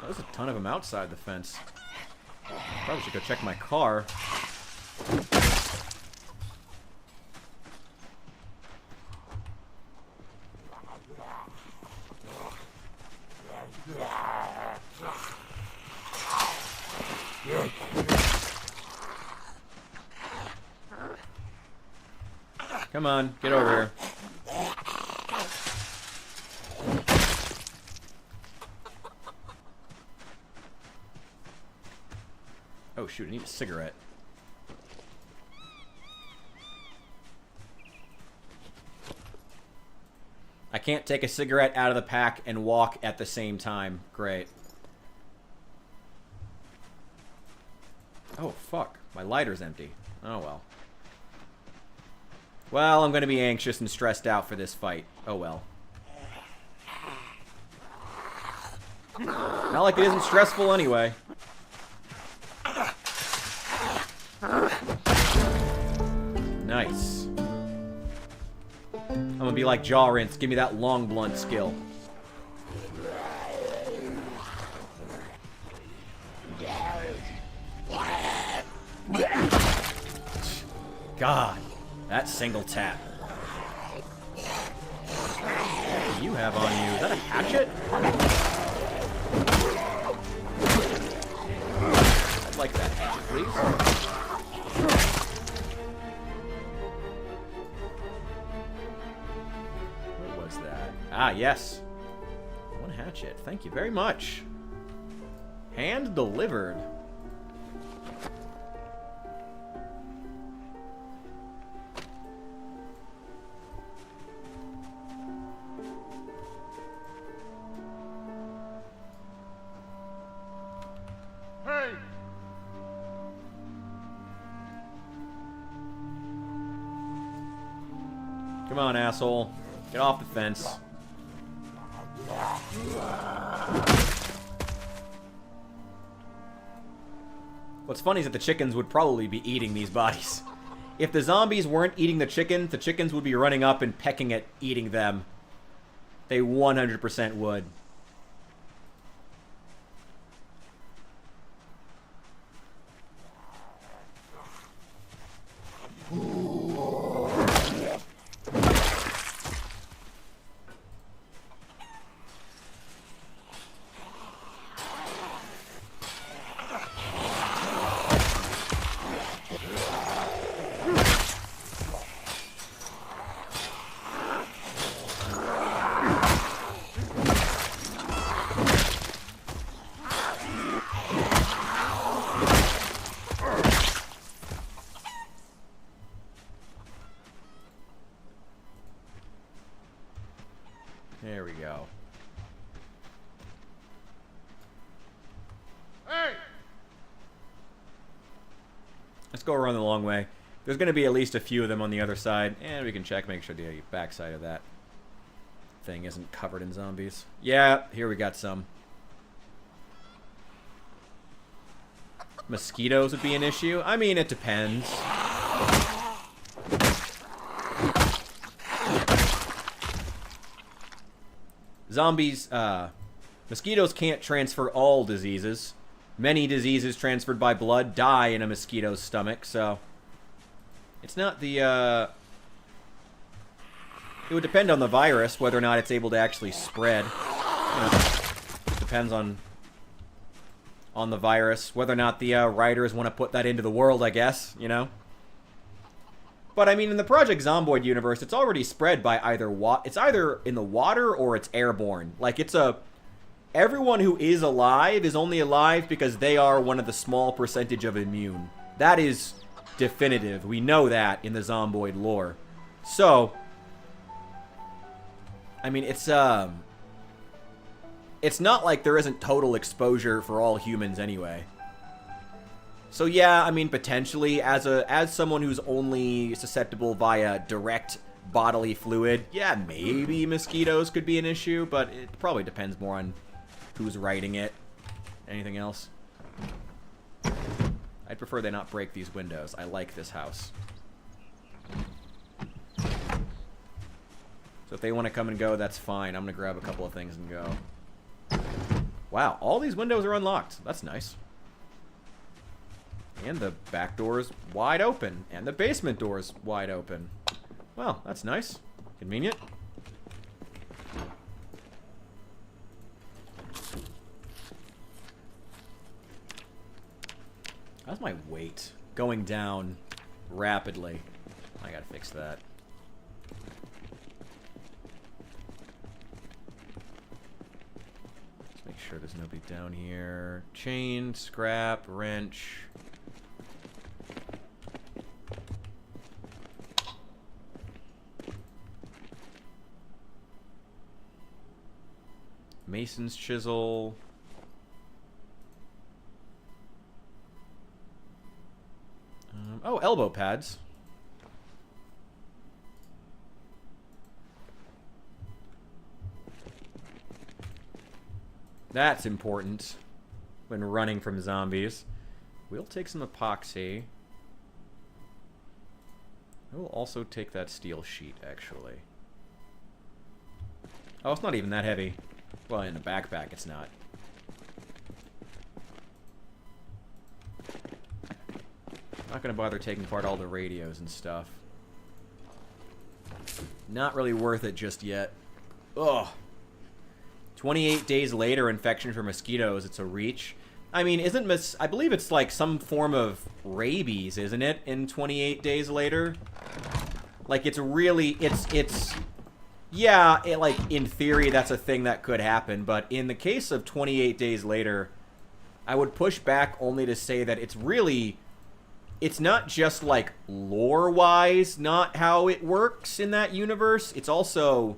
Speaker 1: There's a ton of them outside the fence. Probably should go check my car. Come on, get over here. Oh shoot, I need a cigarette. I can't take a cigarette out of the pack and walk at the same time. Great. Oh, fuck. My lighter's empty. Oh, well. Well, I'm going to be anxious and stressed out for this fight. Oh, well. Not like it isn't stressful anyway. Nice. I'm gonna be like Jaw Rinse. Give me that long blunt skill. God, that single tap. What do you have on you? Is that a hatchet? I'd like that hatchet, please. yes. 1 hatchet. Thank you very much. Hand delivered.
Speaker 2: Hey!
Speaker 1: Come on, asshole. Get off the fence. What's funny is that the chickens would probably be eating these bodies. If the zombies weren't eating the chickens would be running up and pecking at eating them. They 100% would. There we go.
Speaker 2: Hey!
Speaker 1: Let's go around the long way. There's going to be at least a few of them on the other side, and we can check, make sure the backside of that thing isn't covered in zombies. Yeah, here we got some. Mosquitoes would be an issue? I mean, it depends. Zombies, mosquitoes can't transfer all diseases. Many diseases transferred by blood die in a mosquito's stomach, so it's not the, it would depend on the virus, whether or not it's able to actually spread. You know, depends on the virus, whether or not the, writers want to put that into the world, I guess, you know? But, I mean, in the Project Zomboid universe, it's already spread by it's either in the water or it's airborne. Like, everyone who is alive is only alive because they are one of the small percentage of immune. That is definitive. We know that in the Zomboid lore. So, I mean, it's not like there isn't total exposure for all humans anyway. So yeah, I mean, potentially, as someone who's only susceptible via direct bodily fluid, yeah, maybe mosquitoes could be an issue, but it probably depends more on who's writing it. Anything else? I'd prefer they not break these windows. I like this house. So if they want to come and go, that's fine. I'm going to grab a couple of things and go. Wow, all these windows are unlocked. That's nice. And the back door's wide open. And the basement door's wide open. Well, that's nice. Convenient. How's my weight? Going down rapidly. I gotta fix that. Let's make sure there's nobody down here. Chain, scrap, wrench. Mason's chisel. Oh, elbow pads. That's important when running from zombies. We'll take some epoxy. I will also take that steel sheet, actually. Oh, it's not even that heavy. Well, in a backpack, it's not. Not gonna bother taking apart all the radios and stuff. Not really worth it just yet. Ugh. 28 days later, infection for mosquitoes. It's a reach. I mean, I believe it's like some form of rabies, isn't it? In 28 days later, like it's really, Yeah, like, in theory, that's a thing that could happen, but in the case of 28 Days Later, I would push back only to say that it's really... It's not just, like, lore-wise not how it works in that universe. It's also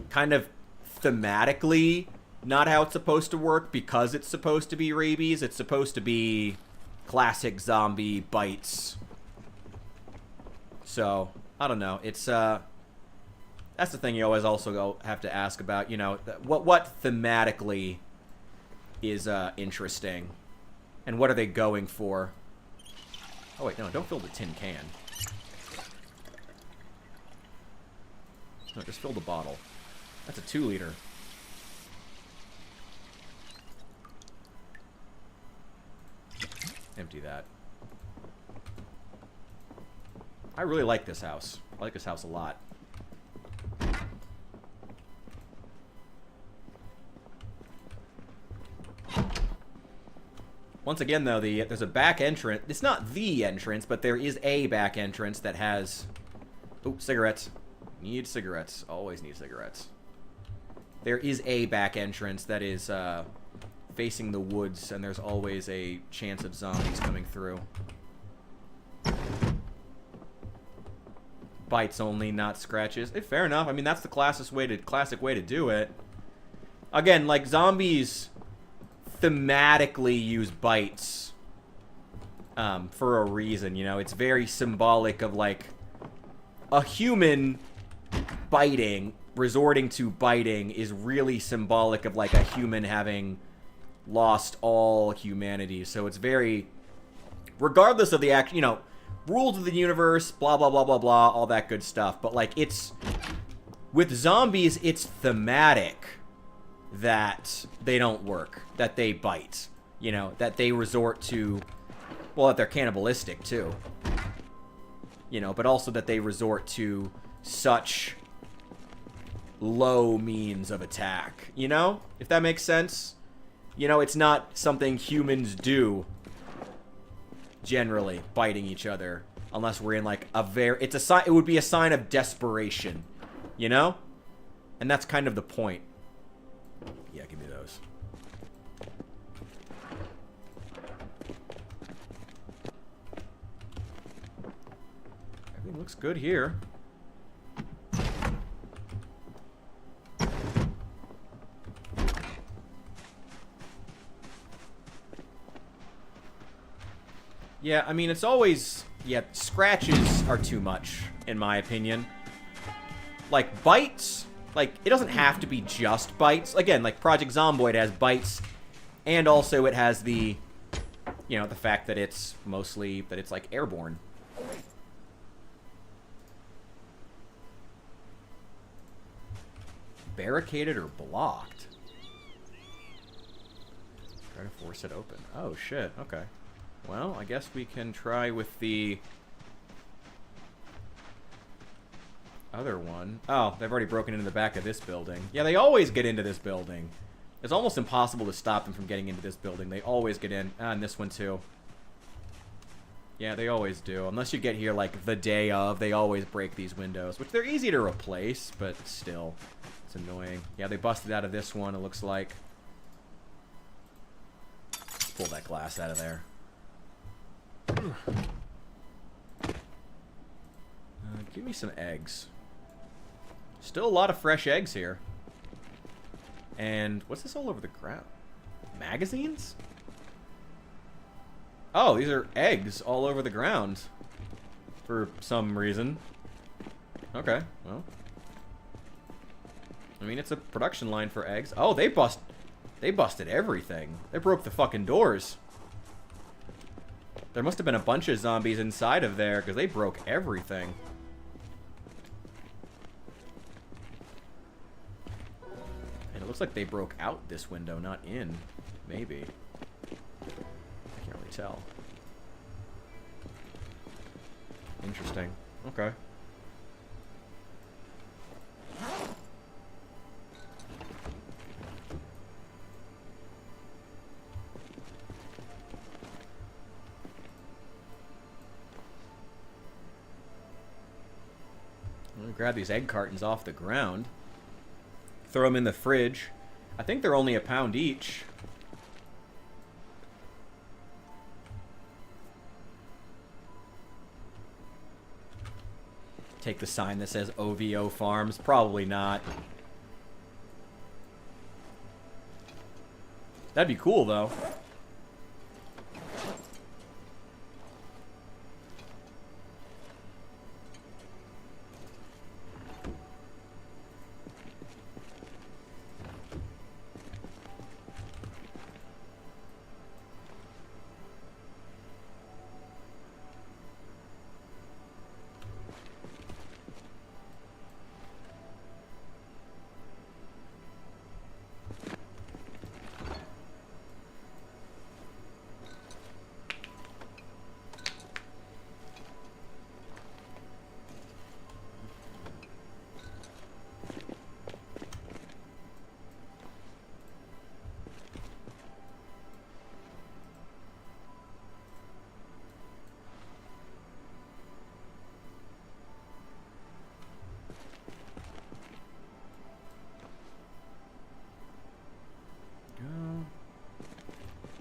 Speaker 1: kind of thematically not how it's supposed to work because it's supposed to be rabies. It's supposed to be classic zombie bites. So, I don't know. It's, that's the thing you always also have to ask about, you know, what thematically is interesting, and what are they going for? Oh wait, no, don't fill the tin can. No, just fill the bottle. That's a 2-liter. Empty that. I really like this house. I like this house a lot. Once again, though, there's a back entrance. It's not the entrance, but there is a back entrance that has... Oh, cigarettes. Need cigarettes. Always need cigarettes. There is a back entrance that is facing the woods, and there's always a chance of zombies coming through. Bites only, not scratches. Fair enough. I mean, that's the classic way to do it. Again, like, zombies thematically use bites for a reason, you know. It's very symbolic of, like, a human biting, resorting to biting is really symbolic of, like, a human having lost all humanity. So it's very, regardless of the act, you know, rules of the universe, blah, blah, blah, blah, blah, all that good stuff. But, like, it's, with zombies, it's thematic that they don't work, that they bite, you know, that they resort to, well, that they're cannibalistic, too. You know, but also that they resort to such low means of attack, you know? If that makes sense. You know, it's not something humans do, generally, biting each other, unless we're in, like, a very... It's a sign... It would be a sign of desperation, you know? And that's kind of the point. Yeah, give me those. Everything looks good here. Yeah, I mean, it's always... Yeah, scratches are too much, in my opinion. Like, bites... Like, it doesn't have to be just bites. Again, like, Project Zomboid has bites, and also it has the, you know, the fact that it's mostly, that it's, like, airborne. Barricaded or blocked? Try to force it open. Oh, shit. Okay. Well, I guess we can try with the other one. Oh, they've already broken into the back of this building. Yeah, they always get into this building. It's almost impossible to stop them from getting into this building. They always get in. Ah, and this one too. Yeah, they always do. Unless you get here, like, the day of, they always break these windows. Which they're easy to replace, but still. It's annoying. Yeah, they busted out of this one, it looks like. Pull that glass out of there. Give me some eggs. Still a lot of fresh eggs here. And what's this all over the ground? Magazines? Oh, these are eggs all over the ground. For some reason. Okay, well. I mean, it's a production line for eggs. Oh, they busted everything. They broke the fucking doors. There must have been a bunch of zombies inside of there, because they broke everything. And it looks like they broke out this window, not in. Maybe. I can't really tell. Interesting. Okay. grab these egg cartons off the ground. Throw them in the fridge. I think they're only £1 each. Take the sign that says OVO Farms. Probably not. That'd be cool, though.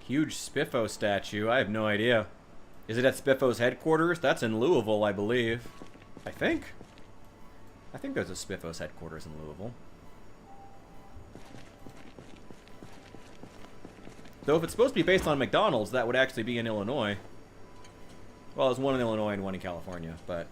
Speaker 1: Huge Spiffo statue. I have no idea. Is it at Spiffo's headquarters? That's in Louisville, I believe. I think there's a Spiffo's headquarters in Louisville. Though if it's supposed to be based on McDonald's, that would actually be in Illinois. Well, there's one in Illinois and one in California, but...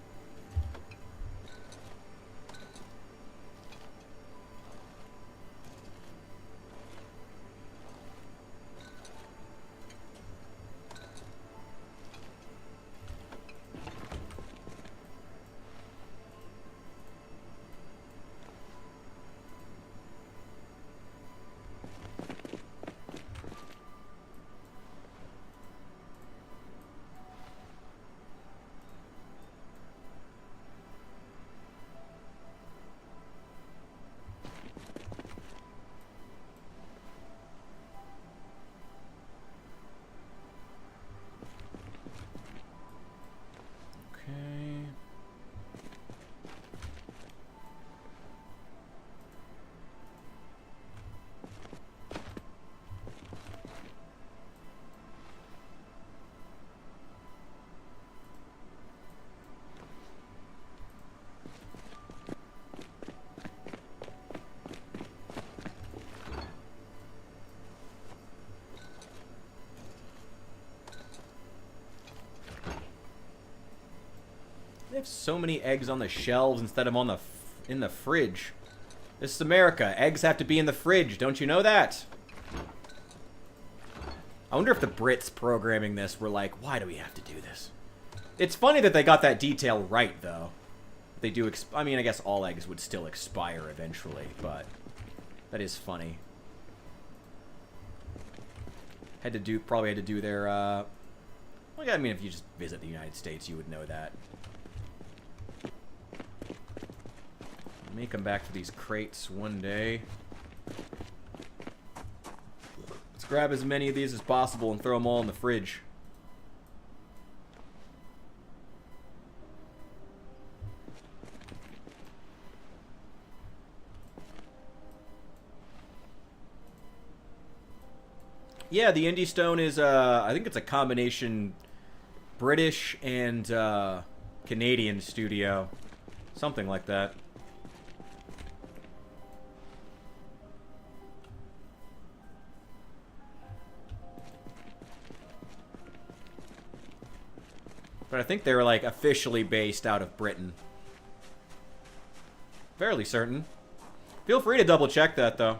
Speaker 1: They have so many eggs on the shelves instead of on the in the fridge. This is America. Eggs have to be in the fridge. Don't you know that? I wonder if the Brits programming this were like, why do we have to do this? It's funny that they got that detail right, though. They do. I mean, I guess all eggs would still expire eventually, but that is funny. Probably had to do their. Well, I mean, if you just visit the United States, you would know that. May come back for these crates one day. Let's grab as many of these as possible and throw them all in the fridge. Yeah, the Indie Stone is, I think it's a combination British and Canadian studio. Something like that. But I think they were, like, officially based out of Britain. Fairly certain. Feel free to double check that, though.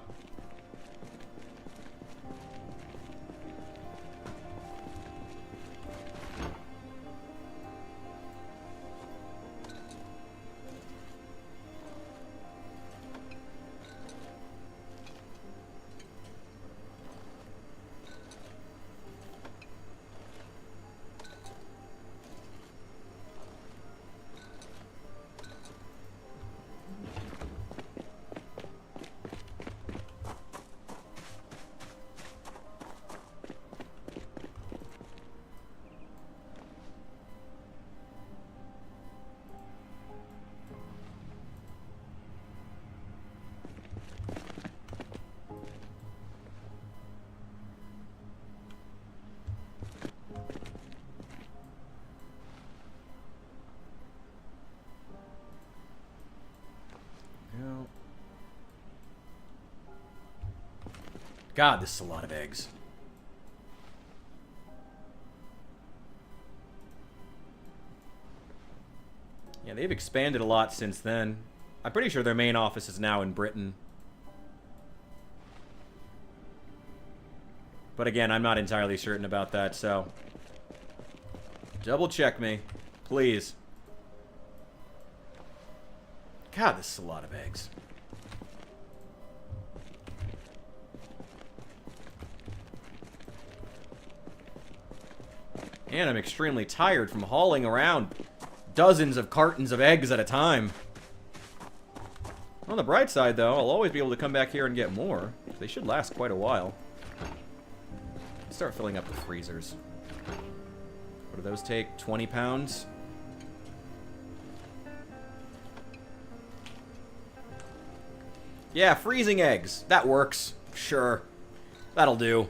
Speaker 1: God, this is a lot of eggs. Yeah, they've expanded a lot since then. I'm pretty sure their main office is now in Britain. But again, I'm not entirely certain about that, so... double check me, please. God, this is a lot of eggs. And I'm extremely tired from hauling around dozens of cartons of eggs at a time. On the bright side, though, I'll always be able to come back here and get more. They should last quite a while. Start filling up the freezers. What do those take? 20 pounds? Yeah, freezing eggs. That works. Sure. That'll do.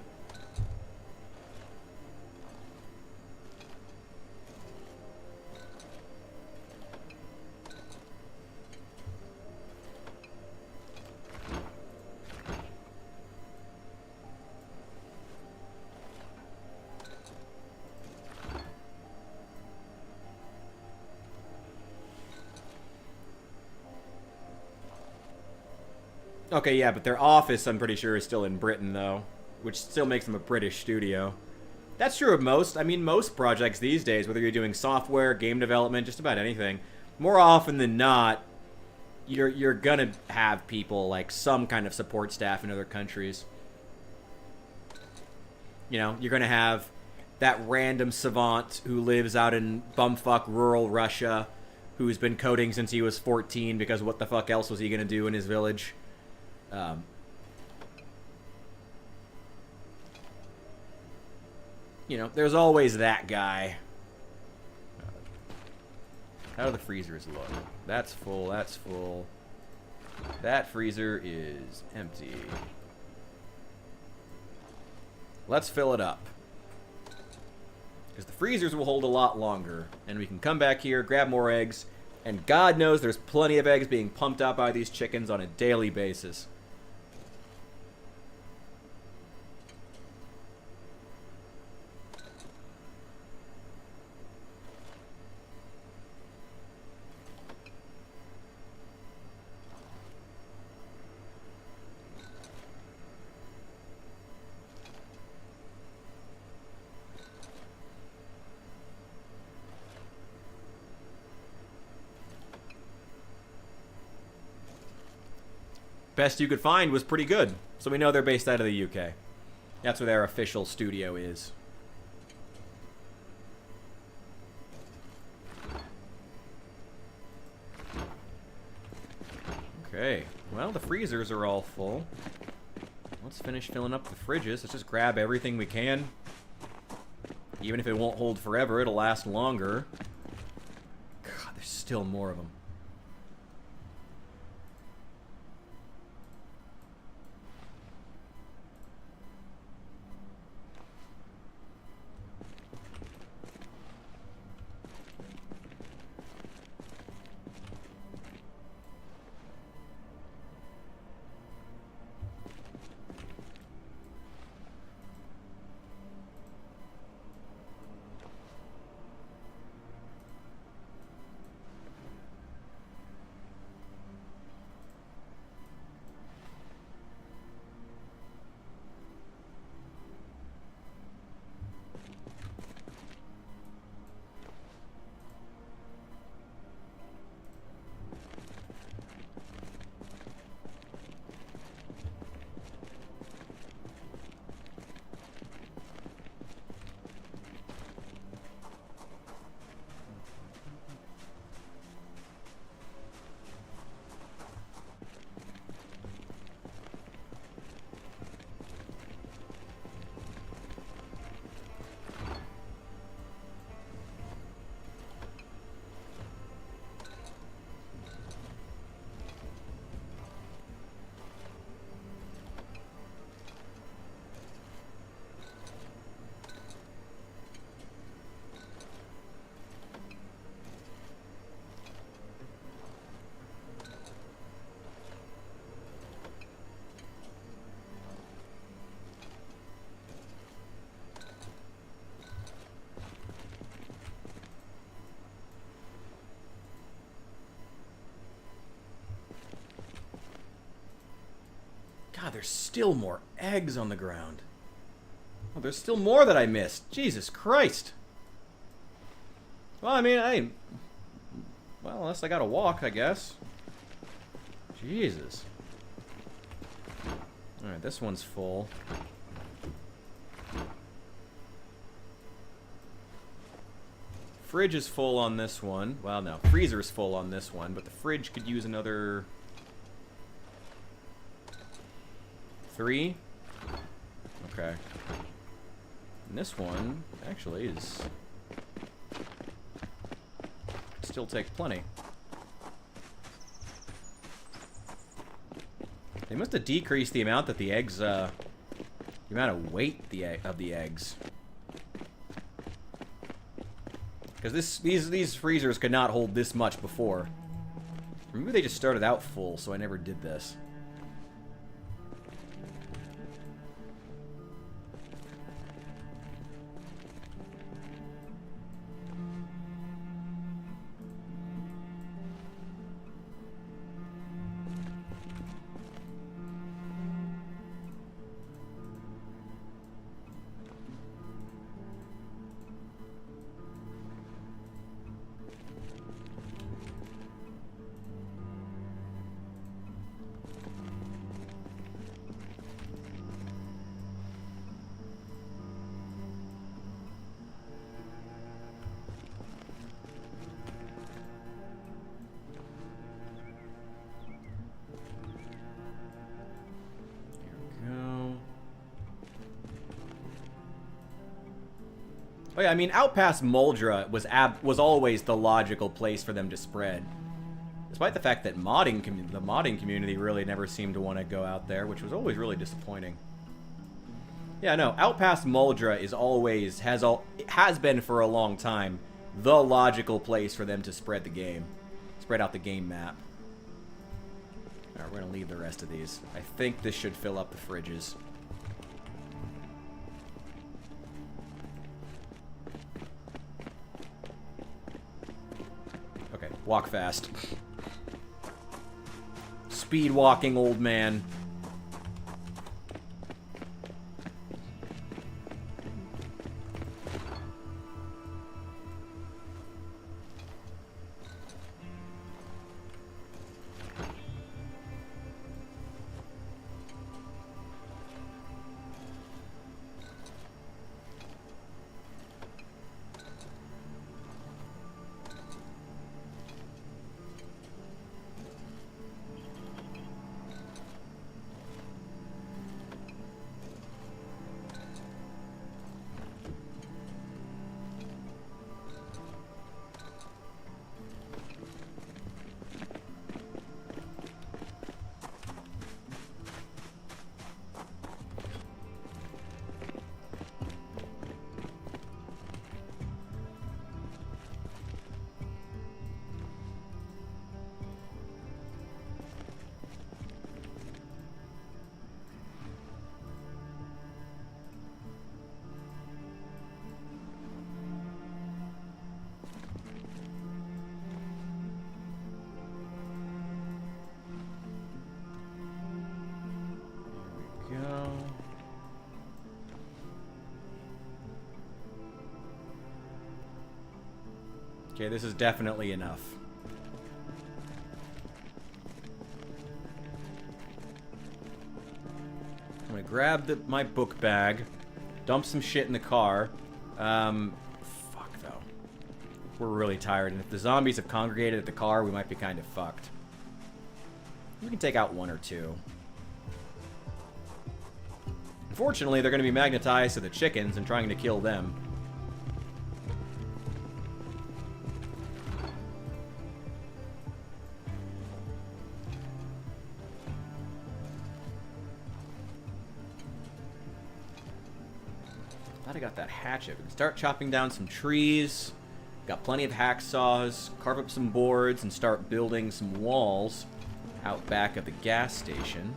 Speaker 1: Okay, yeah, but their office, I'm pretty sure, is still in Britain, though. Which still makes them a British studio. That's true of most. I mean, most projects these days, whether you're doing software, game development, just about anything, more often than not, you're gonna have people, like, some kind of support staff in other countries. You know, you're gonna have that random savant who lives out in bumfuck rural Russia, who's been coding since he was 14, because what the fuck else was he gonna do in his village? You know, there's always that guy. How do the freezers look? That's full, that's full. That freezer is empty. Let's fill it up. Because the freezers will hold a lot longer. And we can come back here, grab more eggs. And God knows there's plenty of eggs being pumped out by these chickens on a daily basis. Best you could find was pretty good. So we know they're based out of the UK. That's where their official studio is. Okay. Well, the freezers are all full. Let's finish filling up the fridges. Let's just grab everything we can. Even if it won't hold forever, it'll last longer. God, there's still more of them. there's still more eggs on the ground. Oh, there's still more that I missed. Jesus Christ. Well, I mean, well, unless I gotta walk, I guess. Jesus. Alright, this one's full. Fridge is full on this one. Well, no, freezer's full on this one, but the fridge could use another 3. Okay. And this one actually is still take plenty. They must have decreased the amount that the eggs, the amount of weight of the eggs. Because these freezers could not hold this much before. Or maybe they just started out full, so I never did this. Oh yeah, I mean, out past Muldra was always the logical place for them to spread. Despite the fact that the modding community really never seemed to want to go out there, which was always really disappointing. Yeah, no, out past Muldra is always, has been for a long time, the logical place for them to spread the game. Spread out the game map. Alright, we're gonna leave the rest of these. I think this should fill up the fridges. Okay, walk fast. Speed walking, old man. Okay, this is definitely enough. I'm gonna grab my book bag, dump some shit in the car. Fuck though. We're really tired, and if the zombies have congregated at the car, we might be kind of fucked. We can take out 1 or 2. Unfortunately, they're gonna be magnetized to the chickens and trying to kill them. I got that hatchet. We can start chopping down some trees. Got plenty of hacksaws. Carve up some boards and start building some walls out back of the gas station.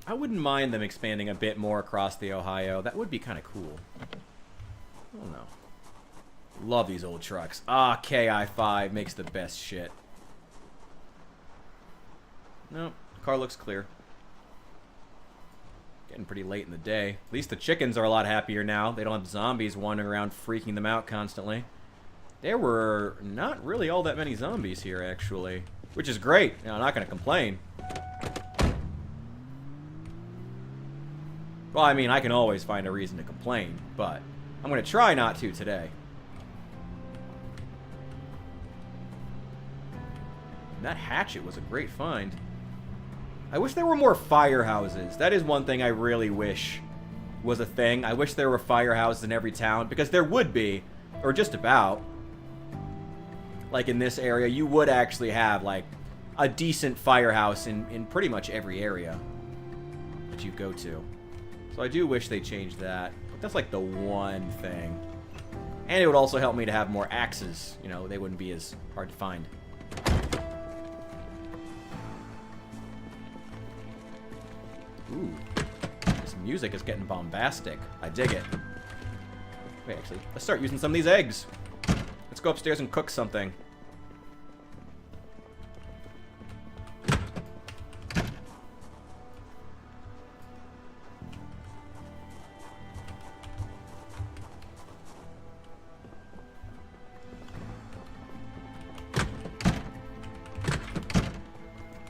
Speaker 1: I wouldn't mind them expanding a bit more across the Ohio. That would be kind of cool. I don't know. Love these old trucks. Ah, KI5 makes the best shit. Nope, car looks clear. Getting pretty late in the day. At least the chickens are a lot happier now. They don't have zombies wandering around freaking them out constantly. There were not really all that many zombies here, actually. Which is great. You know, I'm not going to complain. Well, I mean, I can always find a reason to complain, but I'm going to try not to today. And that hatchet was a great find. I wish there were more firehouses. That is one thing I really wish was a thing. I wish there were firehouses in every town, because there would be, or just about. Like in this area, you would actually have like a decent firehouse in pretty much every area that you go to. So I do wish they changed that. But that's like the one thing. And it would also help me to have more axes. You know, they wouldn't be as hard to find. Ooh. This music is getting bombastic. I dig it. Wait, actually, let's start using some of these eggs. Let's go upstairs and cook something.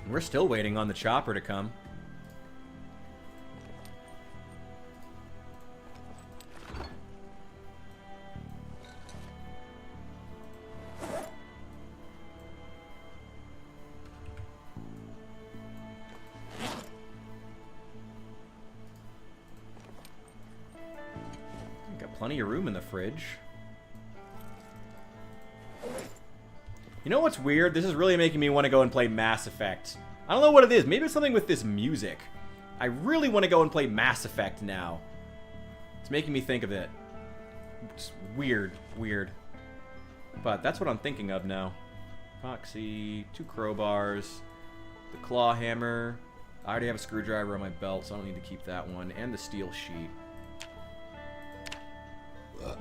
Speaker 1: We're still waiting on the chopper to come. Got plenty of room in the fridge. You know what's weird? This is really making me want to go and play Mass Effect. I don't know what it is. Maybe it's something with this music. I really want to go and play Mass Effect now. It's making me think of it. It's weird. Weird. But that's what I'm thinking of now. Epoxy, 2 crowbars, the claw hammer. I already have a screwdriver on my belt, so I don't need to keep that one. And the steel sheet. Ugh.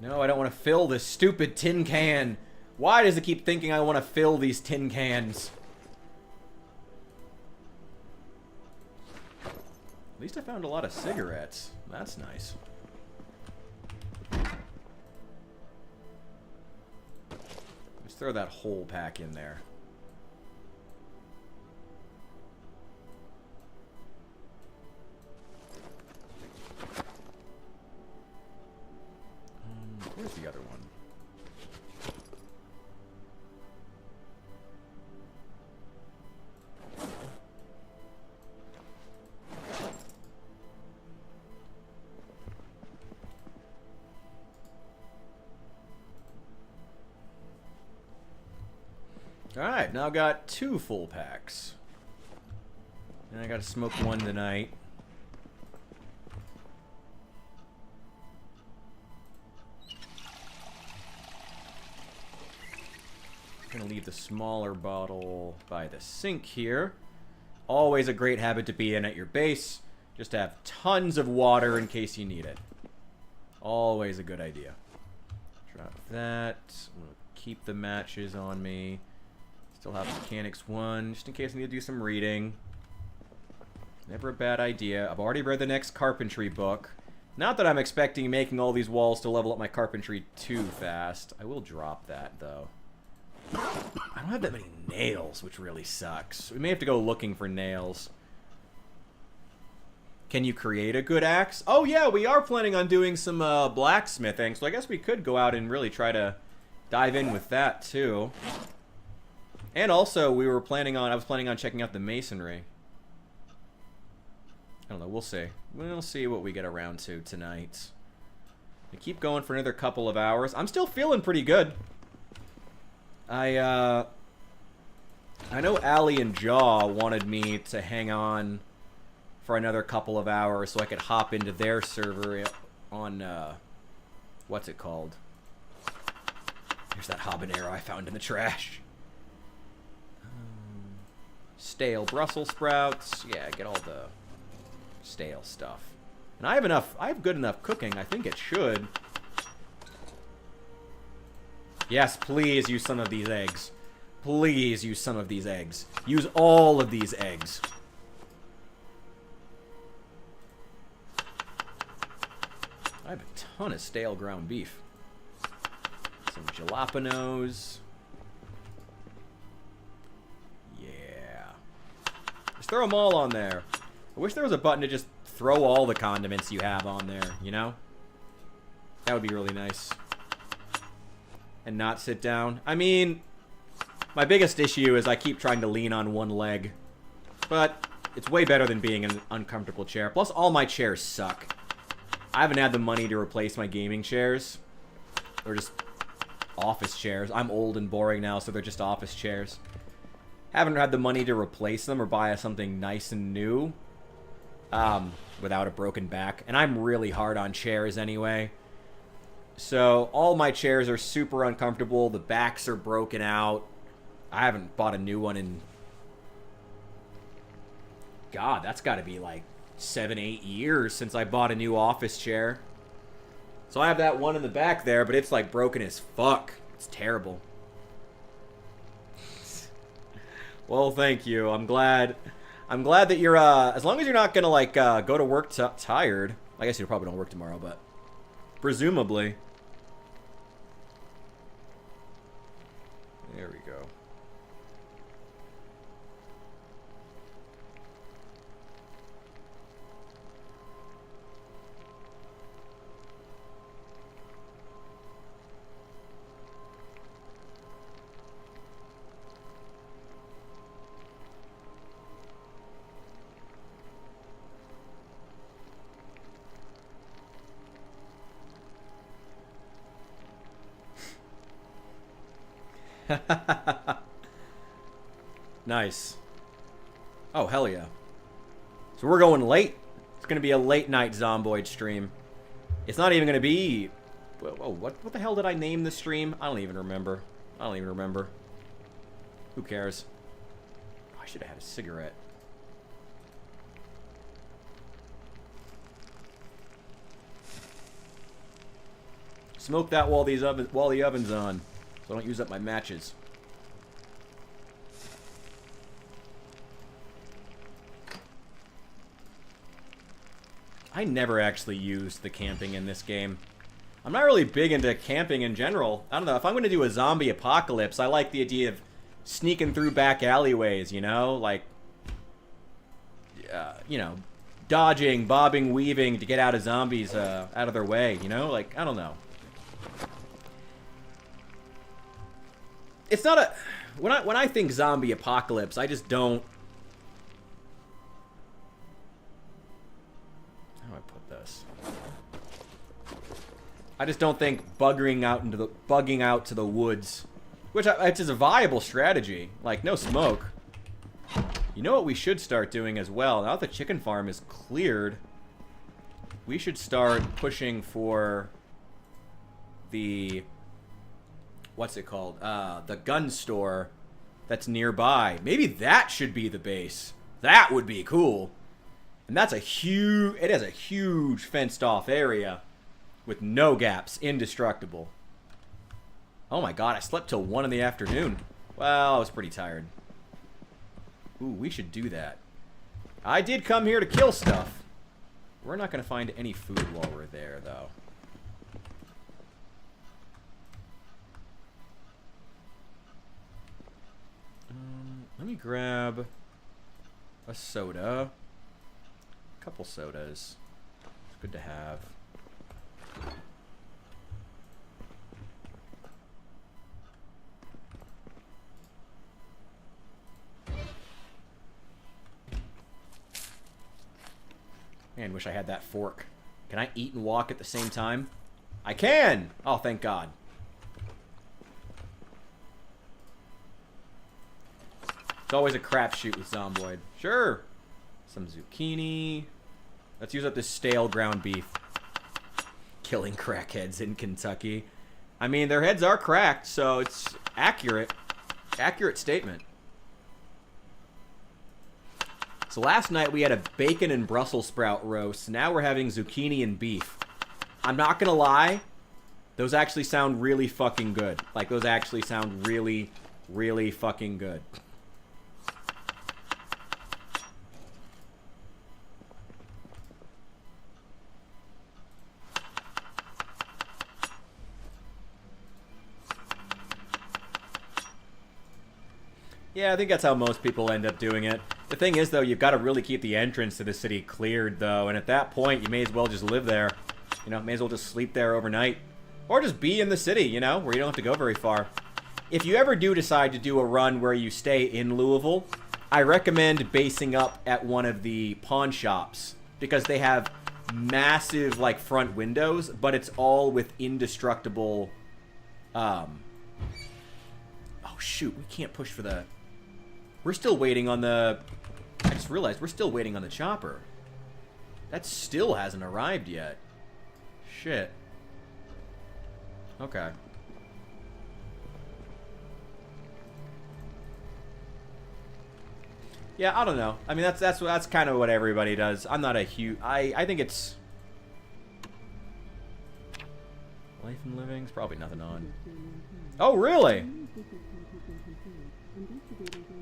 Speaker 1: No, I don't want to fill this stupid tin can. Why does it keep thinking I want to fill these tin cans? At least I found a lot of cigarettes. That's nice. Let's throw that whole pack in there. Where's the other one? Alright, now I've got 2 full packs. And I gotta smoke one tonight. I'm gonna leave the smaller bottle by the sink here. Always a great habit to be in at your base. Just to have tons of water in case you need it. Always a good idea. Drop that. I'm gonna keep the matches on me. Still have Mechanics 1, just in case I need to do some reading. Never a bad idea. I've already read the next carpentry book. Not that I'm expecting making all these walls to level up my carpentry too fast. I will drop that, though. I don't have that many nails, which really sucks. We may have to go looking for nails. Can you create a good axe? Oh yeah, we are planning on doing some blacksmithing, so I guess we could go out and really try to dive in with that too. And also, I was planning on checking out the masonry. I don't know, we'll see. We'll see what we get around to tonight. We keep going for another couple of hours. I'm still feeling pretty good. I know Allie and Jaw wanted me to hang on for another couple of hours so I could hop into their server on, what's it called? Here's that habanero I found in the trash. Stale Brussels sprouts. Yeah, get all the stale stuff. And I have good enough cooking. I think it should. Yes, please use some of these eggs. Please use some of these eggs. Use all of these eggs. I have a ton of stale ground beef. Some jalapenos. Yeah. Just throw them all on there. I wish there was a button to just throw all the condiments you have on there, you know? That would be really nice. And not sit down. I mean, my biggest issue is I keep trying to lean on one leg. But it's way better than being in an uncomfortable chair. Plus, all my chairs suck. I haven't had the money to replace my gaming chairs. They're just office chairs. I'm old and boring now, so they're just office chairs. Haven't had the money to replace them or buy something nice and new. Without a broken back. And I'm really hard on chairs anyway. So, all my chairs are super uncomfortable. The backs are broken out. I haven't bought a new one in... God, that's got to be like 7-8 years since I bought a new office chair. So I have that one in the back there, but it's like broken as fuck. It's terrible. Well, thank you. I'm glad that you're, as long as you're not gonna, like, go to work tired. I guess you probably don't work tomorrow, but presumably. There we go. Nice. Oh, hell yeah. So we're going late. It's going to be a late night Zomboid stream. It's not even going to be... Whoa, what the hell did I name the stream? I don't even remember. Who cares? Oh, I should have had a cigarette. Smoke that while the oven's on. So I don't use up my matches. I never actually used the camping in this game. I'm not really big into camping in general. I don't know. If I'm going to do a zombie apocalypse, I like the idea of sneaking through back alleyways, you know? Like, you know, dodging, bobbing, weaving to get out of zombies, out of their way, you know? Like, I don't know. It's not a... When I think zombie apocalypse, I just don't... How do I put this? I just don't think bugging out to the woods, which is a viable strategy. Like, no smoke. You know what we should start doing as well? Now that the chicken farm is cleared, we should start pushing for the... What's it called? The gun store that's nearby. Maybe that should be the base. That would be cool. And that's a huge... It has a huge fenced-off area with no gaps. Indestructible. Oh my god, I slept till 1 in the afternoon. Well, I was pretty tired. Ooh, we should do that. I did come here to kill stuff. We're not going to find any food while we're there, though. Let me grab a soda. A couple sodas. It's good to have. Man, wish I had that fork. Can I eat and walk at the same time? I can! Oh, thank God. It's always a crapshoot with Zomboid. Sure. Some zucchini. Let's use up this stale ground beef. Killing crackheads in Kentucky. I mean, their heads are cracked, so it's accurate. Accurate statement. So last night we had a bacon and Brussels sprout roast. Now we're having zucchini and beef. I'm not gonna lie. Those actually sound really fucking good. Like, those actually sound really, really fucking good. Yeah, I think that's how most people end up doing it. The thing is, though, you've got to really keep the entrance to the city cleared, though. And at that point, you may as well just live there. You know, may as well just sleep there overnight. Or just be in the city, you know, where you don't have to go very far. If you ever do decide to do a run where you stay in Louisville, I recommend basing up at one of the pawn shops. Because they have massive, like, front windows, but it's all with indestructible... Oh, shoot, we can't push for the... We're still waiting on the... I just realized we're still waiting on the chopper. That still hasn't arrived yet. Shit. Okay. Yeah, I don't know. I mean, that's kind of what everybody does. I'm not a huge... I think it's... Life and Living's probably nothing on. Oh, really?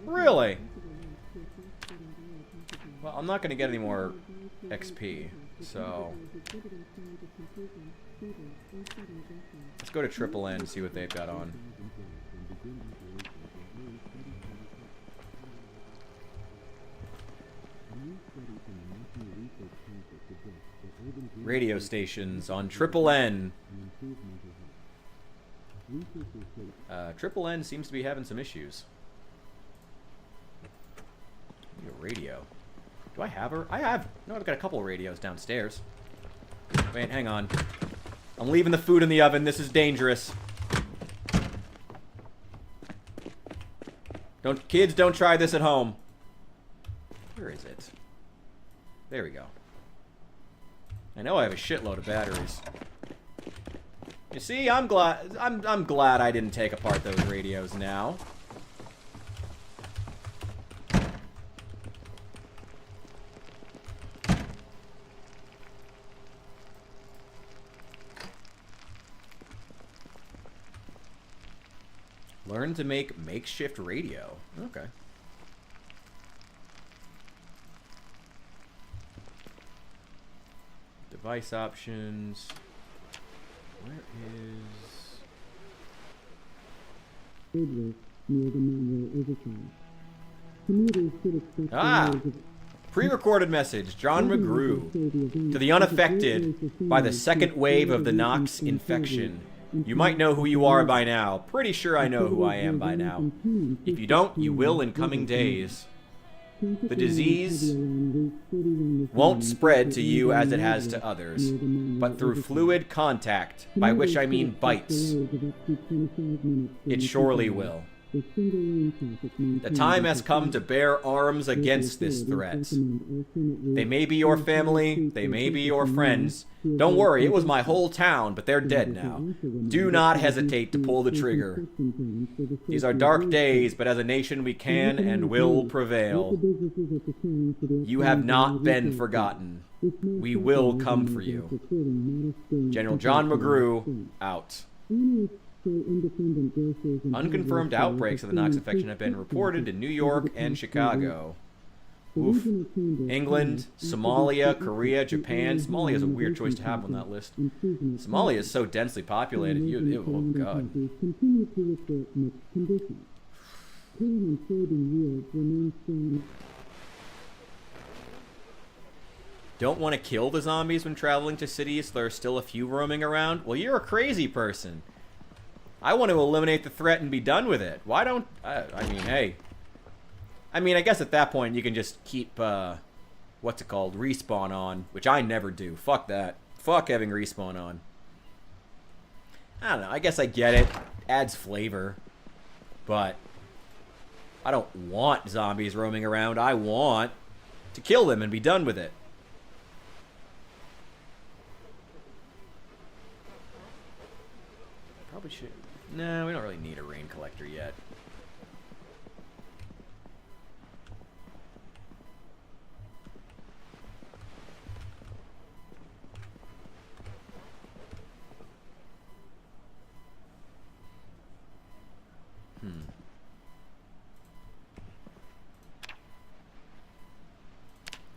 Speaker 1: Really? Well, I'm not going to get any more XP, so... Let's go to Triple N and see what they've got on. Radio stations on Triple N. Triple N seems to be having some issues. A radio. Do I have her? I have. No, I've got a couple of radios downstairs. Wait, hang on. I'm leaving the food in the oven. This is dangerous. Kids, don't try this at home. Where is it? There we go. I know I have a shitload of batteries. You see, I'm glad I didn't take apart those radios now. Learn to make makeshift radio. Okay. Device options. Where is... Ah! Pre-recorded message. John McGrew. To the unaffected by the second wave of the Nox infection. You might know who you are by now. Pretty sure I know who I am by now. If you don't, you will in coming days. The disease won't spread to you as it has to others, but through fluid contact, by which I mean bites. It surely will. The time has come to bear arms against this threat. They may be your family, they may be your friends. Don't worry, it was my whole town, but they're dead now. Do not hesitate to pull the trigger. These are dark days, but as a nation we can and will prevail. You have not been forgotten. We will come for you. General John McGrew, out. Unconfirmed outbreaks of the Nox infection have been reported in New York and Chicago. Oof. England, Somalia, Korea, Japan. Somalia is a weird choice to have on that list. Somalia is so densely populated. Oh, God. Don't want to kill the zombies when traveling to cities so there are still a few roaming around? Well, you're a crazy person. I want to eliminate the threat and be done with it. Why don't... I mean, hey. I mean, I guess at that point you can just keep, what's it called? Respawn on, which I never do. Fuck that. Fuck having respawn on. I don't know. I guess I get it. Adds flavor. But I don't want zombies roaming around. I want to kill them and be done with it. Probably should... No, we don't really need a rain collector yet.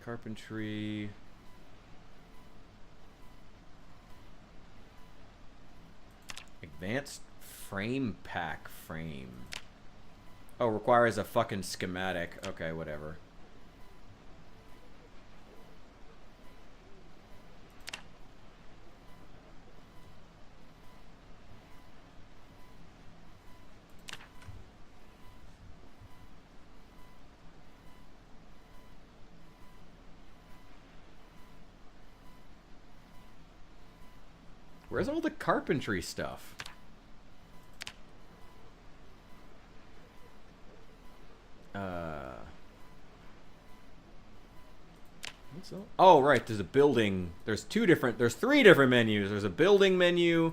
Speaker 1: Carpentry. Advanced frame pack frame. Oh, requires a fucking schematic. Okay, whatever. Where's all the carpentry stuff? What's up? Oh, right. There's a building. There's three different menus. There's a building menu,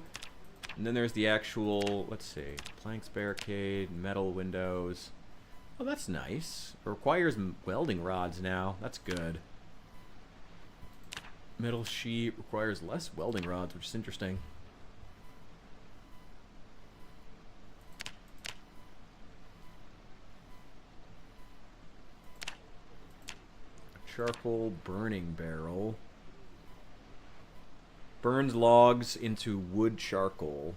Speaker 1: and then there's the actual, let's see, planks barricade, metal windows. Oh, that's nice. It requires welding rods now. That's good. Metal sheet requires less welding rods, which is interesting. Charcoal burning barrel. Burns logs into wood charcoal.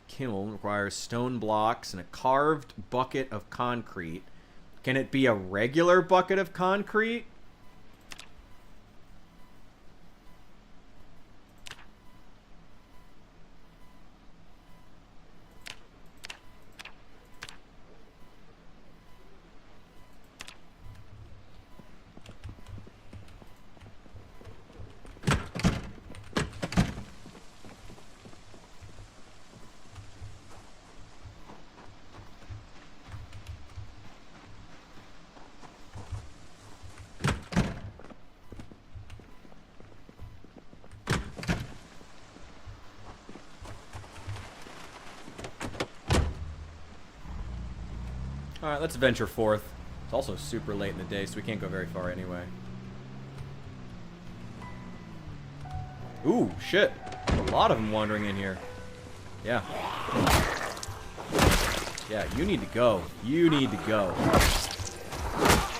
Speaker 1: Kiln requires stone blocks and a carved bucket of concrete. Can it be a regular bucket of concrete? Alright, let's venture forth. It's also super late in the day, so we can't go very far anyway. Ooh, shit. A lot of them wandering in here. Yeah. Yeah, you need to go. You need to go.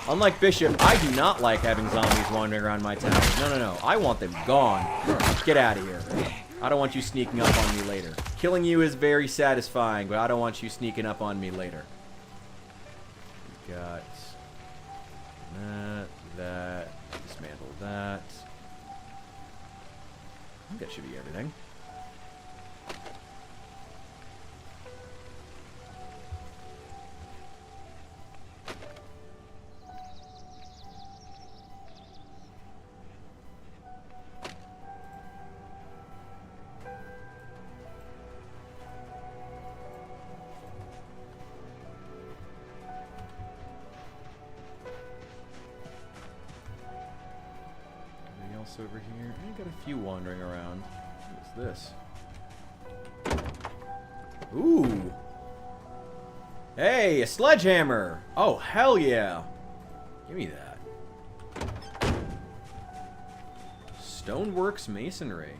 Speaker 1: Unlike Bishop, I do not like having zombies wandering around my town. No, no, no. I want them gone. Get out of here. I don't want you sneaking up on me later. Killing you is very satisfying, but I don't want you sneaking up on me later. Got that, dismantle that. I think that should be everything. Over here. I got a few wandering around. What's this? Ooh. Hey, a sledgehammer. Oh, hell yeah. Give me that. Stoneworks masonry.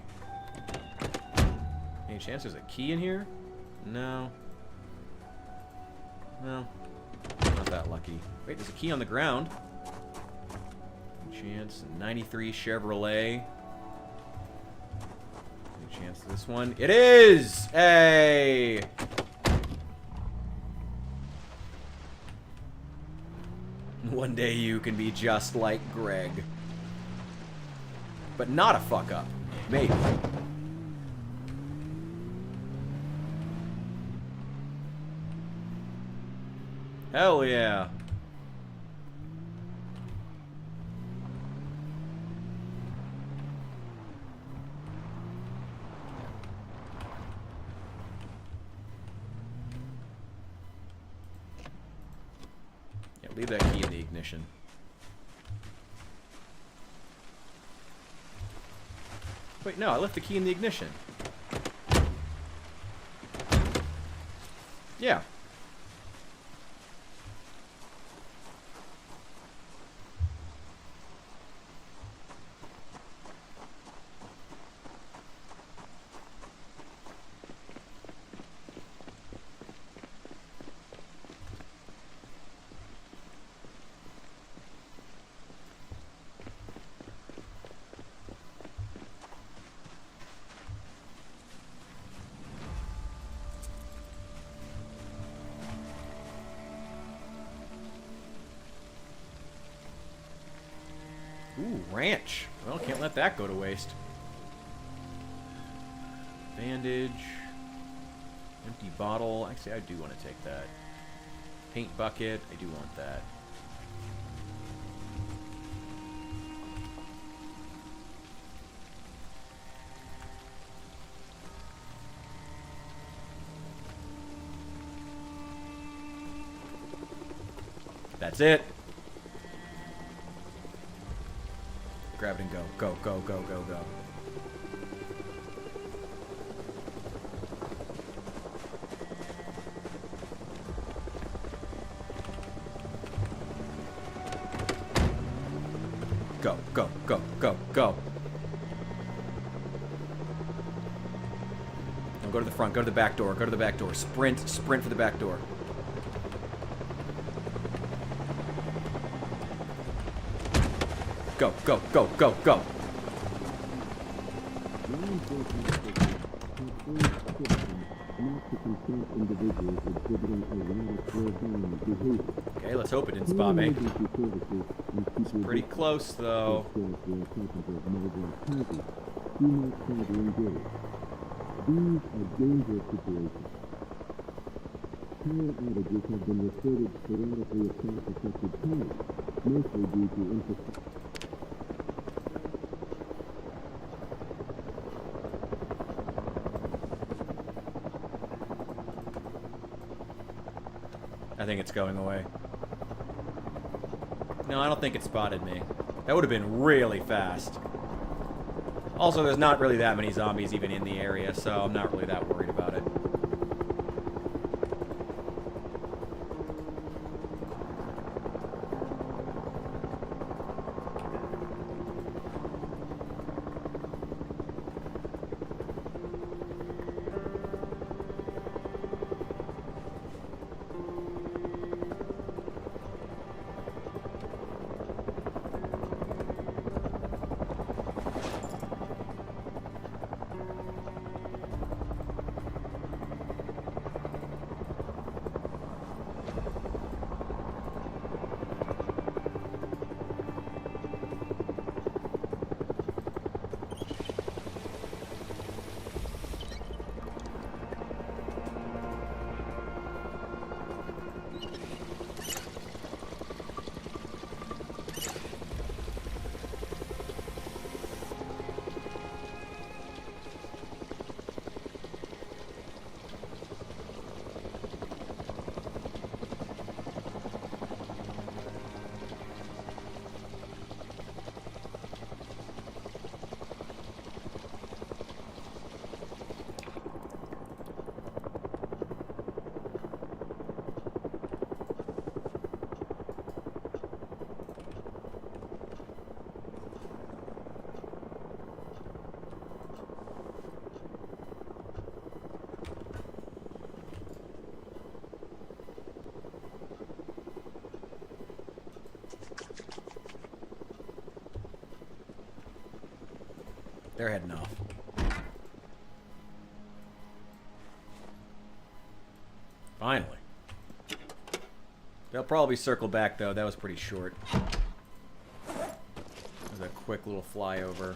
Speaker 1: Any chance there's a key in here? No. No. Not that lucky. Wait, there's a key on the ground. Chance 93 Chevrolet. Any chance this one? It is! Hey! One day you can be just like Greg. But not a fuck up. Maybe. Hell yeah. Leave that key in the ignition. Wait, no, I left the key in the ignition. Yeah. Ooh, ranch. Well, can't let that go to waste. Bandage. Empty bottle. Actually, I do want to take that. Paint bucket. I do want that. That's it. Grab it and go. Go, go, go, go, go. Go, go, go, go, go. No, go to the front. Go to the back door. Go to the back door. Sprint. Sprint for the back door. Go, go, go, go, go.
Speaker 3: Law enforcement officials have urged citizens not to confront individuals exhibiting erratic or violent behavior.
Speaker 1: Okay, let's hope it didn't spot me.
Speaker 3: Emergency services and people
Speaker 1: Pretty close, though.
Speaker 3: who are capable of Mulgrave County do not try to engage. These are dangerous situations. Power outages have been reported sporadically across affected counties, mostly due to infrastructure.
Speaker 1: I think it's going away. No, I don't think it spotted me. That would have been really fast. Also, there's not really that many zombies even in the area, so I'm not really that worried about it. They're heading off. Finally. They'll probably circle back, though. That was pretty short. It was a quick little flyover.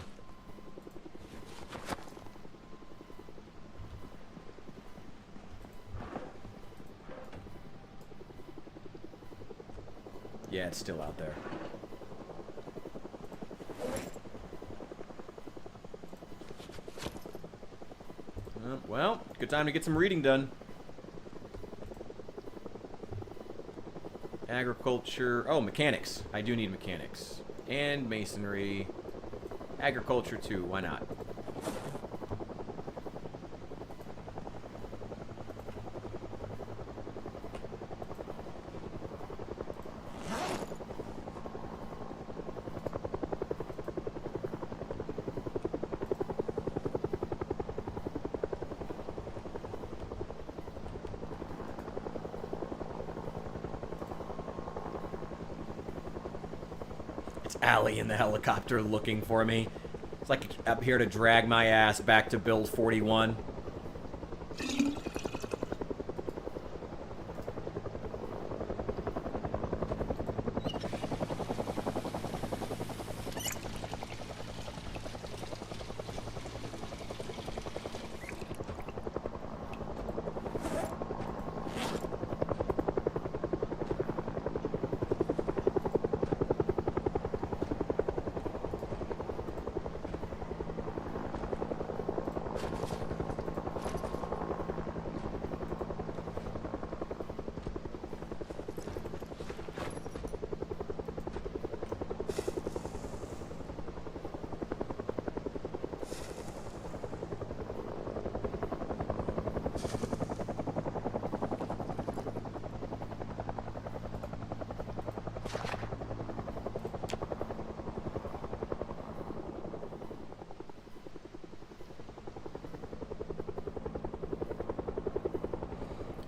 Speaker 1: Yeah, it's still out there. Well, good time to get some reading done. Agriculture. Oh, mechanics. I do need mechanics. And masonry. Agriculture too. Why not? Allie in the helicopter looking for me. It's like up here to drag my ass back to build 41.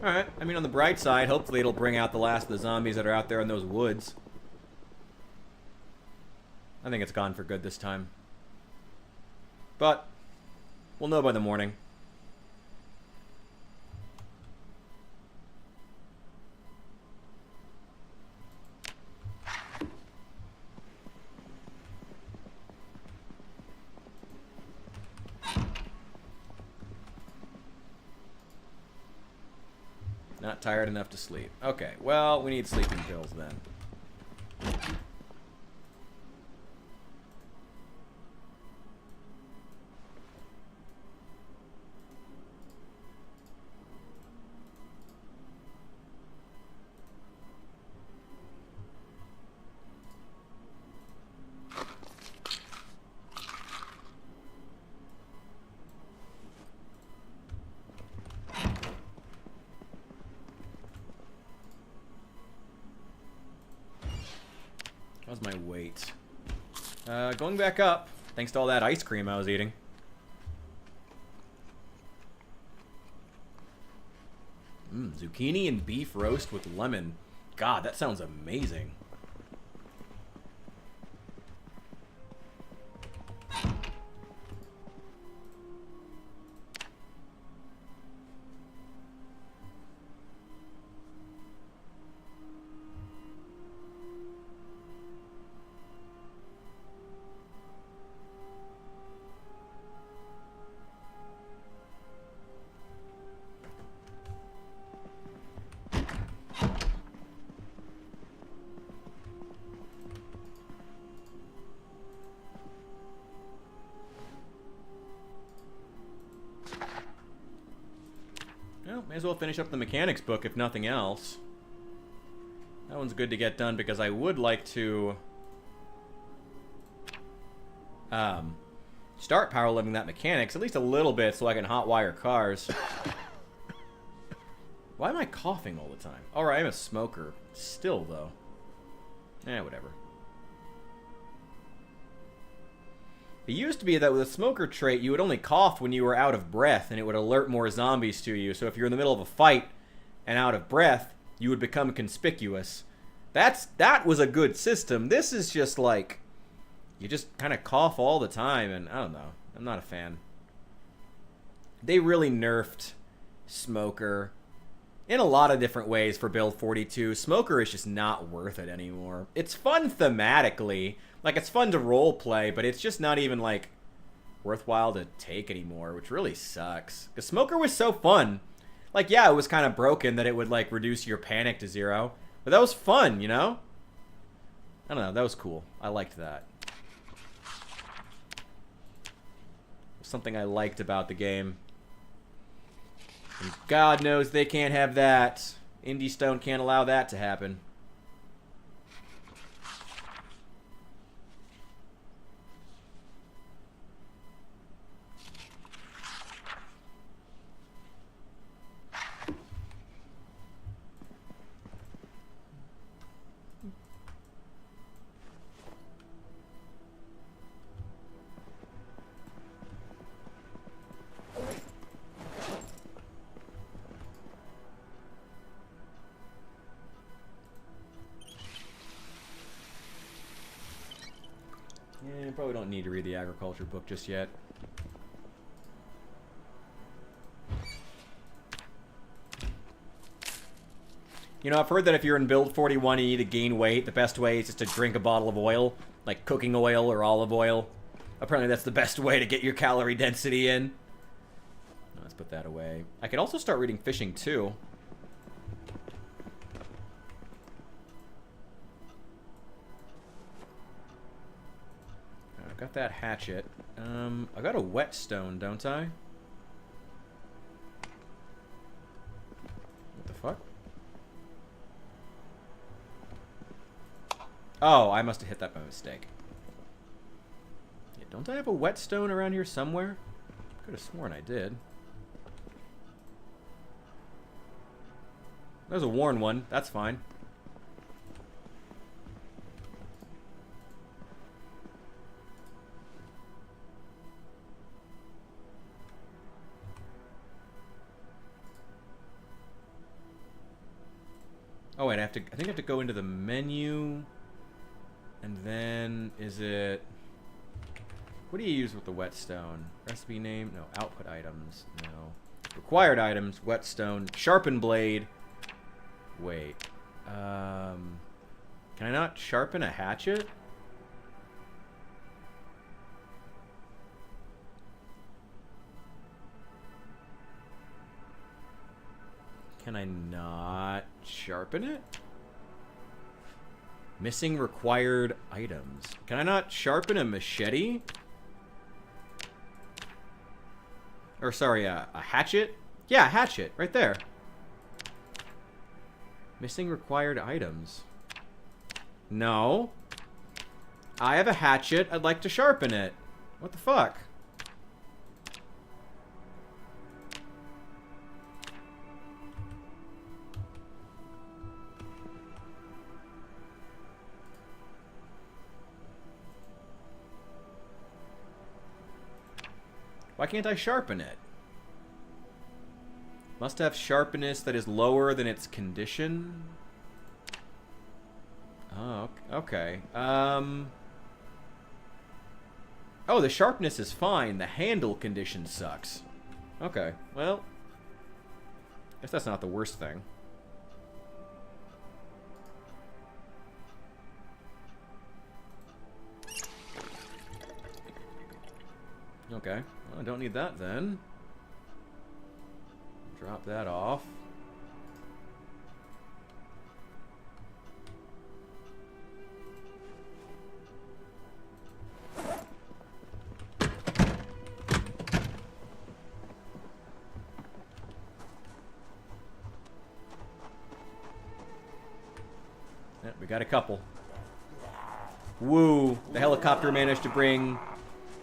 Speaker 1: Alright, I mean, on the bright side, hopefully it'll bring out the last of the zombies that are out there in those woods. I think it's gone for good this time. But, we'll know by the morning. Not tired enough to sleep. Okay, well, we need sleeping pills then. How's my weight? Going back up, thanks to all that ice cream I was eating. Zucchini and beef roast with lemon. God, that sounds amazing. Well, may as well finish up the mechanics book if nothing else. That one's good to get done because I would like to start power living that mechanics at least a little bit so I can hotwire cars. Why am I coughing all the time? Alright, I'm a smoker. Still, though. Whatever. It used to be that with a smoker trait, you would only cough when you were out of breath, and it would alert more zombies to you. So if you're in the middle of a fight and out of breath, you would become conspicuous. That was a good system. This is just like, you just kind of cough all the time, and I don't know. I'm not a fan. They really nerfed Smoker in a lot of different ways for Build 42. Smoker is just not worth it anymore. It's fun thematically. Like, it's fun to role play, but it's just not even, like, worthwhile to take anymore, which really sucks. Because Smoker was so fun. Like, yeah, it was kind of broken that it would, like, reduce your panic to 0. But that was fun, you know? I don't know, that was cool. I liked that. Something I liked about the game. And God knows they can't have that. Indie Stone can't allow that to happen. don't need to read the agriculture book just yet. You know, I've heard that if you're in build 41 and you need to gain weight, the best way is just to drink a bottle of oil, like cooking oil or olive oil. Apparently that's the best way to get your calorie density in. Let's put that away. I could also start reading fishing too. I've got that hatchet. I got a whetstone, don't I? What the fuck? Oh, I must have hit that by mistake. Yeah, don't I have a whetstone around here somewhere? Could have sworn I did. There's a worn one. That's fine. Oh wait, I think I have to go into the menu. And then, is it... What do you use with the whetstone? Recipe name? No. Output items? No. Required items? Whetstone. Sharpen blade. Wait. Can I not sharpen a hatchet? Can I not sharpen it? Missing required items. Can I not sharpen a machete? Or sorry, a hatchet? Yeah, a hatchet, right there. Missing required items. No. I have a hatchet, I'd like to sharpen it. What the fuck? Why can't I sharpen it? Must have sharpness that is lower than its condition. Oh, okay. Oh, the sharpness is fine. The handle condition sucks. Okay, well, guess that's not the worst thing. Okay, well, I don't need that then. Drop that off. Yeah, we got a couple. Woo! The helicopter managed to bring...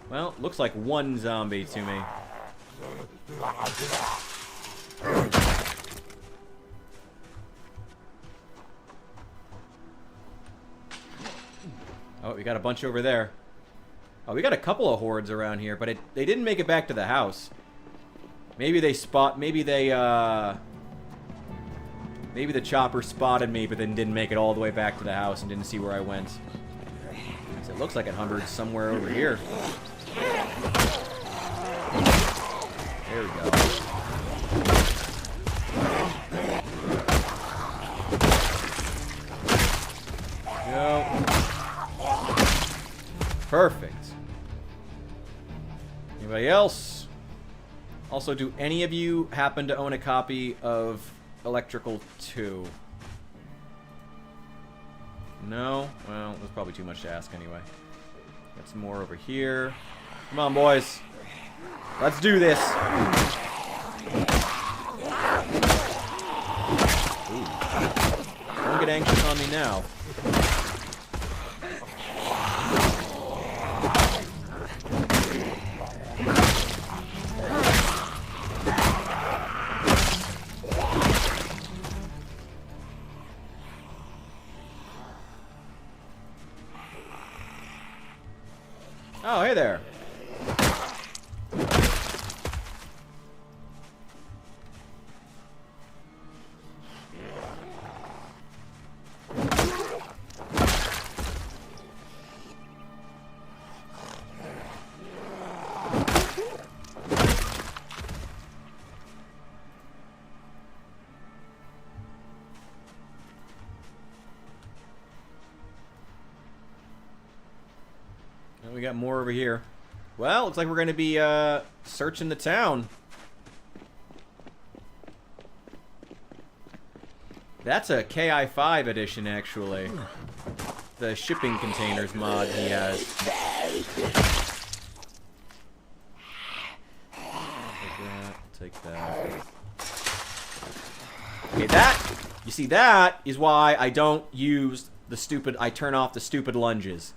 Speaker 1: Well, looks like one zombie to me. Oh, we got a bunch over there. Oh, we got a couple of hordes around here, but they didn't make it back to the house. Maybe they maybe the chopper spotted me, but then didn't make it all the way back to the house and didn't see where I went. So it looks like it hovered somewhere over here. There we go. Go. Perfect. Anybody else? Also, do any of you happen to own a copy of Electrical 2? No? Well, that's probably too much to ask anyway. Got some more over here. Come on, boys. Let's do this. Ooh. Don't get anxious on me now. Oh, hey there. got more over here. Well, looks like we're going to be searching the town. That's a KI5 edition, actually. The shipping containers mod he has. Take that. Okay, that, you see, that is why I don't use the stupid, I turn off the stupid lunges.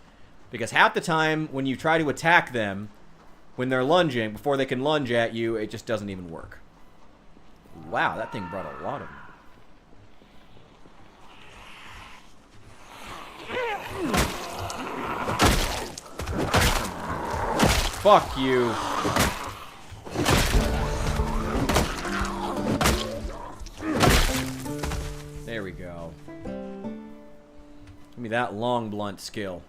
Speaker 1: Because half the time, when you try to attack them, when they're lunging, before they can lunge at you, it just doesn't even work. Wow, that thing brought a lot of them. Fuck you. There we go. Give me that long blunt skill.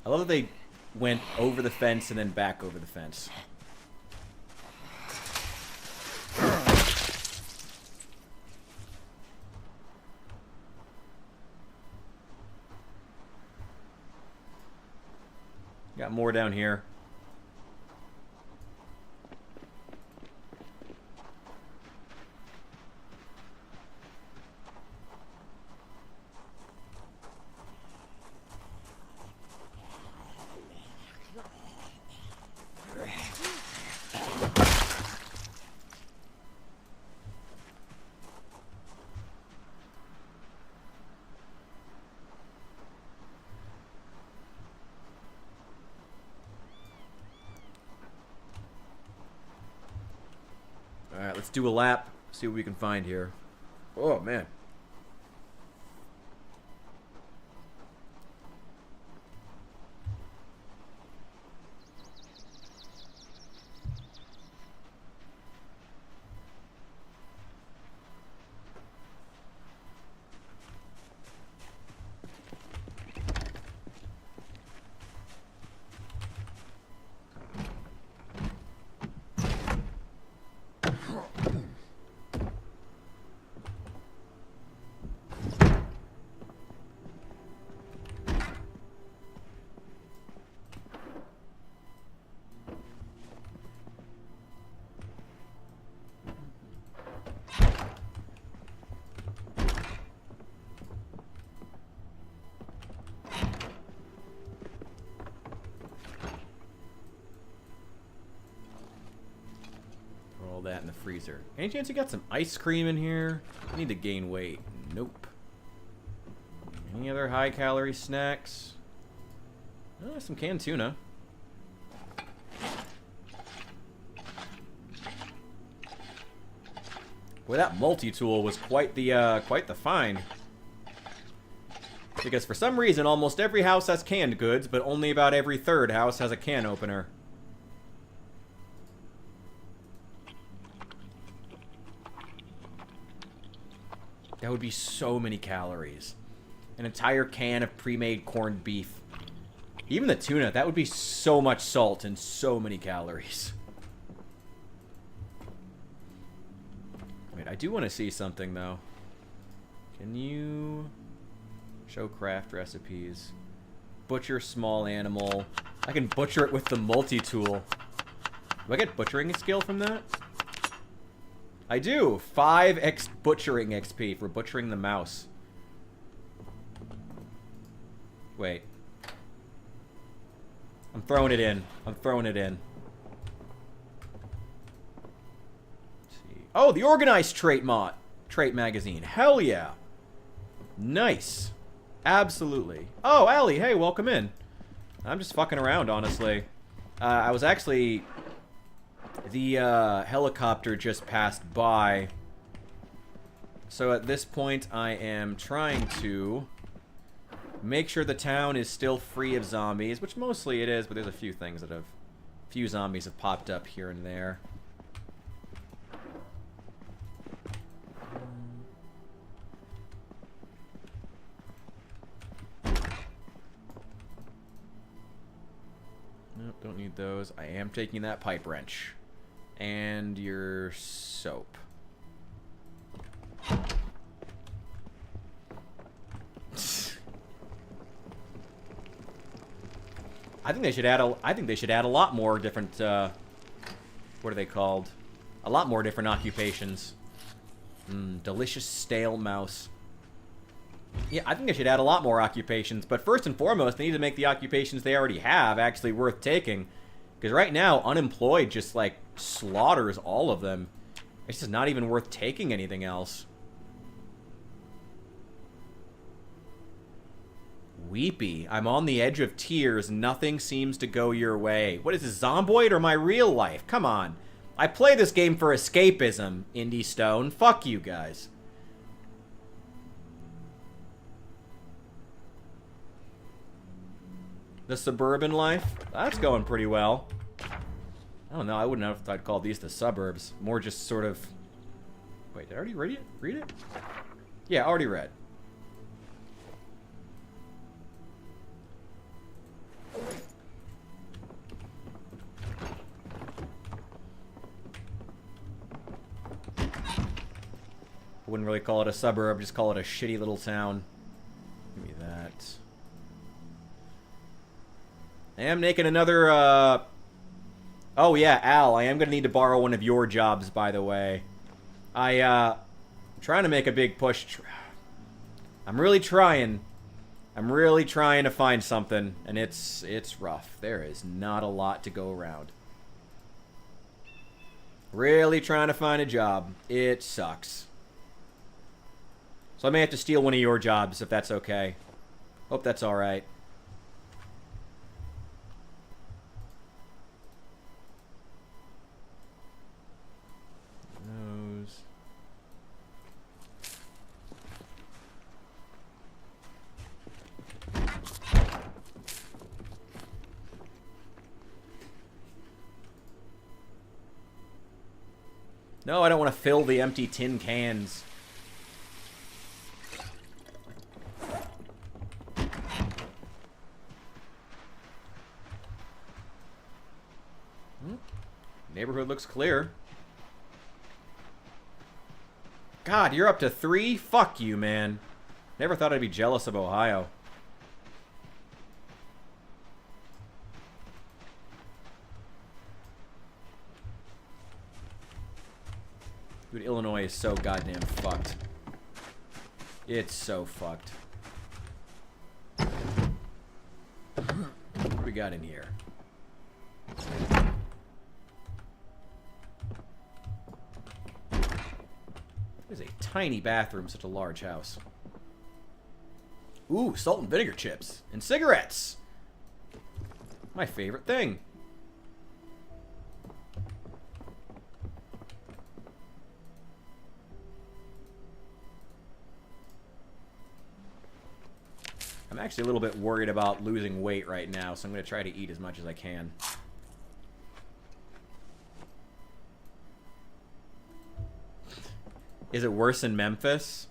Speaker 1: I love that they went over the fence and then back over the fence. Got more down here. Alright, let's do a lap, see what we can find here. Oh, man. That in the freezer. Any chance you got some ice cream in here? I need to gain weight. Nope. Any other high-calorie snacks? Oh, some canned tuna. Boy, that multi-tool was quite the find. Because for some reason, almost every house has canned goods, but only about every third house has a can opener. That would be so many calories. An entire can of pre-made corned beef. Even the tuna, that would be so much salt and so many calories. Wait, I do want to see something, though. Can you... show craft recipes. Butcher small animal. I can butcher it with the multi-tool. Do I get butchering skill from that? I do! 5 butchering XP for butchering the mouse. Wait. I'm throwing it in. I'm throwing it in. Let's see. Oh, the organized trait magazine. Hell yeah. Nice. Absolutely. Oh, Allie, hey, welcome in. I'm just fucking around, honestly. I was actually... The helicopter just passed by. So at this point, I am trying to make sure the town is still free of zombies, which mostly it is, but there's a few things that have... A few zombies have popped up here and there. Nope, don't need those. I am taking that pipe wrench. And your soap. I think they should add a lot more different what are they called? A lot more different occupations. Delicious stale mouse. Yeah, I think they should add a lot more occupations, but first and foremost, they need to make the occupations they already have actually worth taking. Because right now, unemployed just, like, slaughters all of them. It's just not even worth taking anything else. Weepy. I'm on the edge of tears. Nothing seems to go your way. What is this, Zomboid or my real life? Come on. I play this game for escapism, Indie Stone. Fuck you guys. The suburban life? That's going pretty well. I don't know. I wouldn't know if I'd call these the suburbs. More just sort of... Wait, did I already read it? Read it? Yeah, already read. I wouldn't really call it a suburb. Just call it a shitty little town. Give me that. I am making another, Oh, yeah, Al, I am going to need to borrow one of your jobs, by the way. I'm trying to make a big push. I'm really trying. I'm really trying to find something, and it's rough. There is not a lot to go around. Really trying to find a job. It sucks. So I may have to steal one of your jobs, if that's okay. Hope that's alright. No, I don't want to fill the empty tin cans. Neighborhood looks clear. God, you're up to 3? Fuck you, man. Never thought I'd be jealous of Ohio. Dude, Illinois is so goddamn fucked. It's so fucked. What do we got in here? There's a tiny bathroom, such a large house. Ooh, salt and vinegar chips. And cigarettes! My favorite thing. I'm actually a little bit worried about losing weight right now, so I'm going to try to eat as much as I can. Is it worse in Memphis?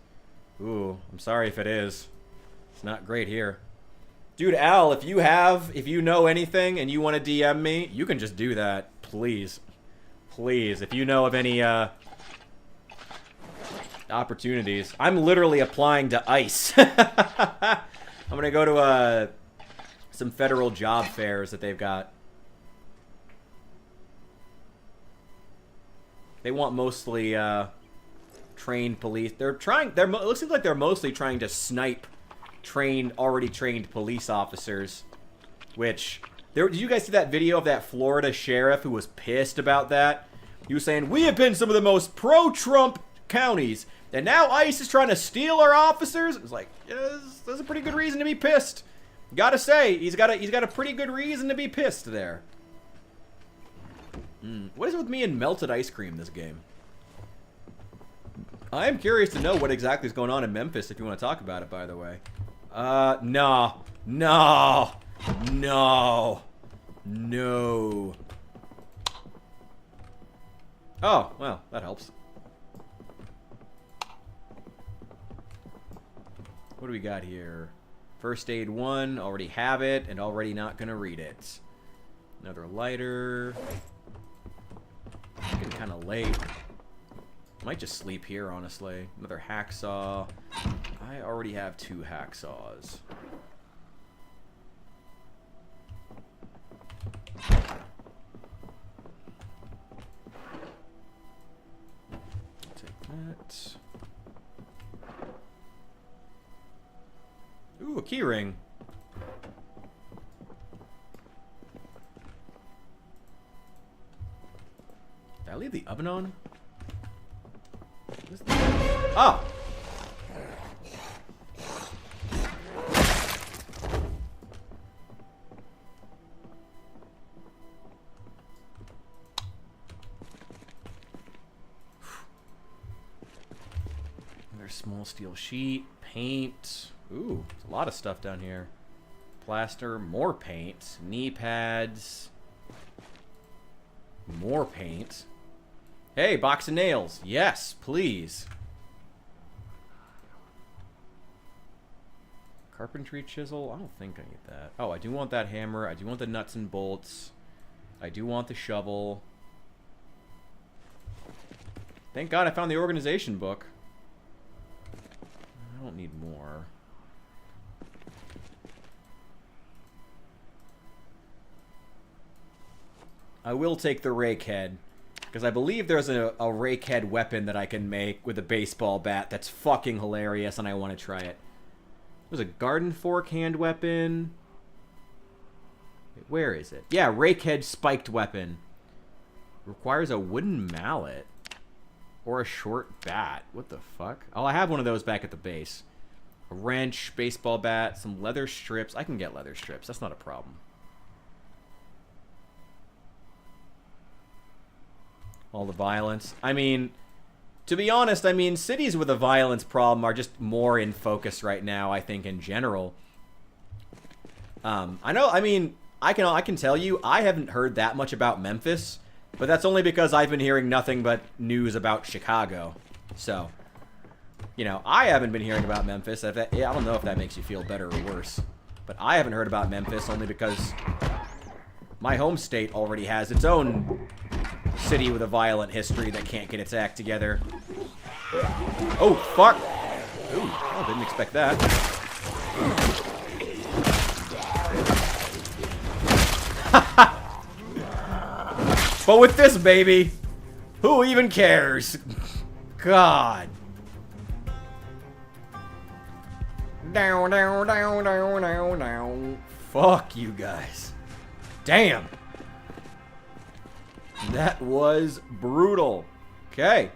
Speaker 1: Ooh, I'm sorry if it is. It's not great here. Dude, Al, if you know anything and you want to DM me, you can just do that. Please. Please, if you know of any, opportunities. I'm literally applying to ICE. I'm gonna go to, some federal job fairs that they've got. They want mostly, trained police. It looks like they're mostly trying to snipe already trained police officers. Which, did you guys see that video of that Florida sheriff who was pissed about that? He was saying, we have been some of the most pro-Trump counties, and now ICE is trying to steal our officers? It was like, yeah, that's a pretty good reason to be pissed. Gotta say, he's got a pretty good reason to be pissed there. What is it with me and melted ice cream this game? I am curious to know what exactly is going on in Memphis, if you want to talk about it, by the way. No. No. No. No. Oh, well, that helps. What do we got here? First aid 1, already have it, and already not gonna read it. Another lighter. It's getting kind of late. Might just sleep here, honestly. Another hacksaw. I already have 2 hacksaws. Take that. Ooh, a key ring. Did I leave the oven on? Oh! Another small steel sheet, paint. Ooh, there's a lot of stuff down here. Plaster, more paint, knee pads, more paint. Hey, box of nails. Yes, please. Carpentry chisel. I don't think I need that. Oh, I do want that hammer. I do want the nuts and bolts. I do want the shovel. Thank God I found the organization book. I don't need more. I will take the rake head, because I believe there's a rake head weapon that I can make with a baseball bat that's fucking hilarious, and I want to try it. There's a garden fork hand weapon. Wait, where is it? Yeah, rake head spiked weapon. Requires a wooden mallet. Or a short bat. What the fuck? Oh, I have one of those back at the base. A wrench, baseball bat, some leather strips. I can get leather strips. That's not a problem. All the violence. I mean, to be honest, I mean, cities with a violence problem are just more in focus right now, I think, in general. I know, I mean, I can tell you, I haven't heard that much about Memphis, but that's only because I've been hearing nothing but news about Chicago. So, you know, I haven't been hearing about Memphis. I don't know if that makes you feel better or worse, but I haven't heard about Memphis only because my home state already has its own city with a violent history that can't get its act together. Oh, fuck! Ooh, I didn't expect that. But with this baby, who even cares? God. Down, down, down, down, down, down. Fuck you guys. Damn. That was brutal. Okay.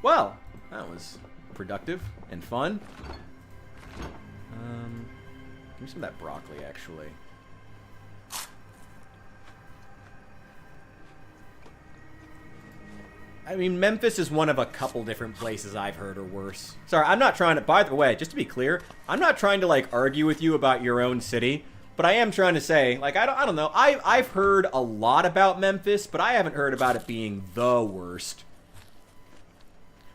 Speaker 1: Well, that was productive and fun. Give me some of that broccoli, actually. I mean, Memphis is one of a couple different places I've heard are worse. Sorry, I'm not trying to, by the way, just to be clear, I'm not trying to, like, argue with you about your own city, but I am trying to say, like, I don't know, I've heard a lot about Memphis, but I haven't heard about it being the worst.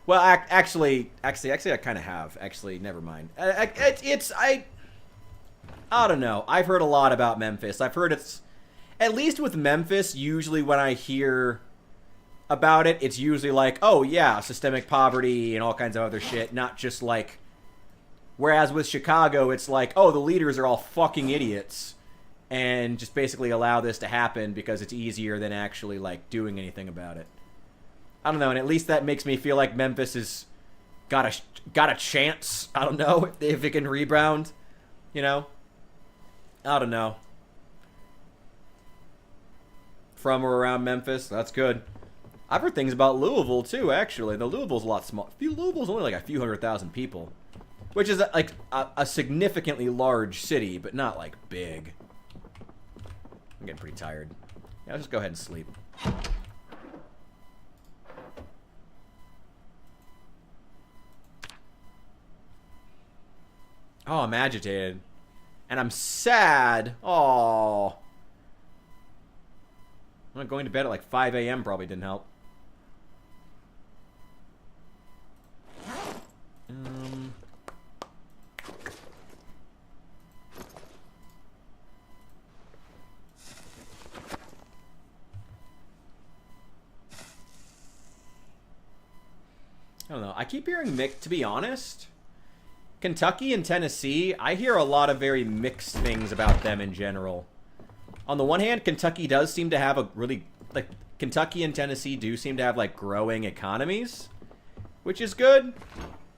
Speaker 1: Well, actually, I kind of have. Actually, never mind. I don't know. I've heard a lot about Memphis. I've heard it's, at least with Memphis, usually when I hear about it, it's usually like, oh yeah, systemic poverty and all kinds of other shit, not just like, whereas with Chicago, it's like, oh, the leaders are all fucking idiots and just basically allow this to happen because it's easier than actually like doing anything about it. I don't know, and at least that makes me feel like Memphis has got a chance. I don't know if it can rebound, you know? I don't know. From or around Memphis, that's good. I've heard things about Louisville too, actually. The Louisville's a lot small. Louisville's only like a few 100,000 people, which is like a significantly large city, but not like big. I'm getting pretty tired. Yeah, I'll just go ahead and sleep. Oh, I'm agitated. And I'm sad. Oh. I'm going to bed at like 5 a.m. probably didn't help. I don't know. I keep hearing Mick, to be honest. Kentucky and Tennessee, I hear a lot of very mixed things about them in general. On the one hand, Kentucky does seem to have a really, like, Kentucky and Tennessee do seem to have, like, growing economies, which is good.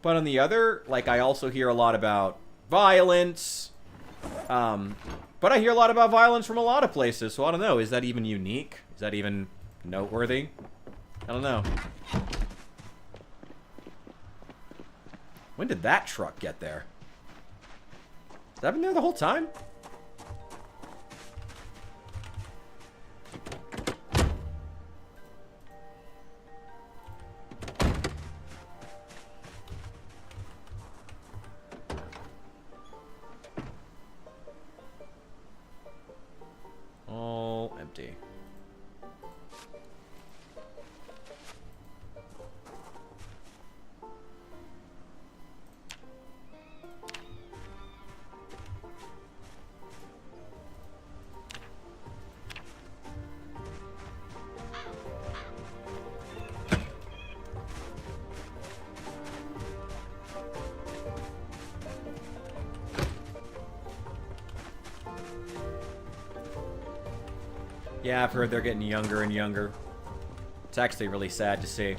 Speaker 1: But on the other, like, I also hear a lot about violence. But I hear a lot about violence from a lot of places, so I don't know. Is that even unique? Is that even noteworthy? I don't know. When did that truck get there? Has that been there the whole time? All empty. Yeah, I've heard they're getting younger and younger. It's actually really sad to see.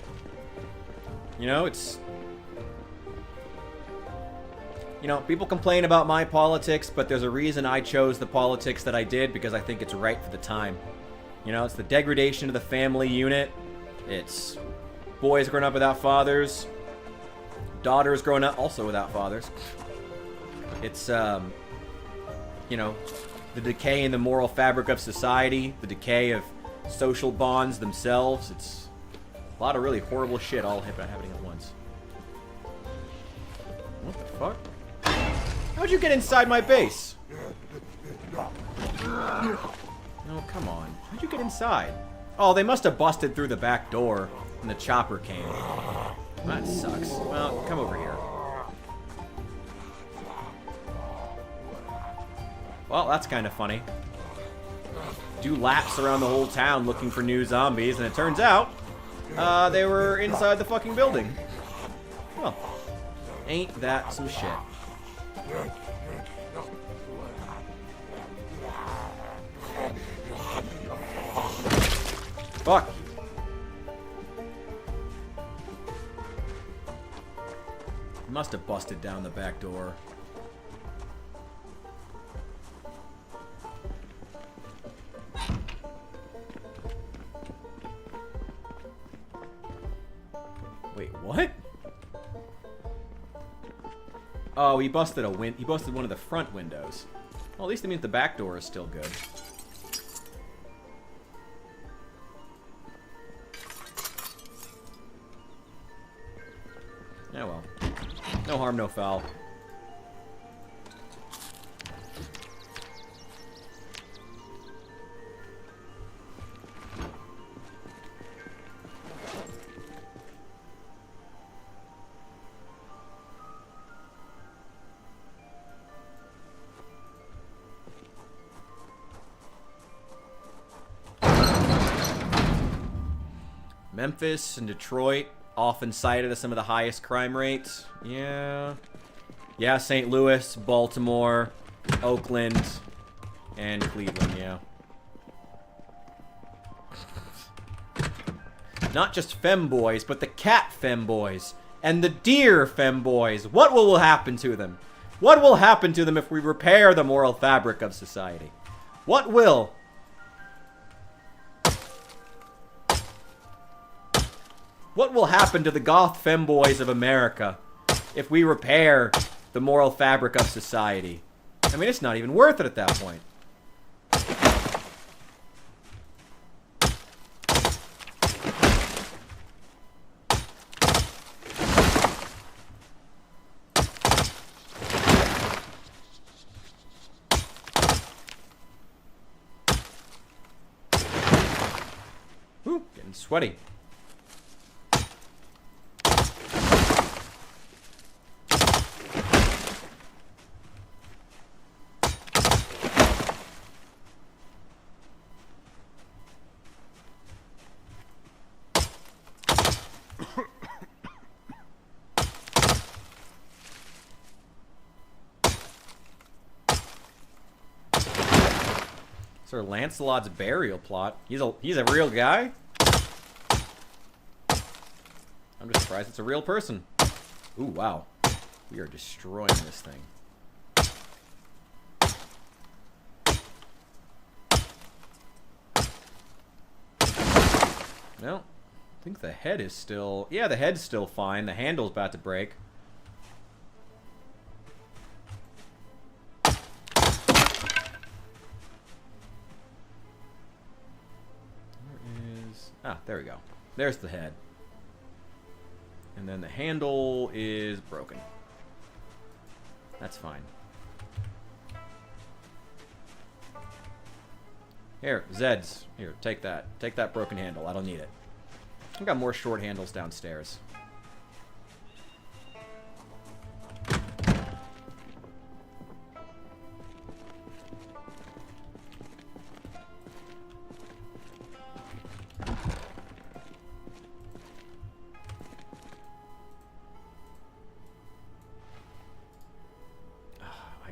Speaker 1: You know, it's... You know, people complain about my politics, but there's a reason I chose the politics that I did, because I think it's right for the time. You know, it's the degradation of the family unit. It's boys growing up without fathers. Daughters growing up also without fathers. It's, you know... the decay in the moral fabric of society, the decay of social bonds themselves. It's a lot of really horrible shit all happening at once. What the fuck? How'd you get inside my base? No, come on. How'd you get inside? Oh, they must have busted through the back door when the chopper came. That sucks. Well, come over here. Well, that's kind of funny. Do laps around the whole town looking for new zombies, and it turns out, they were inside the fucking building. Well, ain't that some shit. Fuck. Must have busted down the back door. Wait, what? Oh, he busted he busted one of the front windows. Well, at least it means the back door is still good. harm, no foul. Memphis and Detroit often cited as some of the highest crime rates. Yeah. Yeah, St. Louis, Baltimore, Oakland, and Cleveland, yeah. Not just femboys, but the cat femboys and the deer femboys. What will happen to them? What will happen to them if we repair the moral fabric of society? What will? What will happen to the goth femboys of America if we repair the moral fabric of society? I mean, it's not even worth it at that point. Ooh, getting sweaty. Sir Lancelot's burial plot. He's a real guy? I'm just surprised it's a real person. Ooh, wow. We are destroying this thing. Well, I think the head is still... Yeah, the head's still fine. The handle's about to break. Ah, there we go. There's the head. And then the handle is broken. That's fine. Here, Zeds. Here, take that. Take that broken handle. I don't need it. I've got more short handles downstairs.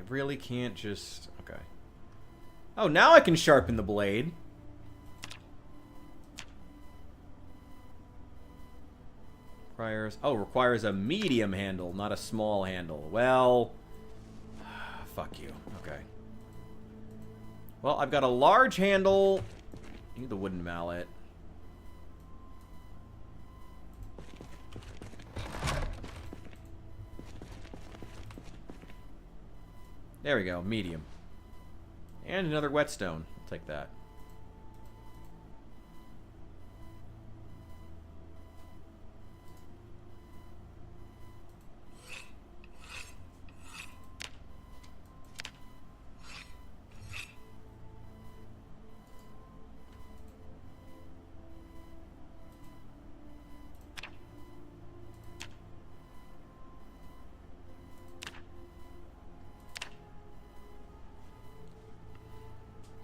Speaker 1: Really can't just... Okay. Oh, now I can sharpen the blade. Requires a medium handle, not a small handle. Well... Fuck you. Okay. Well, I've got a large handle. I need the wooden mallet. There we go, medium. And another whetstone. I'll take that.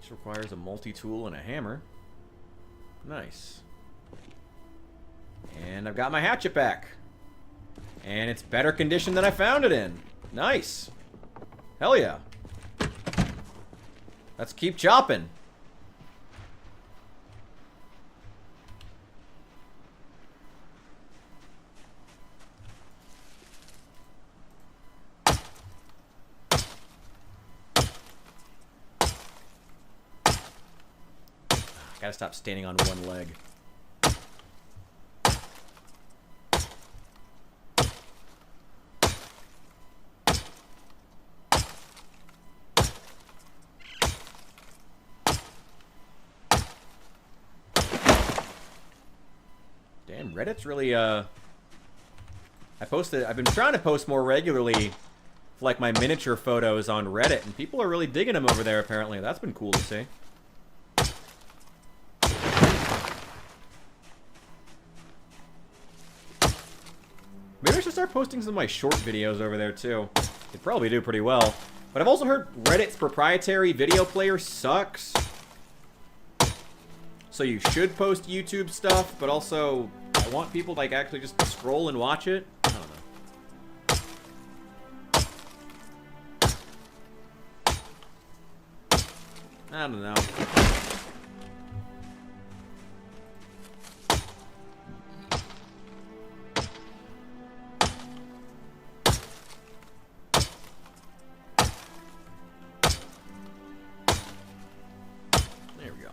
Speaker 1: Requires a multi-tool and a hammer. Nice. And I've got my hatchet back. And it's better condition than I found it in. Nice. Hell yeah. Let's keep chopping. Gotta stop standing on one leg. Damn, Reddit's really, I've been trying to post more regularly, like my miniature photos on Reddit, and people are really digging them over there, apparently. That's been cool to see. Maybe I should start posting some of my short videos over there, too. They'd probably do pretty well. But I've also heard Reddit's proprietary video player sucks. So you should post YouTube stuff, but also I want people to, like, actually just scroll and watch it. I don't know. There we go.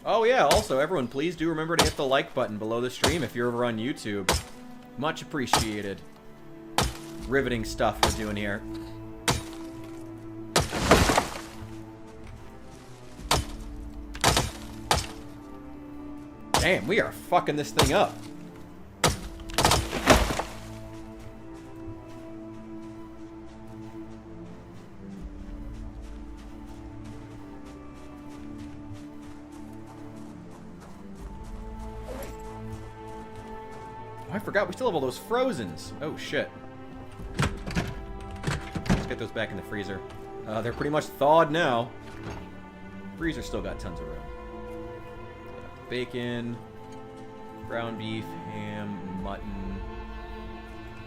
Speaker 1: Oh yeah, also everyone please do remember to hit the like button below the stream if you're over on YouTube. Much appreciated. Riveting stuff we're doing here. Damn, we are fucking this thing up. I forgot we still have all those Frozens. Oh, shit. Let's get those back in the freezer. They're pretty much thawed now. Freezer still got tons of room. Bacon, ground beef, ham, mutton,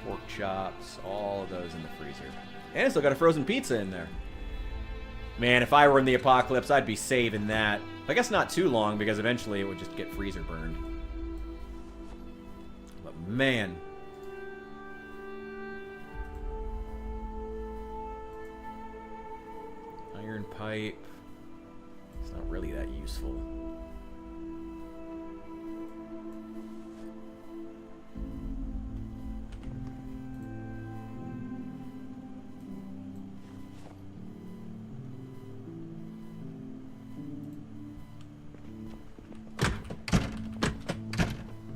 Speaker 1: pork chops, all of those in the freezer. And I still got a frozen pizza in there. Man, if I were in the apocalypse, I'd be saving that. I guess not too long, because eventually it would just get freezer burned. Man. Iron pipe. It's not really that useful.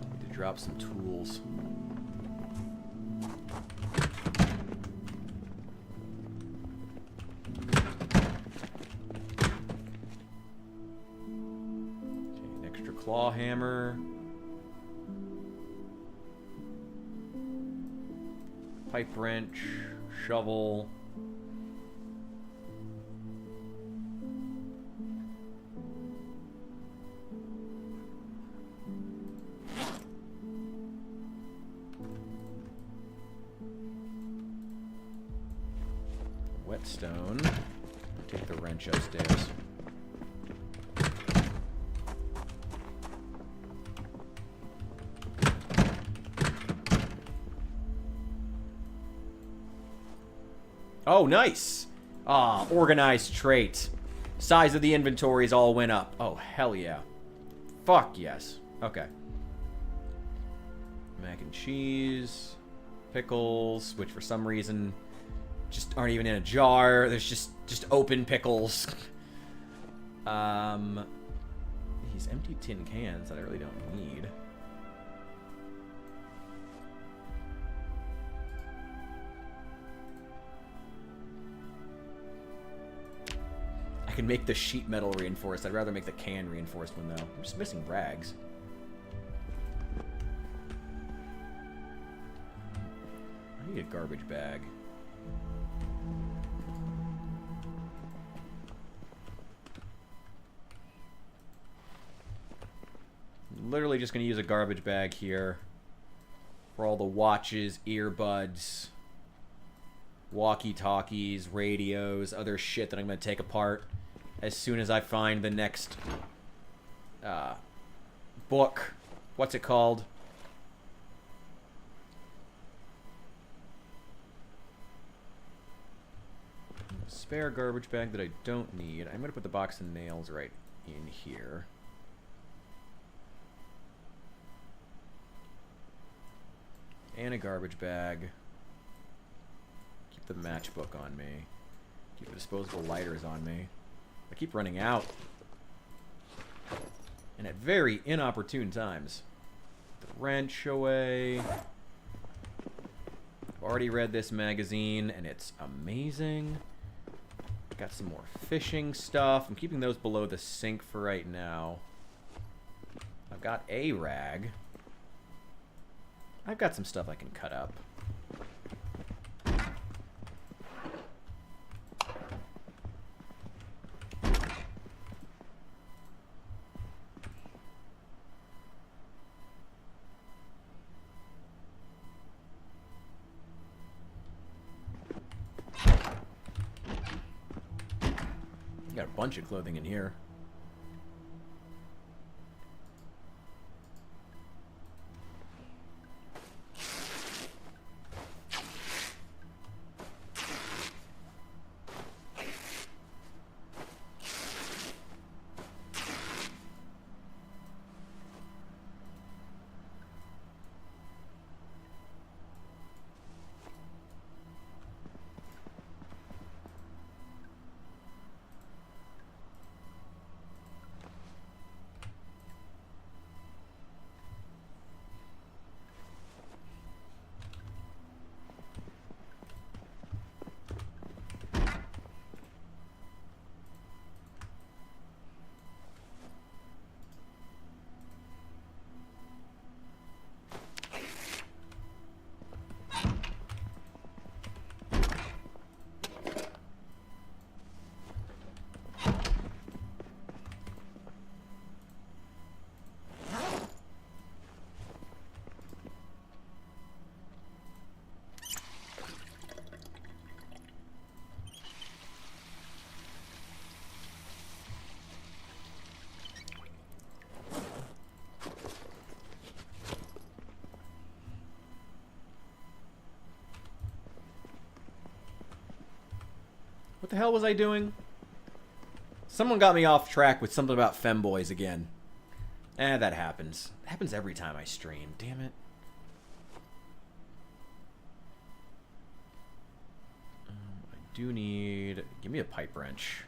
Speaker 1: Need to drop some tools. Claw hammer. Pipe wrench. Shovel. Whetstone. Take the wrench upstairs. Oh, nice. Ah, organized trait. Size of the inventories all went up. Oh, hell yeah. Fuck yes. Okay. Mac and cheese. Pickles, which for some reason just aren't even in a jar. There's just open pickles. These empty tin cans that I really don't need. I can make the sheet metal reinforced. I'd rather make the can reinforced one, though. I'm just missing rags. I need a garbage bag. I'm literally just going to use a garbage bag here for all the watches, earbuds, walkie-talkies, radios, other shit that I'm going to take apart as soon as I find the next book. What's it called? A spare garbage bag that I don't need. I'm going to put the box of nails right in here. And a garbage bag. Keep the matchbook on me. Keep the disposable lighters on me. I keep running out. And at very inopportune times. The wrench away. I've already read this magazine, and it's amazing. Got some more fishing stuff. I'm keeping those below the sink for right now. I've got a rag. I've got some stuff I can cut up. Got a bunch of clothing in here. What the hell was I doing? Someone got me off track with something about femboys again. That happens. It happens every time I stream. Damn it. I do need... Give me a pipe wrench.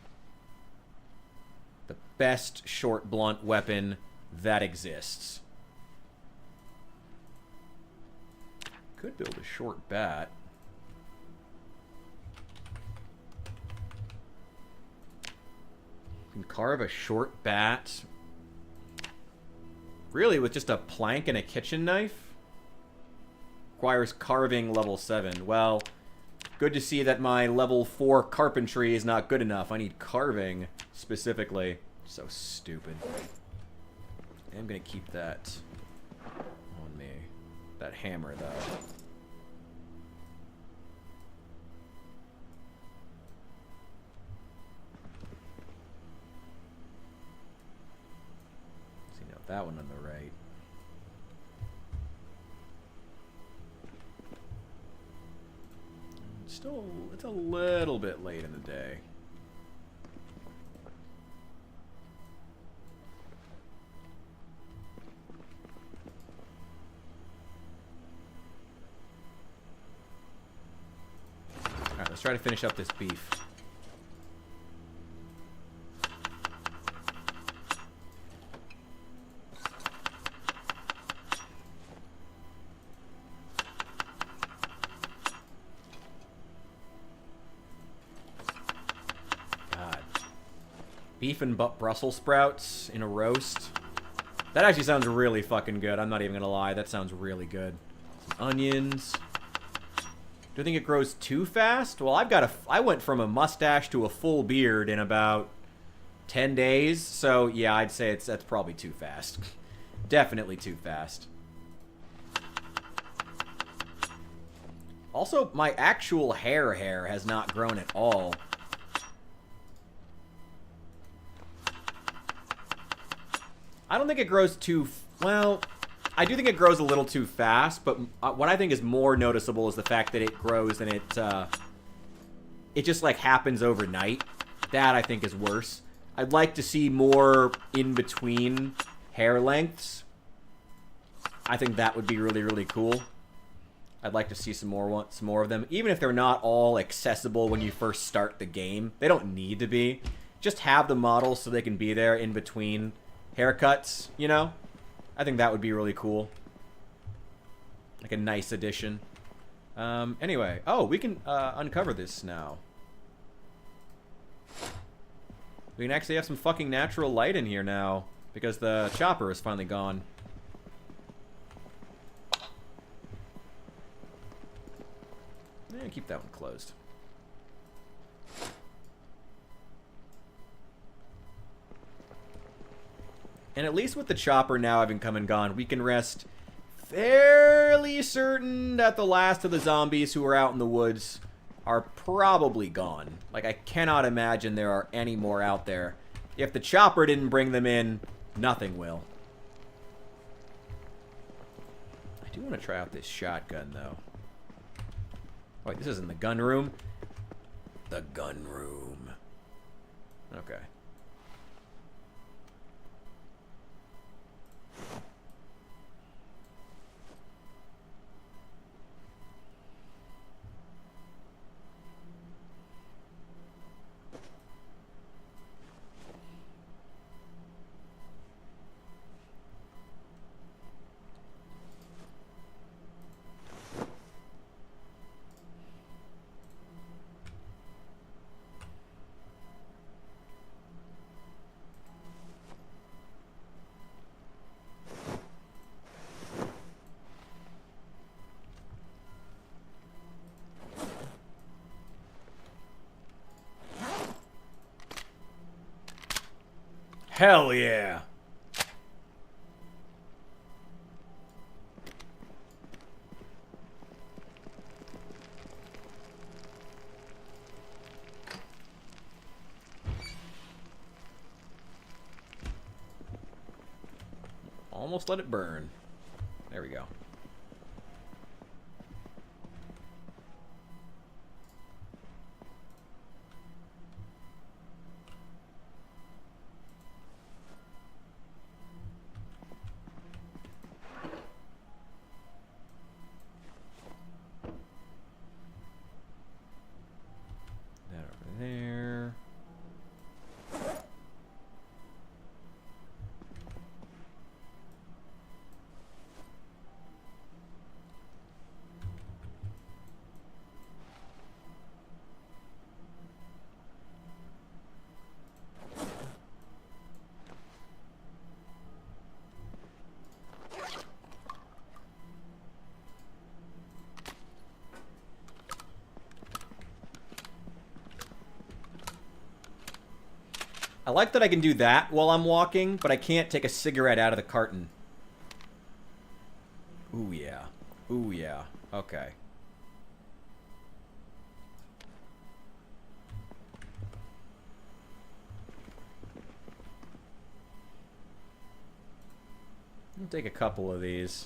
Speaker 1: The best short blunt weapon that exists. Could build a short bat. Can carve a short bat. Really, with just a plank and a kitchen knife? Requires carving level 7. Well, good to see that my level 4 carpentry is not good enough. I need carving, specifically. So stupid. I'm gonna keep that on me. That hammer, though. That one on the right. It's a little bit late in the day. Alright, let's try to finish up this beef. Beef and Brussels sprouts in a roast. That actually sounds really fucking good. I'm not even gonna lie. That sounds really good. Some onions. Do you think it grows too fast? Well, I went from a mustache to a full beard in about 10 days. So, yeah, I'd say that's probably too fast. Definitely too fast. Also, my actual hair has not grown at all. I don't think it grows too... Well, I do think it grows a little too fast, but what I think is more noticeable is the fact that it grows and it just, like, happens overnight. That, I think, is worse. I'd like to see more in-between hair lengths. I think that would be really, really cool. I'd like to see some more of them, even if they're not all accessible when you first start the game. They don't need to be. Just have the models so they can be there in between haircuts, you know? I think that would be really cool. Like a nice addition. Anyway. Oh, we can uncover this now. We can actually have some fucking natural light in here now. Because the chopper is finally gone. Yeah, keep that one closed. And at least with the chopper now having come and gone, we can rest fairly certain that the last of the zombies who are out in the woods are probably gone. Like, I cannot imagine there are any more out there. If the chopper didn't bring them in, nothing will. I do want to try out this shotgun, though. Wait, this isn't the gun room? The gun room. Okay. Hell yeah. Almost let it burn. There we go. There. I like that I can do that while I'm walking, but I can't take a cigarette out of the carton. Ooh, yeah. Ooh, yeah. Okay. I'll take a couple of these.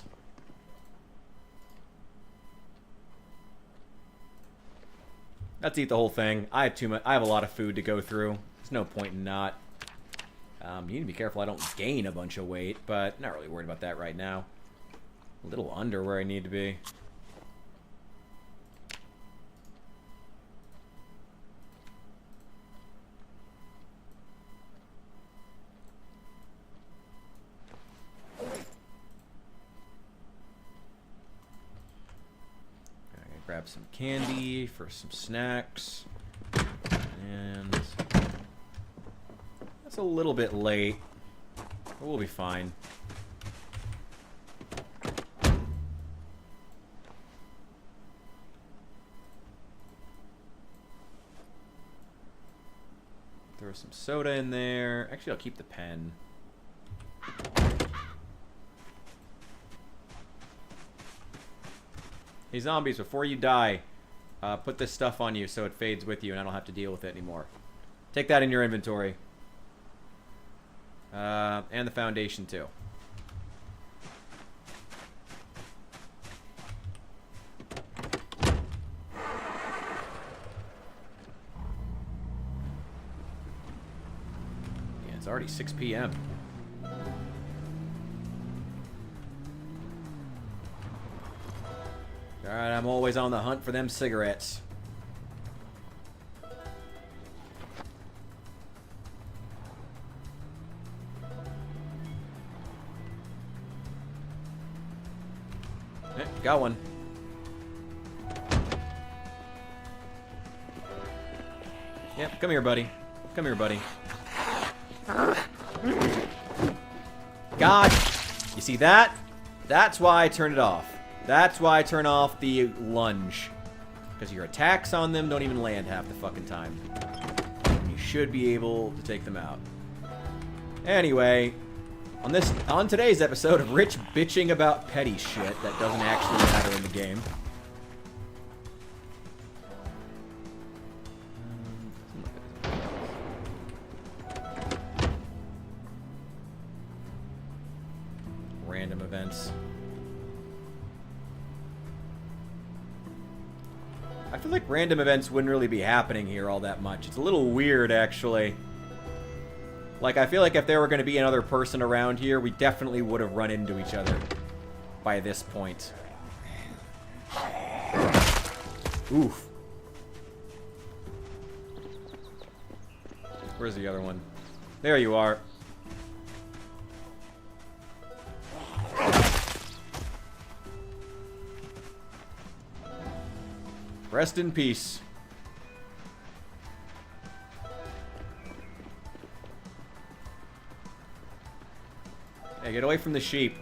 Speaker 1: Let's eat the whole thing. I have too much. I have a lot of food to go through. There's no point in not. You need to be careful I don't gain a bunch of weight, but not really worried about that right now. A little under where I need to be. I'm gonna grab some candy for some snacks. And it's a little bit late, but we'll be fine. Throw some soda in there. Actually, I'll keep the pen. Hey, zombies, before you die, put this stuff on you so it fades with you and I don't have to deal with it anymore. Take that in your inventory. And the foundation, too. Yeah, it's already 6 p.m. Alright, I'm always on the hunt for them cigarettes. Got one. Yep, come here, buddy. Come here, buddy. God! You see that? That's why I turn it off. That's why I turn off the lunge. Because your attacks on them don't even land half the fucking time. And you should be able to take them out. Anyway, on today's episode of Rich bitching about petty shit that doesn't actually matter in the game. Random events. I feel like random events wouldn't really be happening here all that much. It's a little weird, actually. Like, I feel like if there were going to be another person around here, we definitely would have run into each other by this point. Oof. Where's the other one? There you are. Rest in peace. Hey, get away from the sheep.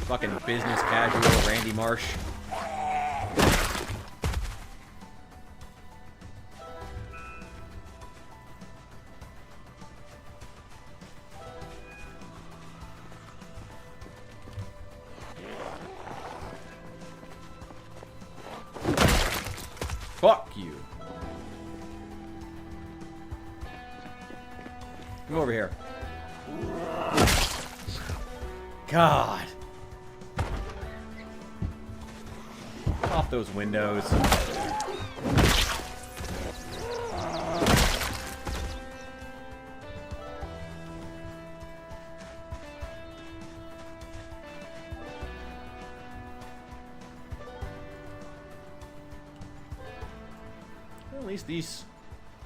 Speaker 1: Fucking business casual Randy Marsh. Fuck you. Come over here. God. Off those windows. At least these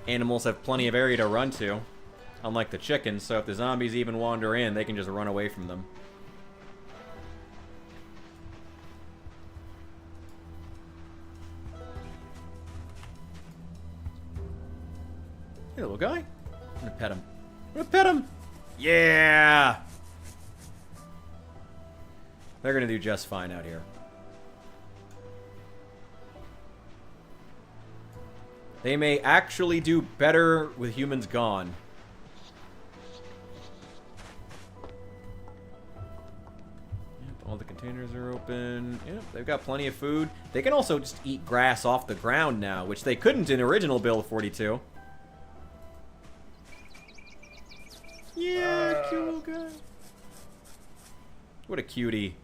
Speaker 1: animals have plenty of area to run to. Unlike the chickens, so if the zombies even wander in, they can just run away from them. Hey, little guy. I'm gonna pet him. I'm gonna pet him! Yeah! They're gonna do just fine out here. They may actually do better with humans gone. All the containers are open. Yep, they've got plenty of food. They can also just eat grass off the ground now, which they couldn't in original Build 42. Yeah, cute little guy. What a cutie.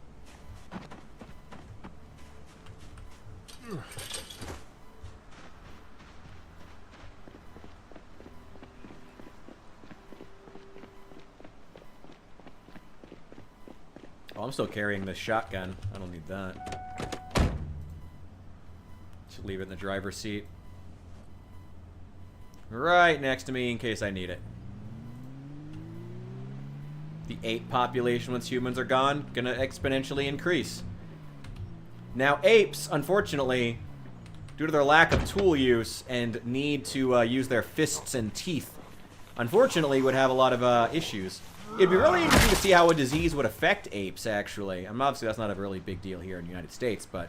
Speaker 1: Oh, I'm still carrying this shotgun. I don't need that. Should leave it in the driver's seat. Right next to me in case I need it. The ape population once humans are gone, gonna exponentially increase. Now apes, unfortunately, due to their lack of tool use and need to use their fists and teeth, unfortunately would have a lot of issues. It'd be really interesting to see how a disease would affect apes, actually. I mean, obviously, that's not a really big deal here in the United States, but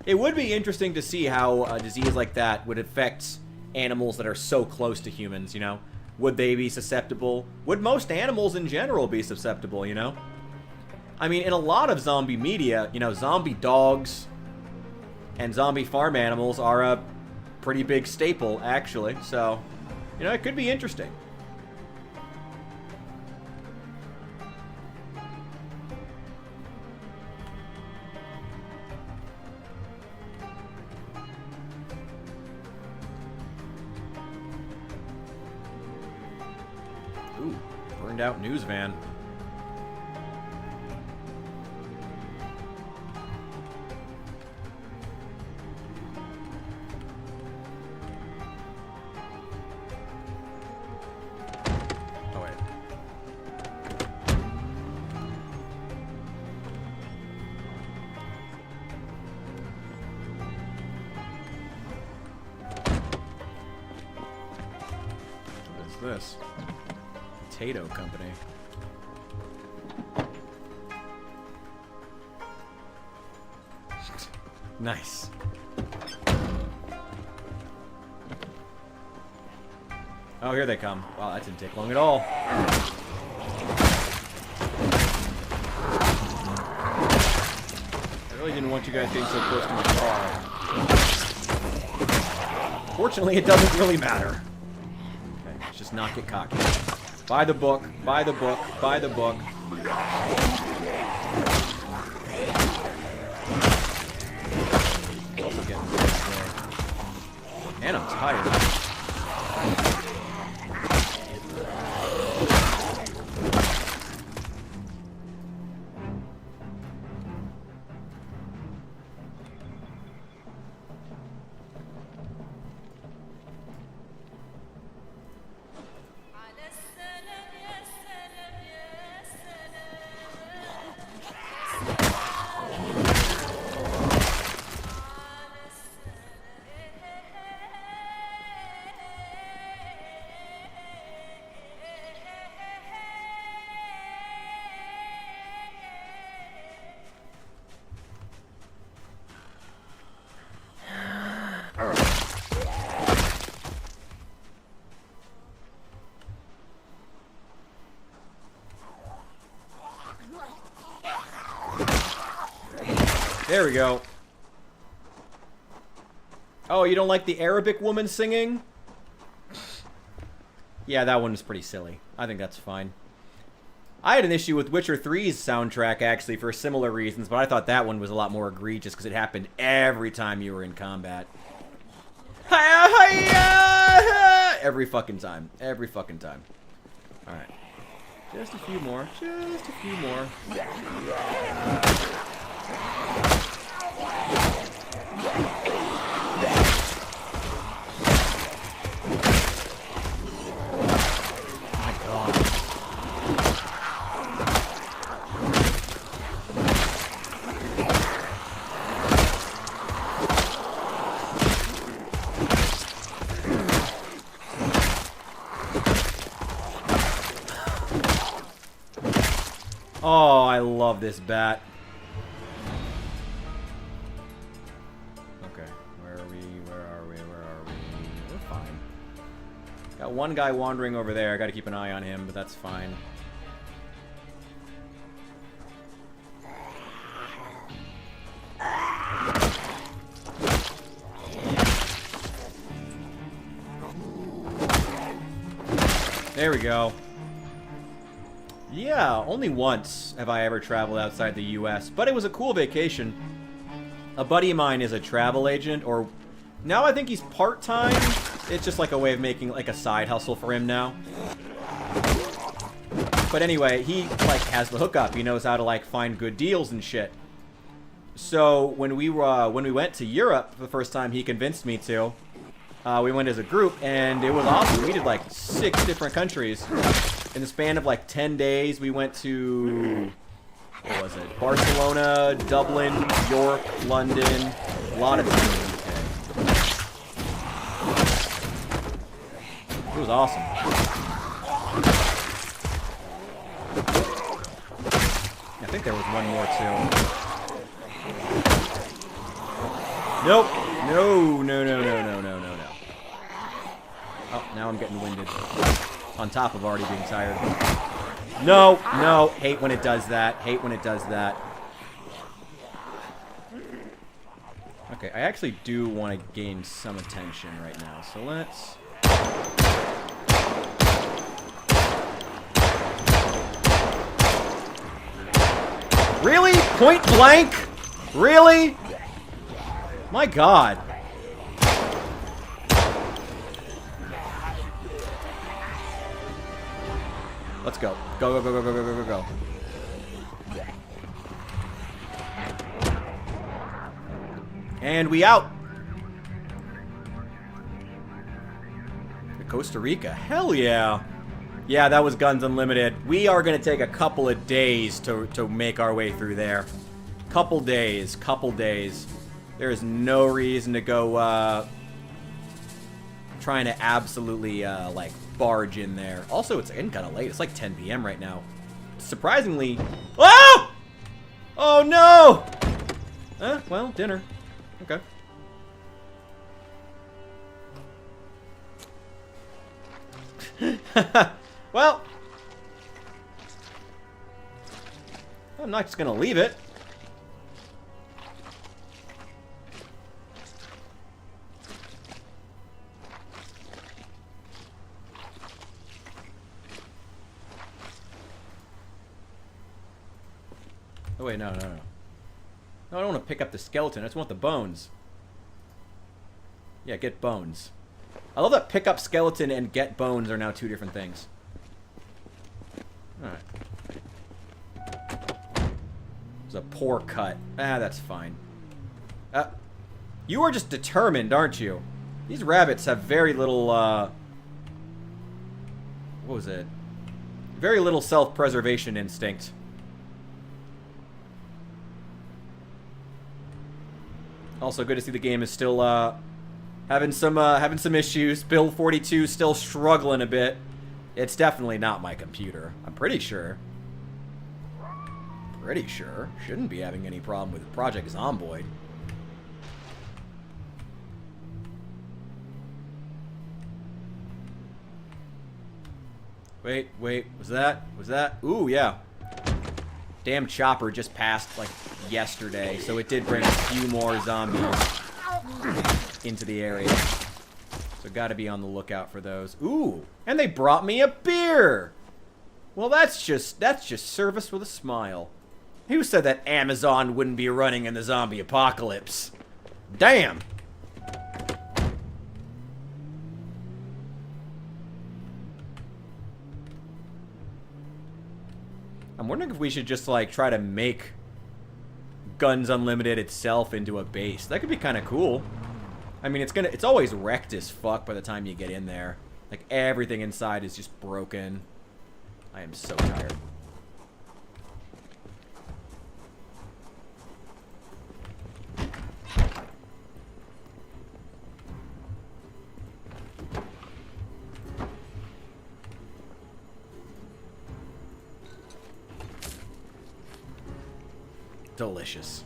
Speaker 1: it would be interesting to see how a disease like that would affect animals that are so close to humans, you know? Would they be susceptible? Would most animals in general be susceptible, you know? I mean, in a lot of zombie media, you know, zombie dogs and zombie farm animals are a pretty big staple, actually. So, you know, it could be interesting. Burned out news van. Oh, wait. What is this? Potato Company. Nice. Oh, here they come. Wow, that didn't take long at all. I really didn't want you guys getting so close to my car. Fortunately, it doesn't really matter. Okay, let's just not get cocky. Buy the book, buy the book, buy the book. Also getting this way. And I'm tired. There we go. Oh, you don't like the Arabic woman singing? Yeah, that one was pretty silly. I think that's fine. I had an issue with Witcher 3's soundtrack, actually, for similar reasons, but I thought that one was a lot more egregious because it happened every time you were in combat. Every fucking time. Every fucking time. Alright. Just a few more. Just a few more. My God. Oh, I love this bat. Okay, where are we? Where are we? Where are we? We're fine. Got one guy wandering over there. I gotta keep an eye on him, but that's fine. There we go. Yeah, only once have I ever traveled outside the US, but it was a cool vacation. A buddy of mine is a travel agent, or now I think he's part-time. It's just like a way of making like a side hustle for him now. But anyway, he like has the hookup. He knows how to like find good deals and shit. So when we went to Europe for the first time, he convinced me to. We went as a group, and it was awesome. We did like 6 different countries. In the span of like 10 days, we went to, what was it? Barcelona, Dublin, York, London, a lot of time in the UK. It was awesome. I think there was one more too. Nope. No, no, no, no, no, no, no, no. Oh, now I'm getting winded. On top of already being tired. No, no. Hate when it does that. Hate when it does that. Okay, I actually do want to gain some attention right now. So let's... Really? Point blank? Really? My God. Let's go. Go, go, go, go, go, go, go, go. And we out. Costa Rica. Hell yeah. Yeah, that was Guns Unlimited. We are going to take a couple of days to make our way through there. Couple days. There is no reason to go trying to absolutely like barge in there. Also, it's getting kind of late. It's like 10 p.m. right now. Surprisingly... Oh! Oh no! Well, dinner. Okay. Well, I'm not just gonna leave it. Oh wait, no. No, I don't want to pick up the skeleton. I just want the bones. Yeah, get bones. I love that pick up skeleton and get bones are now two different things. Alright. It's a poor cut. Ah, that's fine. You are just determined, aren't you? These rabbits have very little, what was it? Very little self-preservation instinct. Also, good to see the game is still, having some issues. Build 42 still struggling a bit. It's definitely not my computer. I'm pretty sure. Shouldn't be having any problem with Project Zomboid. Wait. Was that? Ooh, yeah. Damn chopper just passed, like, yesterday. So it did bring a few more zombies into the area. So gotta be on the lookout for those. Ooh, and they brought me a beer. Well, that's just service with a smile. Who said that Amazon wouldn't be running in the zombie apocalypse? Damn. I'm wondering if we should just like try to make Guns Unlimited itself into a base. That could be kind of cool. I mean, it's always wrecked as fuck by the time you get in there. Like, everything inside is just broken. I am so tired. Delicious.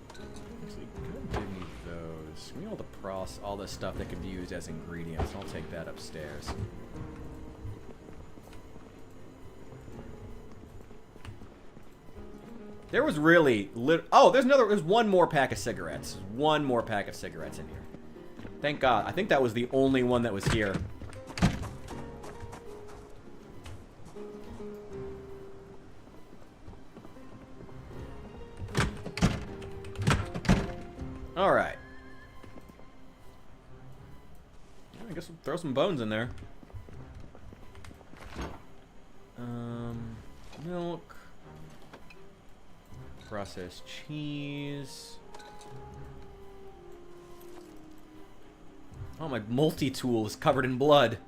Speaker 1: Actually, good give me those. Give me all the stuff that can be used as ingredients. I'll take that upstairs. There was really there's one more pack of cigarettes. One more pack of cigarettes in here. Thank God. I think that was the only one that was here. Alright. I guess we'll throw some bones in there. Milk. Processed cheese. Oh, my multi-tool is covered in blood.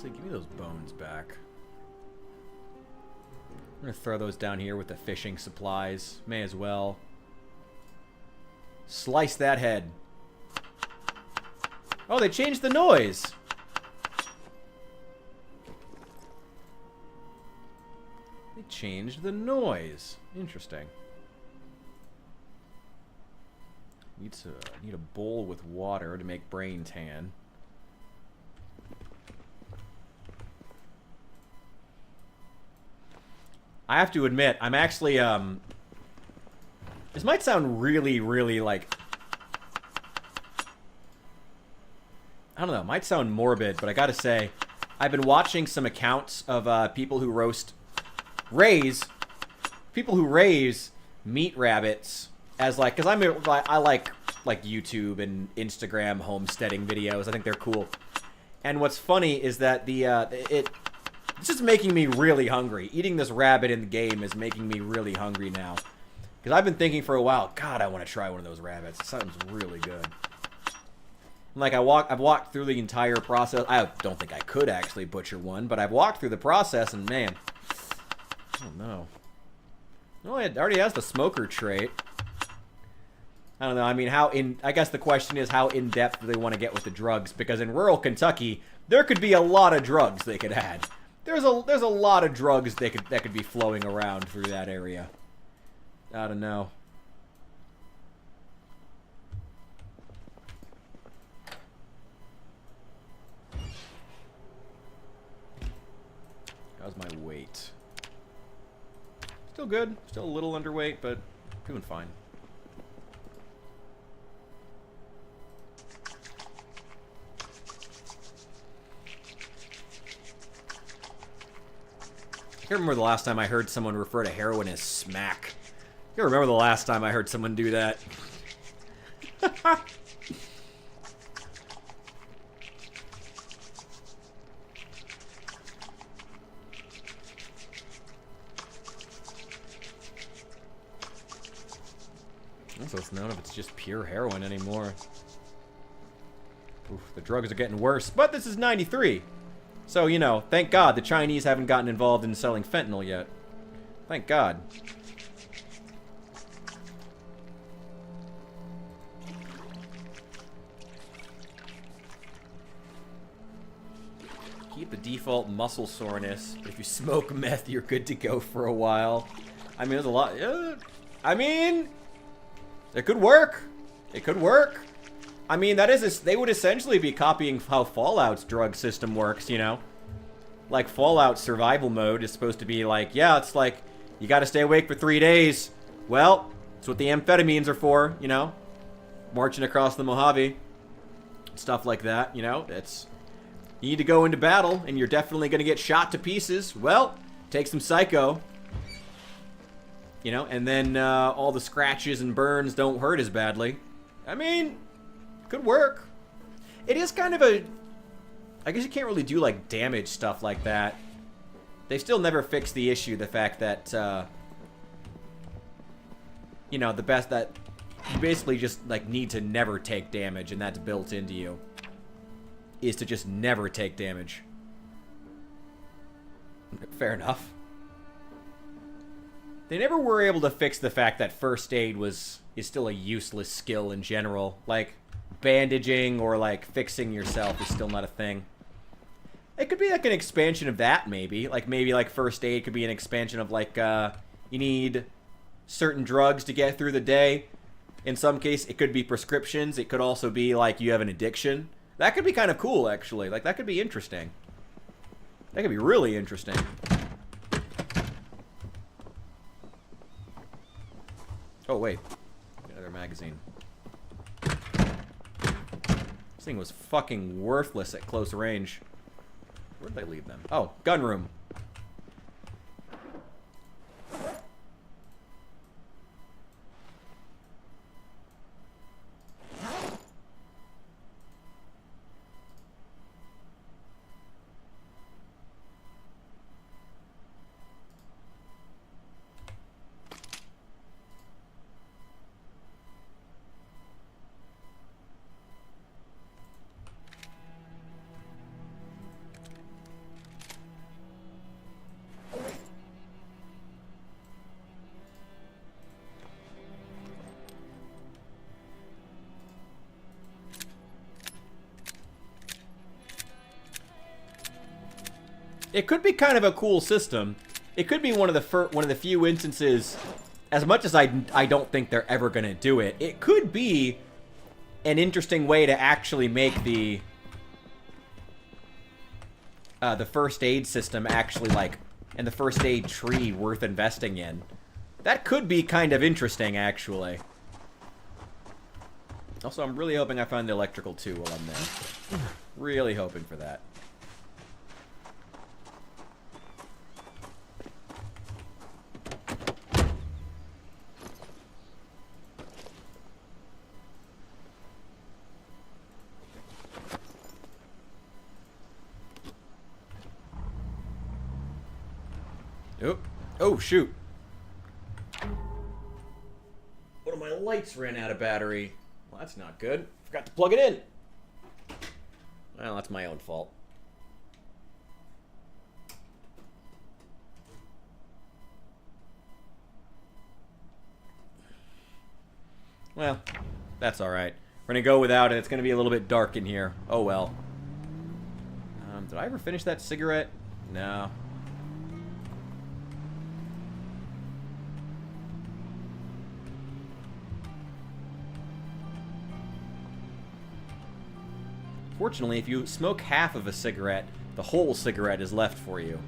Speaker 1: Give me those bones back. I'm gonna throw those down here with the fishing supplies. May as well. Slice that head. Oh, they changed the noise. They changed the noise. Interesting. Need a bowl with water to make brain tan. I have to admit, I'm actually, this might sound really, really, like, I don't know, it might sound morbid, but I gotta say, I've been watching some accounts of, people who raise meat rabbits as, like, because I like YouTube and Instagram homesteading videos. I think they're cool. And what's funny is that it's just making me really hungry. Eating this rabbit in the game is making me really hungry now. Because I've been thinking for a while, God, I want to try one of those rabbits. It sounds really good. Like, I've walked through the entire process. I don't think I could actually butcher one, but I've walked through the process, and man, I don't know. Well, it already has the smoker trait. I don't know. I mean, I guess the question is, how in-depth do they want to get with the drugs? Because in rural Kentucky, there could be a lot of drugs they could add. There's a lot of drugs that could be flowing around through that area. I don't know. How's my weight? Still good. Still a little underweight, but doing fine. I can't remember the last time I heard someone refer to heroin as smack. I can't remember the last time I heard someone do that. Also, it's known if it's just pure heroin anymore. Oof, the drugs are getting worse. But this is 93. So, you know, thank God the Chinese haven't gotten involved in selling fentanyl yet. Thank God. Keep the default muscle soreness, but if you smoke meth, you're good to go for a while. I mean, there's a lot. I mean, it could work. It could work. I mean, they would essentially be copying how Fallout's drug system works, you know? Like, Fallout survival mode is supposed to be like, yeah, it's like, you gotta stay awake for 3 days. Well, that's what the amphetamines are for, you know? Marching across the Mojave. Stuff like that, you know? You need to go into battle, and you're definitely gonna get shot to pieces. Well, take some Psycho. You know, and then all the scratches and burns don't hurt as badly. I mean, could work. It is kind of a... I guess you can't really do, like, damage stuff like that. They still never fixed the issue, the fact that, you know, that you basically just, like, need to never take damage, and that's built into you. Is to just never take damage. Fair enough. They never were able to fix the fact that first aid is still a useless skill in general. Like, bandaging or, like, fixing yourself is still not a thing. It could be, like, an expansion of that, maybe. Like, maybe, like, first aid could be an expansion of, like, you need certain drugs to get through the day. In some case, it could be prescriptions. It could also be, like, you have an addiction. That could be kind of cool, actually. Like, that could be interesting. That could be really interesting. Oh, wait. Another magazine. This thing was fucking worthless at close range. Where'd they leave them? Oh, gun room. It could be kind of a cool system. It could be one of the few instances, as much as I don't think they're ever going to do it, it could be an interesting way to actually make the first aid system actually, like, and the first aid tree worth investing in. That could be kind of interesting, actually. Also, I'm really hoping I find the electrical too while I'm there. Really hoping for that. Oh, oh shoot. One of my lights ran out of battery. Well, that's not good. Forgot to plug it in. Well, that's my own fault. Well, that's alright. We're gonna go without it. It's gonna be a little bit dark in here. Oh well. Did I ever finish that cigarette? No. Fortunately, if you smoke half of a cigarette, the whole cigarette is left for you.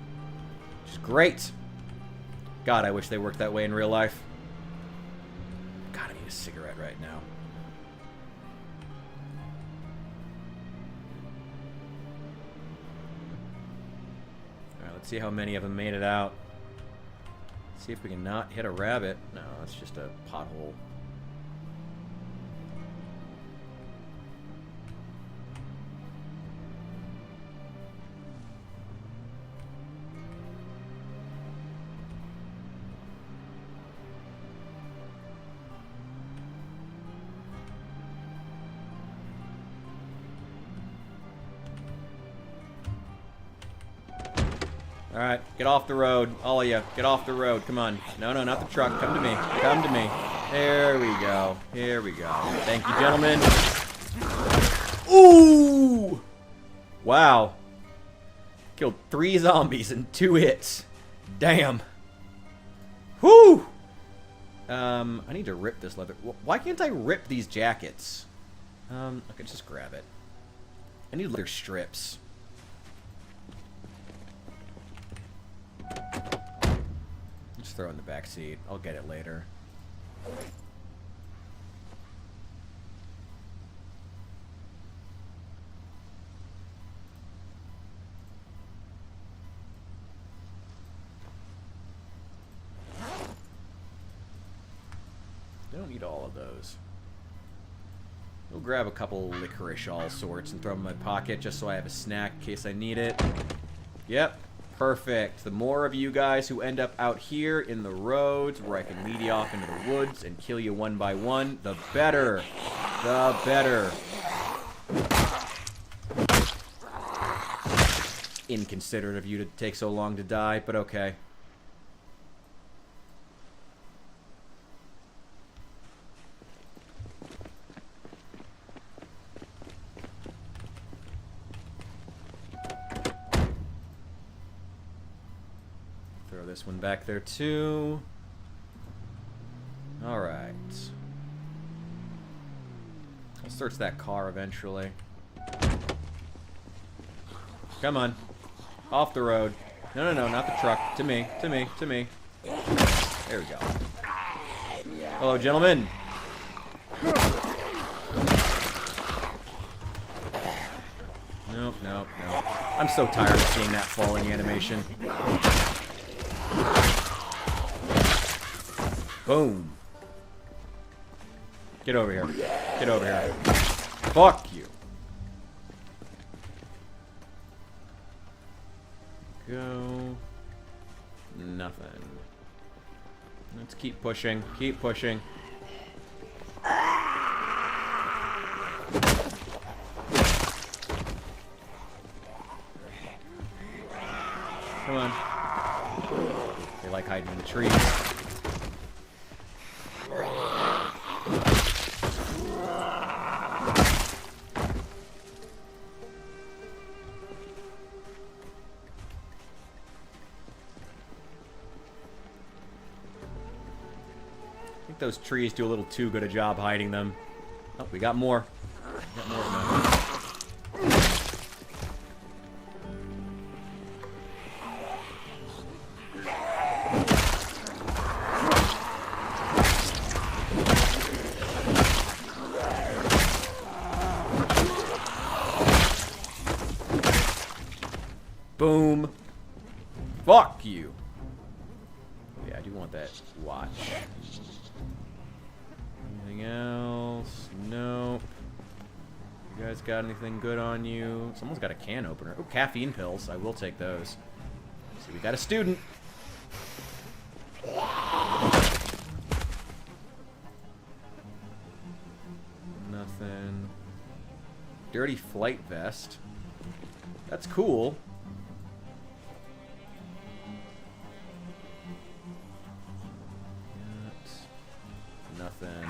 Speaker 1: Which is great. God, I wish they worked that way in real life. God, I need a cigarette right now. Alright, let's see how many of them made it out. See if we can not hit a rabbit. No, that's just a pothole. Alright, get off the road. All of you, get off the road. Come on. No, no, not the truck. Come to me. Come to me. There we go. Here we go. Thank you, gentlemen. Ooh! Wow. Killed 3 zombies in 2 hits. Damn. Whew! I need to rip this leather. Why can't I rip these jackets? I could just grab it. I need leather strips. Just throw it in the back seat. I'll get it later. I don't need all of those. We'll grab a couple licorice all sorts and throw them in my pocket just so I have a snack in case I need it. Yep. Perfect. The more of you guys who end up out here in the roads where I can lead you off into the woods and kill you one by one, the better. The better. Inconsiderate of you to take so long to die, but okay. This one back there too. Alright. I'll search that car eventually. Come on. Off the road. No, no, no, not the truck. To me, to me, to me. There we go. Hello, gentlemen. Nope, nope, nope. I'm so tired of seeing that falling animation. Boom. Get over here. Get over here. Fuck you. Go. Nothing. Let's keep pushing. Keep pushing. Come on. They like hiding in the trees. I think those trees do a little too good a job hiding them. Oh, we got more. Got more of them. Boom. Fuck you. Yeah, I do want that watch. Anything else? Nope. You guys got anything good on you? Someone's got a can opener. Oh, caffeine pills. I will take those. See, we got a student. Nothing. Dirty flight vest. That's cool. Nothing.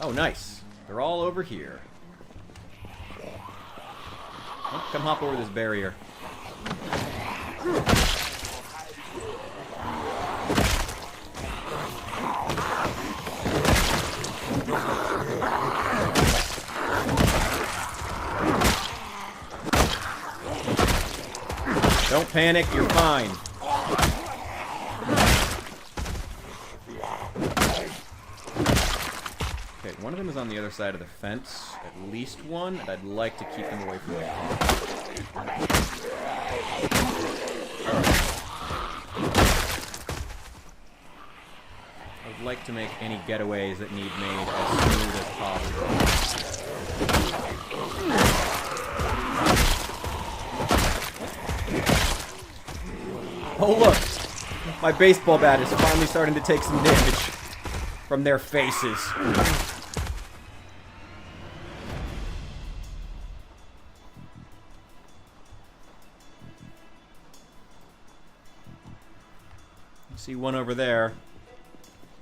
Speaker 1: Oh, nice. They're all over here. Oh, come hop over this barrier. Don't panic, you're fine. Okay, one of them is on the other side of the fence. At least one, and I'd like to keep them away from me. I'd like to make any getaways that need made as smooth as possible. Oh look! My baseball bat is finally starting to take some damage from their faces. I see one over there.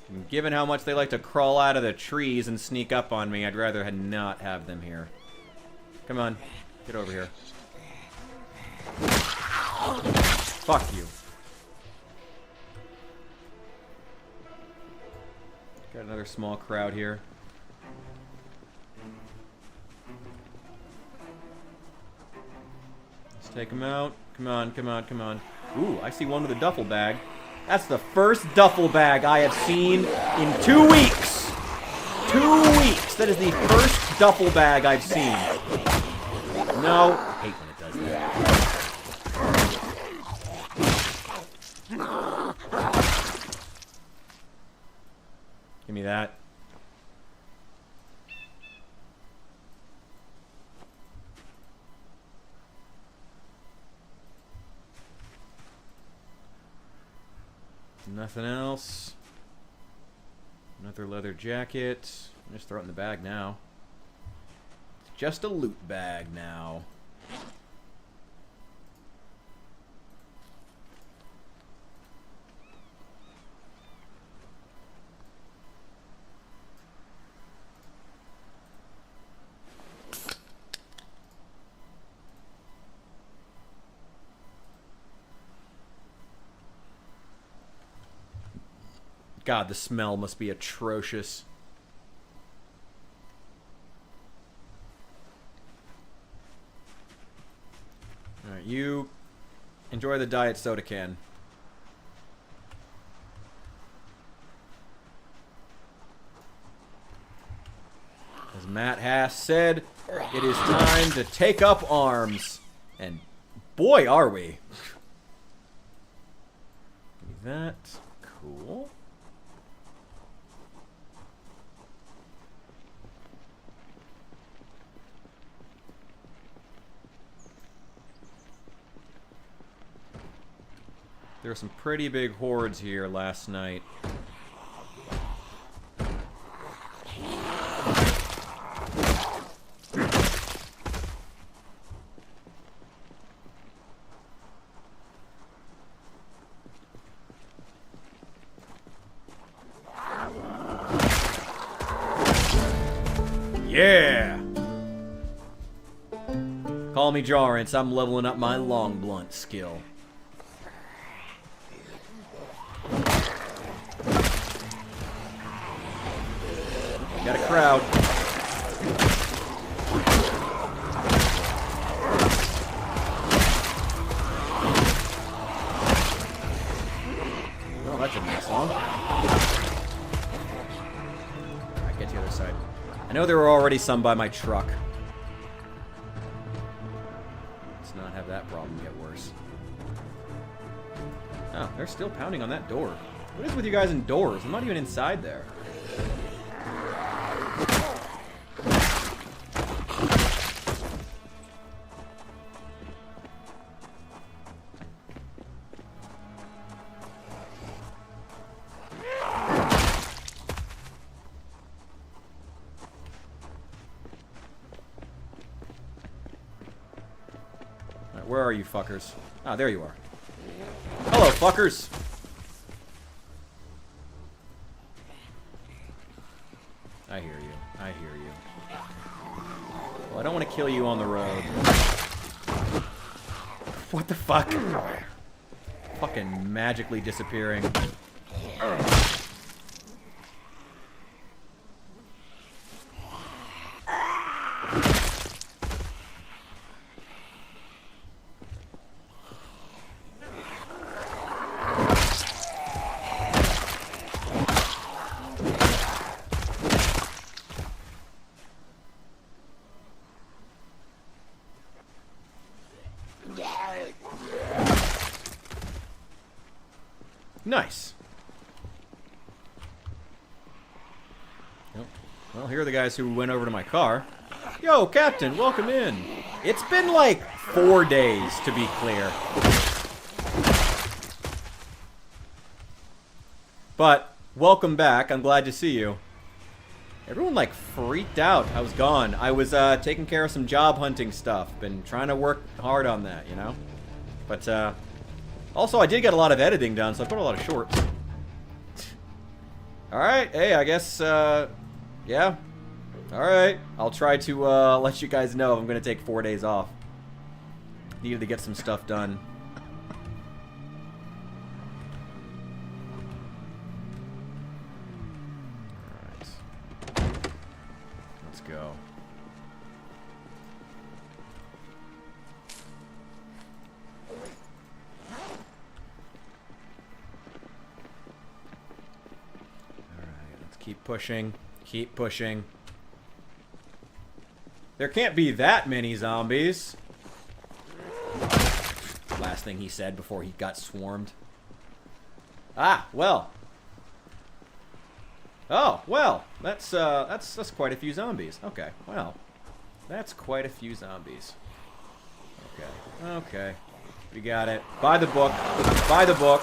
Speaker 1: And given how much they like to crawl out of the trees and sneak up on me, I'd rather not have them here. Come on, get over here. Fuck you. Got another small crowd here. Let's take them out. Come on, come on, come on. Ooh, I see one with a duffel bag. That's the first duffel bag I have seen in 2 weeks. 2 weeks. That is the first duffel bag I've seen. No. I hate when it does that. Give me that. Nothing else. Another leather jacket. Just throw it in the bag now. It's just a loot bag now. God, the smell must be atrocious. Alright, you enjoy the diet soda can. As Matt Hass said, it is time to take up arms. And boy, are we. Give me that. Cool. There were some pretty big hordes here last night. Yeah! Call me Jarrence, I'm leveling up my long blunt skill. Got a crowd. Oh, that didn't last long. Alright, get to the other side. I know there were already some by my truck. Let's not have that problem get worse. Oh, they're still pounding on that door. What is with you guys indoors? I'm not even inside there. Alright, where are you fuckers? Ah, there you are. Hello, fuckers! I hear you. I hear you. Well, I don't want to kill you on the road. What the fuck? Fucking magically disappearing. Nice. Yep. Well, here are the guys who went over to my car. Yo, Captain, welcome in. It's been like 4 days, to be clear. But, welcome back. I'm glad to see you. Everyone, like, freaked out. I was gone. I was, taking care of some job hunting stuff. Been trying to work hard on that, you know? But, also, I did get a lot of editing done, so I put a lot of shorts. Alright, hey, I guess, yeah. Alright, I'll try to, let you guys know if I'm gonna take 4 days off. Needed to get some stuff done. Alright. Let's go. Keep pushing. Keep pushing. There can't be that many zombies. Last thing he said before he got swarmed. Ah, well. Oh, well. That's quite a few zombies. Okay, well. That's quite a few zombies. Okay. Okay. We got it. Buy the book. Buy the book.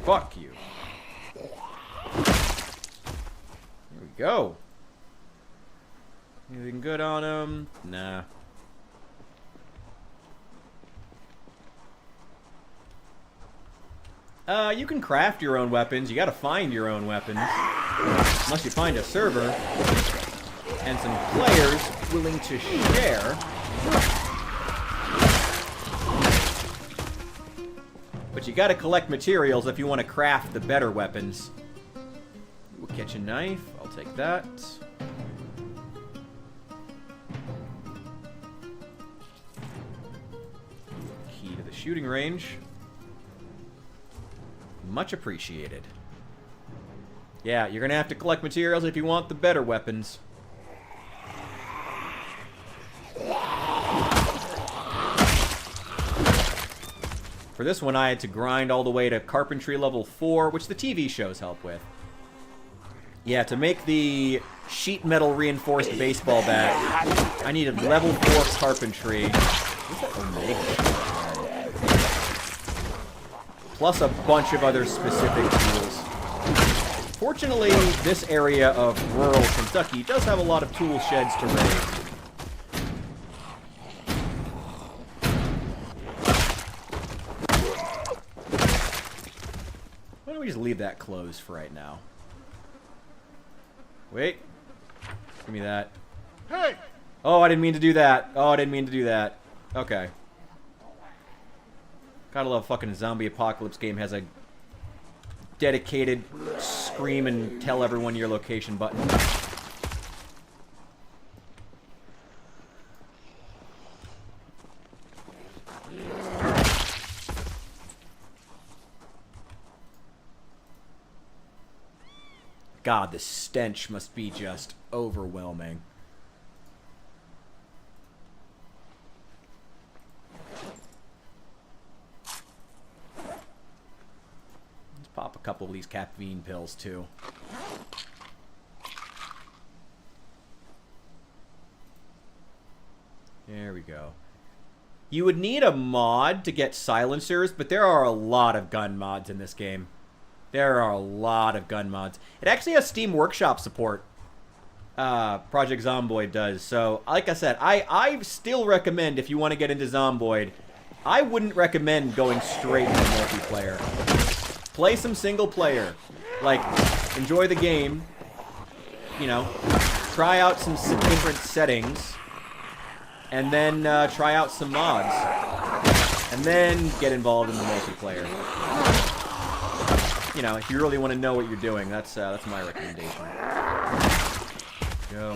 Speaker 1: Fuck you. Here we go. Anything good on him? Nah. You can craft your own weapons. You gotta find your own weapons. Unless you find a server and some players willing to share. But you gotta collect materials if you want to craft the better weapons. Ooh, a kitchen knife. I'll take that. Key to the shooting range. Much appreciated. Yeah, you're gonna have to collect materials if you want the better weapons. For this one, I had to grind all the way to carpentry level 4, which the TV shows help with. Yeah, to make the sheet metal reinforced baseball bat, I needed level 4 carpentry. What's that Omega? Plus a bunch of other specific tools. Fortunately, this area of rural Kentucky does have a lot of tool sheds to raid. Why don't we just leave that closed for right now? Wait. Give me that.
Speaker 2: Hey!
Speaker 1: Oh, I didn't mean to do that. Oh, I didn't mean to do that. Okay. Gotta love fucking zombie apocalypse game has a dedicated scream and tell everyone your location button. God, the stench must be just overwhelming. Let's pop a couple of these caffeine pills, too. There we go. You would need a mod to get silencers, but there are a lot of gun mods in this game. There are a lot of gun mods. It actually has Steam Workshop support. Project Zomboid does. So, like I said, I still recommend if you want to get into Zomboid, I wouldn't recommend going straight into multiplayer. Play some single player. Like, enjoy the game. You know, try out some different settings. And then try out some mods. And then get involved in the multiplayer. You know, if you really want to know what you're doing, that's my recommendation. Go.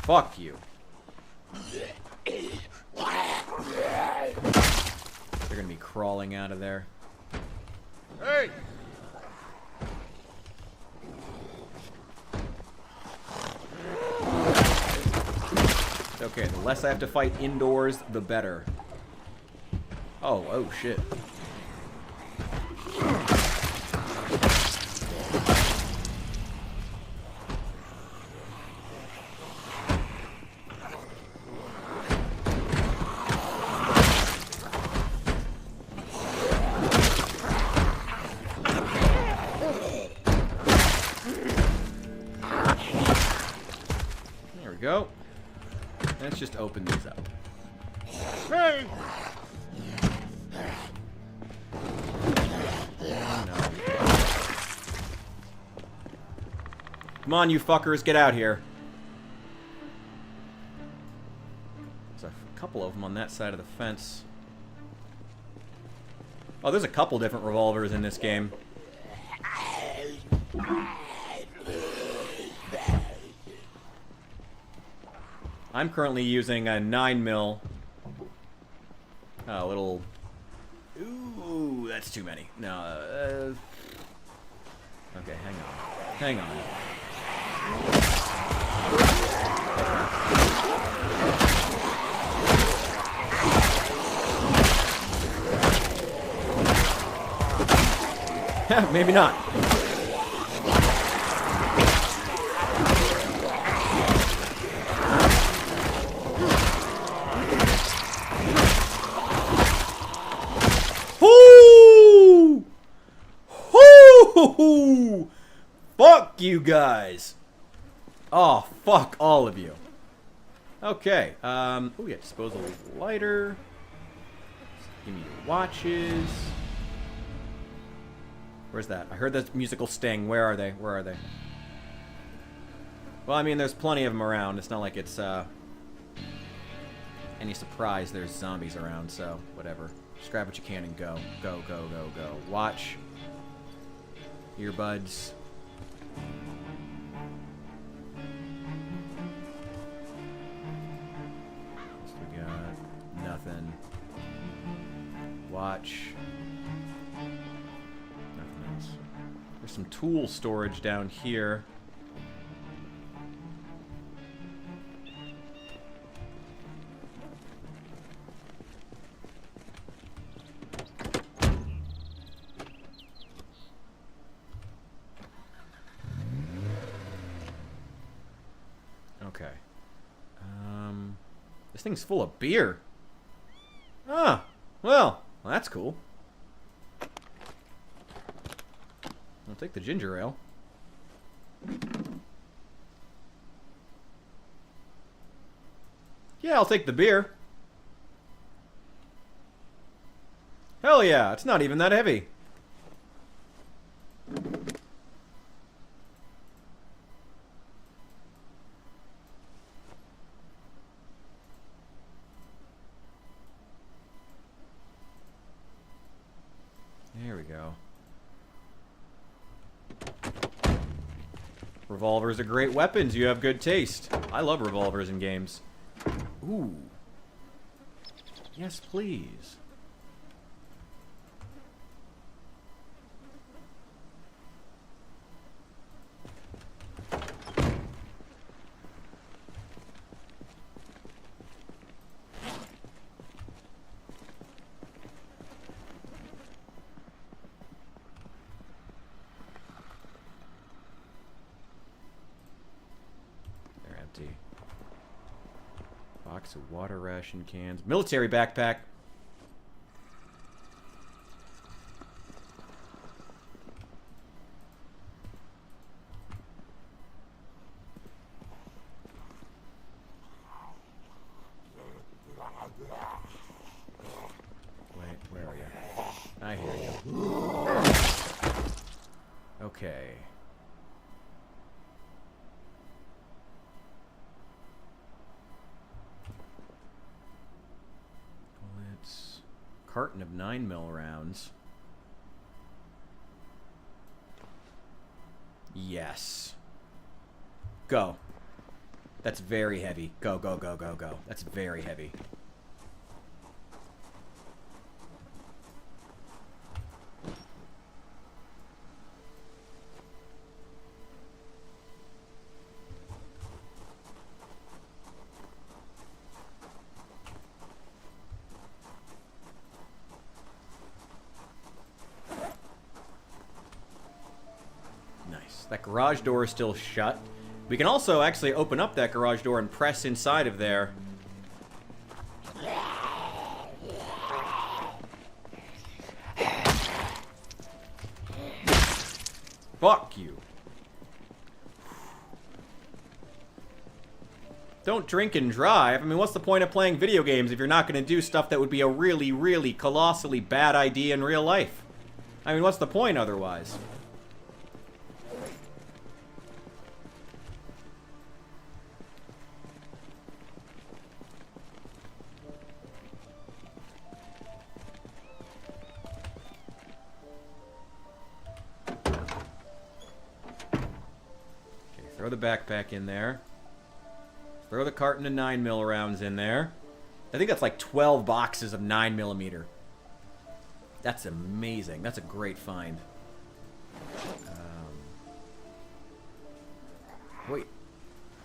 Speaker 1: Fuck you. They're gonna be crawling out of there.
Speaker 2: Hey!
Speaker 1: Okay, the less I have to fight indoors, the better. Oh shit. There we go. Let's just open these up.
Speaker 2: Hey!
Speaker 1: Come on, you fuckers, get out here. There's a couple of them on that side of the fence. Oh, there's a couple different revolvers in this game. I'm currently using a 9mm. A little... Ooh, that's too many. No, okay, hang on. Hang on. Maybe not. Whoo! Whoo! Fuck you guys. Oh, fuck all of you. Okay, oh yeah, disposable lighter. Give me your watches. Where's that? I heard that musical sting. Where are they? Where are they? Well, I mean, there's plenty of them around. It's not like it's, any surprise there's zombies around, so whatever. Just grab what you can and go. Go, go, go, go. Watch. Earbuds. We got nothing. Watch. Nothing else. There's some tool storage down here. Okay. This thing's full of beer. Ah, well, that's cool. I'll take the ginger ale. Yeah, I'll take the beer. Hell yeah, it's not even that heavy. Revolvers are great weapons. You have good taste. I love revolvers in games. Ooh. Yes, please. Box of water ration cans. Military backpack. Wait, where are you? I hear you. Okay. Carton of 9mm rounds. Yes. Go. That's very heavy. Go, go, go, go, go. That's very heavy. That garage door is still shut. We can also actually open up that garage door and press inside of there. Fuck you. Don't drink and drive. I mean, what's the point of playing video games if you're not going to do stuff that would be a really, really colossally bad idea in real life? I mean, what's the point otherwise? Throw the backpack in there. Throw the carton of 9mm rounds in there. I think that's like 12 boxes of 9mm. That's amazing. That's a great find. Wait.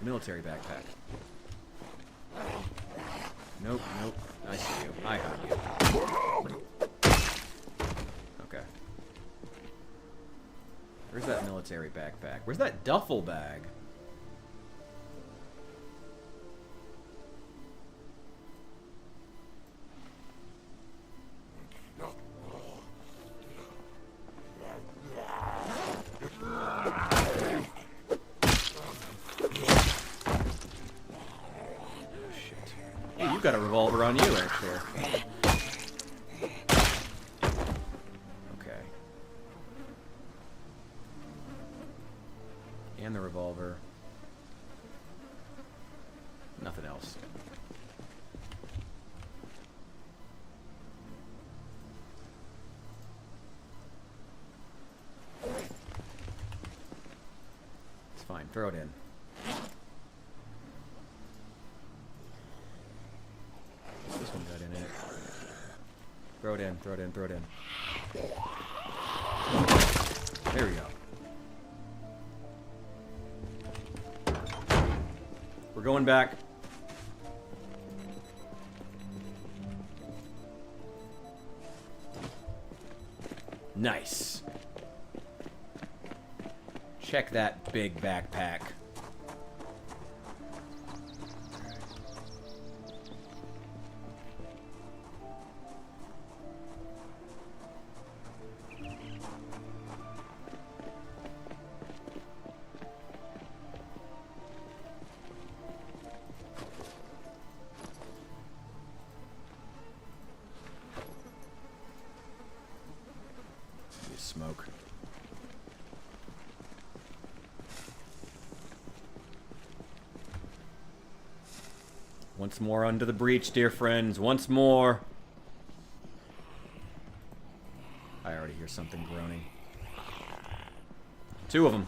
Speaker 1: Military backpack. Nope, nope. I see you. I heard you. Okay. Where's that military backpack? Where's that duffel bag? Shit. Hey, you've got a revolver on you, actually. And the revolver. Nothing else. It's fine. Throw it in. This one got in it. Throw it in, throw it in, throw it in. There we go. We're going back. Nice. Check that big backpack. Smoke. Once more under the breach, dear friends. Once more. I already hear something groaning. Two of them.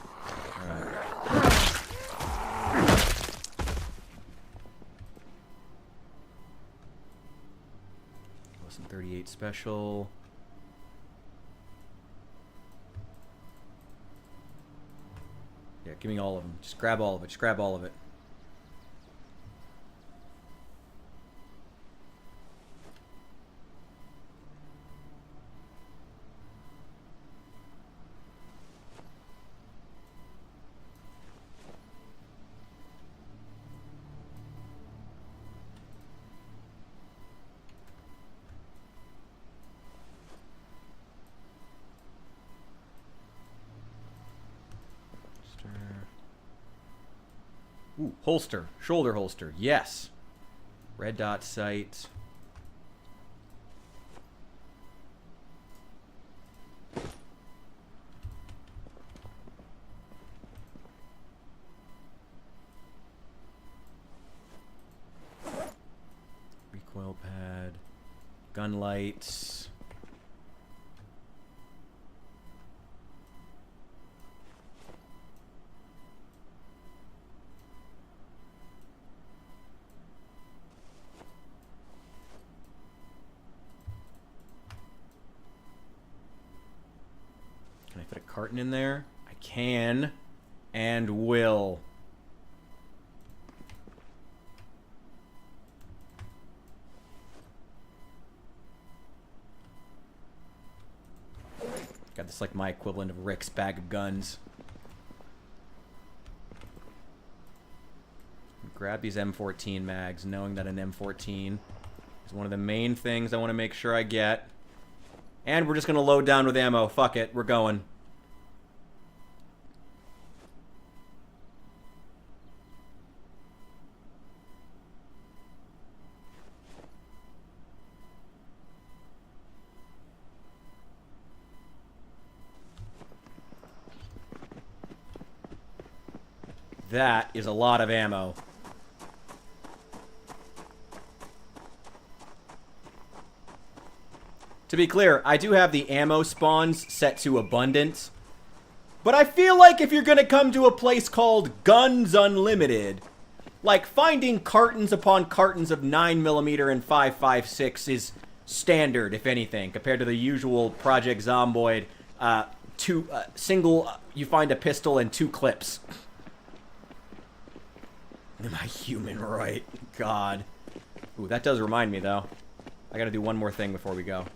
Speaker 1: All right. Listen, 38 special. Yeah, give me all of them. Just grab all of it. Just grab all of it. Ooh, holster. Shoulder holster. Yes. Red dot sight. Recoil pad. Gun lights. Can I fit a carton in there? I can and will. God, this is like my equivalent of Rick's bag of guns. Grab these M14 mags, knowing that an M14 is one of the main things I want to make sure I get. And we're just going to load down with ammo. Fuck it. We're going. That is a lot of ammo. To be clear, I do have the ammo spawns set to abundant. But I feel like if you're gonna come to a place called Guns Unlimited, like finding cartons upon cartons of 9mm and 5.56 is standard, if anything, compared to the usual Project Zomboid, you find a pistol and 2 clips. Am I human right? God. Ooh, that does remind me, though. I gotta do one more thing before we go.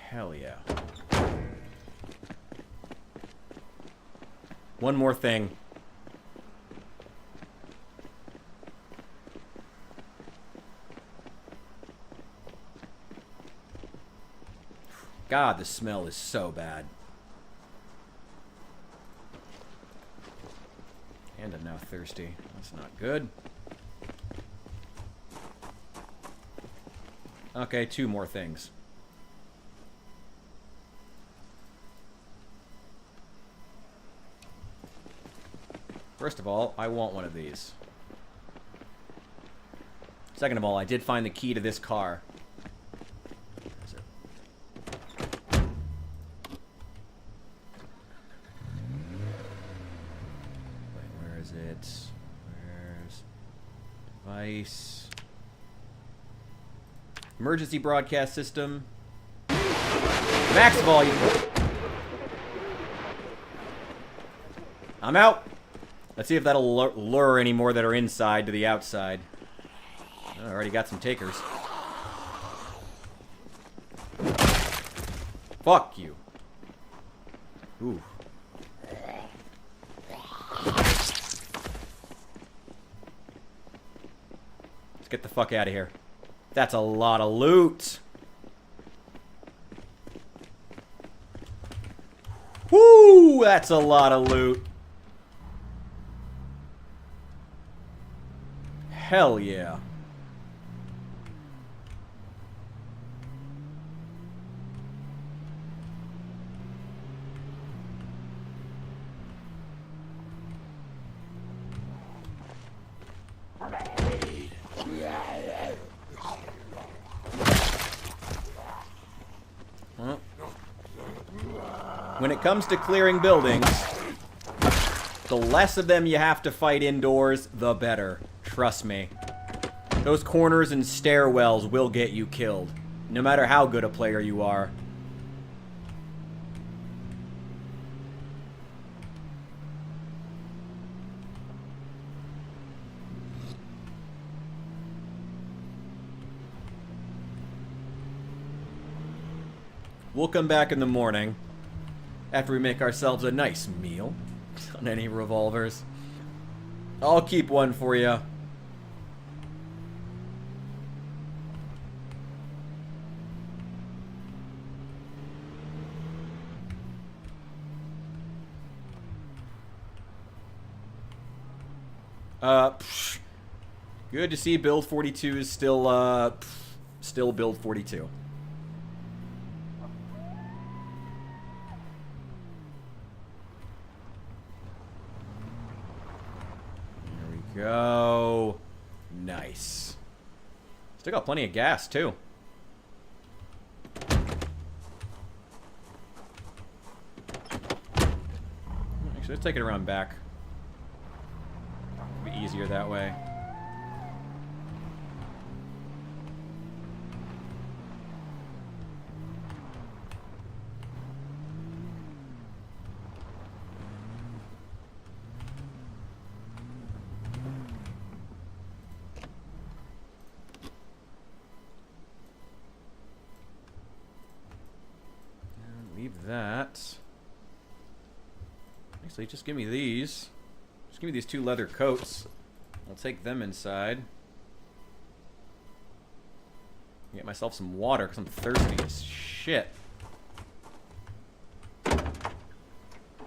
Speaker 1: Hell yeah. One more thing. God, the smell is so bad. And I'm now thirsty. That's not good. Okay, 2 more things. First of all, I want one of these. Second of all, I did find the key to this car. Device. Emergency broadcast system. Max volume. I'm out. Let's see if that'll lure any more that are inside to the outside. I already got some takers. Fuck you. Ooh. Let's get the fuck out of here. That's a lot of loot. Woo! That's a lot of loot. Hell yeah. When it comes to clearing buildings, the less of them you have to fight indoors, the better. Trust me. Those corners and stairwells will get you killed, no matter how good a player you are. We'll come back in the morning after we make ourselves a nice meal on any revolvers. I'll keep one for you. Good to see build 42 is still build 42. Go. Nice. Still got plenty of gas, too. Actually, let's take it around back. It'll be easier that way. That. Actually, just give me these. Just give me these 2 leather coats. I'll take them inside. Get myself some water because I'm thirsty as shit.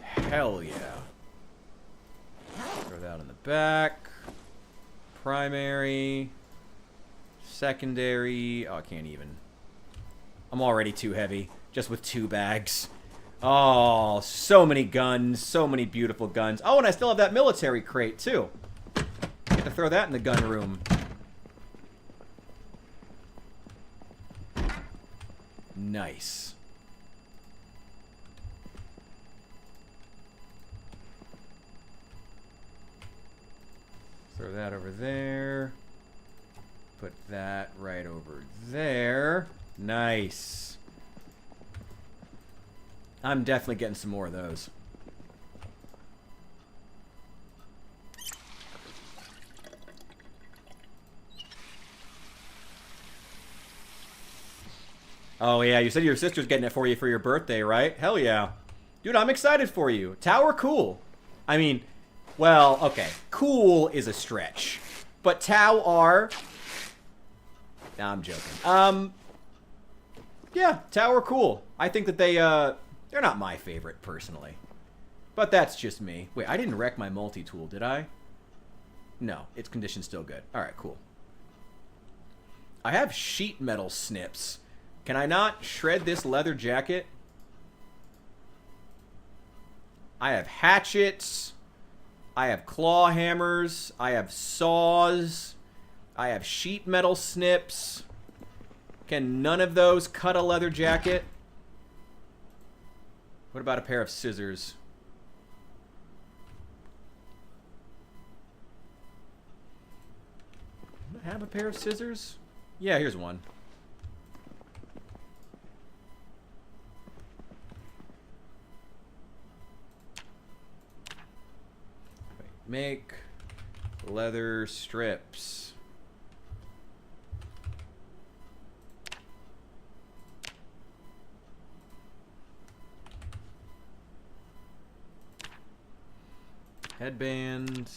Speaker 1: Hell yeah. Throw that in the back. Primary. Secondary. Oh, I can't even. I'm already too heavy. Just with 2 bags. Oh, so many guns. So many beautiful guns. Oh, and I still have that military crate, too. Get to throw that in the gun room. Nice. Throw that over there. Put that right over there. Nice. I'm definitely getting some more of those. Oh yeah, you said your sister's getting it for you for your birthday, right? Hell yeah. Dude, I'm excited for you. Tower cool. I mean, well, okay. Cool is a stretch. But Tau are... Nah, I'm joking. Yeah, Tower cool. I think that they're not my favorite, personally. But that's just me. Wait, I didn't wreck my multi-tool, did I? No, its condition's still good. Alright, cool. I have sheet metal snips. Can I not shred this leather jacket? I have hatchets. I have claw hammers. I have saws. I have sheet metal snips. Can none of those cut a leather jacket? What about a pair of scissors? Do I have a pair of scissors? Yeah, here's one. Make leather strips. Headband.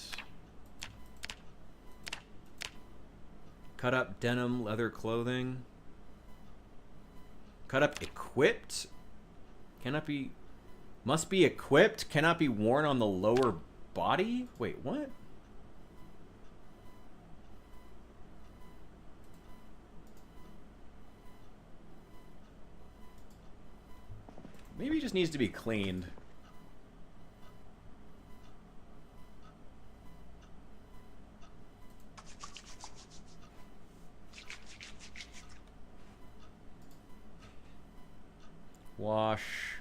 Speaker 1: Cut up denim leather clothing. Cut up equipped. Cannot be... Must be equipped. Cannot be worn on the lower body? Wait, what? Maybe it just needs to be cleaned. Wash.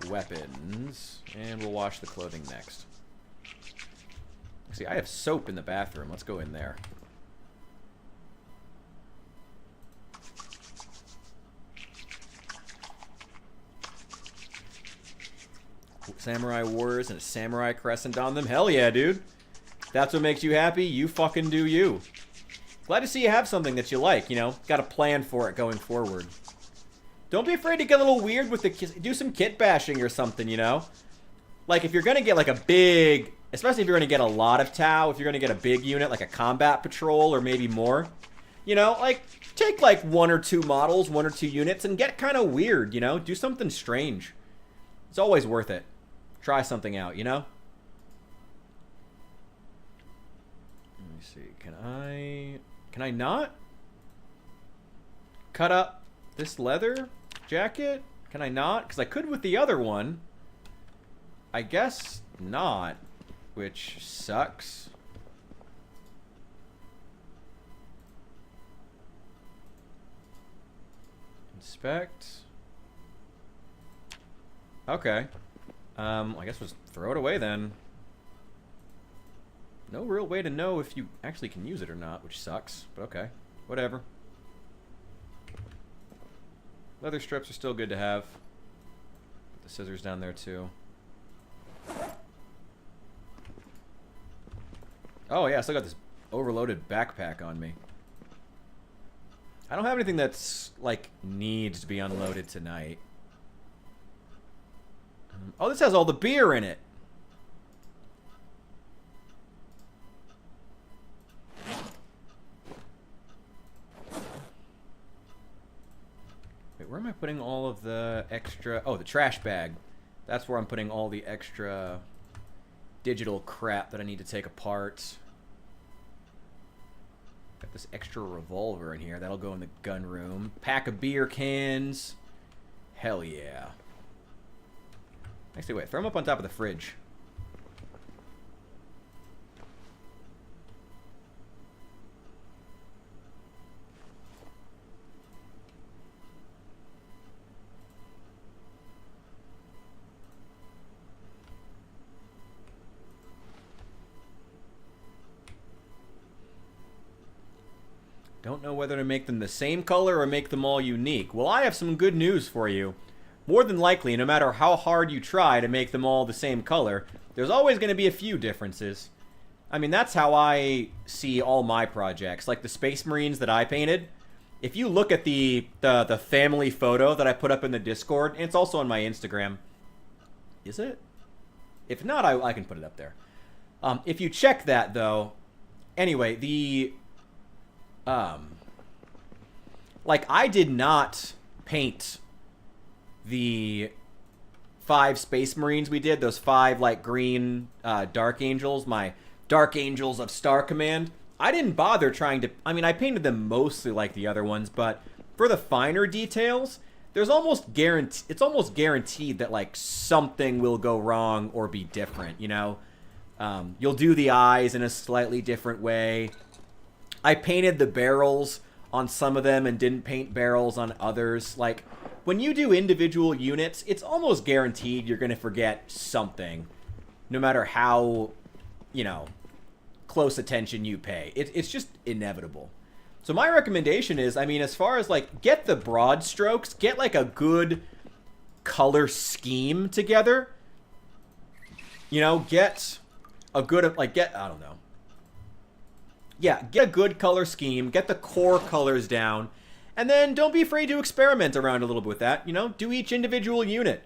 Speaker 1: weapons. And we'll wash the clothing next. See, I have soap in the bathroom. Let's go in there. Samurai warriors and a samurai crescent on them. Hell yeah, dude. That's what makes you happy. You fucking do you. Glad to see you have something that you like, you know. Got a plan for it going forward. Don't be afraid to get a little weird with the... Do some kit bashing or something, you know. Like, if you're going to get, like, a big... Especially if you're going to get a lot of Tau. If you're going to get a big unit, like a combat patrol or maybe more. You know, like, take, like, 1 or 2 models, 1 or 2 units, and get kind of weird, you know. Do something strange. It's always worth it. Try something out, you know? Let me see. Can I not cut up this leather jacket? Can I not? Because I could with the other one. I guess not, which sucks. Inspect. Okay. I guess we'll just throw it away then. No real way to know if you actually can use it or not, which sucks, but okay. Whatever. Leather strips are still good to have. Put the scissors down there too. Oh yeah, I still got this overloaded backpack on me. I don't have anything that's, like, needs to be unloaded tonight. Oh, this has all the beer in it. Wait, where am I putting all of the extra... Oh, the trash bag. That's where I'm putting all the extra digital crap that I need to take apart. Got this extra revolver in here. That'll go in the gun room. Pack of beer cans. Hell yeah. Actually, wait. Throw them up on top of the fridge. Don't know whether to make them the same color or make them all unique. Well, I have some good news for you. More than likely, no matter how hard you try to make them all the same color, there's always going to be a few differences. I mean, that's how I see all my projects. Like the Space Marines that I painted. If you look at the family photo that I put up in the Discord, and it's also on my Instagram. Is it? If not, I can put it up there. If you check that, though... Anyway, the... like, I did not paint the 5 Space Marines we did, those 5, like, green Dark Angels, my Dark Angels of Star Command. I didn't bother trying to... I mean, I painted them mostly like the other ones, but for the finer details, there's almost it's almost guaranteed that, like, something will go wrong or be different, you know? You'll do the eyes in a slightly different way. I painted the barrels on some of them and didn't paint barrels on others. Like, when you do individual units, it's almost guaranteed you're going to forget something. No matter how, you know, close attention you pay. It's just inevitable. So my recommendation is, I mean, as far as, like, get the broad strokes, get, like, a good color scheme together. You know, get a good, like, I don't know. Yeah, get a good color scheme, get the core colors down, and then don't be afraid to experiment around a little bit with that. You know, do each individual unit.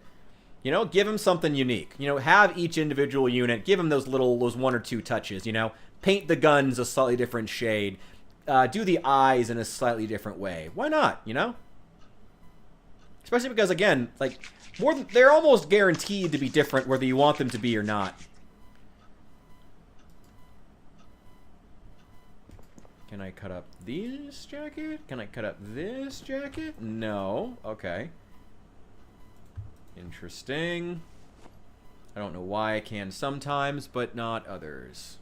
Speaker 1: You know, give them something unique. You know, have each individual unit, give them those 1 or 2 touches, you know. Paint the guns a slightly different shade. Do the eyes in a slightly different way. Why not, you know? Especially because, again, like, they're almost guaranteed to be different whether you want them to be or not. Can I cut up this jacket? Can I cut up this jacket? No. Okay. Interesting. I don't know why I can sometimes, but not others.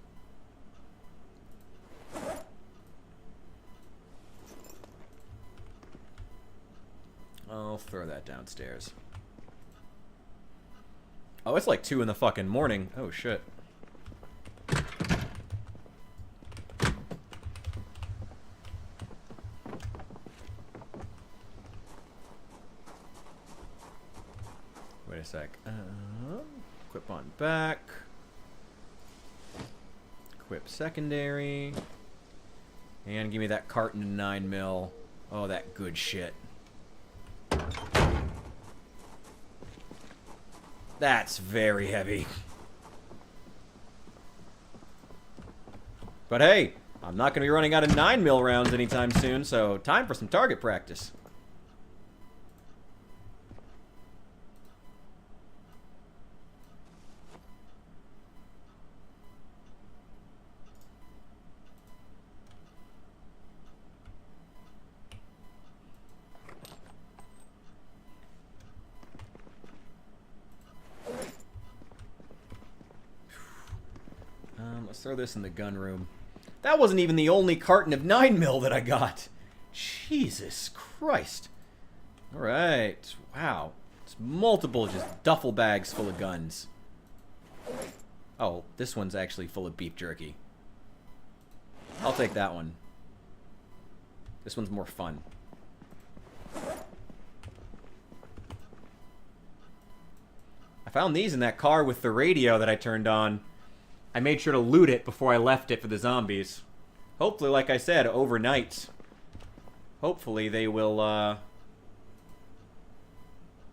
Speaker 1: I'll throw that downstairs. Oh, it's like 2 in the fucking morning. Oh, shit. Wait a sec. Equip on back. Equip secondary. And give me that carton of 9mm. Oh, that good shit. That's very heavy. But hey, I'm not going to be running out of 9mm rounds anytime soon, so time for some target practice. Let's throw this in the gun room. That wasn't even the only carton of 9mm that I got. Jesus Christ. Alright. Wow. It's multiple just duffel bags full of guns. Oh, this one's actually full of beef jerky. I'll take that one. This one's more fun. I found these in that car with the radio that I turned on. I made sure to loot it before I left it for the zombies. Hopefully, like I said, overnight. Hopefully they will,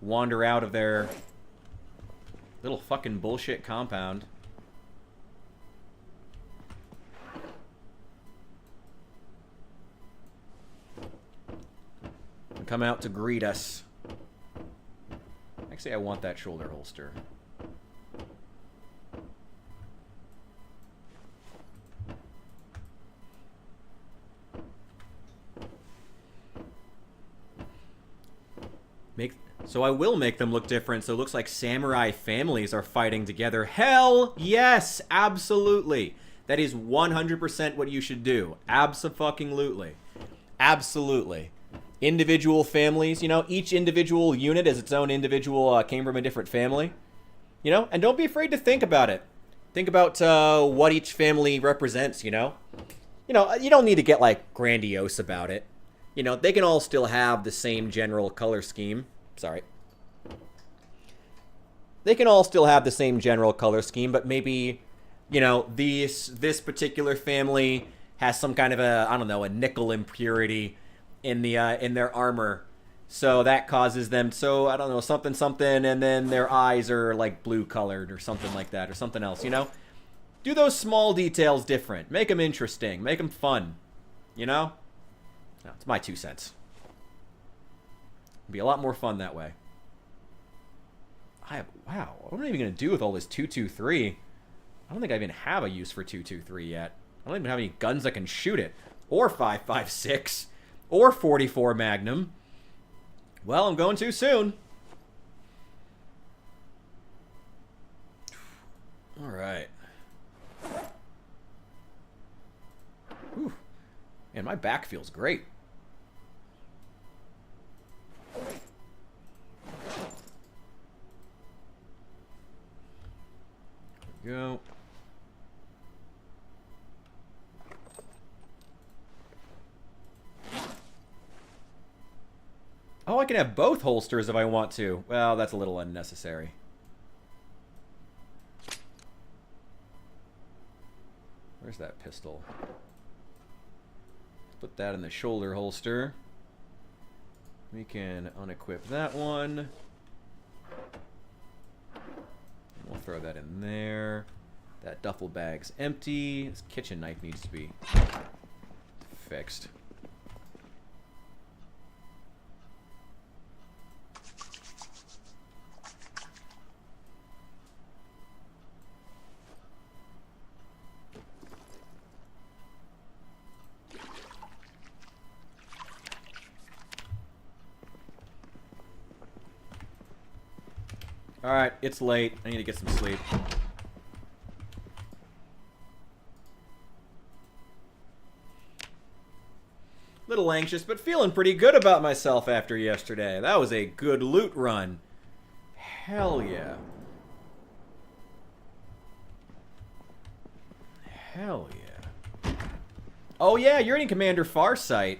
Speaker 1: wander out of their little fucking bullshit compound. And come out to greet us. Actually, I want that shoulder holster. So I will make them look different, so it looks like samurai families are fighting together. Hell yes, absolutely. That is 100% what you should do. Abso-fucking-lutely. Absolutely. Individual families, you know, each individual unit is its own individual, came from a different family. You know, and don't be afraid to think about it. Think about what each family represents, you know? You know, you don't need to get, like, grandiose about it. You know, they can all still have the same general color scheme. Sorry. They can all still have the same general color scheme, but maybe, you know, this particular family has some kind of a, I don't know, a nickel impurity in the in their armor. So that causes them, so I don't know, something, and then their eyes are like blue colored or something like that, or something else, you know? Do those small details different. Make them interesting. Make them fun. You know? No, it's my 2 cents. It'd be a lot more fun that way. Wow, what am I even going to do with all this 223? I don't think I even have a use for 223 yet. I don't even have any guns that can shoot it. Or 5.56. Or 44 Magnum. Well, I'm going too soon. Alright. Whew. Man, my back feels great. There we go. Oh, I can have both holsters if I want to. Well, that's a little unnecessary. Where's that pistol? Let's put that in the shoulder holster. We can unequip that one. We'll throw that in there. That duffel bag's empty. This kitchen knife needs to be fixed. Alright, it's late. I need to get some sleep. Little anxious, but feeling pretty good about myself after yesterday. That was a good loot run. Hell yeah. Hell yeah. Oh yeah, you're in Commander Farsight.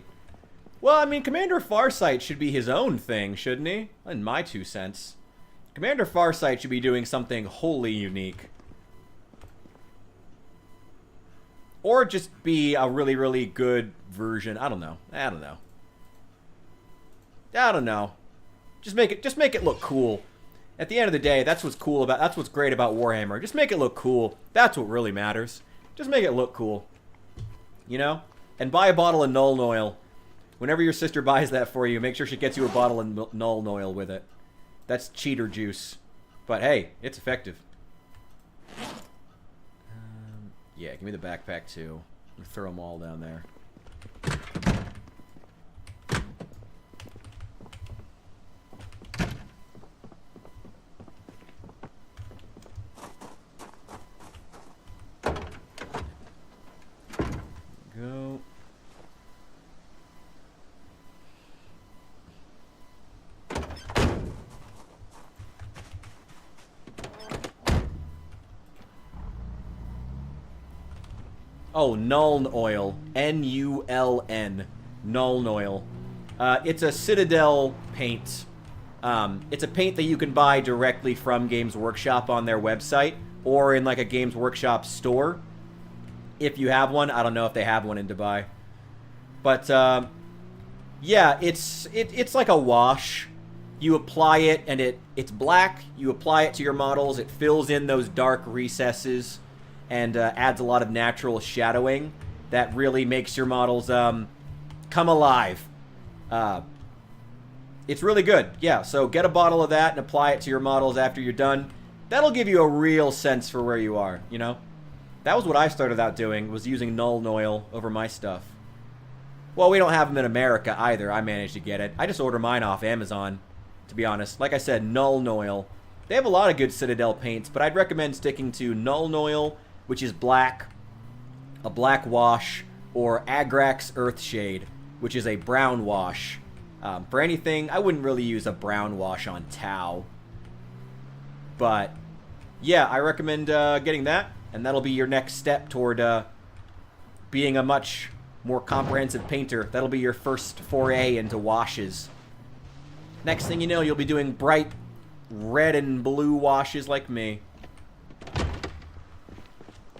Speaker 1: Well, I mean, Commander Farsight should be his own thing, shouldn't he? In my 2 cents. Commander Farsight should be doing something wholly unique. Or just be a really, really good version. I don't know. I don't know. I don't know. Just make it look cool. At the end of the day, that's what's cool about, that's what's great about Warhammer. Just make it look cool. That's what really matters. Just make it look cool. You know? And buy a bottle of Null Oil. Whenever your sister buys that for you, make sure she gets you a bottle of Null Oil with it. That's cheater juice. But hey, it's effective. Yeah, give me the backpack too. I'm gonna throw them all down there. Go. Oh, Nuln Oil. N-U-L-N. Nuln Oil. It's a Citadel paint. It's a paint that you can buy directly from Games Workshop on their website, or in like a Games Workshop store. If you have one. I don't know if they have one in Dubai. But, yeah, it's like a wash. You apply it, and it's black. You apply it to your models. It fills in those dark recesses and adds a lot of natural shadowing that really makes your models come alive. It's really good. Yeah, so get a bottle of that and apply it to your models after you're done. That'll give you a real sense for where you are, you know? That was what I started out doing, was using Nuln Oil over my stuff. Well, we don't have them in America either. I managed to get it. I just order mine off Amazon, to be honest. Like I said, Nuln Oil. They have a lot of good Citadel paints, but I'd recommend sticking to Nuln Oil, which is black, a black wash, or Agrax Earthshade, which is a brown wash. For anything, I wouldn't really use a brown wash on Tau. But, yeah, I recommend getting that, and that'll be your next step toward being a much more comprehensive painter. That'll be your first foray into washes. Next thing you know, you'll be doing bright red and blue washes like me.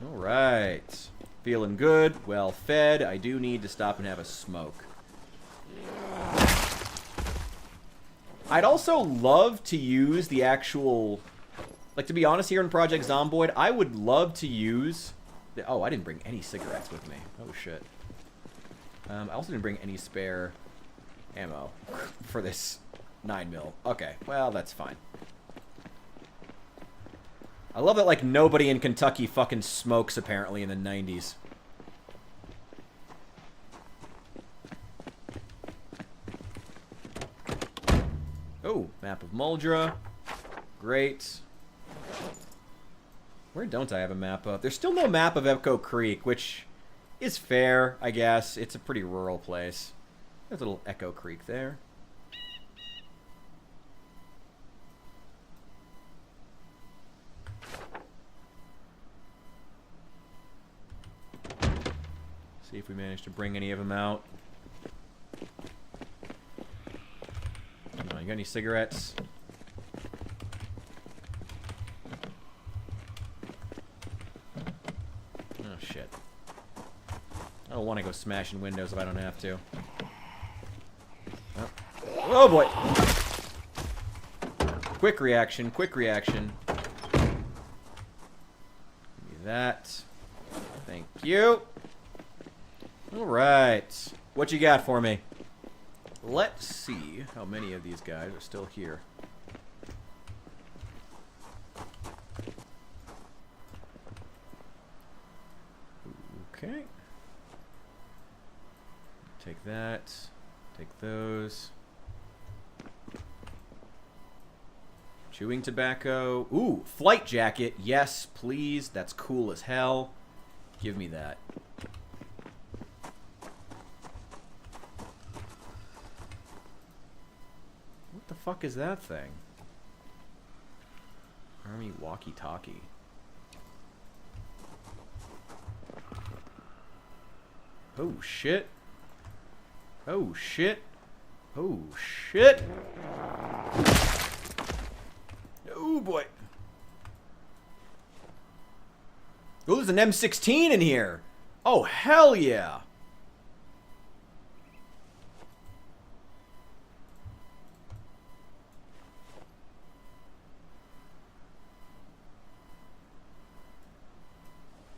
Speaker 1: Alright. Feeling good, well fed. I do need to stop and have a smoke. I'd also love to use the actual... Like, to be honest, here in Project Zomboid, I would love to use... Oh, I didn't bring any cigarettes with me. Oh, shit. I also didn't bring any spare ammo for this 9mm. Okay, well, that's fine. I love that, like, nobody in Kentucky fucking smokes, apparently, in the 90s. Oh, map of Muldra. Great. Where don't I have a map of? There's still no map of Echo Creek, which is fair, I guess. It's a pretty rural place. There's a little Echo Creek there. See if we manage to bring any of them out. Come on, you got any cigarettes? Oh, shit. I don't want to go smashing windows if I don't have to. Oh, oh boy! Quick reaction, quick reaction. Give me that. Thank you. Alright. What you got for me? Let's see how many of these guys are still here. Okay. Take that. Take those. Chewing tobacco. Ooh, flight jacket. Yes, please. That's cool as hell. Give me that. What the fuck is that thing? Army walkie-talkie. Oh, shit. Oh, shit. Oh, shit. Oh, boy. Oh, there's an M16 in here. Oh, hell yeah.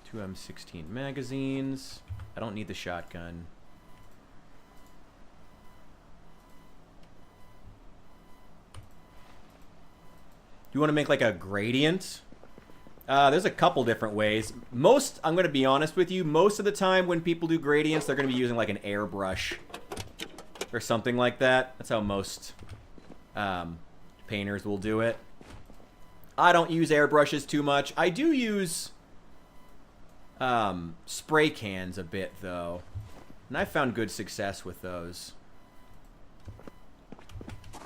Speaker 1: Two M16 magazines. I don't need the shotgun. Do you want to make like a gradient? There's a couple different ways. I'm going to be honest with you, most of the time when people do gradients, they're going to be using like an airbrush or something like that. That's how most painters will do it. I don't use airbrushes too much. I do use spray cans a bit, though. And I found good success with those.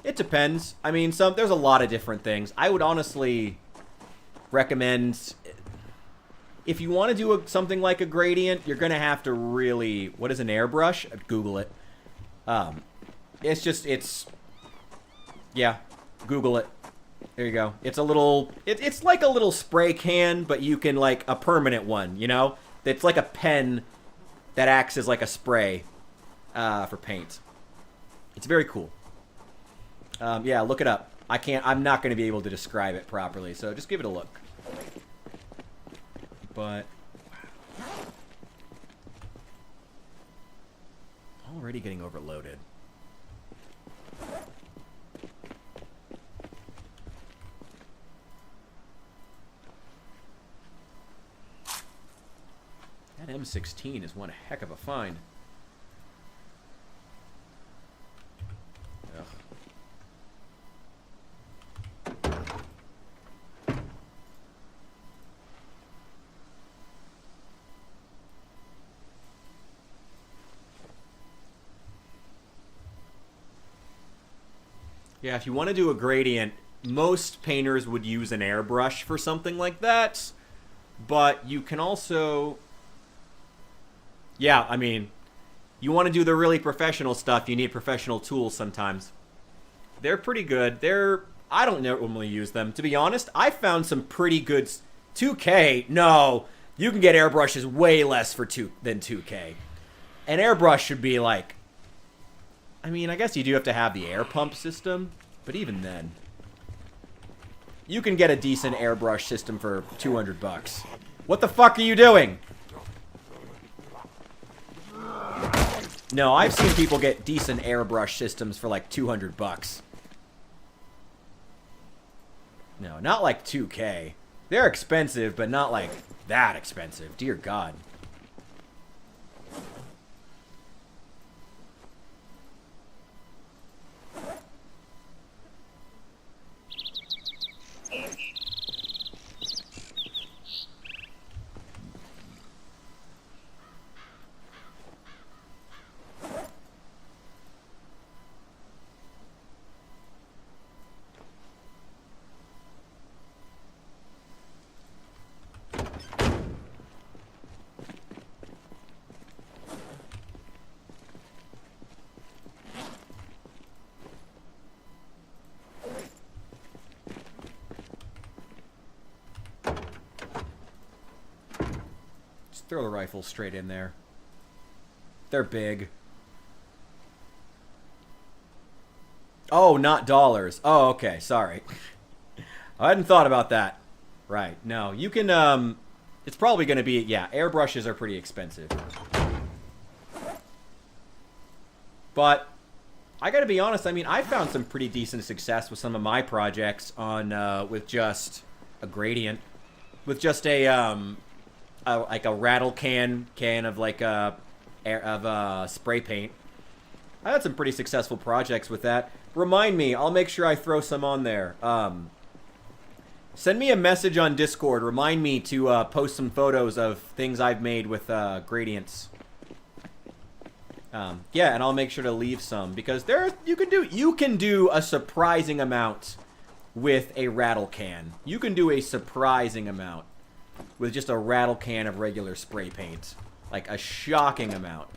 Speaker 1: It depends. I mean, there's a lot of different things. I would honestly recommend, if you want to do something like a gradient, you're going to have to really... What is an airbrush? Google it. Yeah, Google it. There you go. It's a little... It's like a little spray can, but you can, like, a permanent one, you know? It's like a pen that acts as like a spray for paint. It's very cool. Yeah, look it up. I'm not going to be able to describe it properly, so just give it a look. But... Already getting overloaded. That M16 is one heck of a find. Ugh. Yeah, if you want to do a gradient, most painters would use an airbrush for something like that. But you can also... Yeah, I mean, you want to do the really professional stuff, you need professional tools sometimes. They're pretty good. I don't normally use them. To be honest, I found some pretty good... 2K? No. You can get airbrushes way less than 2K. An airbrush should be like... I mean, I guess you do have to have the air pump system, but even then... You can get a decent airbrush system for 200 bucks. What the fuck are you doing? No, I've seen people get decent airbrush systems for like 200 bucks. No, not like 2K. They're expensive, but not like that expensive. Dear God. Throw the rifle straight in there. They're big. Oh, not dollars. Oh, okay. Sorry. I hadn't thought about that. Right. No, you can, it's probably going to be, yeah, airbrushes are pretty expensive. But I got to be honest, I mean, I found some pretty decent success with some of my projects on, with just a gradient. With just like a rattle can of like spray paint. I had some pretty successful projects with that. Remind me, I'll make sure I throw some on there. Send me a message on Discord. Remind me to post some photos of things I've made with gradients. Yeah, and I'll make sure to leave some because you can do a surprising amount with a rattle can. You can do a surprising amount with just a rattle can of regular spray paint. Like a shocking amount.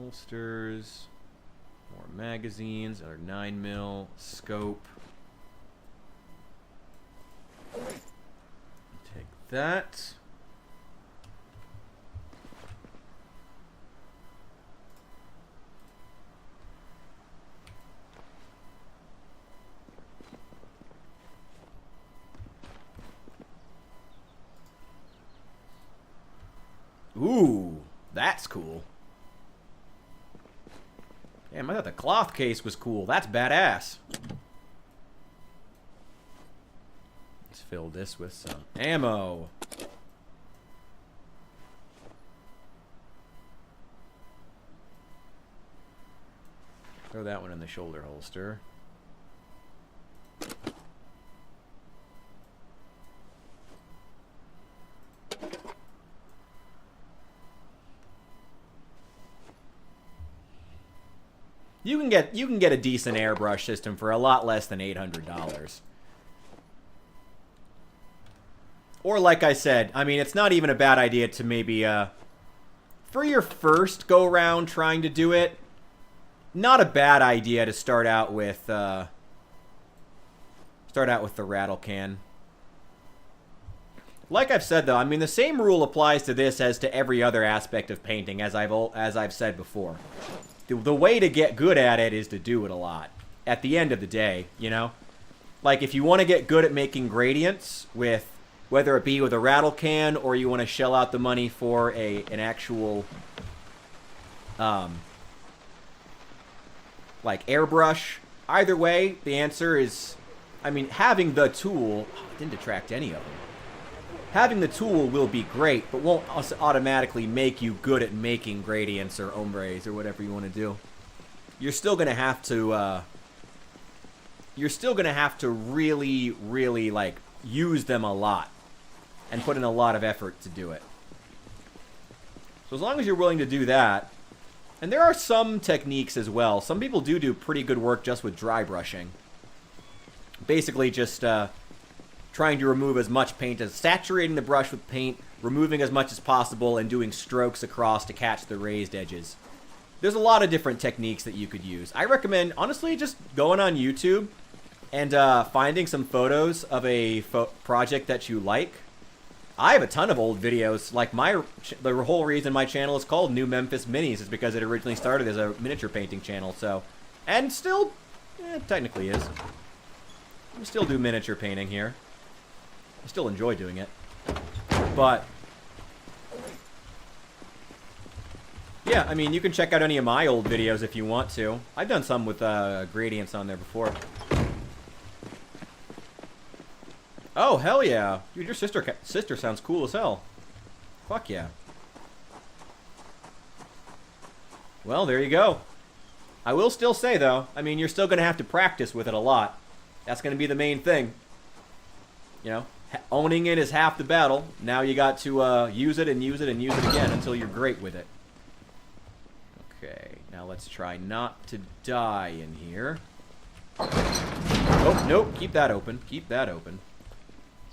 Speaker 1: Holsters. More magazines. Another 9mm. Scope. Take that. Ooh, that's cool. Damn, I thought the cloth case was cool. That's badass. Let's fill this with some ammo. Throw that one in the shoulder holster. You can get a decent airbrush system for a lot less than $800. Or like I said, I mean, it's not even a bad idea to maybe for your first go round trying to do it, not a bad idea to start out with the rattle can. Like I've said though, I mean the same rule applies to this as to every other aspect of painting, as I've said before. The way to get good at it is to do it a lot. At the end of the day, you know? Like, if you want to get good at making gradients with, whether it be with a rattle can or you want to shell out the money for an actual, like, airbrush, either way, the answer is, I mean, having the tool, it didn't detract any of them. Having the tool will be great, but won't automatically make you good at making gradients or ombres or whatever you want to do. You're still gonna have to. You're still gonna have to really, really like use them a lot, and put in a lot of effort to do it. So as long as you're willing to do that, and there are some techniques as well. Some people do pretty good work just with dry brushing. Basically, just. Trying to remove as much paint as saturating the brush with paint, removing as much as possible, and doing strokes across to catch the raised edges. There's a lot of different techniques that you could use. I recommend, honestly, just going on YouTube and finding some photos of a project that you like. I have a ton of old videos. Like the whole reason my channel is called New Memphis Minis is because it originally started as a miniature painting channel. So, and still, technically is. We still do miniature painting here. I still enjoy doing it. But yeah, I mean, you can check out any of my old videos if you want to. I've done some with gradients on there before. Oh, hell yeah. Dude, your sister sounds cool as hell. Fuck yeah. Well, there you go. I will still say, though, I mean, you're still going to have to practice with it a lot. That's going to be the main thing. You know? Owning it is half the battle. Now you got to use it and use it and use it again until you're great with it. Okay, now let's try not to die in here. Oh, nope, keep that open. Keep that open.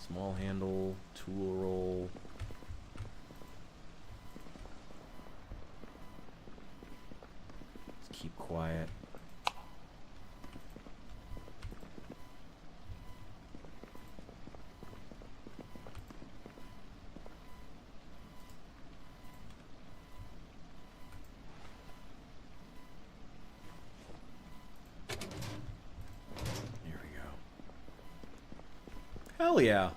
Speaker 1: Small handle, tool roll. Let's keep quiet. Hell yeah.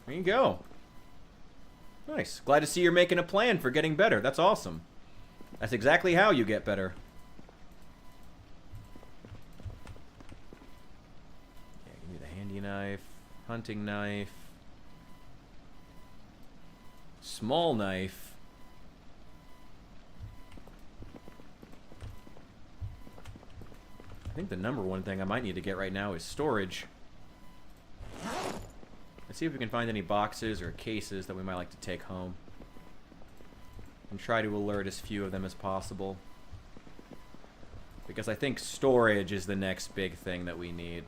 Speaker 1: There you go. Nice. Glad to see you're making a plan for getting better. That's awesome. That's exactly how you get better. Yeah, give me the handy knife, hunting knife, small knife. I think the number one thing I might need to get right now is storage. Let's see if we can find any boxes or cases that we might like to take home. And try to alert as few of them as possible. Because I think storage is the next big thing that we need.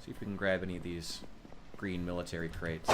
Speaker 1: See if we can grab any of these green military crates.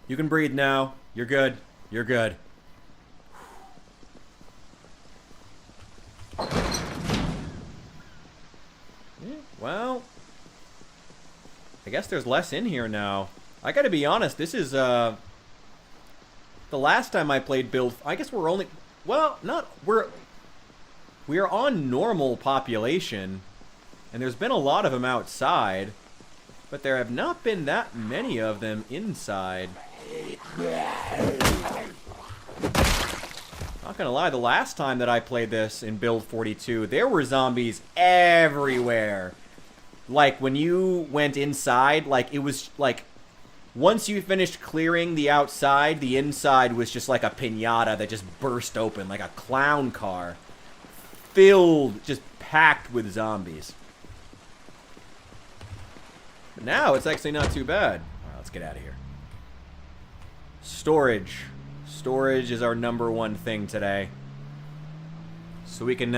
Speaker 1: You can breathe now. You're good. You're good. Well, I guess there's less in here now. I gotta be honest, this is, the last time I played build... I guess we're only... Well, not... We are on normal population, and there's been a lot of them outside, but there have not been that many of them inside. Not gonna lie, the last time that I played this in Build 42, there were zombies everywhere. Like, when you went inside, like, it was, like, once you finished clearing the outside, the inside was just like a piñata that just burst open, like a clown car. Filled, just packed with zombies. But now, it's actually not too bad. Alright, let's get out of here. Storage. Storage is our #1 thing today. So we can,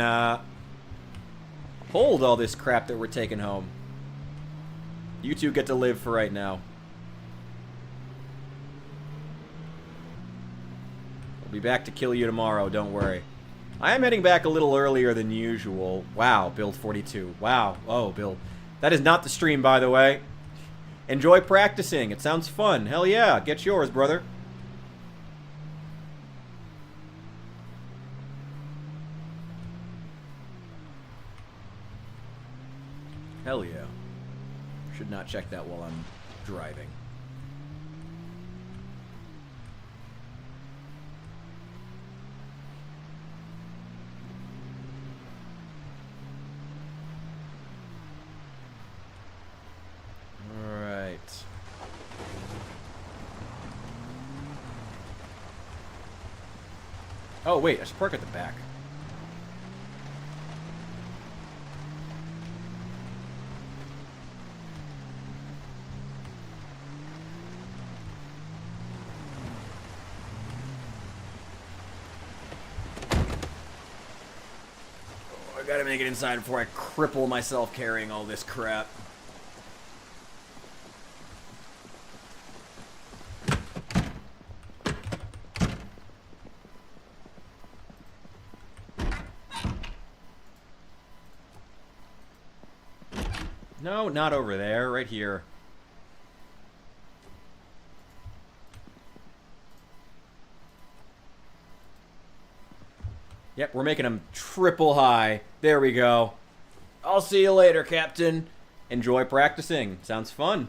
Speaker 1: hold all this crap that we're taking home. You two get to live for right now. I'll be back to kill you tomorrow, don't worry. I am heading back a little earlier than usual. Wow, Build 42. Wow. Oh, Build. That is not the stream, by the way. Enjoy practicing. It sounds fun. Hell yeah. Get yours, brother. Hell yeah. Should not check that while I'm driving. Alright. Oh, wait. I should park at the back. I gotta make it inside before I cripple myself carrying all this crap. No, not over there. Right here. Yep, we're making them triple high. There we go. I'll see you later, Captain. Enjoy practicing. Sounds fun.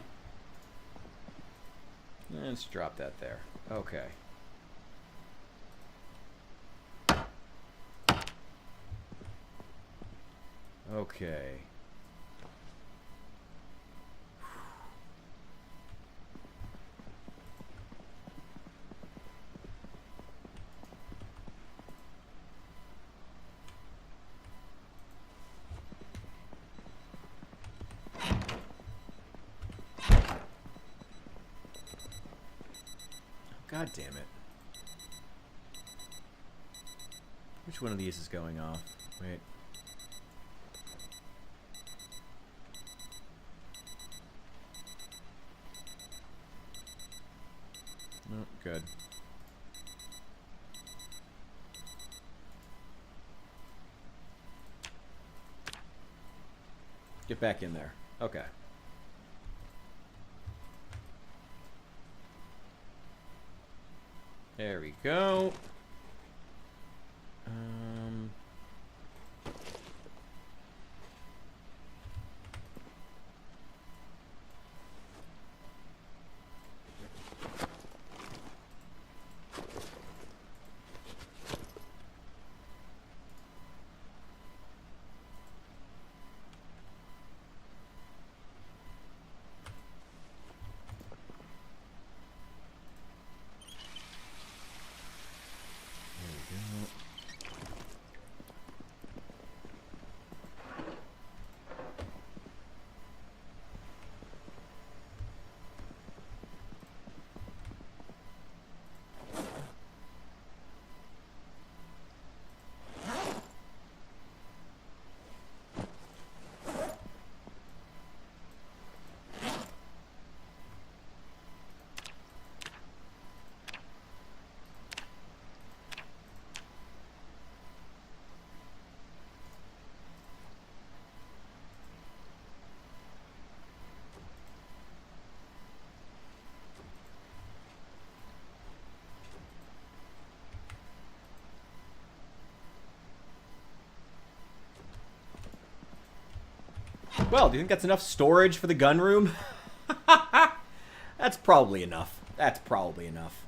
Speaker 1: Let's drop that there. Okay. Okay. God damn it. Which one of these is going off? Wait. Oh, good. Get back in there. Okay. There we go. Well, do you think that's enough storage for the gun room? That's probably enough. That's probably enough.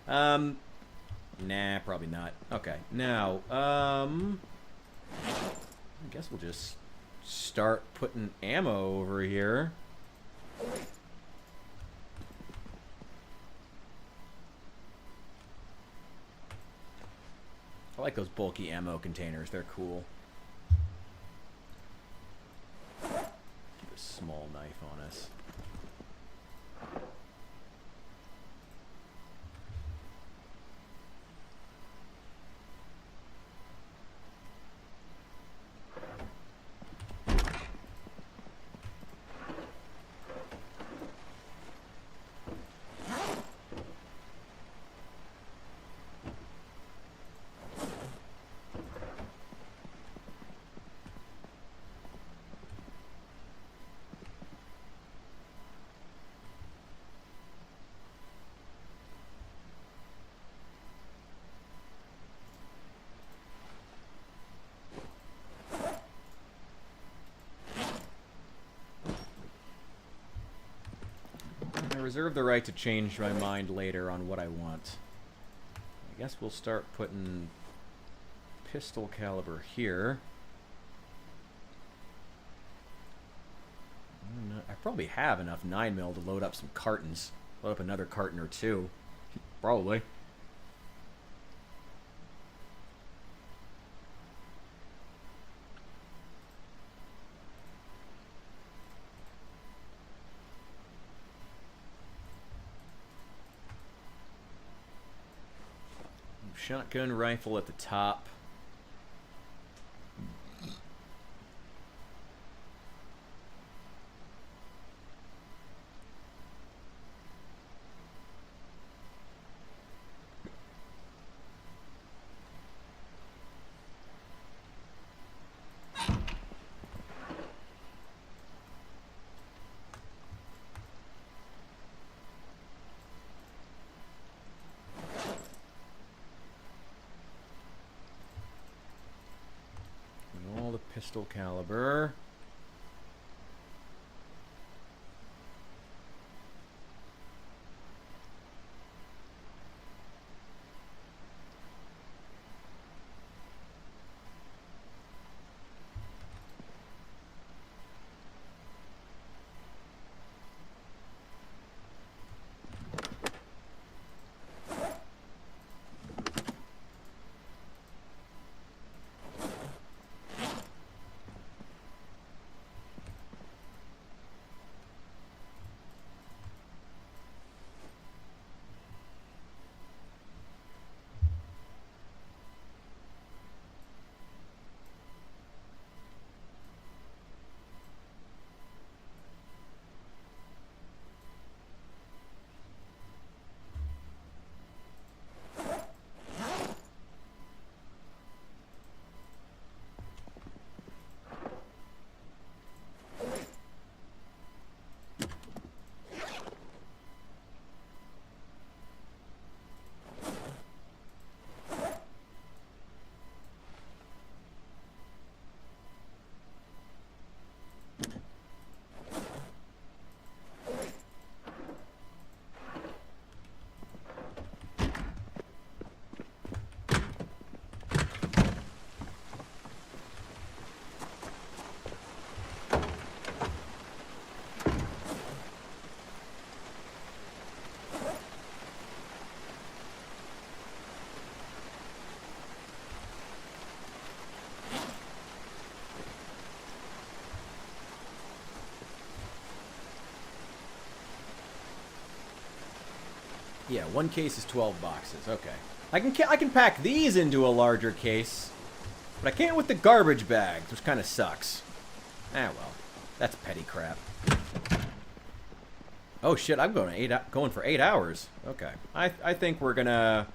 Speaker 1: Nah, probably not. Okay, now, I guess we'll just start putting ammo over here. I like those bulky ammo containers. They're cool. Keep a small knife on us. I reserve the right to change my mind later on what I want. I guess we'll start putting pistol caliber here. I probably have enough 9mm to load up some cartons. Load up another carton or two. Probably. Shotgun rifle at the top. Pistol caliber. Yeah, one case is 12 boxes. Okay. I can pack these into a larger case, but I can't with the garbage bags, which kind of sucks. Ah, well. That's petty crap. Oh shit, I'm going for 8 hours. Okay. I think we're gonna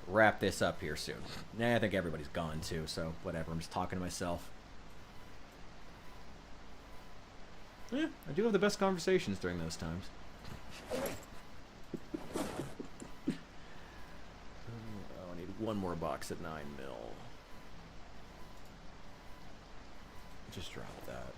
Speaker 1: wrap this up here soon. Nah, I think everybody's gone too, so whatever. I'm just talking to myself. Yeah, I do have the best conversations during those times. Oh, I need one more box at 9mm. just drop that.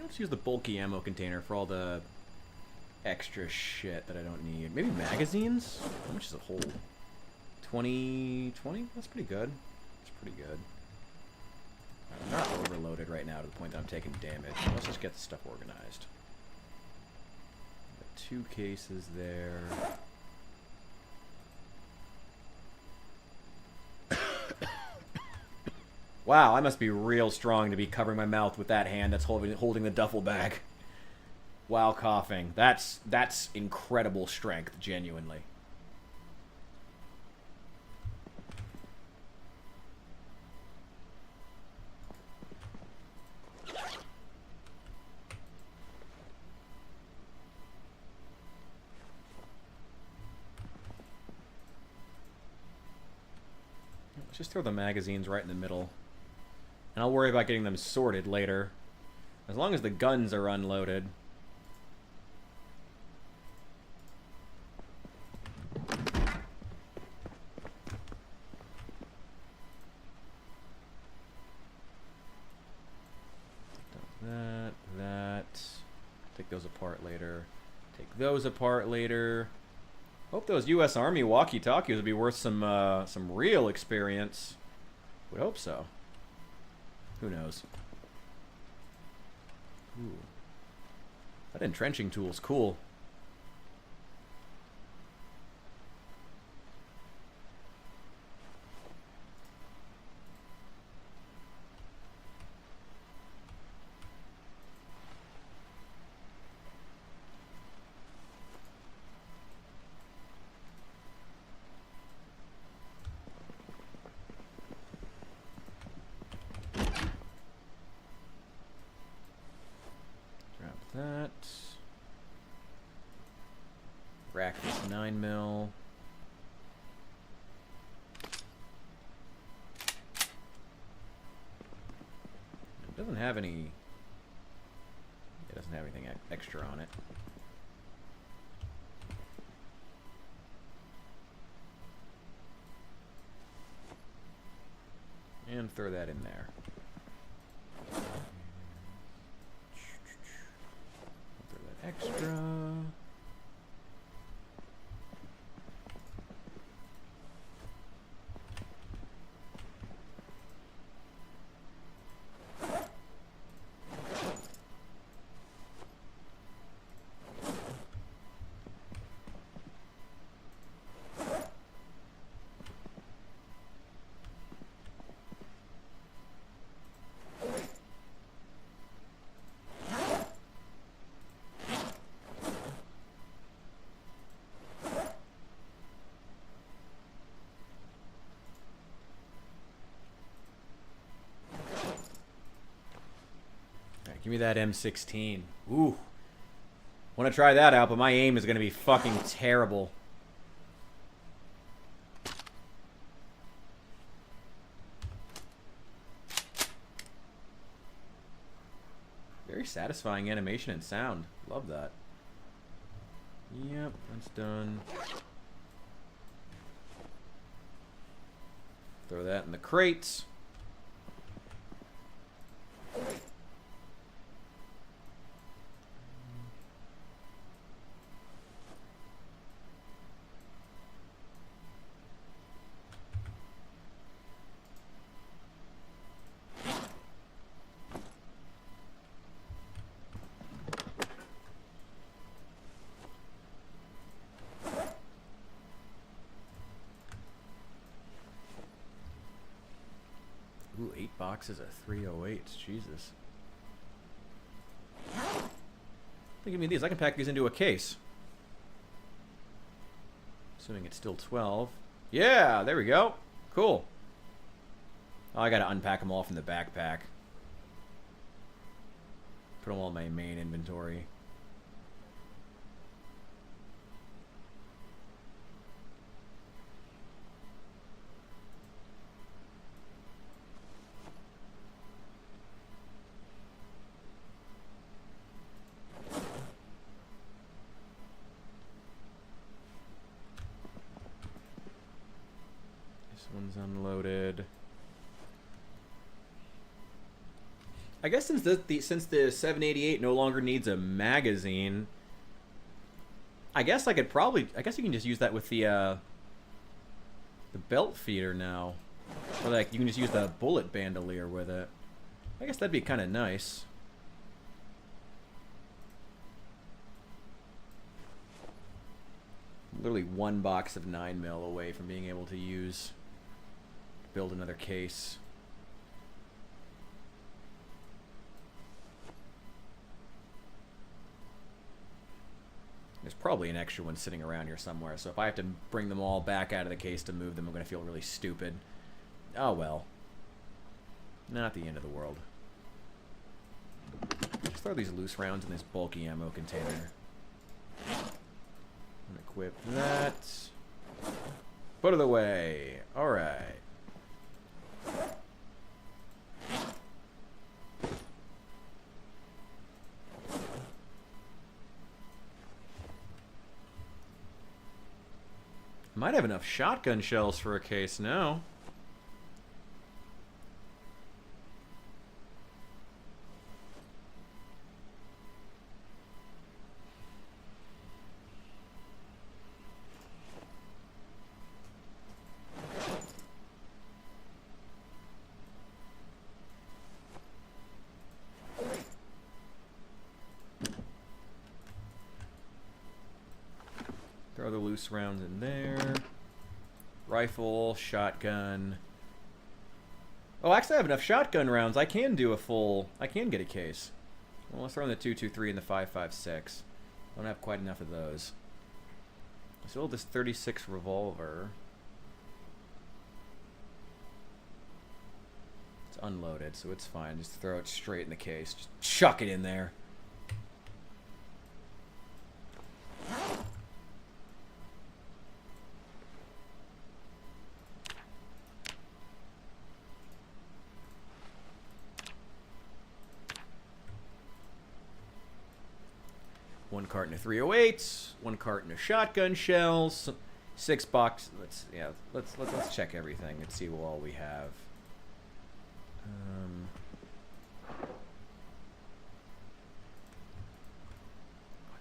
Speaker 1: Let's use the bulky ammo container for all the extra shit that I don't need. Maybe magazines? How much is a hold? 20? That's pretty good. That's pretty good. I'm not overloaded right now to the point that I'm taking damage. Let's just get the stuff organized. Got 2 cases there. Wow, I must be real strong to be covering my mouth with that hand that's holding the duffel bag while coughing. That's incredible strength, genuinely. Let's just throw the magazines right in the middle. And I'll worry about getting them sorted later. As long as the guns are unloaded. That. Take those apart later. Take those apart later. Hope those U.S. Army walkie-talkies would be worth some real experience. Would hope so. Who knows? Ooh. That entrenching tool's cool. That. Rack this 9mm. It doesn't have any. It doesn't have anything extra on it. And throw that in there. Extra. Give me that M16. Ooh. Want to try that out, but my aim is going to be fucking terrible. Very satisfying animation and sound. Love that. Yep, that's done. Throw that in the crates. Ooh, 8 boxes of 308s. Jesus. Give me these. I can pack these into a case. Assuming it's still 12. Yeah, there we go. Cool. Oh, I gotta unpack them all from the backpack. Put them all in my main inventory. One's unloaded. I guess since the 788 no longer needs a magazine, I guess you can just use that with the belt feeder now. Or like you can just use the bullet bandolier with it. I guess that'd be kind of nice. Literally 1 box of 9mm away from being able to build another case. There's probably an extra one sitting around here somewhere, so if I have to bring them all back out of the case to move them, I'm going to feel really stupid. Oh well. Not the end of the world. Just throw these loose rounds in this bulky ammo container. Equip that. Put it away. Alright. Might have enough shotgun shells for a case now. Throw the loose rounds in there. Rifle, shotgun. Oh, actually I have enough shotgun rounds. I can get a case. Well, let's throw in the 223 and the 556. I don't have quite enough of those. Still this 36 revolver. It's unloaded, so it's fine. Just throw it straight in the case. Just chuck it in there. One carton of 308s, 1 carton of shotgun shells, 6 boxes. Let's check everything and see what all we have.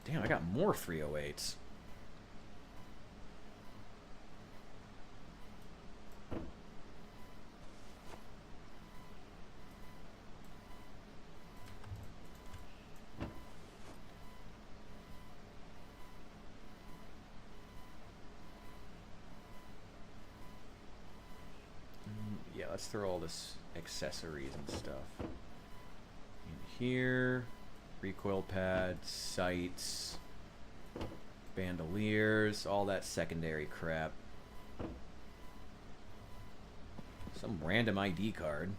Speaker 1: Damn, I got more 308s. Yeah, let's throw all this accessories and stuff in here. Recoil pads, sights, bandoliers, all that secondary crap. Some random ID card.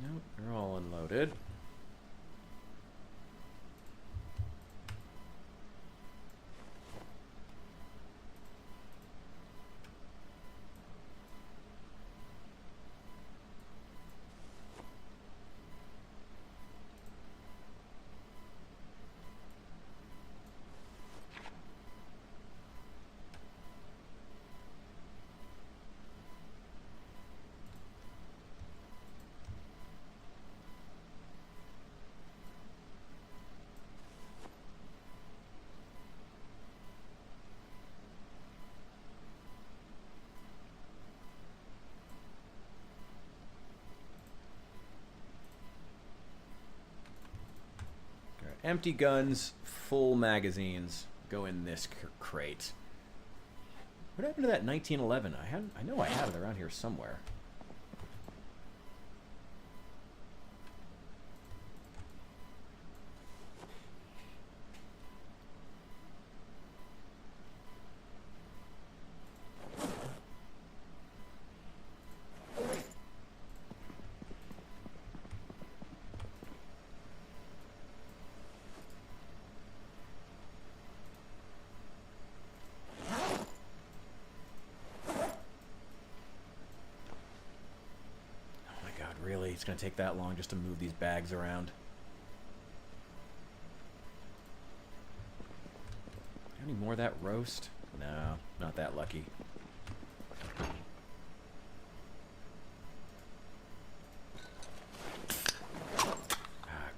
Speaker 1: Nope, they're all unloaded. Empty guns, full magazines go in this crate. What happened to that 1911? I know I had it around here somewhere. Really, it's going to take that long just to move these bags around. Any more of that roast? No, not that lucky.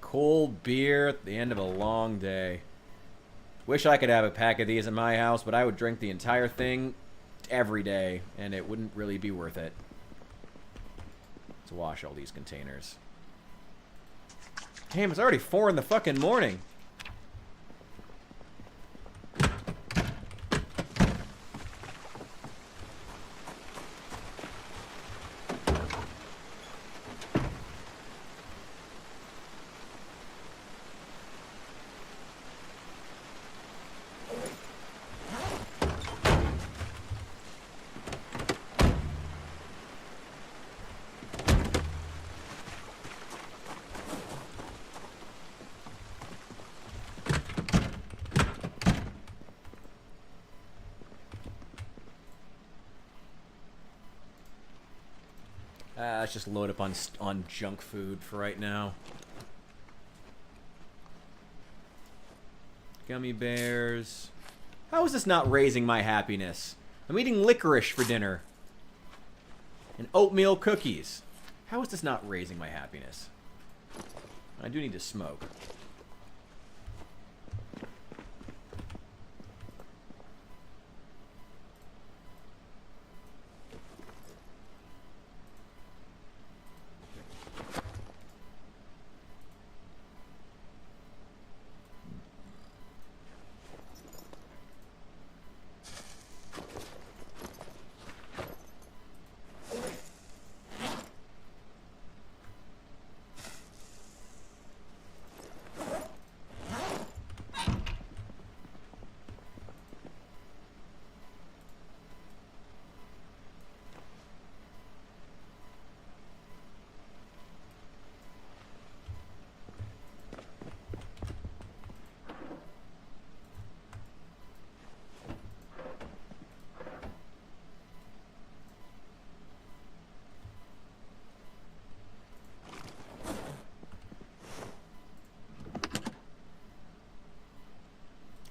Speaker 1: Cold beer at the end of a long day. Wish I could have a pack of these in my house, but I would drink the entire thing every day, and it wouldn't really be worth it. To wash all these containers. Damn, it's already 4 in the fucking morning. Let's just load up on junk food for right now. Gummy bears. How is this not raising my happiness? I'm eating licorice for dinner. And oatmeal cookies. How is this not raising my happiness? I do need to smoke.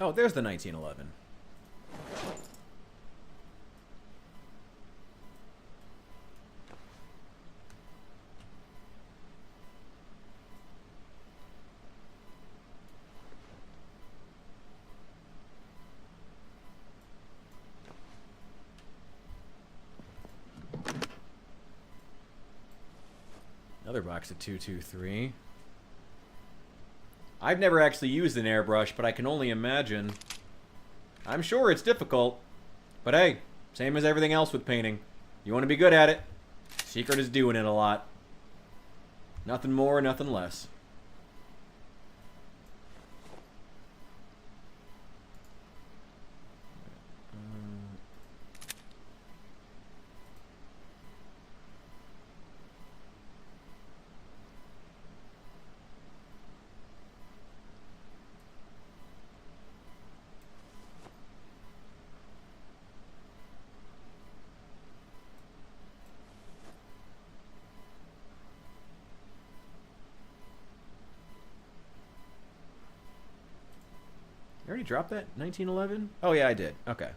Speaker 1: Oh, there's the 1911. Another box of 223. I've never actually used an airbrush, but I can only imagine. I'm sure it's difficult. But hey, same as everything else with painting. You want to be good at it. Secret is doing it a lot. Nothing more, nothing less. You already dropped that 1911? Oh yeah, I did. Okay.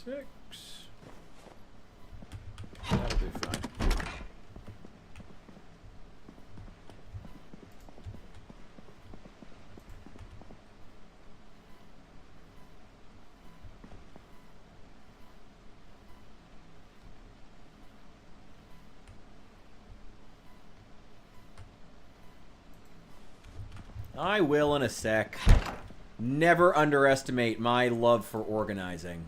Speaker 1: 6. That'll do fine. I will in a sec. Never underestimate my love for organizing.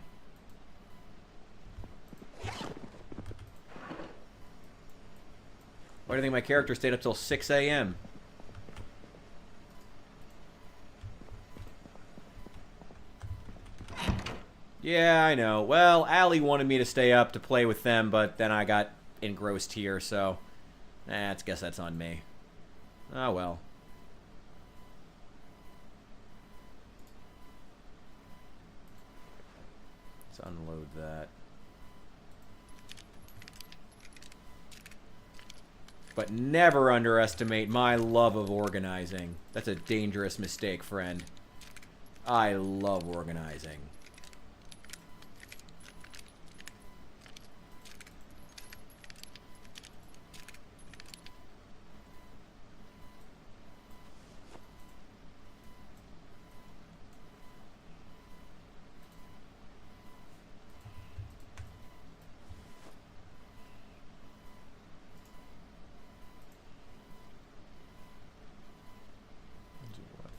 Speaker 1: Why do you think my character stayed up till 6 a.m.? Yeah, I know. Well, Allie wanted me to stay up to play with them, but then I got engrossed here, so... I guess that's on me. Oh, well. Let's unload that. But never underestimate my love of organizing. That's a dangerous mistake, friend. I love organizing.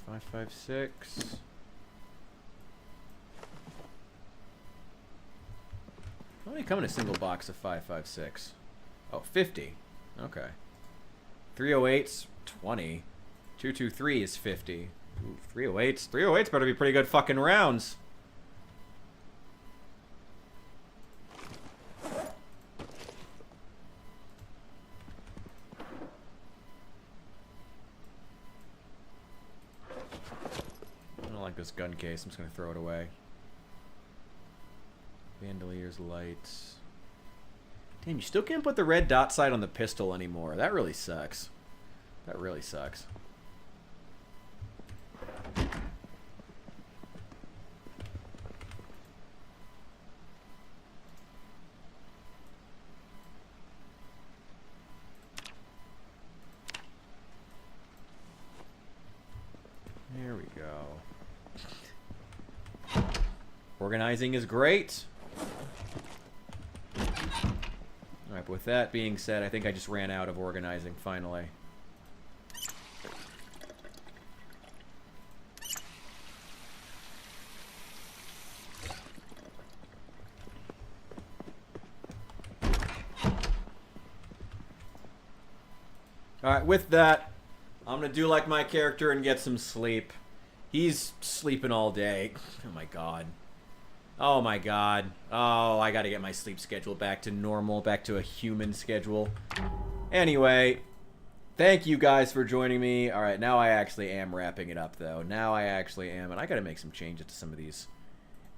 Speaker 1: What, 556. How many come in a single box of 556? Oh, 50. Okay. 308's 20. 223 is 50. Ooh, 308's. 308's better be pretty good fucking rounds. I don't like this gun case. I'm just gonna throw it away. Bandelier's lights. Damn, you still can't put the red dot sight on the pistol anymore. That really sucks. That really sucks. There we go. Organizing is great. Alright, but with that being said, I think I just ran out of organizing, finally. Alright, with that, I'm gonna do like my character and get some sleep. He's sleeping all day. Oh my god. Oh my god. Oh, I gotta get my sleep schedule back to normal, back to a human schedule. Anyway, thank you guys for joining me. Alright, now I actually am wrapping it up, though. Now I actually am, and I gotta make some changes to some of these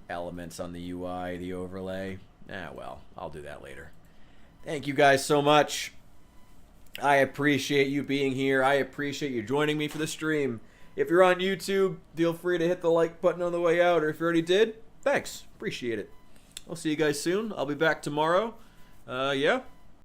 Speaker 1: elements on the UI, the overlay. Well, I'll do that later. Thank you guys so much. I appreciate you being here. I appreciate you joining me for the stream. If you're on YouTube, feel free to hit the like button on the way out, or if you already did, thanks. Appreciate it. I'll see you guys soon. I'll be back tomorrow. Yeah.